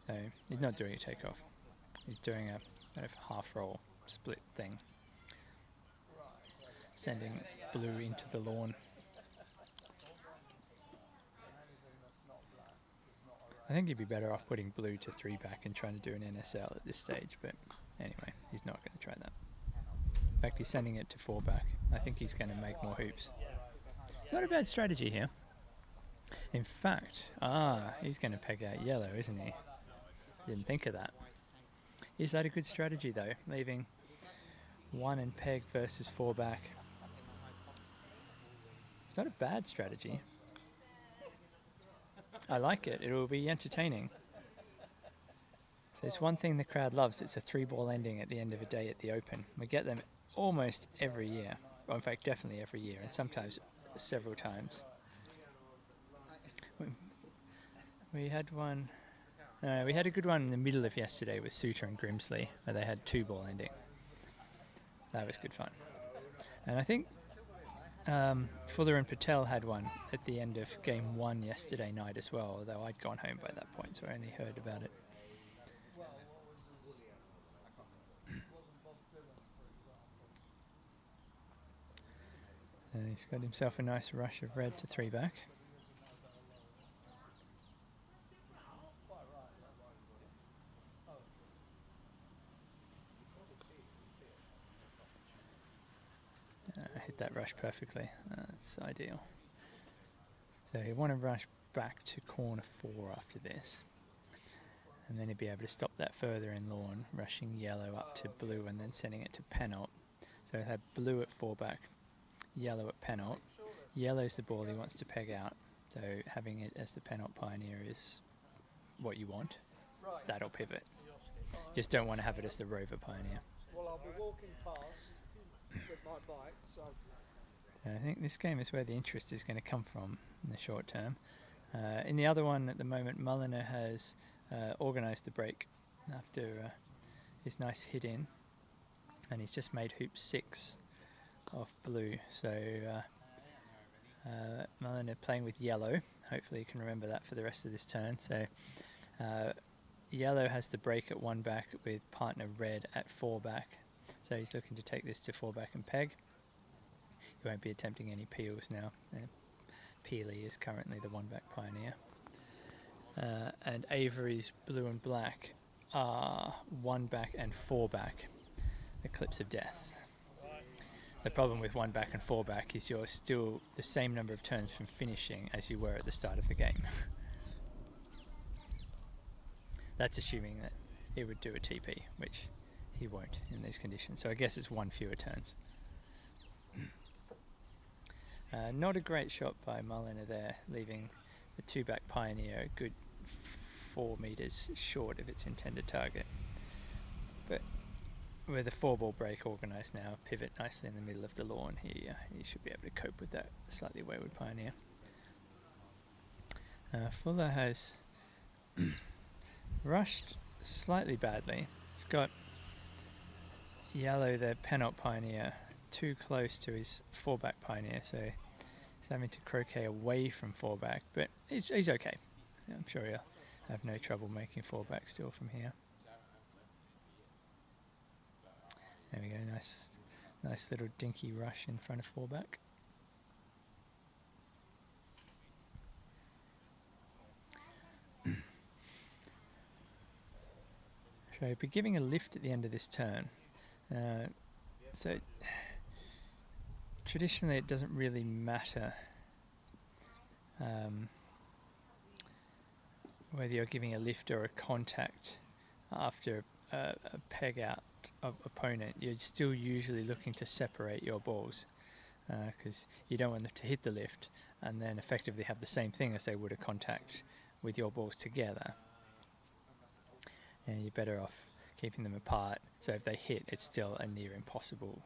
So he's not doing a takeoff. He's doing a kind of half roll split thing, sending blue into the lawn. I think he'd be better off putting blue to 3 back and trying to do an NSL at this stage, but anyway, he's not going to try that. In fact, he's sending it to 4 back. I think he's going to make more hoops. It's not a bad strategy here. In fact, he's going to peg out yellow, isn't he? Didn't think of that. Is that a good strategy though, leaving 1 and peg versus 4 back? It's not a bad strategy. I like it. It will be entertaining. If there's one thing the crowd loves, it's a 3-ball ending at the end of a day at the Open. We get them almost every year. Well, in fact, definitely every year, and sometimes several times. We had one. We had a good one in the middle of yesterday with Suter and Grimsley, where they had 2-ball ending. That was good fun. And I think Fuller and Patel had one at the end of game 1 yesterday night as well, although I'd gone home by that point, so I only heard about it. He's got himself a nice rush of red to 3 back. Hit that rush perfectly. That's ideal. So you want to rush back to corner 4 after this. And then he'd be able to stop that further in lawn, rushing yellow up to blue and then sending it to penalt. So he'll have blue at 4 back, yellow at penalt. Yellow's the ball he wants to peg out. So having it as the penalt pioneer is what you want. That'll pivot. Just don't want to have it as the rover pioneer. Well, I'll be walking past with my bike, so... I think this game is where the interest is going to come from in the short term. In the other one at the moment, Mulliner has organised the break after his nice hit in, and he's just made hoop 6 off blue. So Mulliner playing with yellow. Hopefully you can remember that for the rest of this turn. So yellow has the break at 1 back with partner red at 4 back. So he's looking to take this to 4 back and peg. He won't be attempting any peels now. Peely is currently the 1 back pioneer. And Avery's blue and black are 1 back and 4 back, the clips of death. The problem with 1 back and 4 back is you're still the same number of turns from finishing as you were at the start of the game. That's assuming that he would do a TP, which he won't in these conditions. So I guess it's 1 fewer turns. Not a great shot by Mulliner there, leaving the 2 back pioneer a good 4 metres short of its intended target. But with a 4-ball break organised now, pivot nicely in the middle of the lawn, he should be able to cope with that slightly wayward pioneer. Fuller has rushed slightly badly. He's got yellow, the penalt pioneer, too close to his 4 back pioneer, so he's having to croquet away from 4 back, but he's okay. I'm sure he'll have no trouble making 4 back still from here. There we go, nice little dinky rush in front of 4 back. So he'll be giving a lift at the end of this turn. So traditionally it doesn't really matter whether you're giving a lift or a contact after a peg out of opponent. You're still usually looking to separate your balls because you don't want them to hit the lift and then effectively have the same thing as they would a contact with your balls together. And you're better off keeping them apart, so if they hit, it's still a near impossible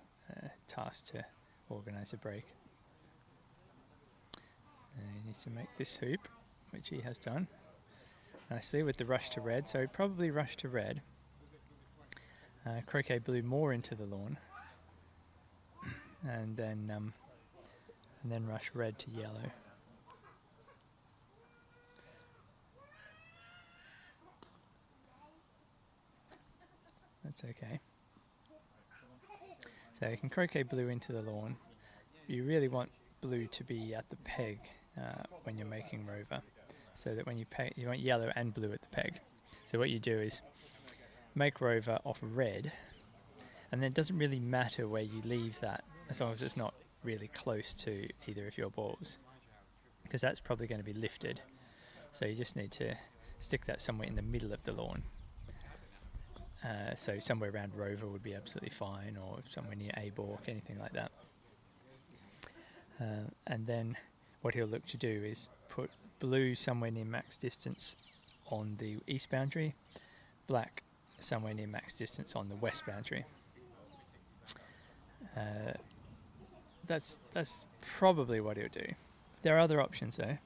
task to organise a break. He needs to make this hoop, which he has done nicely with the rush to red, so he'd probably rush to red. Croquet blue more into the lawn, and then rush red to yellow. That's okay. So you can croquet blue into the lawn. You really want blue to be at the peg when you're making rover, so that when you peg, you want yellow and blue at the peg. So what you do is make rover off red, and then it doesn't really matter where you leave that, as long as it's not really close to either of your balls, because that's probably going to be lifted. So you just need to stick that somewhere in the middle of the lawn. So somewhere around rover would be absolutely fine, or somewhere near A balk, anything like that. And then what he'll look to do is put blue somewhere near max distance on the east boundary, black somewhere near max distance on the west boundary. That's probably what he'll do. There are other options though.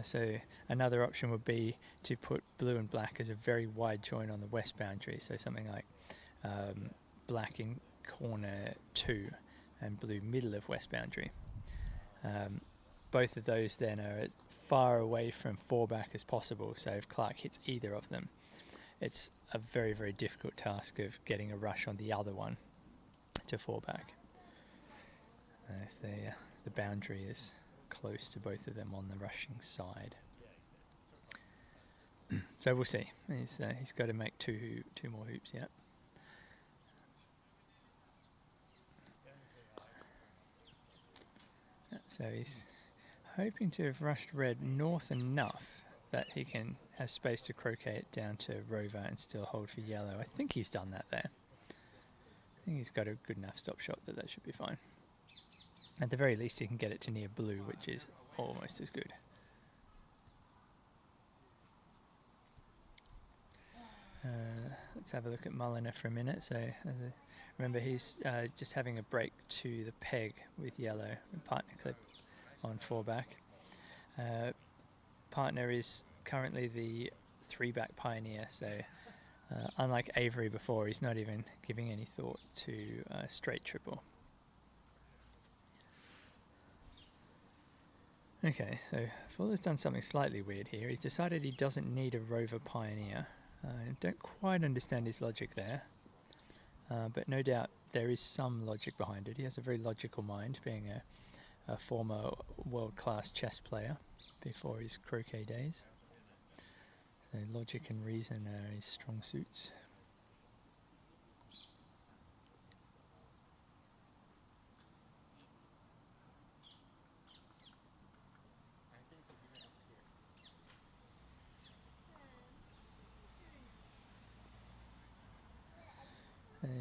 So another option would be to put blue and black as a very wide join on the west boundary, so something like black in corner 2 and blue middle of west boundary. Both of those then are as far away from 4-back as possible, so if Clark hits either of them, it's a very, very difficult task of getting a rush on the other one to 4-back. So the boundary is close to both of them on the rushing side. So we'll see. He's got to make two more hoops yet. So he's hoping to have rushed red north enough that he can have space to croquet it down to rover and still hold for yellow. I think he's done that there. I think he's got a good enough stop shot that should be fine. At the very least he can get it to near blue, which is almost as good. Let's have a look at Mulliner for a minute. So remember, he's just having a break to the peg with yellow and partner clip on 4-back. Partner is currently the 3-back pioneer, so unlike Avery before, he's not even giving any thought to straight triple. Okay, so Fuller's done something slightly weird here. He's decided he doesn't need a rover pioneer. I don't quite understand his logic there, but no doubt there is some logic behind it. He has a very logical mind, being a former world-class chess player before his croquet days. So logic and reason are his strong suits.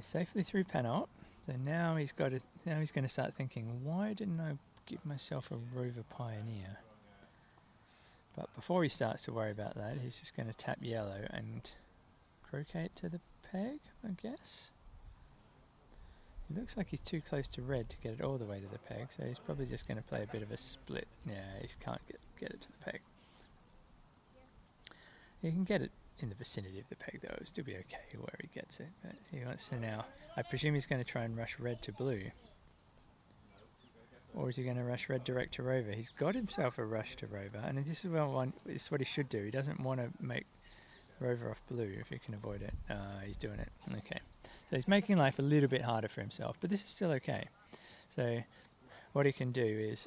Safely through Panot. So now he's going to start thinking, why didn't I give myself a rover pioneer? But before he starts to worry about that, he's just going to tap yellow and croquet it to the peg, I guess. It looks like he's too close to red to get it all the way to the peg, so he's probably just going to play a bit of a split. Yeah, he can't get it to the peg. You can get it in the vicinity of the peg though, it'll still be okay where he gets it, but he wants to now, I presume he's going to try and rush red to blue. Or is he going to rush red direct to rover? He's got himself a rush to rover, and this is what he should do. He doesn't want to make rover off blue if he can avoid it. He's doing it. Okay. So he's making life a little bit harder for himself, but this is still okay. So what he can do is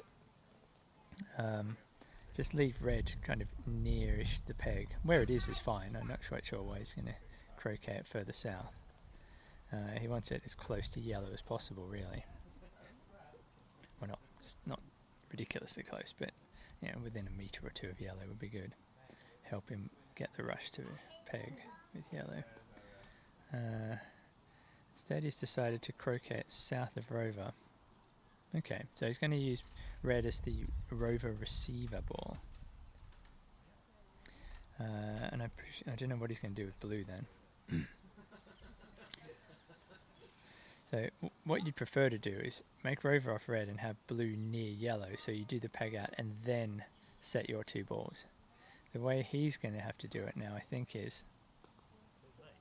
just leave red kind of nearish the peg. Where it is fine. I'm not quite sure why he's going to croquet it further south. He wants it as close to yellow as possible, really. Well, not ridiculously close, but within a metre or two of yellow would be good. Help him get the rush to peg with yellow. Instead, he's decided to croquet it south of rover. Okay, so he's going to use red as the rover receiver ball. And I don't know what he's going to do with blue then. So what you'd prefer to do is make rover off red and have blue near yellow, so you do the peg out and then set your two balls. The way he's going to have to do it now, I think, is...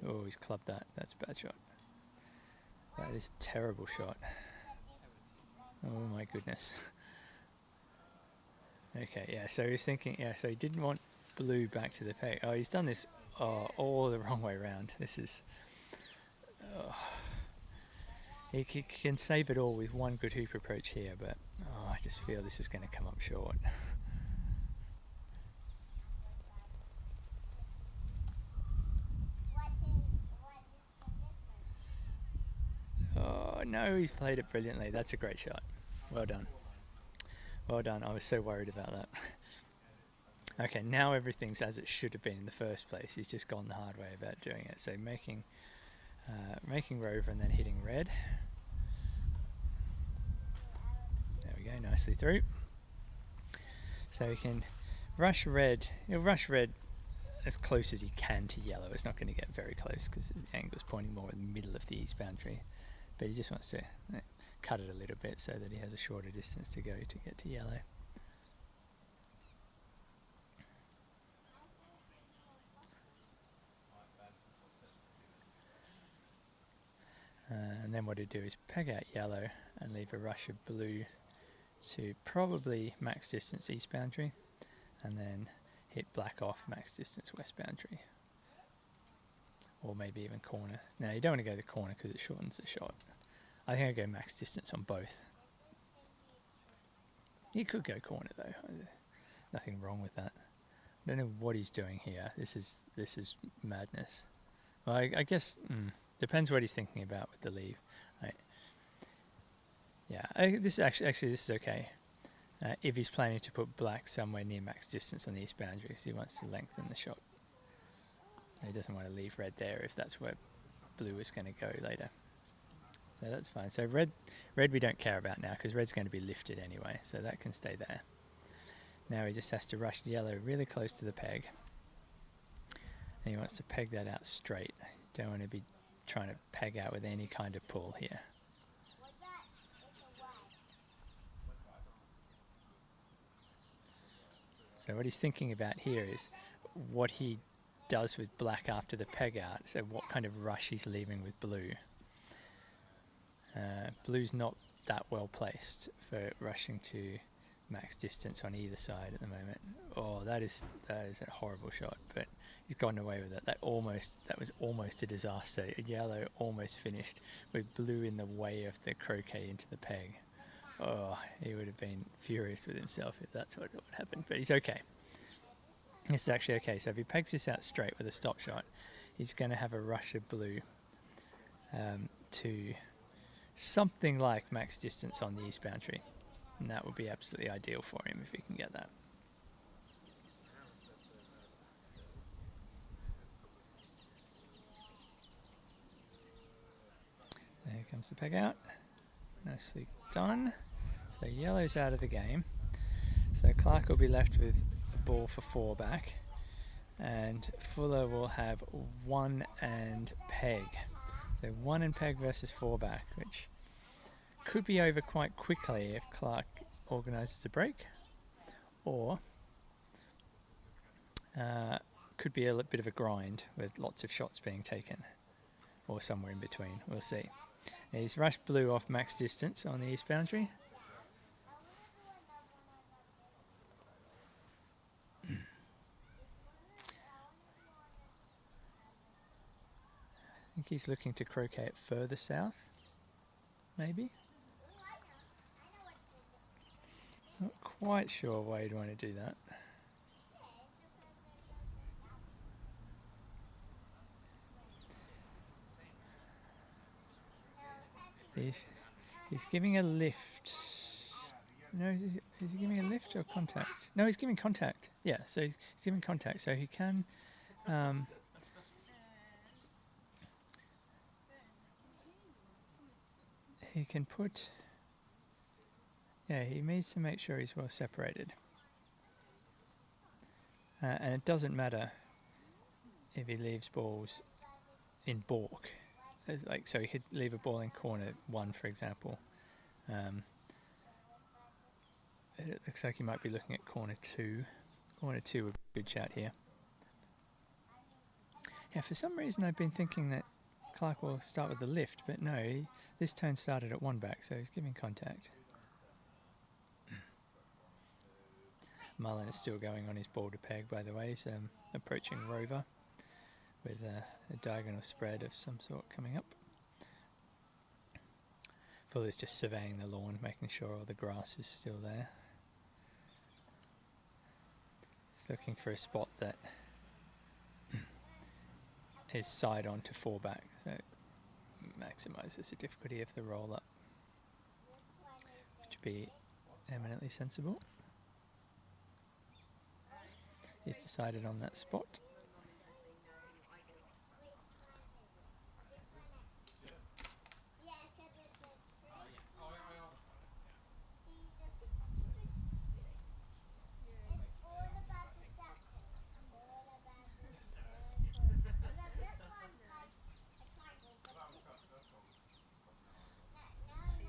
Oh, he's clubbed that. That's a bad shot. That is a terrible shot. Oh my goodness. Okay, yeah, so he's thinking, so he didn't want blue back to the peg. Oh, he's done this Oh, all the wrong way round. This is... Oh. He can save it all with one good hoop approach here, but I just feel this is going to come up short. Oh no, he's played it brilliantly. That's a great shot. Well done. Well done. I was so worried about that. Okay, now everything's as it should have been in the first place. He's just gone the hard way about doing it. So making rover and then hitting red. There we go, nicely through. So he can rush red. He'll rush red as close as he can to yellow. It's not going to get very close because the angle's pointing more in the middle of the east boundary. But he just wants to cut it a little bit so that he has a shorter distance to go to get to yellow. And then what he'll do is peg out yellow and leave a rush of blue to probably max distance east boundary, and then hit black off max distance west boundary, or maybe even corner. Now you don't want to go the corner because it shortens the shot. I think I'll go max distance on both. He could go corner though. Nothing wrong with that. I don't know what he's doing here. This is madness. Well, I guess depends what he's thinking about with the leave. Right. Yeah, this is okay. If he's planning to put black somewhere near max distance on the east boundary, because he wants to lengthen the shot. He doesn't want to leave red there if that's where blue is going to go later. So that's fine. So red we don't care about now because red's going to be lifted anyway, so that can stay there. Now he just has to rush yellow really close to the peg. And he wants to peg that out straight. Don't want to be trying to peg out with any kind of pull here. So what he's thinking about here is what he does with black after the peg out. So what kind of rush he's leaving with blue. Blue's not that well placed for rushing to max distance on either side at the moment. Oh, that is a horrible shot, but he's gotten away with it. That was almost a disaster. Yellow almost finished with blue in the way of the croquet into the peg. Oh, he would have been furious with himself if that's what happened, but he's okay. This is actually okay. So if he pegs this out straight with a stop shot, he's going to have a rush of blue to something like max distance on the east boundary. And that would be absolutely ideal for him if he can get that. There comes the peg out. Nicely done. So yellow's out of the game. So Clark will be left with the ball for 4 back. And Fuller will have 1 and peg. So 1 and peg versus 4 back, which could be over quite quickly if Clark organises a break, or could be a bit of a grind with lots of shots being taken, or somewhere in between. We'll see. He's rushed blue off max distance on the east boundary. I think he's looking to croquet it further south, maybe. Not quite sure why you'd want to do that. He's giving a lift. No, is he giving a lift or contact? No, he's giving contact. Yeah, so he's giving contact, so he can put. Yeah, he needs to make sure he's well separated. And it doesn't matter if he leaves balls in balk. So he could leave a ball in corner 1, for example. It looks like he might be looking at corner 2. Corner 2 would be a good shout here. Yeah, for some reason I've been thinking that Clark will start with the lift, but no, this turn started at 1 back, so he's giving contact. Mullen is still going on his ball to peg, by the way, so approaching rover. with a diagonal spread of some sort coming up. Fuller's just surveying the lawn, making sure all the grass is still there. He's looking for a spot that is side on to 4 back, so it maximises the difficulty of the roll up, which would be eminently sensible. He's decided on that spot.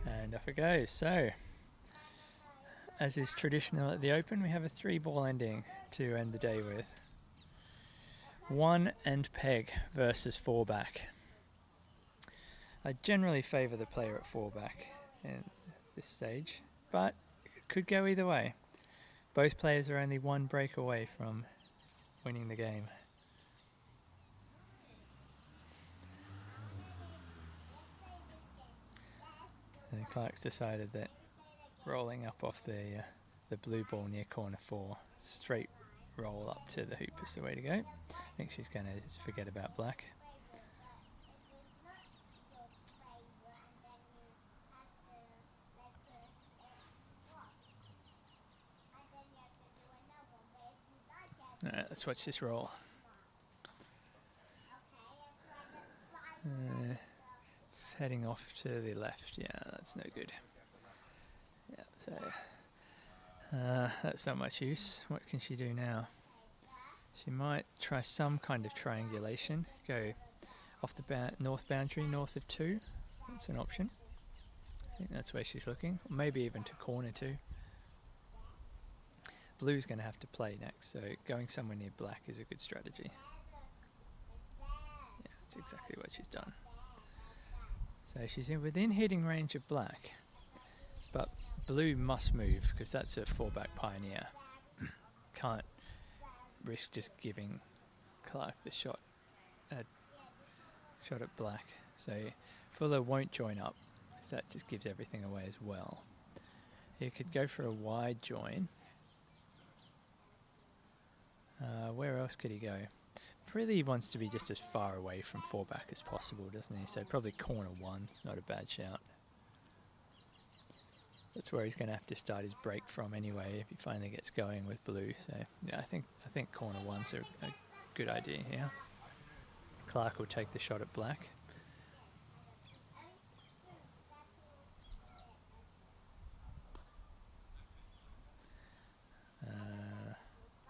And off it goes. So, as is traditional at the Open, we have a 3-ball ending to end the day with. 1 and peg versus 4 back. I generally favour the player at 4 back in this stage, but it could go either way. Both players are only 1 break away from winning the game. And Clark's decided that rolling up off the blue ball near corner 4, straight roll up to the hoop is the way to go. I think she's going to just forget about black. Let's watch this roll. It's heading off to the left. Yeah, that's no good. Yeah, so that's not much use. What can she do now? She might try some kind of triangulation. Go off the north boundary, north of 2. That's an option. I think that's where she's looking. Or maybe even to corner 2. Blue's going to have to play next, so going somewhere near black is a good strategy. Yeah, that's exactly what she's done. So she's within hitting range of black, but blue must move because that's a 4 back pioneer. Can't risk just giving Clark the shot at black. So Fuller won't join up because that just gives everything away as well. He could go for a wide join. Where else could he go? Really wants to be just as far away from 4 back as possible, doesn't he? So probably corner 1, it's not a bad shout. That's where he's going to have to start his break from anyway if he finally gets going with blue. So yeah, I think corner 1's a good idea here. Clark will take the shot at black.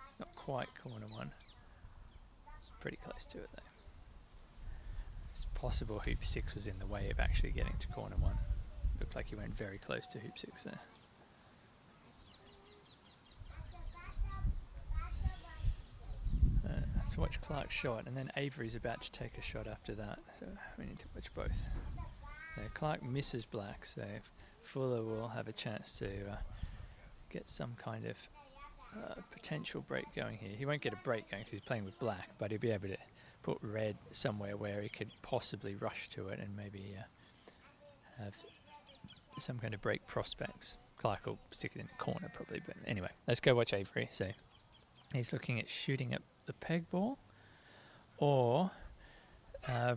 It's not quite corner 1. It's pretty close to it though. It's possible hoop 6 was in the way of actually getting to corner 1. Looked like he went very close to hoop 6 there. Let's watch Clark's shot, and then Avery's about to take a shot after that, so we need to watch both. So Clark misses black, so Fuller will have a chance to get some kind of potential break going here. He won't get a break going because he's playing with black, but he'll be able to put red somewhere where he could possibly rush to it and maybe have some kind of break prospects. Clark will stick it in the corner probably, but anyway, let's go watch Avery. So he's looking at shooting at the peg ball or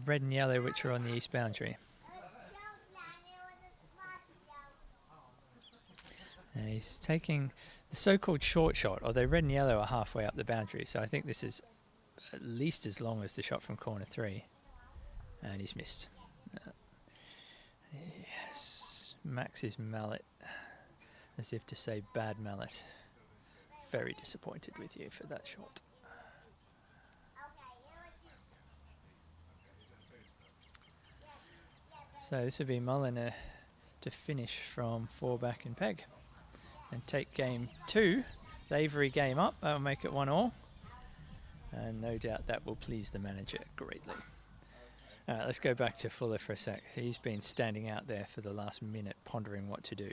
red and yellow, which are on the east boundary. And he's taking the so-called short shot, although red and yellow are halfway up the boundary, so I think this is at least as long as the shot from corner 3. And he's missed. Yes, Max's mallet, as if to say bad mallet. Very disappointed with you for that shot. So this would be Mulliner to finish from 4 back in peg and take game 2, the Avery game up. That will make it 1-1, and no doubt that will please the manager greatly. Let's go back to Fuller for a sec. He's been standing out there for the last minute pondering what to do,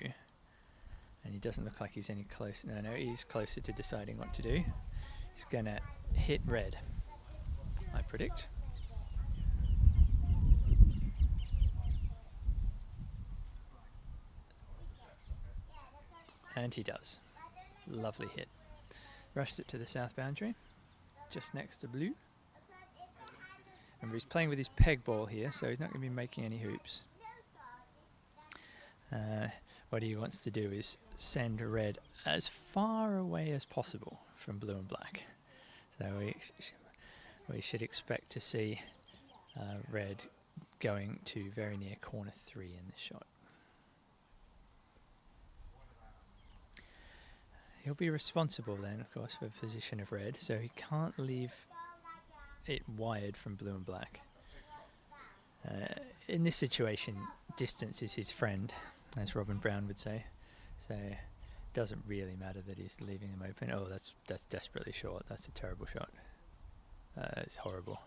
and he doesn't look like he's any close. No, he's closer to deciding what to do. He's going to hit red, I predict. And he does. Lovely hit. Rushed it to the south boundary, just next to blue. Remember, he's playing with his peg ball here, so he's not going to be making any hoops. What he wants to do is send red as far away as possible from blue and black. So we should expect to see red going to very near corner 3 in this shot. He'll be responsible then, of course, for the position of red, so he can't leave it wired from blue and black. In this situation, distance is his friend, as Robin Brown would say, so it doesn't really matter that he's leaving them open. Oh, that's desperately short. That's a terrible shot. It's horrible.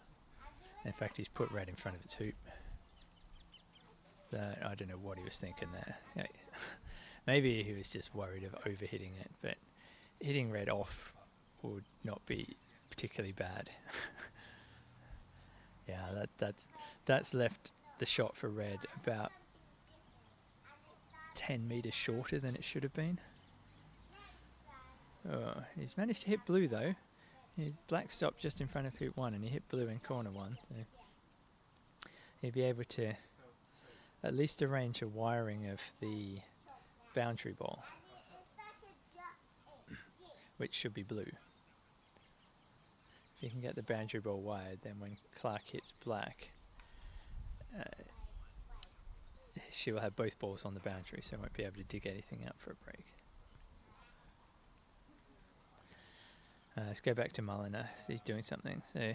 In fact, he's put red in front of its hoop. I don't know what he was thinking there. Yeah. Maybe he was just worried of overhitting it, but hitting red off would not be particularly bad. Yeah, that's left the shot for red about 10 meters shorter than it should have been. Oh, he's managed to hit blue though. Black stopped just in front of hoop 1 and he hit blue in corner 1. So he'll be able to at least arrange a wiring of the boundary ball, which should be blue. If you can get the boundary ball wired, then when Clark hits black, she will have both balls on the boundary, so won't be able to dig anything out for a break. Let's go back to Mulliner. He's doing something. So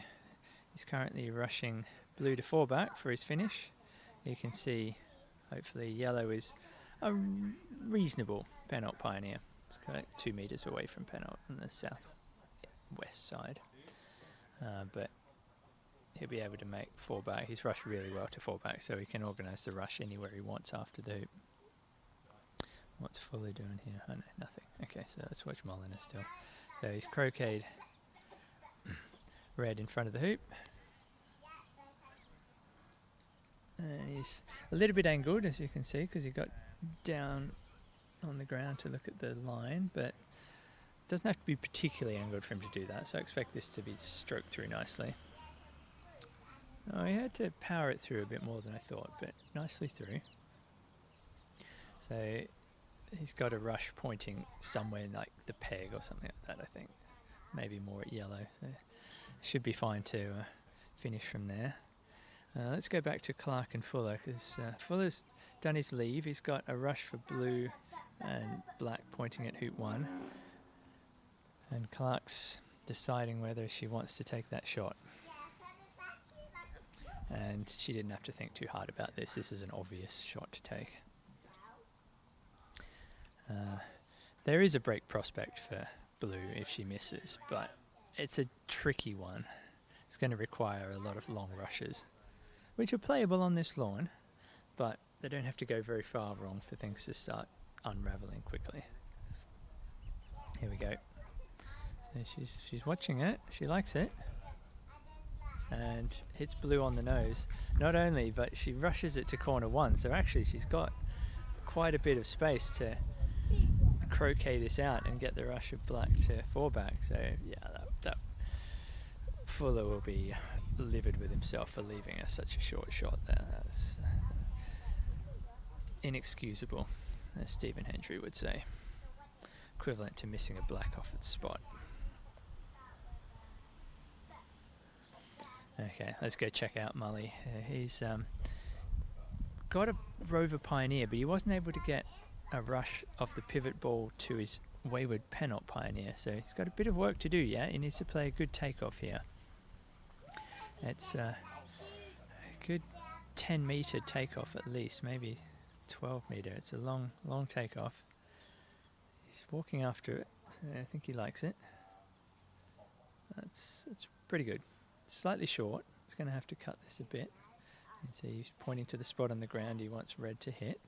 he's currently rushing blue to 4 back for his finish. You can see, hopefully, yellow is a reasonable Penalt Pioneer. It's kind of 2 meters away from Penalt on the southwest side. But he'll be able to make 4 back. He's rushed really well to 4 back, so he can organise the rush anywhere he wants after the hoop. What's Fuller doing here? Oh no, nothing. Okay, so let's watch Mulliner still. So he's croqueted red in front of the hoop. He's a little bit angled, as you can see, because he got down on the ground to look at the line, but it doesn't have to be particularly angled for him to do that, so I expect this to be stroked through nicely. Oh, he had to power it through a bit more than I thought, but nicely through. So he's got a rush pointing somewhere like the peg or something like that, I think. Maybe more at yellow. So should be fine to finish from there. Let's go back to Clark and Fuller, because Fuller's done his leave. He's got a rush for blue and black pointing at hoop 1. And Clark's deciding whether she wants to take that shot. And she didn't have to think too hard about this. This is an obvious shot to take. There is a break prospect for blue if she misses, but it's a tricky one. It's going to require a lot of long rushes, which are playable on this lawn, but they don't have to go very far wrong for things to start unraveling quickly. Here we go. So she's watching it. She likes it. And hits blue on the nose. Not only, but she rushes it to corner 1, so actually she's got quite a bit of space to croquet this out and get the rush of black to 4 back. So yeah, that Fuller will be livid with himself for leaving us such a short shot there. That's inexcusable, as Stephen Hendry would say. Equivalent to missing a black off its spot. Okay, let's go check out Mully. He's got a Rover Pioneer, but he wasn't able to get a rush off the pivot ball to his wayward Penalt Pioneer, so he's got a bit of work to do yet. He needs to play a good takeoff here. It's a good 10 meter takeoff at least, maybe 12 meter. It's a long takeoff. He's walking after it, so I think he likes it. That's pretty good. It's slightly short. He's going to have to cut this a bit. And so he's pointing to the spot on the ground he wants red to hit.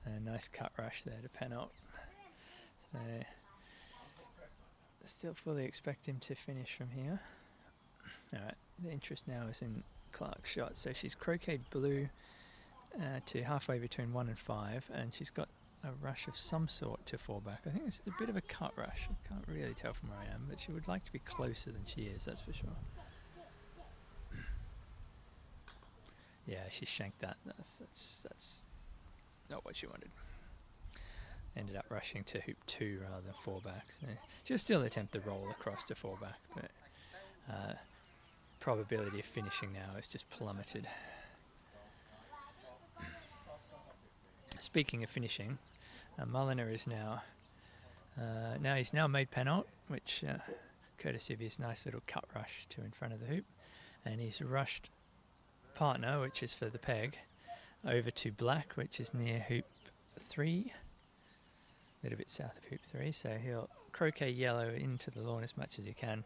A nice cut rush there to Penalt. So Still fully expect him to finish from here. Alright, the interest now is in Clark's shot. So she's croqueted blue to halfway between 1 and 5, and she's got a rush of some sort to fall back. I think it's a bit of a cut rush. I can't really tell from where I am, but she would like to be closer than she is, that's for sure. Yeah, she shanked that. That's not what she wanted. Ended up rushing to hoop 2 rather than 4 back. So she'll still attempt the roll across to 4 back, but probability of finishing now is just plummeted. Speaking of finishing, Mulliner is now he's now made penalt, which courtesy of his nice little cut rush to in front of the hoop, and he's rushed partner, which is for the peg, over to black, which is near hoop 3, a little bit south of hoop 3. So he'll croquet yellow into the lawn as much as he can,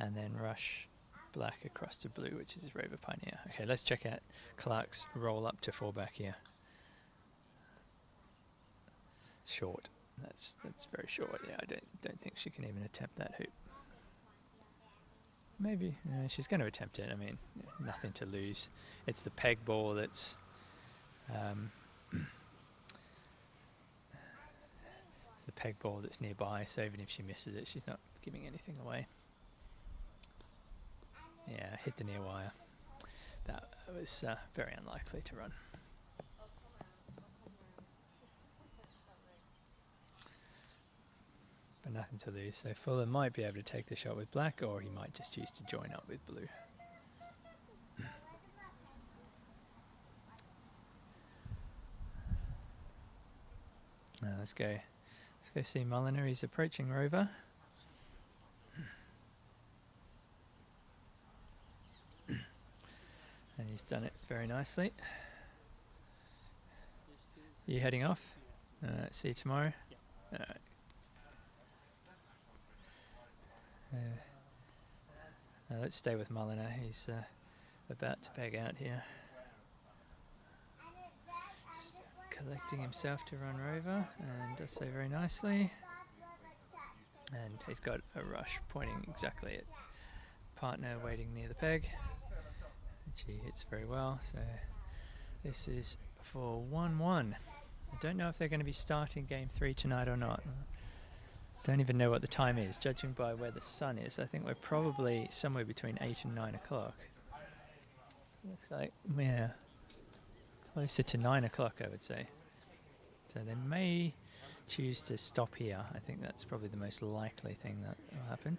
and then rush black across to blue, which is his Rover Pioneer. Okay, let's check out Clark's roll up to 4 back here. Short. That's very short. Yeah, I don't think she can even attempt that hoop. Maybe she's going to attempt it. I mean, nothing to lose. It's the peg ball that's the peg ball that's nearby. So even if she misses it, she's not giving anything away. Yeah, hit the near wire. That was very unlikely to run. But nothing to lose. So Fuller might be able to take the shot with black, or he might just choose to join up with blue. Now let's go see Mulliner. He's approaching Rover. And he's done it very nicely. You heading off? See you tomorrow? Alright. Let's stay with Mulliner. He's about to peg out here. Just collecting himself to run Rover, and does so very nicely. And he's got a rush pointing exactly at partner waiting near the peg. She hits very well, so this is for 1-1. I don't know if they're going to be starting game 3 tonight or not. Don't even know what the time is, judging by where the sun is. I think we're probably somewhere between 8 and 9 o'clock. Looks like, yeah, closer to 9 o'clock, I would say. So they may choose to stop here. I think that's probably the most likely thing that will happen.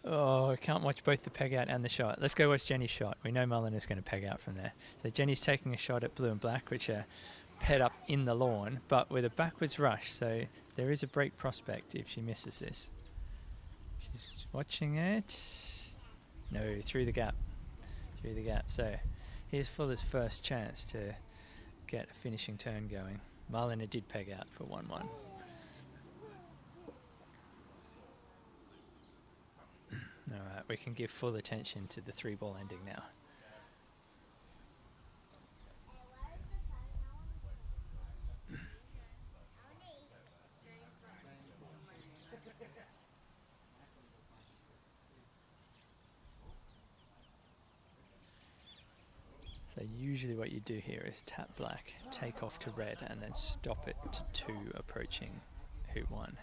Oh, I can't watch both the peg out and the shot. Let's go watch Jenny's shot. We know Mulliner's going to peg out from there. So Jenny's taking a shot at blue and black, which are ped up in the lawn, but with a backwards rush. So there is a break prospect if she misses this. She's watching it. No, through the gap. Through the gap. So here's Fuller's first chance to get a finishing turn going. Mulliner did peg out for 1-1. Alright, we can give full attention to the 3-ball ending now. So usually what you do here is tap black, take off to red, and then stop it to 2 approaching hoop 1.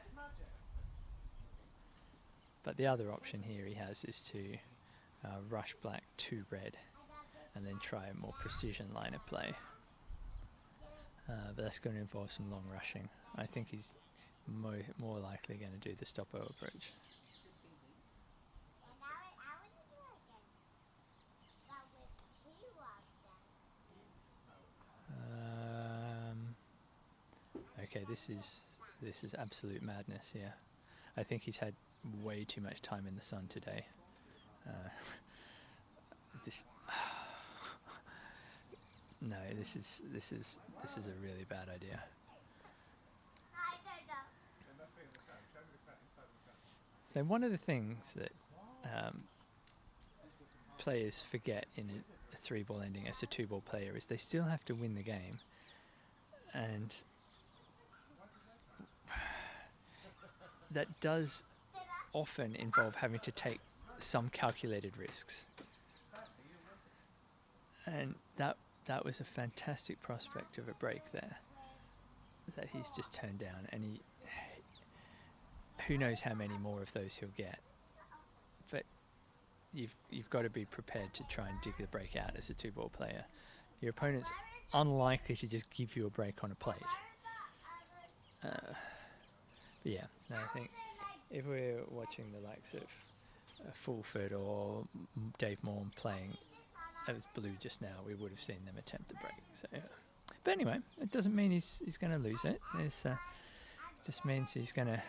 But the other option here he has is to rush black to red and then try a more precision line of play. But that's going to involve some long rushing. I think he's more likely going to do the stop-o approach. Okay, this is absolute madness here. I think he's had way too much time in the sun today. No, this is a really bad idea. So one of the things that players forget in a 3-ball ending as a 2-ball player is they still have to win the game, and that does often involve having to take some calculated risks. And that was a fantastic prospect of a break there that he's just turned down, and who knows how many more of those he'll get. But you've got to be prepared to try and dig the break out as a 2-ball player. Your opponent's unlikely to just give you a break on a plate. But yeah, no, I think if we're watching the likes of Fulford or Dave Morn playing as blue just now, we would have seen them attempt the break. So, but anyway, it doesn't mean he's going to lose it. It just means he's going to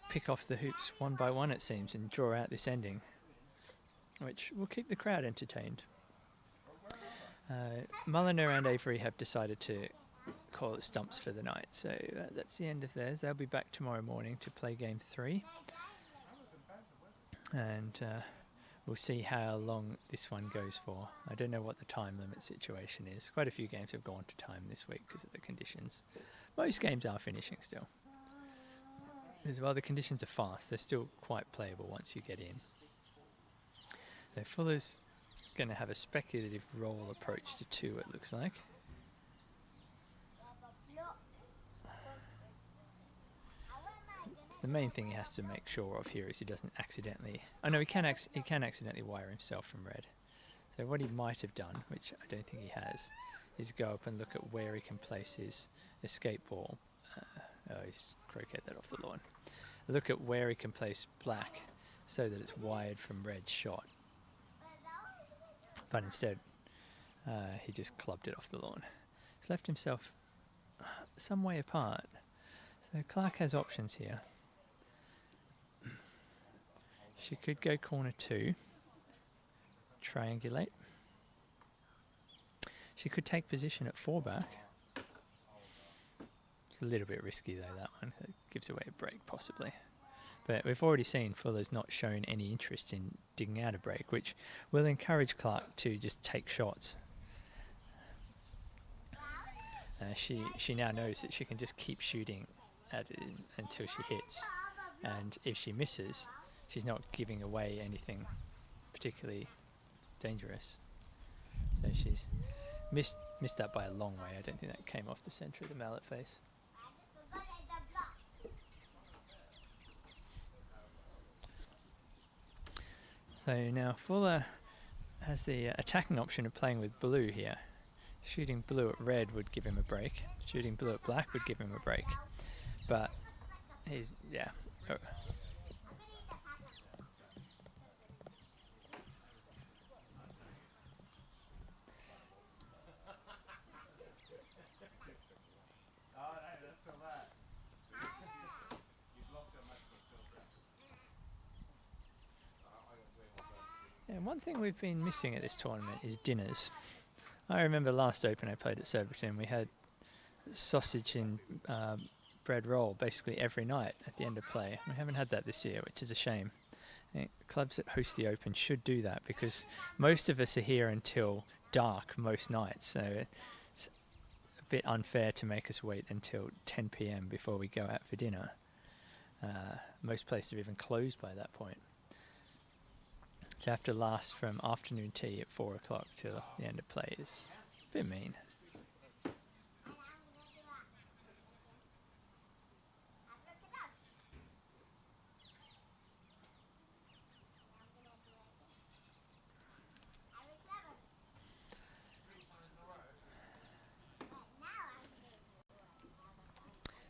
pick off the hoops one by one, it seems, and draw out this ending, which will keep the crowd entertained. Mulliner and Avery have decided to call it stumps for the night, so that's the end of theirs. They'll be back tomorrow morning to play game 3, and we'll see how long this one goes for. I don't know what the time limit situation is. Quite a few games have gone to time this week because of the conditions. Most games are finishing still. As well, the conditions are fast. They're still quite playable once you get in. So Fuller's going to have a speculative roll approach to 2, it looks like. The main thing he has to make sure of here is he doesn't accidentally... Oh no, he can accidentally wire himself from red. So what he might have done, which I don't think he has, is go up and look at where he can place his escape ball. He's croqueted that off the lawn. Look at where he can place black so that it's wired from red's shot. But instead, he just clubbed it off the lawn. He's left himself some way apart. So Clark has options here. She could go corner 2, triangulate. She could take position at 4 back. It's a little bit risky though, that one. It gives away a break possibly. But we've already seen Fuller's not shown any interest in digging out a break, which will encourage Clark to just take shots. She now knows that she can just keep shooting at it until she hits. And if she misses, she's not giving away anything particularly dangerous. So she's missed that by a long way. I don't think that came off the centre of the mallet face. So now Fuller has the attacking option of playing with blue here. Shooting blue at red would give him a break. Shooting blue at black would give him a break. But he's, yeah. Oh. And one thing we've been missing at this tournament is dinners. I remember last Open I played at Surbiton, we had sausage and bread roll basically every night at the end of play. We haven't had that this year, which is a shame. Clubs that host the Open should do that because most of us are here until dark most nights, so it's a bit unfair to make us wait until 10 p.m. before we go out for dinner. Most places are even closed by that point. To have to last from afternoon tea at 4 o'clock till the end of play is a bit mean.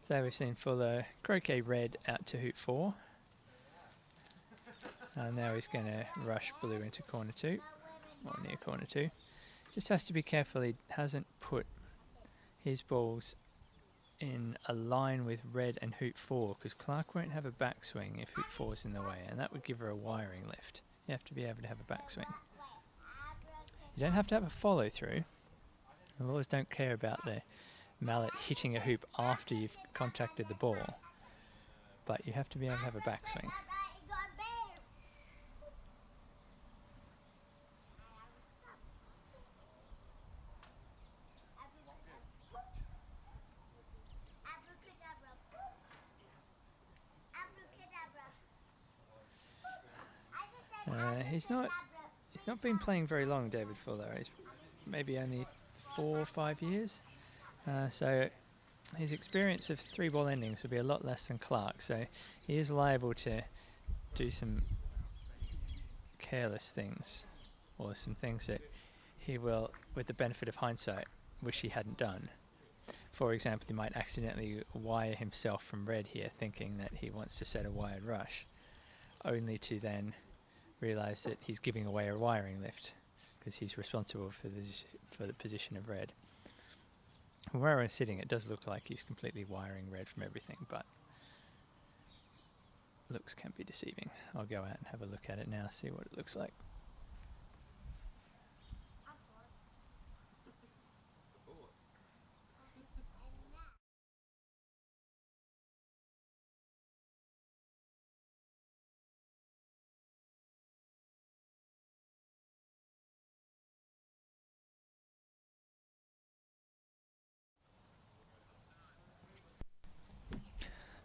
So we've seen Fuller croquet red out to hoop 4. And now he's going to rush blue into corner 2, or near corner 2. Just has to be careful he hasn't put his balls in a line with red and hoop 4, because Clark won't have a backswing if hoop 4 is in the way, and that would give her a wiring lift. You have to be able to have a backswing. You don't have to have a follow through. The laws don't care about the mallet hitting a hoop after you've contacted the ball, but you have to be able to have a backswing. He's not been playing very long, David Fuller. He's maybe only 4 or 5 years. So his experience of 3-ball endings will be a lot less than Clark. So he is liable to do some careless things, or some things that he will, with the benefit of hindsight, wish he hadn't done. For example, he might accidentally wire himself from red here, thinking that he wants to set a wired rush, only to then realise that he's giving away a wiring lift, because he's responsible for the position of red. From where I'm sitting, it does look like he's completely wiring red from everything, but looks can be deceiving. I'll go out and have a look at it now, see what it looks like.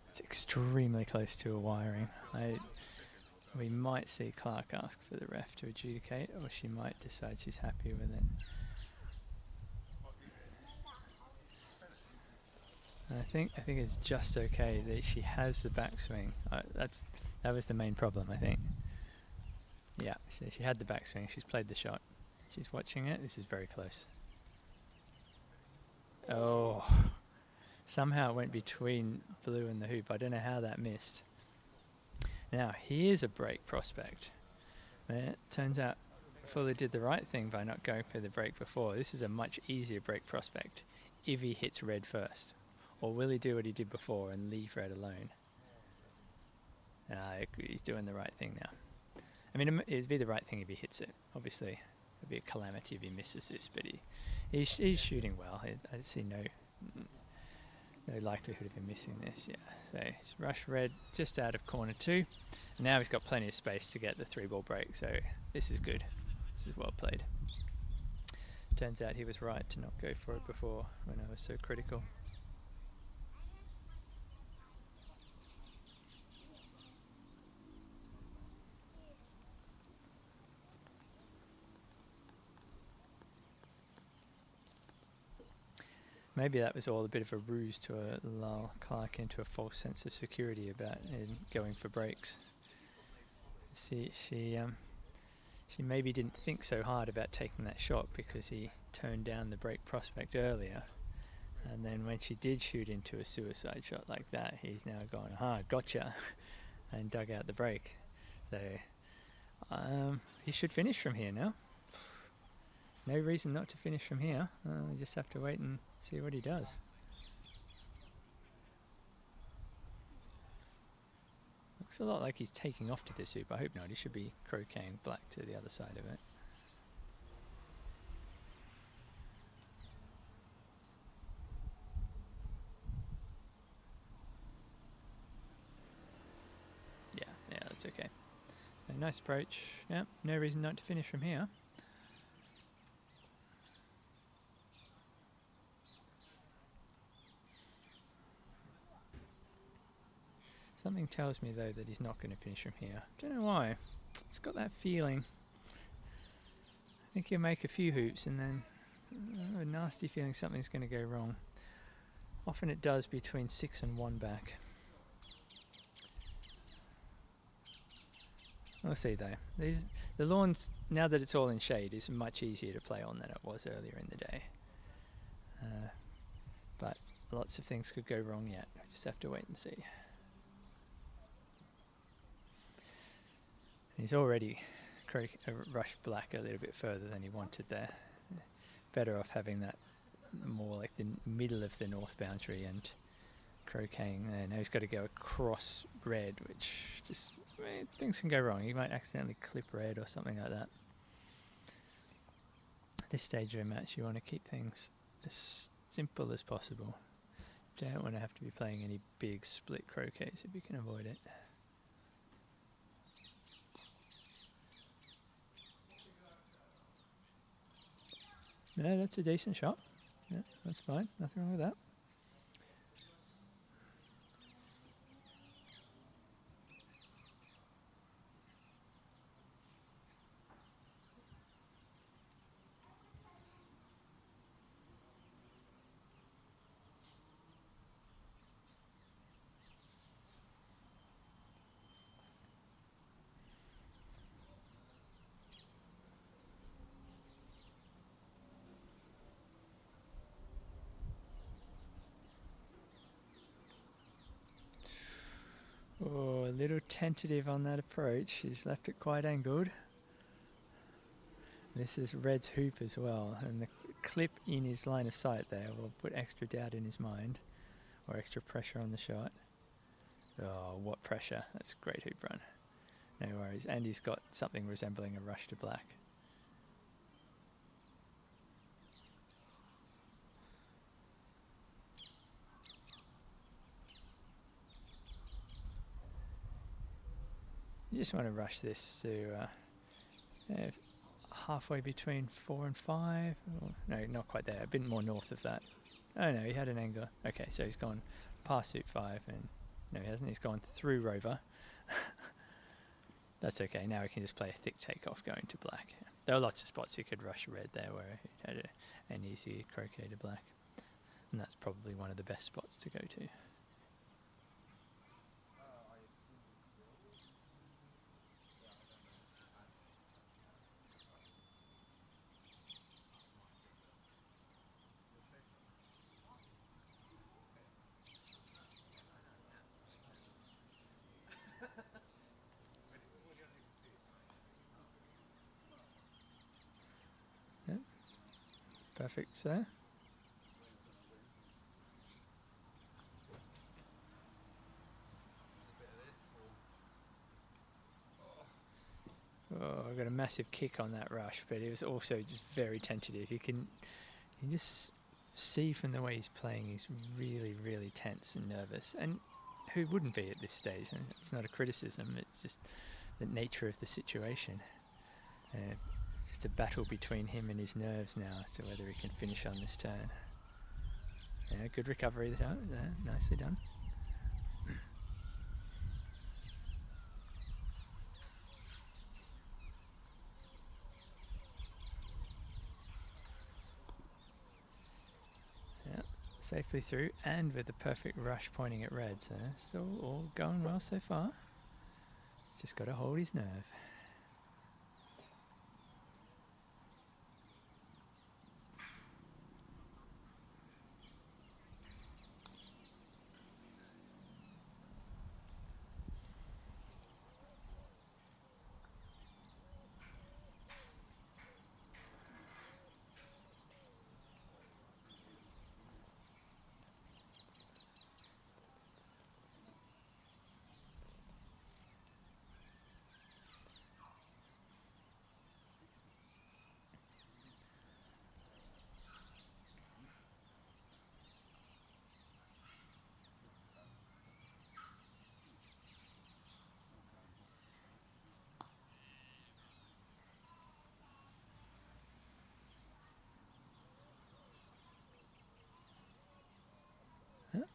It's extremely close to a wiring. We might see Clark ask for the ref to adjudicate, or she might decide she's happy with it. I think it's just okay that she has the backswing. That was the main problem, I think. Yeah, she had the backswing. She's played the shot. She's watching it. This is very close. Oh, somehow it went between blue and the hoop. I don't know how that missed. Now, here's a break prospect. It turns out Fuller did the right thing by not going for the break before. This is a much easier break prospect if he hits red first. Or will he do what he did before and leave red alone? He's doing the right thing now. I mean, it'd be the right thing if he hits it. Obviously, it'd be a calamity if he misses this, but he's shooting well. I see no likelihood of him missing this. Yeah, so he's rushed red just out of corner 2. And now he's got plenty of space to get the 3-ball break, so this is good. This is well played. Turns out he was right to not go for it before when I was so critical. Maybe that was all a bit of a ruse to lull Clark into a false sense of security about going for breaks. See, she maybe didn't think so hard about taking that shot because he turned down the break prospect earlier. And then when she did shoot into a suicide shot like that, he's now gone, aha, gotcha, and dug out the break. So he should finish from here now. No reason not to finish from here. We just have to wait and see what he does. Looks a lot like he's taking off to this hoop. I hope not. He should be croqueting black to the other side of it. Yeah, that's okay. So nice approach. Yeah, no reason not to finish from here. Something tells me though that he's not going to finish from here. Don't know why. It's got that feeling. I think he'll make a few hoops and then a nasty feeling something's going to go wrong. Often it does between 6 and 1 back. We'll see though. The lawns, now that it's all in shade, is much easier to play on than it was earlier in the day. But lots of things could go wrong yet. We just have to wait and see. He's already rushed black a little bit further than he wanted there. Better off having that more like the middle of the north boundary and croqueting there. Now he's got to go across red, which just, things can go wrong. He might accidentally clip red or something like that. At this stage of a match, you want to keep things as simple as possible. Don't want to have to be playing any big split croquets if you can avoid it. No, that's a decent shot. Yeah, that's fine. Nothing wrong with that. little tentative on that approach. He's left it quite angled. This is Red's hoop as well, and the clip in his line of sight there will put extra doubt in his mind, or extra pressure on the shot. Oh, what pressure. That's a great hoop run. No worries. And he's got something resembling a rush to black. You just want to rush this to halfway between 4 and 5. Or, no, not quite there. A bit more north of that. Oh no, he had an angle. Okay, so he's gone past suit 5, and no, he hasn't. He's gone through rover. That's okay. Now we can just play a thick takeoff going to black. There are lots of spots he could rush red there where he had an easy croquet to black, and that's probably one of the best spots to go to. Yep. Perfect, sir. Oh, I got a massive kick on that rush, but it was also just very tentative. You can just see from the way he's playing, he's really, really tense and nervous. And who wouldn't be at this stage? And it's not a criticism, it's just the nature of the situation. It's just a battle between him and his nerves now as to whether he can finish on this turn. Yeah, good recovery there, nicely done. Safely through, and with the perfect rush pointing at red, so still all going well so far. He's just got to hold his nerve.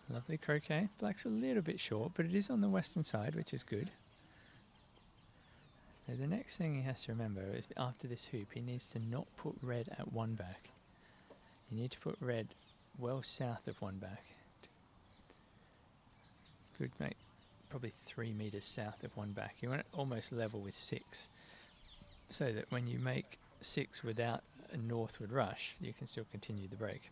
Lovely croquet. Black's a little bit short, but it is on the western side, which is good. So the next thing he has to remember is after this hoop, he needs to not put red at one back. You need to put red well south of one back. Good, mate. Probably 3 meters south of one back. You want it almost level with 6, so that when you make 6 without a northward rush, you can still continue the break.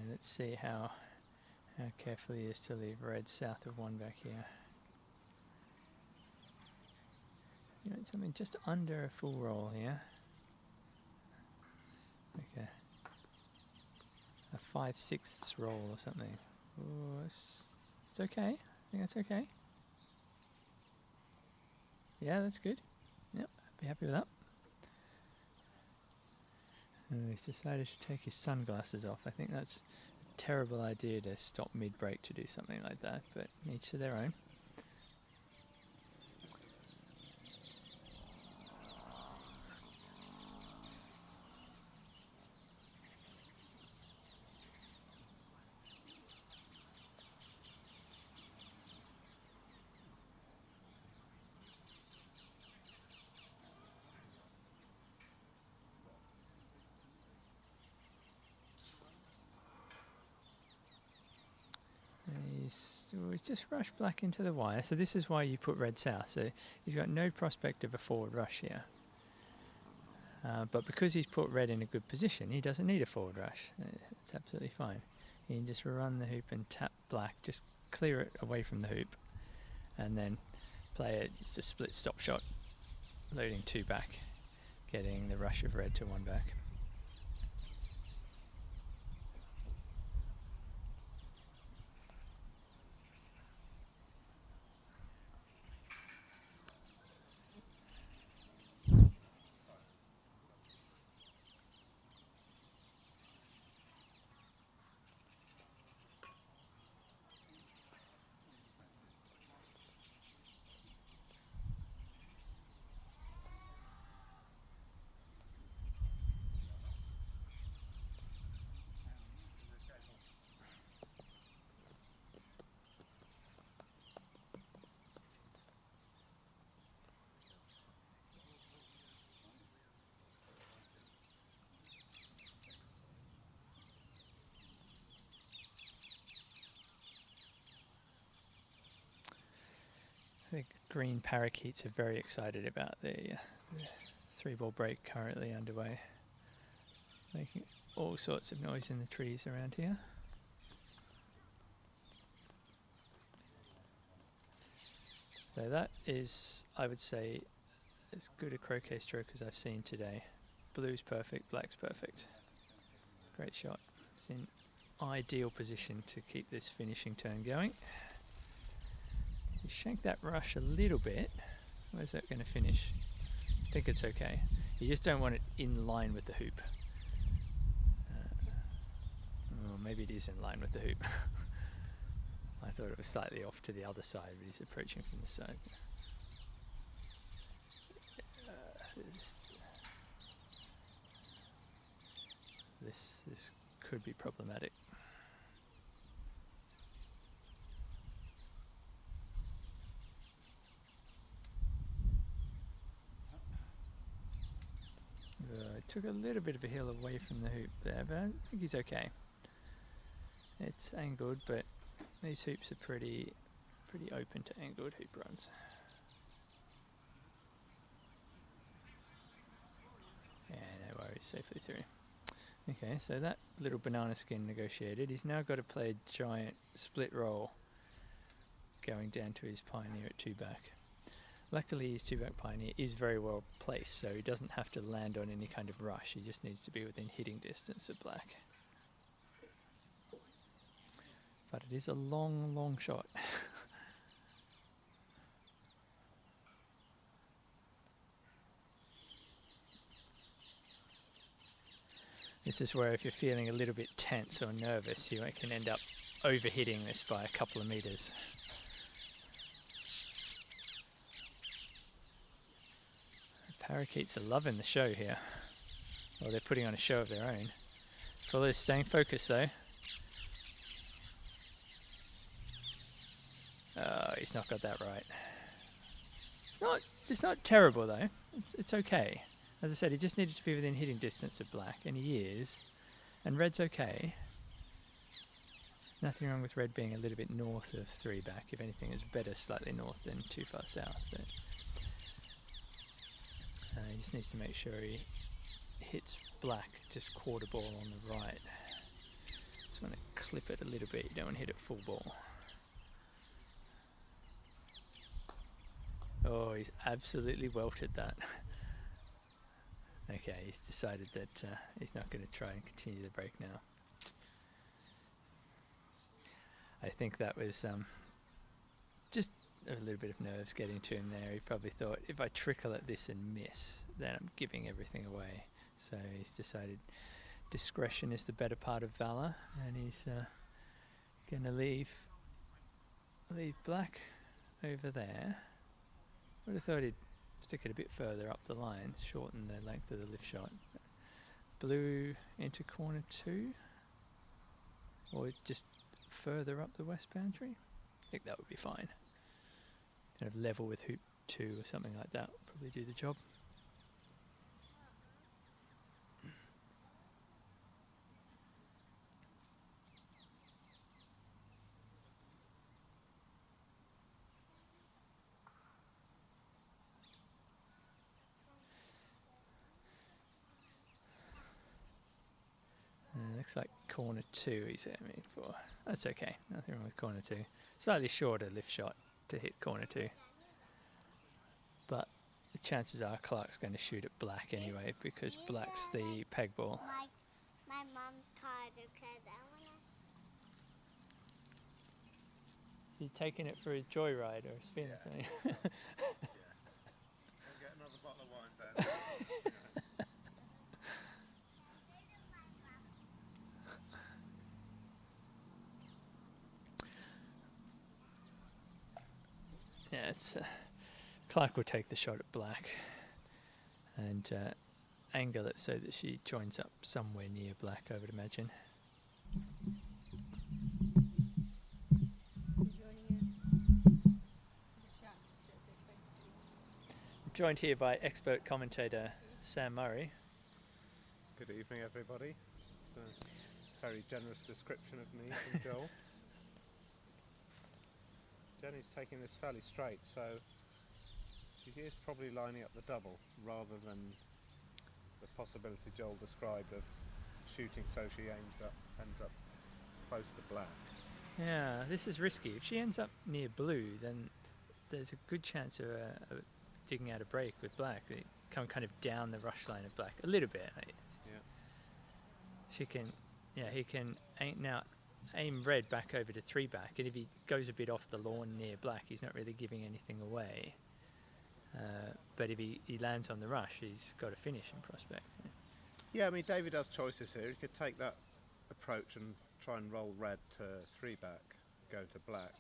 Let's see how careful he is to leave red south of one back here. You want something just under a full roll here. Like a 5/6 roll or something. Ooh, it's okay. I think that's okay. Yeah, that's good. Yep, be happy with that. He's decided to take his sunglasses off. I think that's a terrible idea to stop mid-break to do something like that, but each to their own. He's just rushed black into the wire, so this is why you put red south. So he's got no prospect of a forward rush here. But because he's put red in a good position, he doesn't need a forward rush. It's absolutely fine. He can just run the hoop and tap black, just clear it away from the hoop, and then play it just a split stop shot, loading 2 back, getting the rush of red to 1 back. The green parakeets are very excited about the 3-ball break currently underway, making all sorts of noise in the trees around here. So that is, I would say, as good a croquet stroke as I've seen today. Blue's perfect, black's perfect. Great shot. It's in ideal position to keep this finishing turn going. You shank that rush a little bit. Where's that going to finish? I think it's okay. You just don't want it in line with the hoop. Oh, maybe it is in line with the hoop. I thought it was slightly off to the other side, but he's approaching from the side. This could be problematic. It took a little bit of a hill away from the hoop there, but I think he's okay. It's angled, but these hoops are pretty open to angled hoop runs. Yeah, no worries, safely through. Okay, so that little banana skin negotiated. He's now got to play a giant split roll going down to his pioneer at 2 back. Luckily, his 2 back pioneer is very well placed, so he doesn't have to land on any kind of rush. He just needs to be within hitting distance of black. But it is a long, long shot. This is where if you're feeling a little bit tense or nervous, you can end up overhitting this by a couple of meters. The parakeets are loving the show here. Well, they're putting on a show of their own. Fuller's staying focused though. Oh, he's not got that right. It's not terrible though. It's okay. As I said, he just needed to be within hitting distance of black, and he is. And red's okay. Nothing wrong with red being a little bit north of 3 back. If anything, it's better slightly north than too far south. But he just needs to make sure he hits black just quarter ball on the right. Just want to clip it a little bit. You don't want to hit it full ball. Oh, he's absolutely welted that. Okay, he's decided that he's not going to try and continue the break now. I think that was just a little bit of nerves getting to him there. He probably thought, if I trickle at this and miss, then I'm giving everything away. So he's decided discretion is the better part of valor, and he's going to leave black over there. I would have thought he'd stick it a bit further up the line, shorten the length of the lift shot. Blue into corner 2, or just further up the west boundary. I think that would be fine. Kind of level with hoop 2 or something like that would probably do the job. Looks like corner 2 he's aiming for. That's okay, nothing wrong with corner 2. Slightly shorter lift shot to hit corner 2. But the chances are Clark's going to shoot at black anyway, because black's the peg ball. My mom's card, because I want to... You taking it for a joyride or a spin or something? Yeah. I'll get another bottle of wine, Ben. Yeah, it's Clark will take the shot at black and angle it so that she joins up somewhere near black, I would imagine. Joined here by expert commentator Sam Murray. Good evening, everybody. It's a very generous description of me from Joel. Jenny's taking this fairly straight, so she is probably lining up the double rather than the possibility Joel described of shooting so she ends up close to black. Yeah, this is risky. If she ends up near blue, then there's a good chance of digging out a break with black. They come kind of down the rush line of black a little bit. Yeah. She can, he can now aim red back over to 3 back, and if he goes a bit off the lawn near black, he's not really giving anything away. But if he lands on the rush, he's got a finish in prospect. Yeah, I mean, David has choices here. He could take that approach and try and roll red to 3 back, go to black.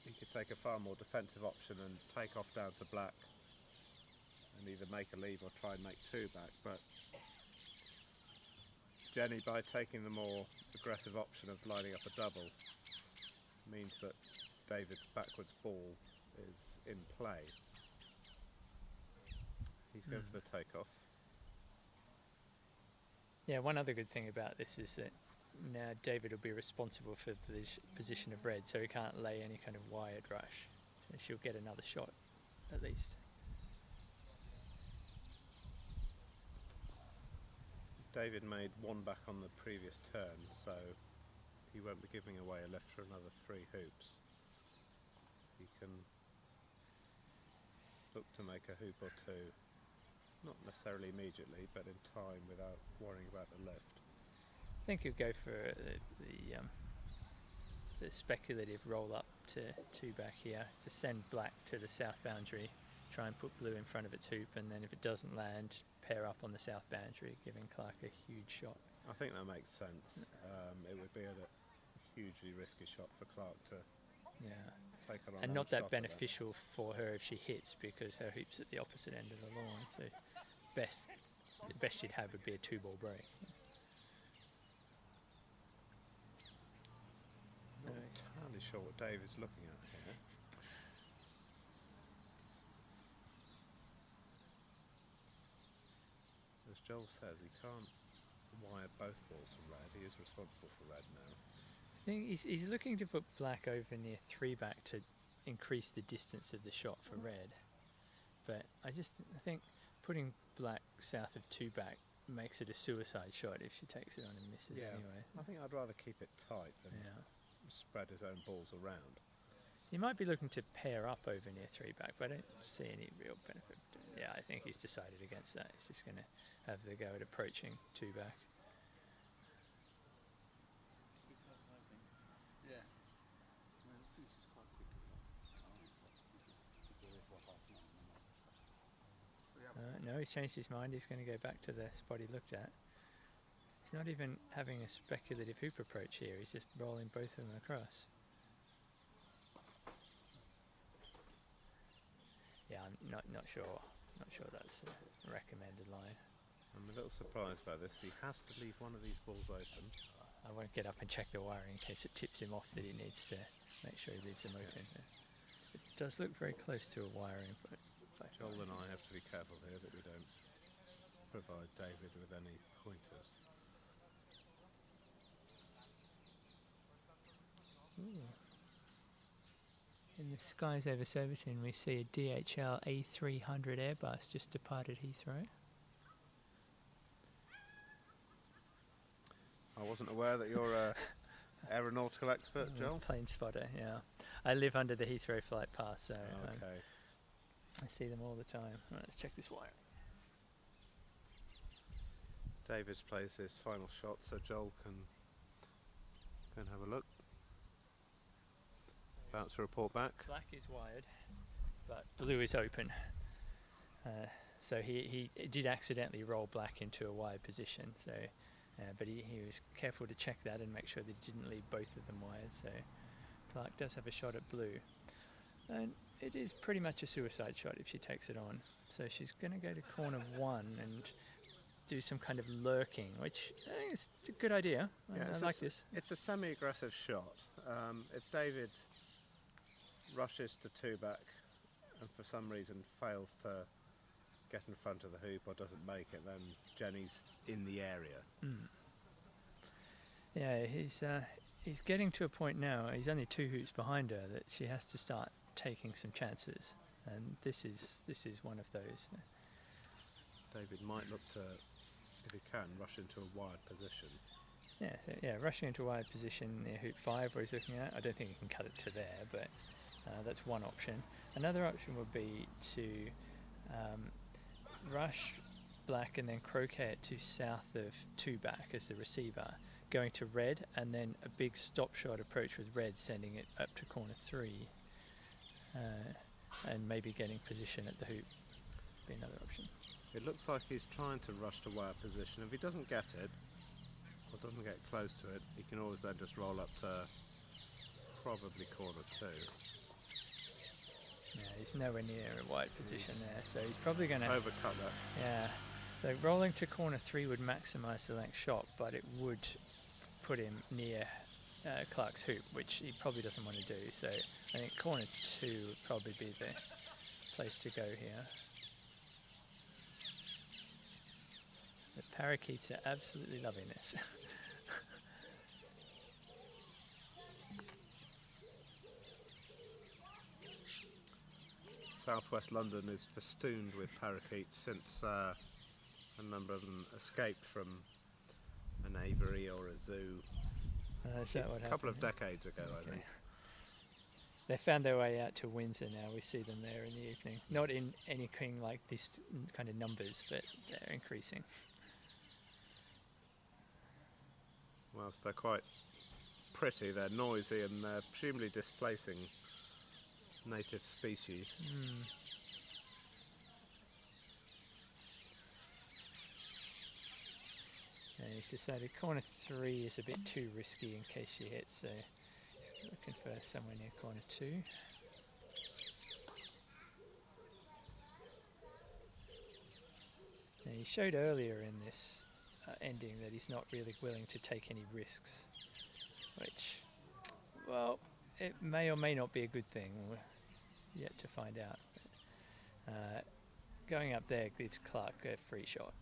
He could take a far more defensive option and take off down to black and either make a leave or try and make 2 back. But Jenny, by taking the more aggressive option of lining up a double, means that David's backwards ball is in play. He's going for the takeoff. Yeah, one other good thing about this is that now David will be responsible for the position of red, so he can't lay any kind of wired rush. So she'll get another shot, at least. David made 1 back on the previous turn, so he won't be giving away a left for another 3 hoops. He can look to make a hoop or 2, not necessarily immediately, but in time without worrying about the left. I think he'll go for the speculative roll up to 2 back here to send black to the south boundary, try and put blue in front of its hoop, and then if it doesn't land, pair up on the south boundary, giving Clark a huge shot. I think that makes sense. It would be a hugely risky shot for Clark to take on. And not that beneficial for her if she hits, because her hoop's at the opposite end of the lawn. So the best she'd have would be a 2-ball break. Not entirely sure what David's looking at here. As Joel says, he can't wire both balls from red. He is responsible for red now. I think he's looking to put black over near 3 back to increase the distance of the shot for red. But I think putting black south of 2 back makes it a suicide shot if she takes it on and misses anyway. I think I'd rather keep it tight than spread his own balls around. He might be looking to pair up over near 3 back, but I don't see any real benefit. Yeah, I think he's decided against that. He's just going to have the go at approaching 2 back. Yeah. No, he's changed his mind. He's going to go back to the spot he looked at. He's not even having a speculative hoop approach here. He's just rolling both of them across. Yeah, I'm not sure. Not sure that's a recommended line. I'm a little surprised by this. He has to leave one of these balls open. I won't get up and check the wiring in case it tips him off that he needs to make sure he leaves them open. It does look very close to a wiring, but Joel and I have to be careful here that we don't provide David with any pointers. Ooh. In the skies over Surbiton, we see a DHL A300 Airbus just departed Heathrow. I wasn't aware that you're a aeronautical expert, Joel. Plane spotter, yeah. I live under the Heathrow flight path, so Okay. I see them all the time. Right, let's check this wire. David's plays his final shot, so Joel can go and have a look. About to report back. Black is wired, but blue is open. So he did accidentally roll black into a wired position. So, but he was careful to check that and make sure that he didn't leave both of them wired. So Clark does have a shot at blue, and it is pretty much a suicide shot if she takes it on. So she's going to go to corner 1 and do some kind of lurking, which I think is a good idea. I like this. It's a semi-aggressive shot. If David rushes to 2 back and for some reason fails to get in front of the hoop or doesn't make it, then Jenny's in the area. Yeah, he's getting to a point now. He's only 2 hoops behind her that she has to start taking some chances, and this is one of those. David might look to, if he can, rush into a wide position. Yeah, rushing into a wide position near hoop 5 where he's looking at. I don't think he can cut it to there, but that's one option. Another option would be to rush black and then croquet it to south of 2 back as the receiver, going to red, and then a big stop shot approach with red, sending it up to corner 3, and maybe getting position at the hoop would be another option. It looks like he's trying to rush to wide position. If he doesn't get it, or doesn't get close to it, he can always then just roll up to probably corner 2. Yeah, he's nowhere near a wide position there, so he's probably going to overcut that. Yeah, so rolling to corner 3 would maximise the length shot, but it would put him near Clark's hoop, which he probably doesn't want to do. So I think corner 2 would probably be the place to go here. The parakeets are absolutely loving this. Southwest London is festooned with parakeets since a number of them escaped from an aviary or a zoo Is that what a couple of happened? decades ago, I think. They found their way out to Windsor now. We see them there in the evening. Not in anything like this kind of numbers, but they're increasing. Whilst they're quite pretty, they're noisy and they're presumably displacing native species. And he's decided corner 3 is a bit too risky in case she hits, so he's looking for somewhere near corner 2. Now, he showed earlier in this ending that he's not really willing to take any risks, which, well, it may or may not be a good thing. We're yet to find out. But, going up there gives Clark a free shot.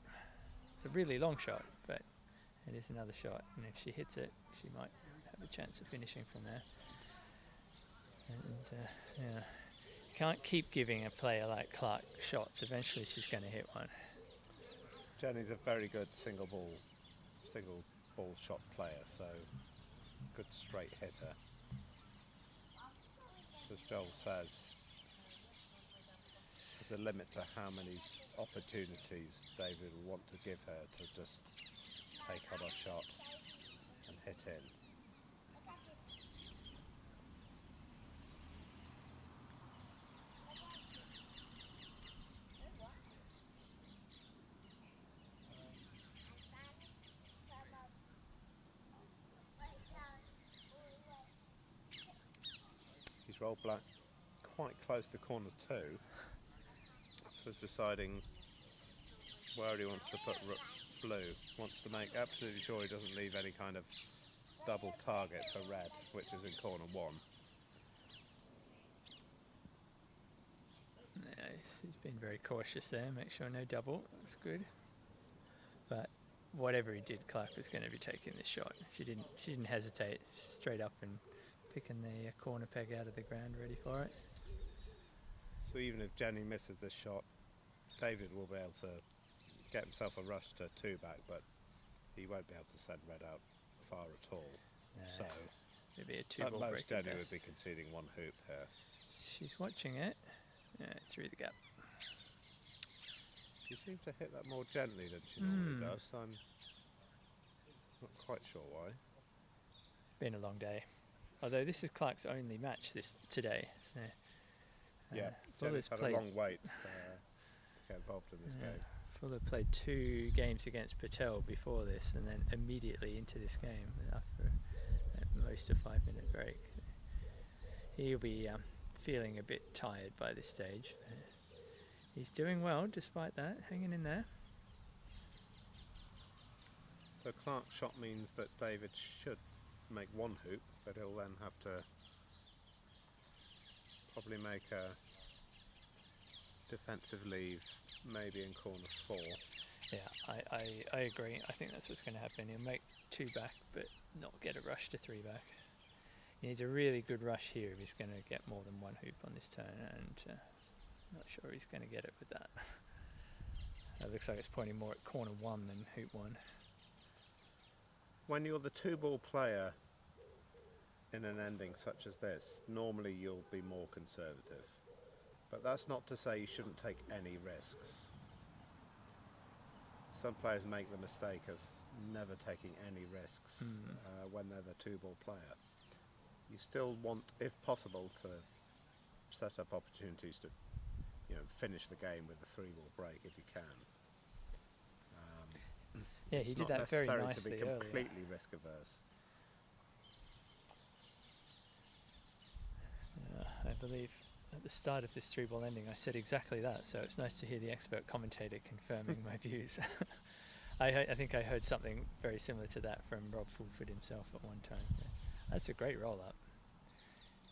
It's a really long shot, but it is another shot, and if she hits it, she might have a chance of finishing from there. And yeah, you can't keep giving a player like Clark shots. Eventually, she's going to hit one. Jenny's a very good single ball shot player, so good straight hitter. As Joel says, there's a limit to how many opportunities David will want to give her to just take on a shot and hit in. rolled black quite close to corner 2. So he's deciding where he wants to put blue. Wants to make absolutely sure he doesn't leave any kind of double target for red, which is in corner 1. Yeah, he's been very cautious there. Make sure no double. That's good. But whatever he did, Clark was going to be taking this shot. She didn't hesitate. Straight up and picking the corner peg out of the ground, ready for it. So even if Jenny misses this shot, David will be able to get himself a rush to 2 back, but he won't be able to send red out far at all. No, so it'd be a 2 at ball most break. Jenny would be conceding 1 hoop here. She's watching it. Through the gap. She seems to hit that more gently than she normally does. I'm not quite sure why. Been a long day. Although this is Clark's only match today. So, yeah, Jenny's had a long wait to get involved in this game. Fuller played 2 games against Patel before this, and then immediately into this game after at most a 5-minute break. He'll be feeling a bit tired by this stage. He's doing well despite that, hanging in there. So Clark's shot means that David should make 1 hoop, but he'll then have to probably make a defensive leave, maybe in corner 4. Yeah, I agree. I think that's what's going to happen. He'll make 2 back, but not get a rush to 3 back. He needs a really good rush here if he's going to get more than 1 hoop on this turn, and I'm not sure he's going to get it with that. It looks like it's pointing more at corner 1 than hoop 1. When you're the 2-ball player in an ending such as this, normally you'll be more conservative. But that's not to say you shouldn't take any risks. Some players make the mistake of never taking any risks when they're the 2-ball player. You still want, if possible, to set up opportunities to, finish the game with a 3-ball break if you can. Yeah, he did that very nicely to be completely risk averse. I believe at the start of this 3-ball ending I said exactly that, so it's nice to hear the expert commentator confirming my views. I think I heard something very similar to that from Rob Fulford himself at one time. Yeah. That's a great roll-up.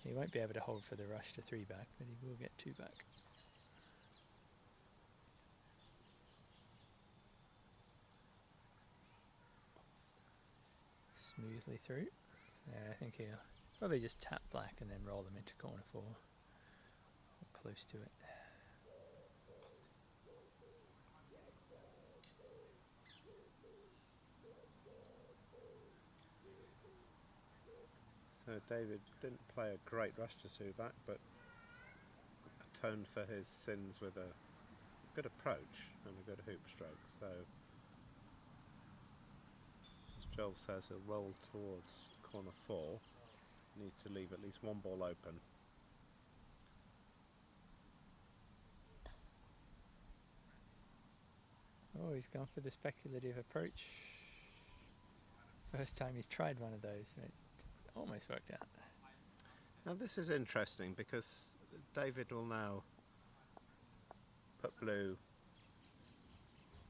He won't be able to hold for the rush to 3 back, but he will get 2 back. Smoothly through. Yeah, I think he'll probably just tap black and then roll them into corner 4. Or close to it. So David didn't play a great rush to 2 back, but atoned for his sins with a good approach and a good hoop stroke. So, as Joel says, he'll roll towards corner 4. Needs to leave at least 1 ball open. Oh, he's gone for the speculative approach. First time he's tried one of those. It almost worked out. Now this is interesting because David will now put blue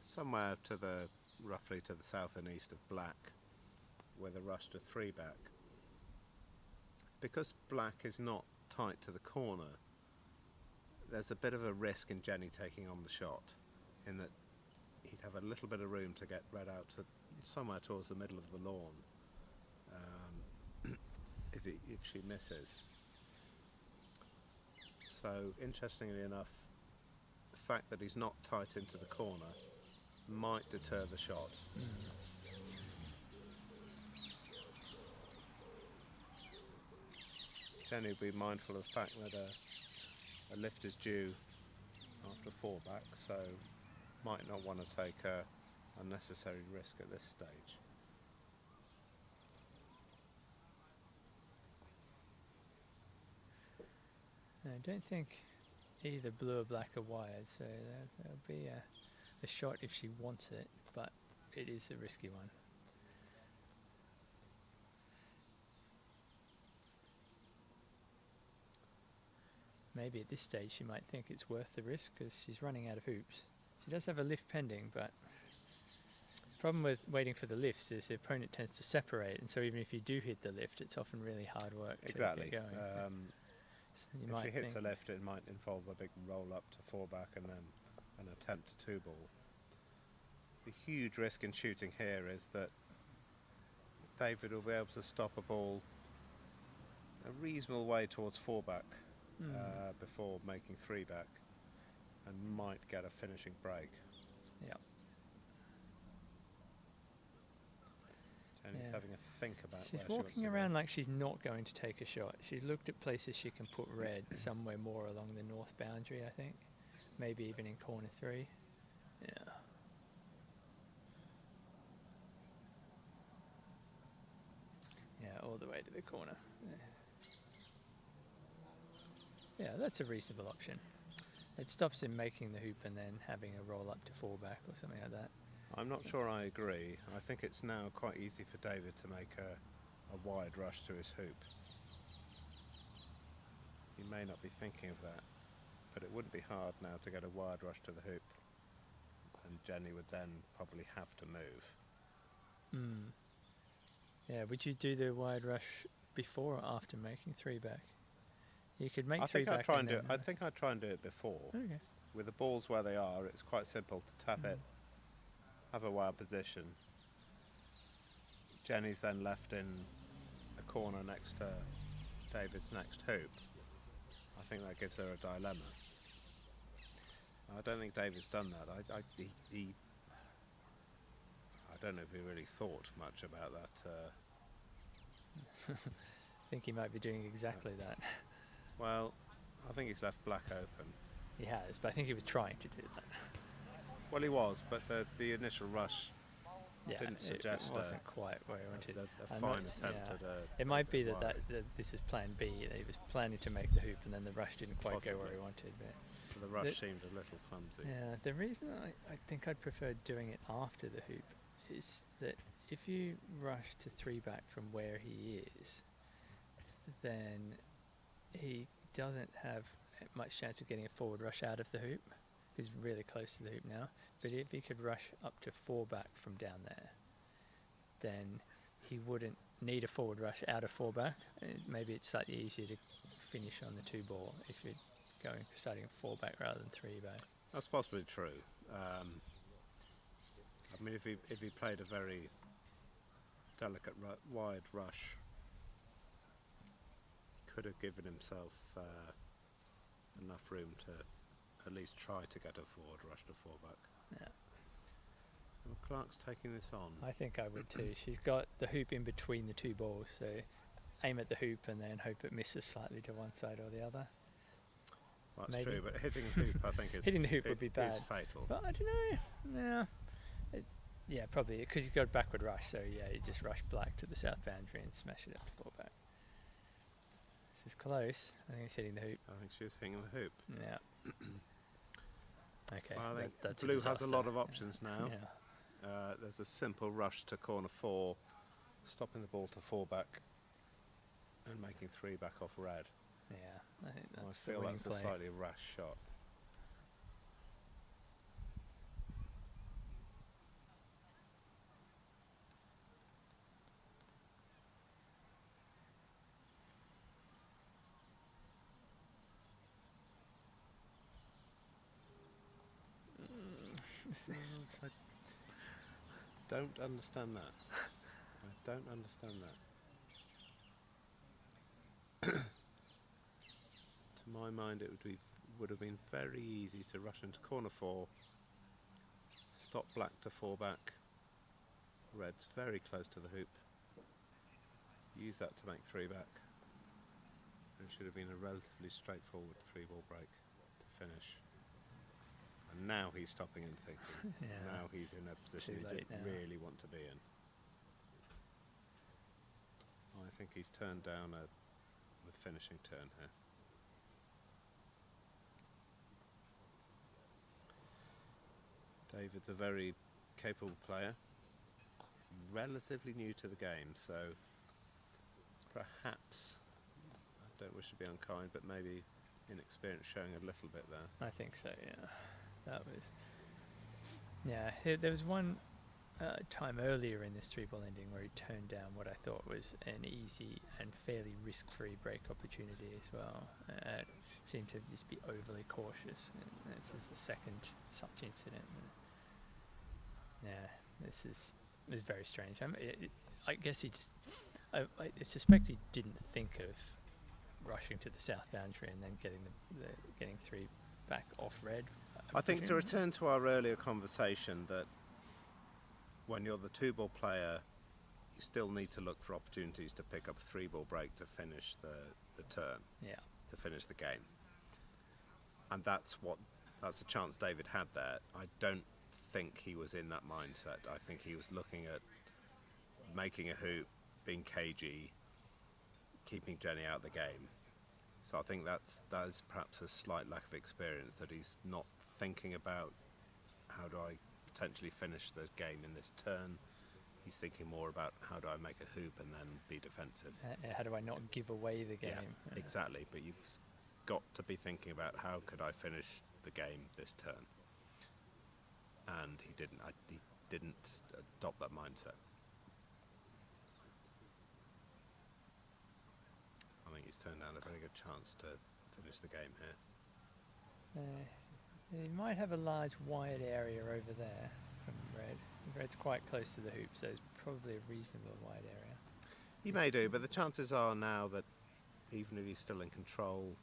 somewhere to the roughly to the south and east of black with a rush to 3 back. Because black is not tight to the corner, there's a bit of a risk in Jenny taking on the shot, in that he'd have a little bit of room to get red out to somewhere towards the middle of the lawn if she misses. So interestingly enough, the fact that he's not tight into the corner might deter the shot. Jenny will be mindful of the fact that a lift is due after 4 back, so might not want to take a unnecessary risk at this stage. I don't think either blue or black are wired, so there'll be a shot if she wants it, but it is a risky one. maybe at this stage she might think it's worth the risk because she's running out of hoops. She does have a lift pending, but problem with waiting for the lifts is the opponent tends to separate, and so even if you do hit the lift, it's often really hard work to get going. So if she hits the lift, it might involve a big roll up to 4-back and then an attempt to 2-ball. The huge risk in shooting here is that David will be able to stop a ball a reasonable way towards 4-back before making 3-back, and might get a finishing break. Yeah. Jenny's having a think about she's where she wants walking to around go. like she's not going to take a shot. She's looked at places she can put red somewhere more along the north boundary, I think. Maybe even in corner 3. Yeah. Yeah, all the way to the corner. Yeah, that's a reasonable option. It stops him making the hoop and then having a roll up to 4-back or something like that. I'm not sure I agree. I think it's now quite easy for David to make a wide rush to his hoop. He may not be thinking of that, but it wouldn't be hard now to get a wide rush to the hoop, and Jenny would then probably have to move. Yeah, would you do the wide rush before or after making 3-back? You could make 3-back. I think I'd try and do it before. Okay. With the balls where they are, it's quite simple to tap it, have a wild position. Jenny's then left in a corner next to David's next hoop. I think that gives her a dilemma. I don't think David's done that. I don't know if he really thought much about that. I think he might be doing exactly that. Well, I think he's left black open. He has, but I think he was trying to do that. Well, he was, but the initial rush didn't suggest it wasn't quite where he wanted. A fine attempt at a... It might be that this is plan B. That he was planning to make the hoop and then the rush didn't quite go where he wanted. But the rush seemed a little clumsy. Yeah, the reason I think I'd prefer doing it after the hoop is that if you rush to 3-back from where he is, then he doesn't have much chance of getting a forward rush out of the hoop. He's really close to the hoop now. But if he could rush up to 4-back from down there, then he wouldn't need a forward rush out of 4-back. Maybe it's slightly easier to finish on the 2-ball if you're starting at 4-back rather than 3-back. That's possibly true. I mean, if he played a very delicate wide rush, he could have given himself enough room to at least try to get a forward rush to 4-back. Yeah. Well, Clark's taking this on. I think I would too. She's got the hoop in between the 2 balls, so aim at the hoop and then hope it misses slightly to one side or the other. Well, that's true, but hitting the hoop, I think, is hitting the hoop would be bad. Is fatal. But I don't know. Yeah, probably because you've got a backward rush. So yeah, you just rush black to the south boundary and smash it up to 4-back. This is close. I think it's hitting the hoop. I think she's hitting the hoop. Yeah. Okay. Well, I think that's blue has a lot of options now. Yeah. There's a simple rush to corner 4, stopping the ball to 4-back, and making 3-back off red. Yeah, I think that's I feel the winning that's play. a slightly rash shot. I don't understand that. I don't understand that. To my mind, it would have been very easy to rush into corner 4, stop black to 4-back. Red's very close to the hoop. Use that to make 3-back. It should have been a relatively straightforward 3-ball break to finish. And now he's stopping and thinking. Yeah. Now he's in a position he didn't really want to be in. I think he's turned down the finishing turn here. David's a very capable player, relatively new to the game, so perhaps, I don't wish to be unkind, but maybe inexperience showing a little bit there. I think so, yeah. That was... Yeah, there was one time earlier in this 3-ball ending where he turned down what I thought was an easy and fairly risk-free break opportunity as well. Seemed to just be overly cautious. And this is the second such incident. Yeah, this is very strange. I guess he just... I suspect he didn't think of rushing to the south boundary and then getting 3 back off red. I think to return to our earlier conversation that when you're the 2-ball player, you still need to look for opportunities to pick up a 3-ball break to finish the turn, to finish the game. And that's the chance David had there. I don't think he was in that mindset. I think he was looking at making a hoop, being cagey, keeping Jenny out of the game. So I think that is perhaps a slight lack of experience, that he's not thinking about how do I potentially finish the game in this turn. He's thinking more about how do I make a hoop and then be defensive. How do I not give away the game? Yeah, exactly, but you've got to be thinking about how could I finish the game this turn. And he didn't adopt that mindset. I think he's turned down a very good chance to finish the game here. He might have a large wide area over there from red. Red's quite close to the hoop, so it's probably a reasonable wide area. He may do, but the chances are now that even if he's still in control...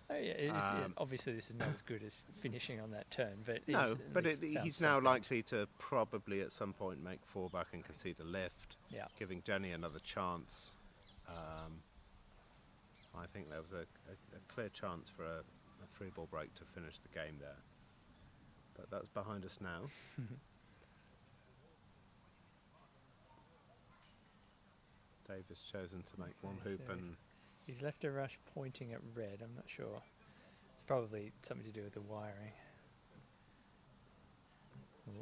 Oh yeah, obviously this is not as good as finishing on that turn, but... No, but he's now likely to probably at some point make 4 back and concede a lift, giving Jenny another chance. I think there was a clear chance for a 3-ball break to finish the game there. But that's behind us now. Dave has chosen to make one hoop and... He's left a rush pointing at red, I'm not sure. It's probably something to do with the wiring.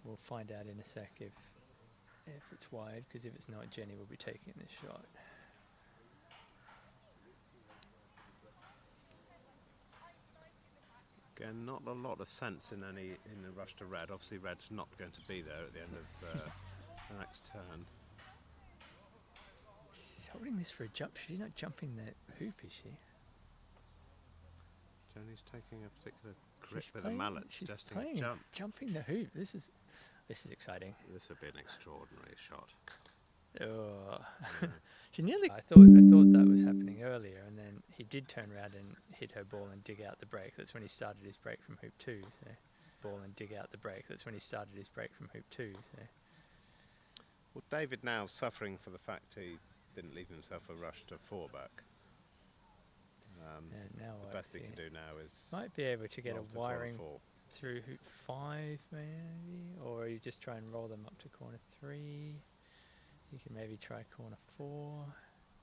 We'll find out in a sec if it's wide, because if it's not, Jenny will be taking this shot. Again, not a lot of sense in the rush to red. Obviously, red's not going to be there at the end of the next turn. She's holding this for a jump. She's not jumping the hoop, is she? Jenny's taking a particular grip with a mallet, suggesting a jump. Jumping the hoop. This is exciting. This would be an extraordinary shot. Oh, she nearly. I thought that was happening earlier, and then he did turn around and hit her ball and dig out the break. That's when he started his break from hoop 2. So, ball and dig out the break. That's when he started his break from hoop 2. So. Well, David now suffering for the fact he didn't leave himself a rush to 4 back. Now the best he can do now is might be able to get a wiring through hoop 5 maybe, or you just try and roll them up to corner 3. You can maybe try corner 4,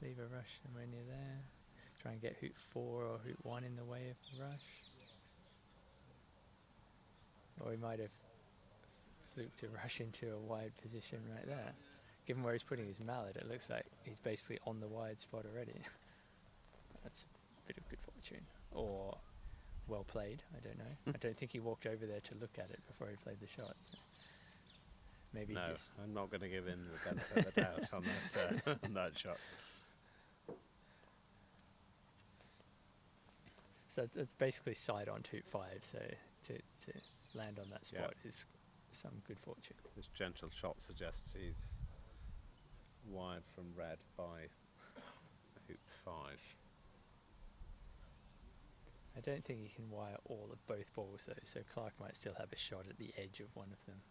leave a rush somewhere near there. Try and get hoop 4 or hoop 1 in the way of the rush. Or he might have fluked a rush into a wide position right there. Given where he's putting his mallet, it looks like he's basically on the wide spot already. That's a bit of good fortune. Or well played, I don't know. I don't think he walked over there to look at it before he played the shot. So. Maybe no, I'm not going to give him the benefit of the doubt on that shot. So it's basically side on hoop 5, so to land on that spot is some good fortune. This gentle shot suggests he's wired from red by hoop 5. I don't think he can wire all of both balls though, so Clark might still have a shot at the edge of one of them.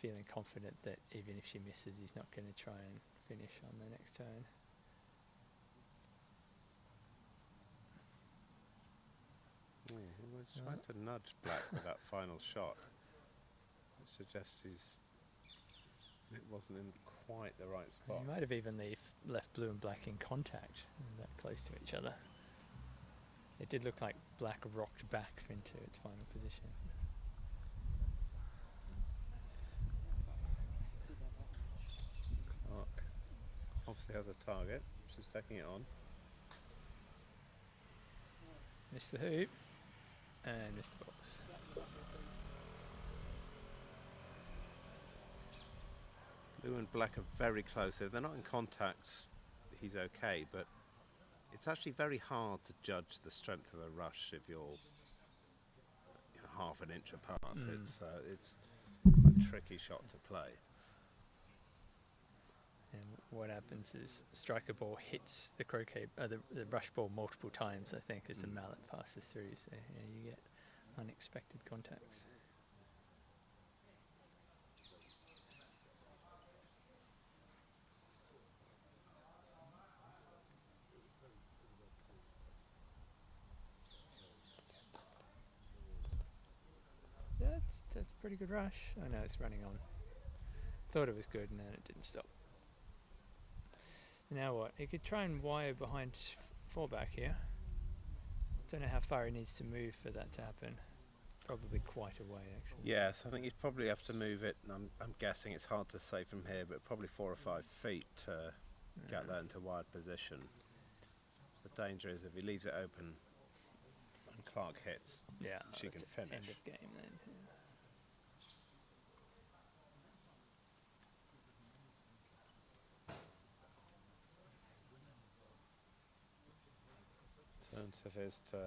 Feeling confident that even if she misses, he's not going to try and finish on the next turn. He was trying to nudge black with that final shot. It suggests it wasn't in quite the right spot. He might have even left blue and black in contact, that close to each other. It did look like black rocked back into its final position. Clark obviously has a target. She's taking it on. Missed the hoop and missed the balls. Blue and black are very close. If they're not in contact, he's okay, but it's actually very hard to judge the strength of a rush if you're half an inch apart. It's a tricky shot to play. And what happens is striker ball hits the croquet, the rush ball multiple times, I think, as the mallet passes through. So you get unexpected contacts. That's pretty good rush. Oh no, it's running on. Thought it was good and then it didn't stop. Now what? He could try and wire behind fullback here. Don't know how far he needs to move for that to happen. Probably quite a way actually. Yes, I think you'd probably have to move it. I'm guessing it's hard to say from here, but probably 4 or 5 feet to get that into wide position. The danger is if he leaves it open and Clark hits, she can finish. End of game then. Yeah. Alternative is to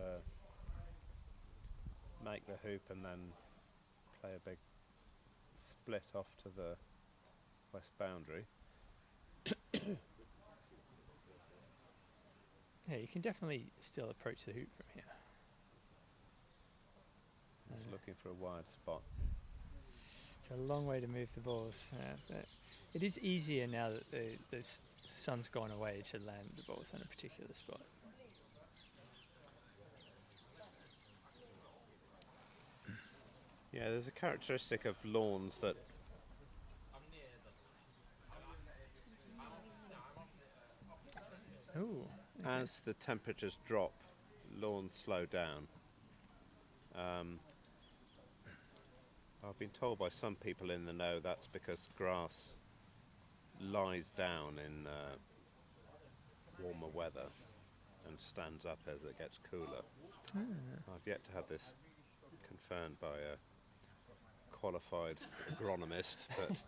make the hoop and then play a big split off to the west boundary. Yeah, you can definitely still approach the hoop from here. Just looking for a wide spot. It's a long way to move the balls. But it is easier now that the sun's gone away to land the balls on a particular spot. Yeah, there's a characteristic of lawns that as the temperatures drop, lawns slow down. I've been told by some people in the know that's because grass lies down in warmer weather and stands up as it gets cooler. I've yet to have this confirmed by a qualified agronomist, but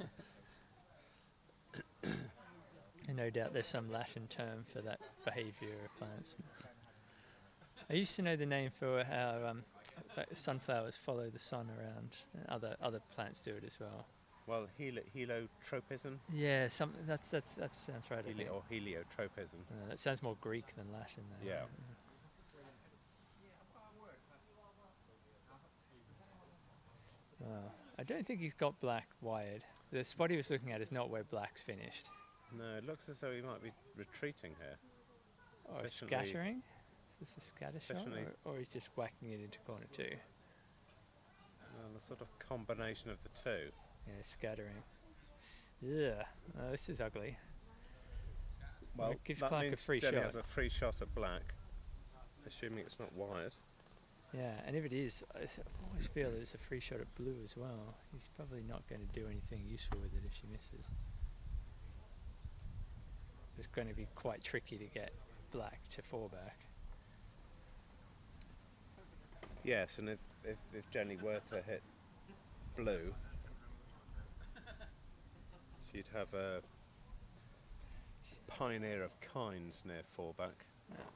And no doubt there's some Latin term for that behaviour of plants. I used to know the name for how sunflowers follow the sun around, and other plants do it as well. Well, heliotropism. Yeah, that sounds right. Or heliotropism. That sounds more Greek than Latin, though. Yeah. I don't think he's got black wired. The spot he was looking at is not where black's finished. No, it looks as though he might be retreating here. Or scattering? Is this a scatter shot? Or he's just whacking it into corner 2? Well, a sort of combination of the two. Yeah, scattering. Yeah, this is ugly. Well, it gives that Clark means a free Jenny shot. has a free shot at black, assuming it's not wired. Yeah, and if it is, I always feel that it's a free shot at blue as well. He's probably not going to do anything useful with it if she misses. It's going to be quite tricky to get black to 4-back. Yes, and if Jenny were to hit blue, she'd have a pioneer of kinds near 4-back. Yeah.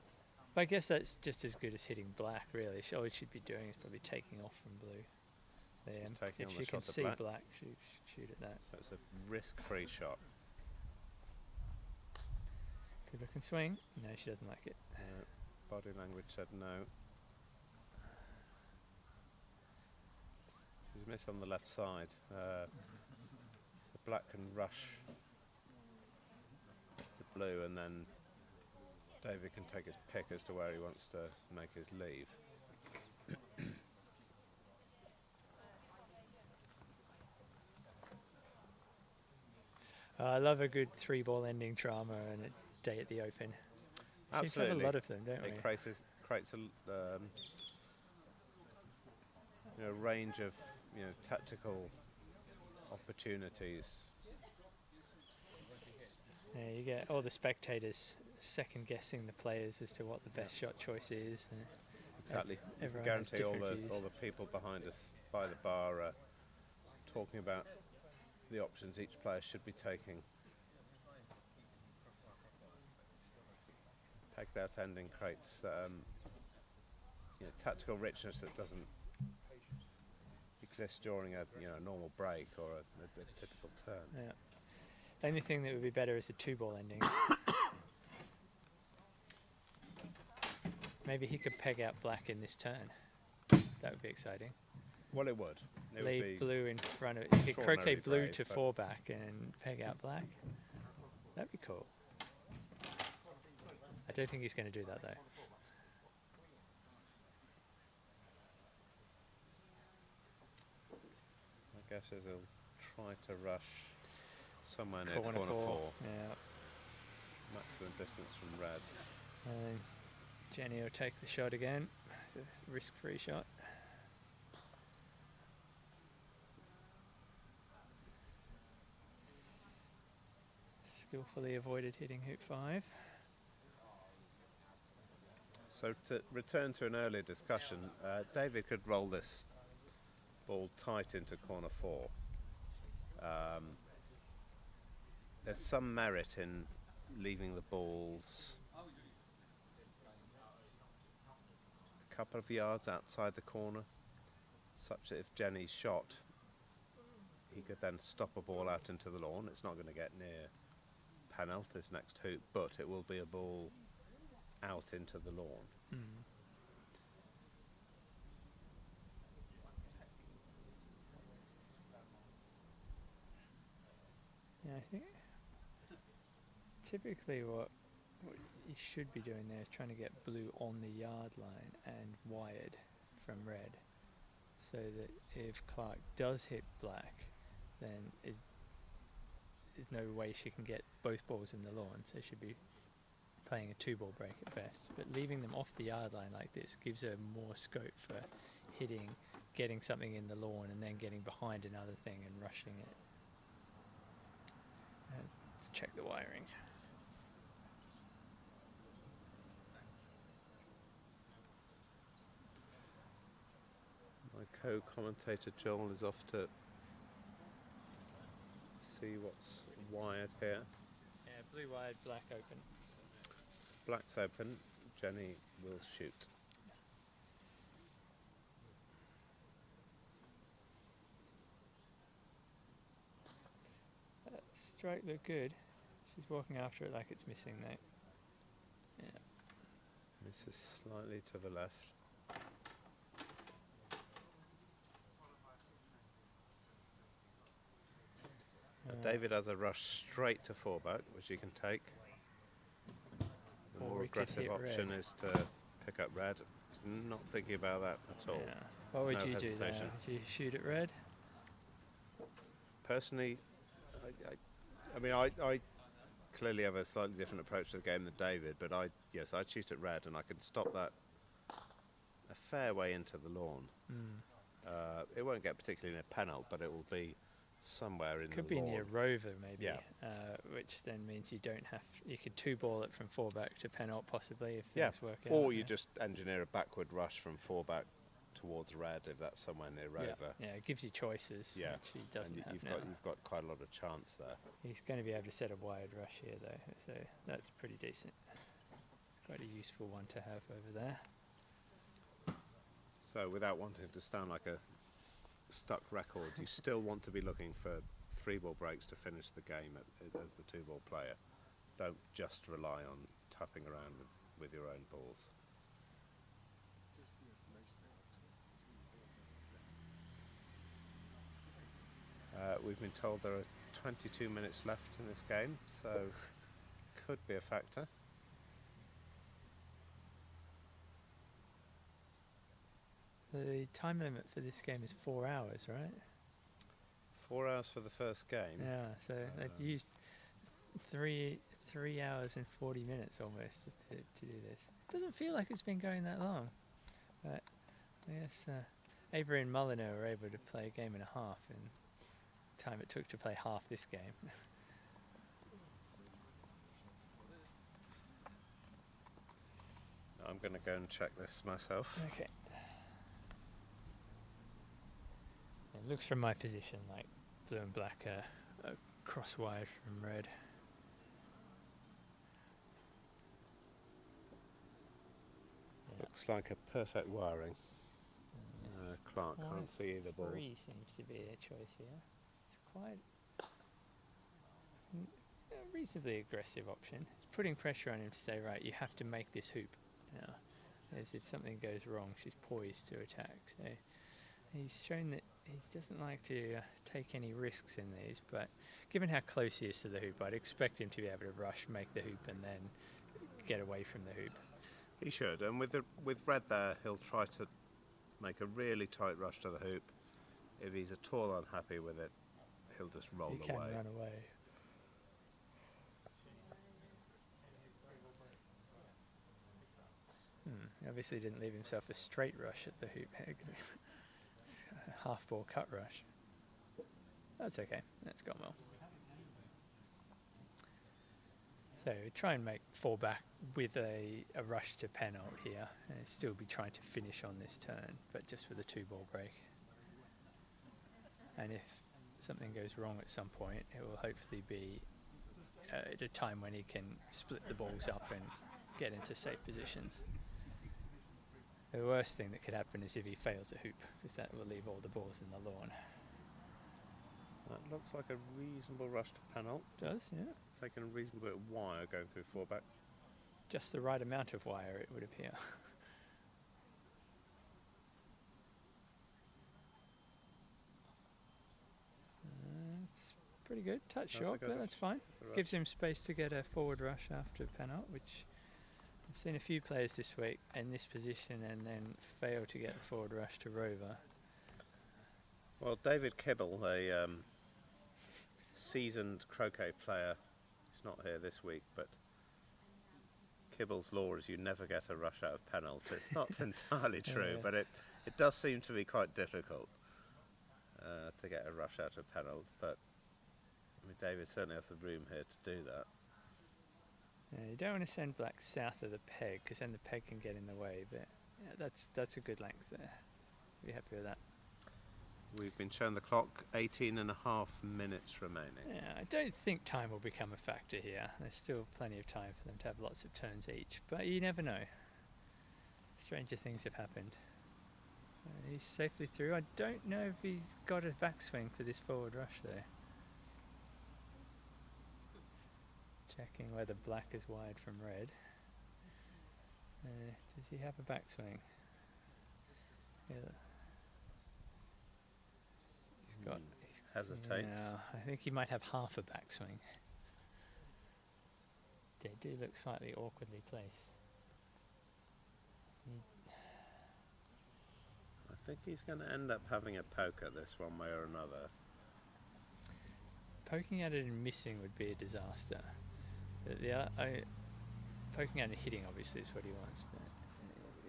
But I guess that's just as good as hitting black, really. All it should be doing is probably taking off from blue. If she can see black, shoot at that. So it's a risk-free shot. Good looking swing. No, she doesn't like it. Body language said no. She's missed on the left side. So black can rush to blue, and then David can take his pick as to where he wants to make his leave. I love a good 3-ball ending drama and a day at the Open. Absolutely. Seems to have a lot of them, don't we? It creates a range of tactical opportunities. Yeah, you get all the spectators second guessing the players as to what the best shot choice is. Exactly. You can Everyone has guarantee all different the views. people behind us by the bar are talking about the options each player should be taking. Pegged out ending creates tactical richness that doesn't exist during a normal break or a typical turn. Yeah. Only thing that would be better is a 2-ball ending. Maybe he could peg out black in this turn. That would be exciting. Well, it would. It would Leave be blue in front of it. He could croquet extraordinarily blue brave, to but 4 back and peg out black. That'd be cool. I don't think he's going to do that though. My guess is he'll try to rush somewhere near Corner corner 4. Yeah. Maximum distance from red. And Jenny will take the shot again. It's a risk-free shot. Skillfully avoided hitting hoop 5. So to return to an earlier discussion, David could roll this ball tight into corner 4. There's some merit in leaving the balls a couple of yards outside the corner, such that if Jenny's shot, he could then stop a ball out into the lawn. It's not going to get near Penalty's next hoop, but it will be a ball out into the lawn. Mm. Yeah, I think typically what you should be doing there is trying to get blue on the yard line and wired from red, so that if Clark does hit black, then there's no way she can get both balls in the lawn, so she should be playing a 2-ball break at best. But leaving them off the yard line like this gives her more scope for hitting, getting something in the lawn, and then getting behind another thing and rushing it. Let's check the wiring. My co-commentator Joel is off to see what's wired here. Yeah, blue wired, black open. Black's open, Jenny will shoot. That strike looked good. She's walking after it like it's missing though. Yeah. This is slightly to the left. David has a rush straight to 4 back, which he can take. The Or more he could aggressive hit option red. is to pick up red. He's not thinking about that at all. Yeah. What would No you do there? hesitation. Would you shoot at red? Personally, I clearly have a slightly different approach to the game than David, but I'd shoot at red, and I can stop that a fair way into the lawn. Mm. It won't get particularly near penalt, but it will be somewhere in Could the be lawn. near rover maybe, Yeah. which then means you don't have. You could 2-ball it from 4 back to penalt possibly if Yeah, things work out. or you yeah. just engineer a backward rush from 4 back towards red if that's somewhere near rover. Yeah, it gives you choices. Yeah, which he doesn't and have you've now. got quite a lot of chance there. He's going to be able to set a wired rush here though, so that's pretty decent. It's quite a useful one to have over there. So without wanting to sound like a stuck record, you still want to be looking for 3-ball breaks to finish the game as the 2-ball player. Don't just rely on tapping around with your own balls. We've been told there are 22 minutes left in this game, so could be a factor. The time limit for this game is 4 hours, right? 4 hours for the first game. Yeah, so they've used 3 hours and 40 minutes almost to do this. Doesn't feel like it's been going that long, but I guess Avery and Molyneux were able to play a game and a half in the time it took to play half this game. I'm going to go and check this myself. Okay. It looks from my position like blue and black are cross wired from red. Looks like a perfect wiring. Clark can't see either ball. 3 seems to be a choice here. It's quite a reasonably aggressive option. It's putting pressure on him to say, right, you have to make this hoop. Now, as if something goes wrong, she's poised to attack. So he's shown that he doesn't like to take any risks in these, but given how close he is to the hoop, I'd expect him to be able to rush, make the hoop, and then get away from the hoop. He should, and with red there, he'll try to make a really tight rush to the hoop. If he's at all unhappy with it, he'll just roll away. He can run away. He obviously didn't leave himself a straight rush at the hoop. Half ball cut rush. That's okay. That's gone well. So try and make 4 back with a rush to pen out here, and still be trying to finish on this turn, but just with a 2-ball break. And if something goes wrong at some point, it will hopefully be at a time when he can split the balls up and get into safe positions. The worst thing that could happen is if he fails a hoop, because that will leave all the balls in the lawn. That looks like a reasonable rush to penalt. Does, yeah. Taking a reasonable bit of wire going through 4 back. Just the right amount of wire, it would appear. It's pretty good. Touch short, but that's fine. Gives him space to get a forward rush after penalt, which I've seen a few players this week in this position and then fail to get the forward rush to Rover. Well, David Kibble, a seasoned croquet player, he's not here this week, but Kibble's law is you never get a rush out of penalty. It's not entirely true, but it does seem to be quite difficult to get a rush out of penalty. But I mean, David certainly has the room here to do that. Yeah, you don't want to send black south of the peg, because then the peg can get in the way, but yeah, that's a good length there. Be happy with that. We've been shown the clock, 18.5 minutes remaining. Yeah, I don't think time will become a factor here. There's still plenty of time for them to have lots of turns each, but you never know. Stranger things have happened. He's safely through. I don't know if he's got a backswing for this forward rush though. Checking whether black is wide from red. Does he have a backswing? Yeah. Hesitates. Yeah, I think he might have half a backswing. They do look slightly awkwardly placed. I think he's going to end up having a poke at this one way or another. Poking at it and missing would be a disaster. Poking at and hitting obviously is what he wants, but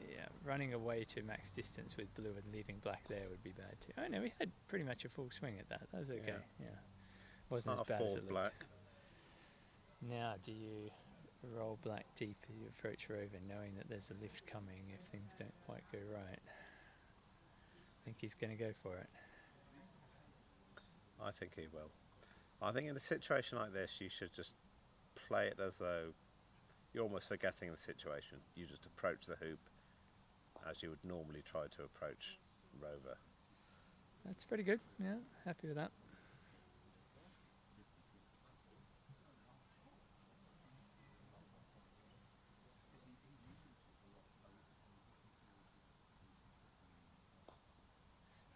yeah, running away to max distance with blue and leaving black there would be bad too. Oh no, we had pretty much a full swing at that. That was okay. Yeah, wasn't as bad as it looked. Black. Now, do you roll black deep as you approach Rover, knowing that there's a lift coming if things don't quite go right? I think he's going to go for it. I think he will. I think in a situation like this, you should just play it as though you're almost forgetting the situation. You just approach the hoop as you would normally try to approach Rover. That's pretty good. Yeah, happy with that.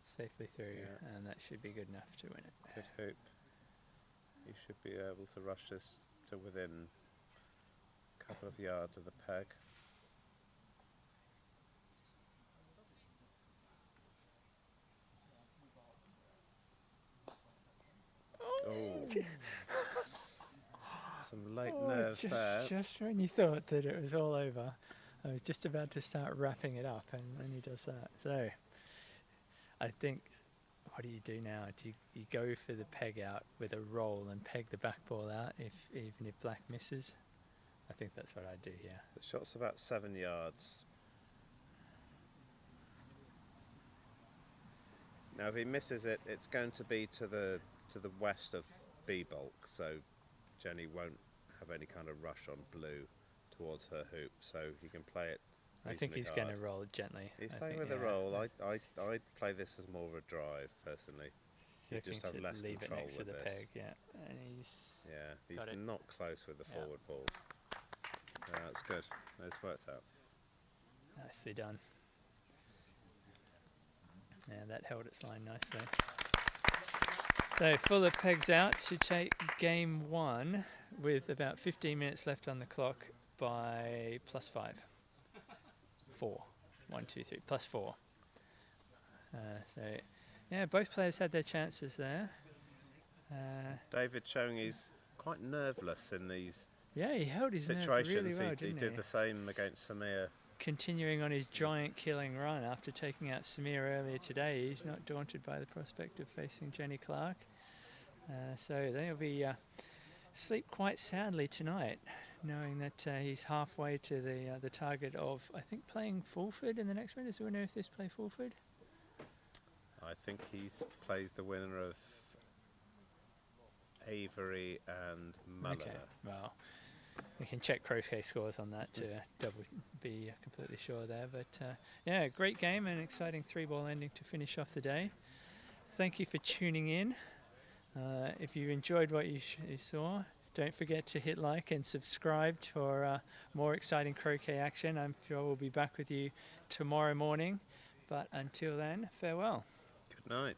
Safely through, and that should be good enough to win it. Good hoop. You should be able to rush this to within a couple of yards of the peg. Oh. Some late nerves there. Just when you thought that it was all over, I was just about to start wrapping it up, and then he does that. So I think, what do you do now? Do you go for the peg out with a roll and peg the back ball out even if black misses? I think that's what I'd do here. The shot's about 7 yards. Now if he misses it, it's going to be to the west of B bulk, so Jenny won't have any kind of rush on blue towards her hoop, so he can play it. I think he's going to roll it gently. He's playing with a roll. I'd play this as more of a drive, personally. You Looking just have to less leave it control next to with the this. peg, yeah. And He's got it. not close with the forward ball. Yeah, that's good. It's worked out. Nicely done. Yeah, that held its line nicely. So Fuller pegs out to take game 1 with about 15 minutes left on the clock by +5. 4. 1, 2, 3, +4. So, yeah, both players had their chances there. David showing he's quite nerveless in these yeah, he held his nerve situations. really well, He didn't did the same against Samir. Continuing on his giant killing run after taking out Samir earlier today, he's not daunted by the prospect of facing Jenny Clark. So they'll be sleep quite soundly tonight, knowing that he's halfway to the target of, I think, playing Fulford in the next round. Is the winner of this play Fulford? I think he plays the winner of Avery and Muller. Okay, well, we can check Croquet scores on that to be completely sure there. But yeah, great game and exciting 3-ball ending to finish off the day. Thank you for tuning in. If you enjoyed what you saw, don't forget to hit like and subscribe for more exciting croquet action. I'm sure we'll be back with you tomorrow morning. But until then, farewell. Good night.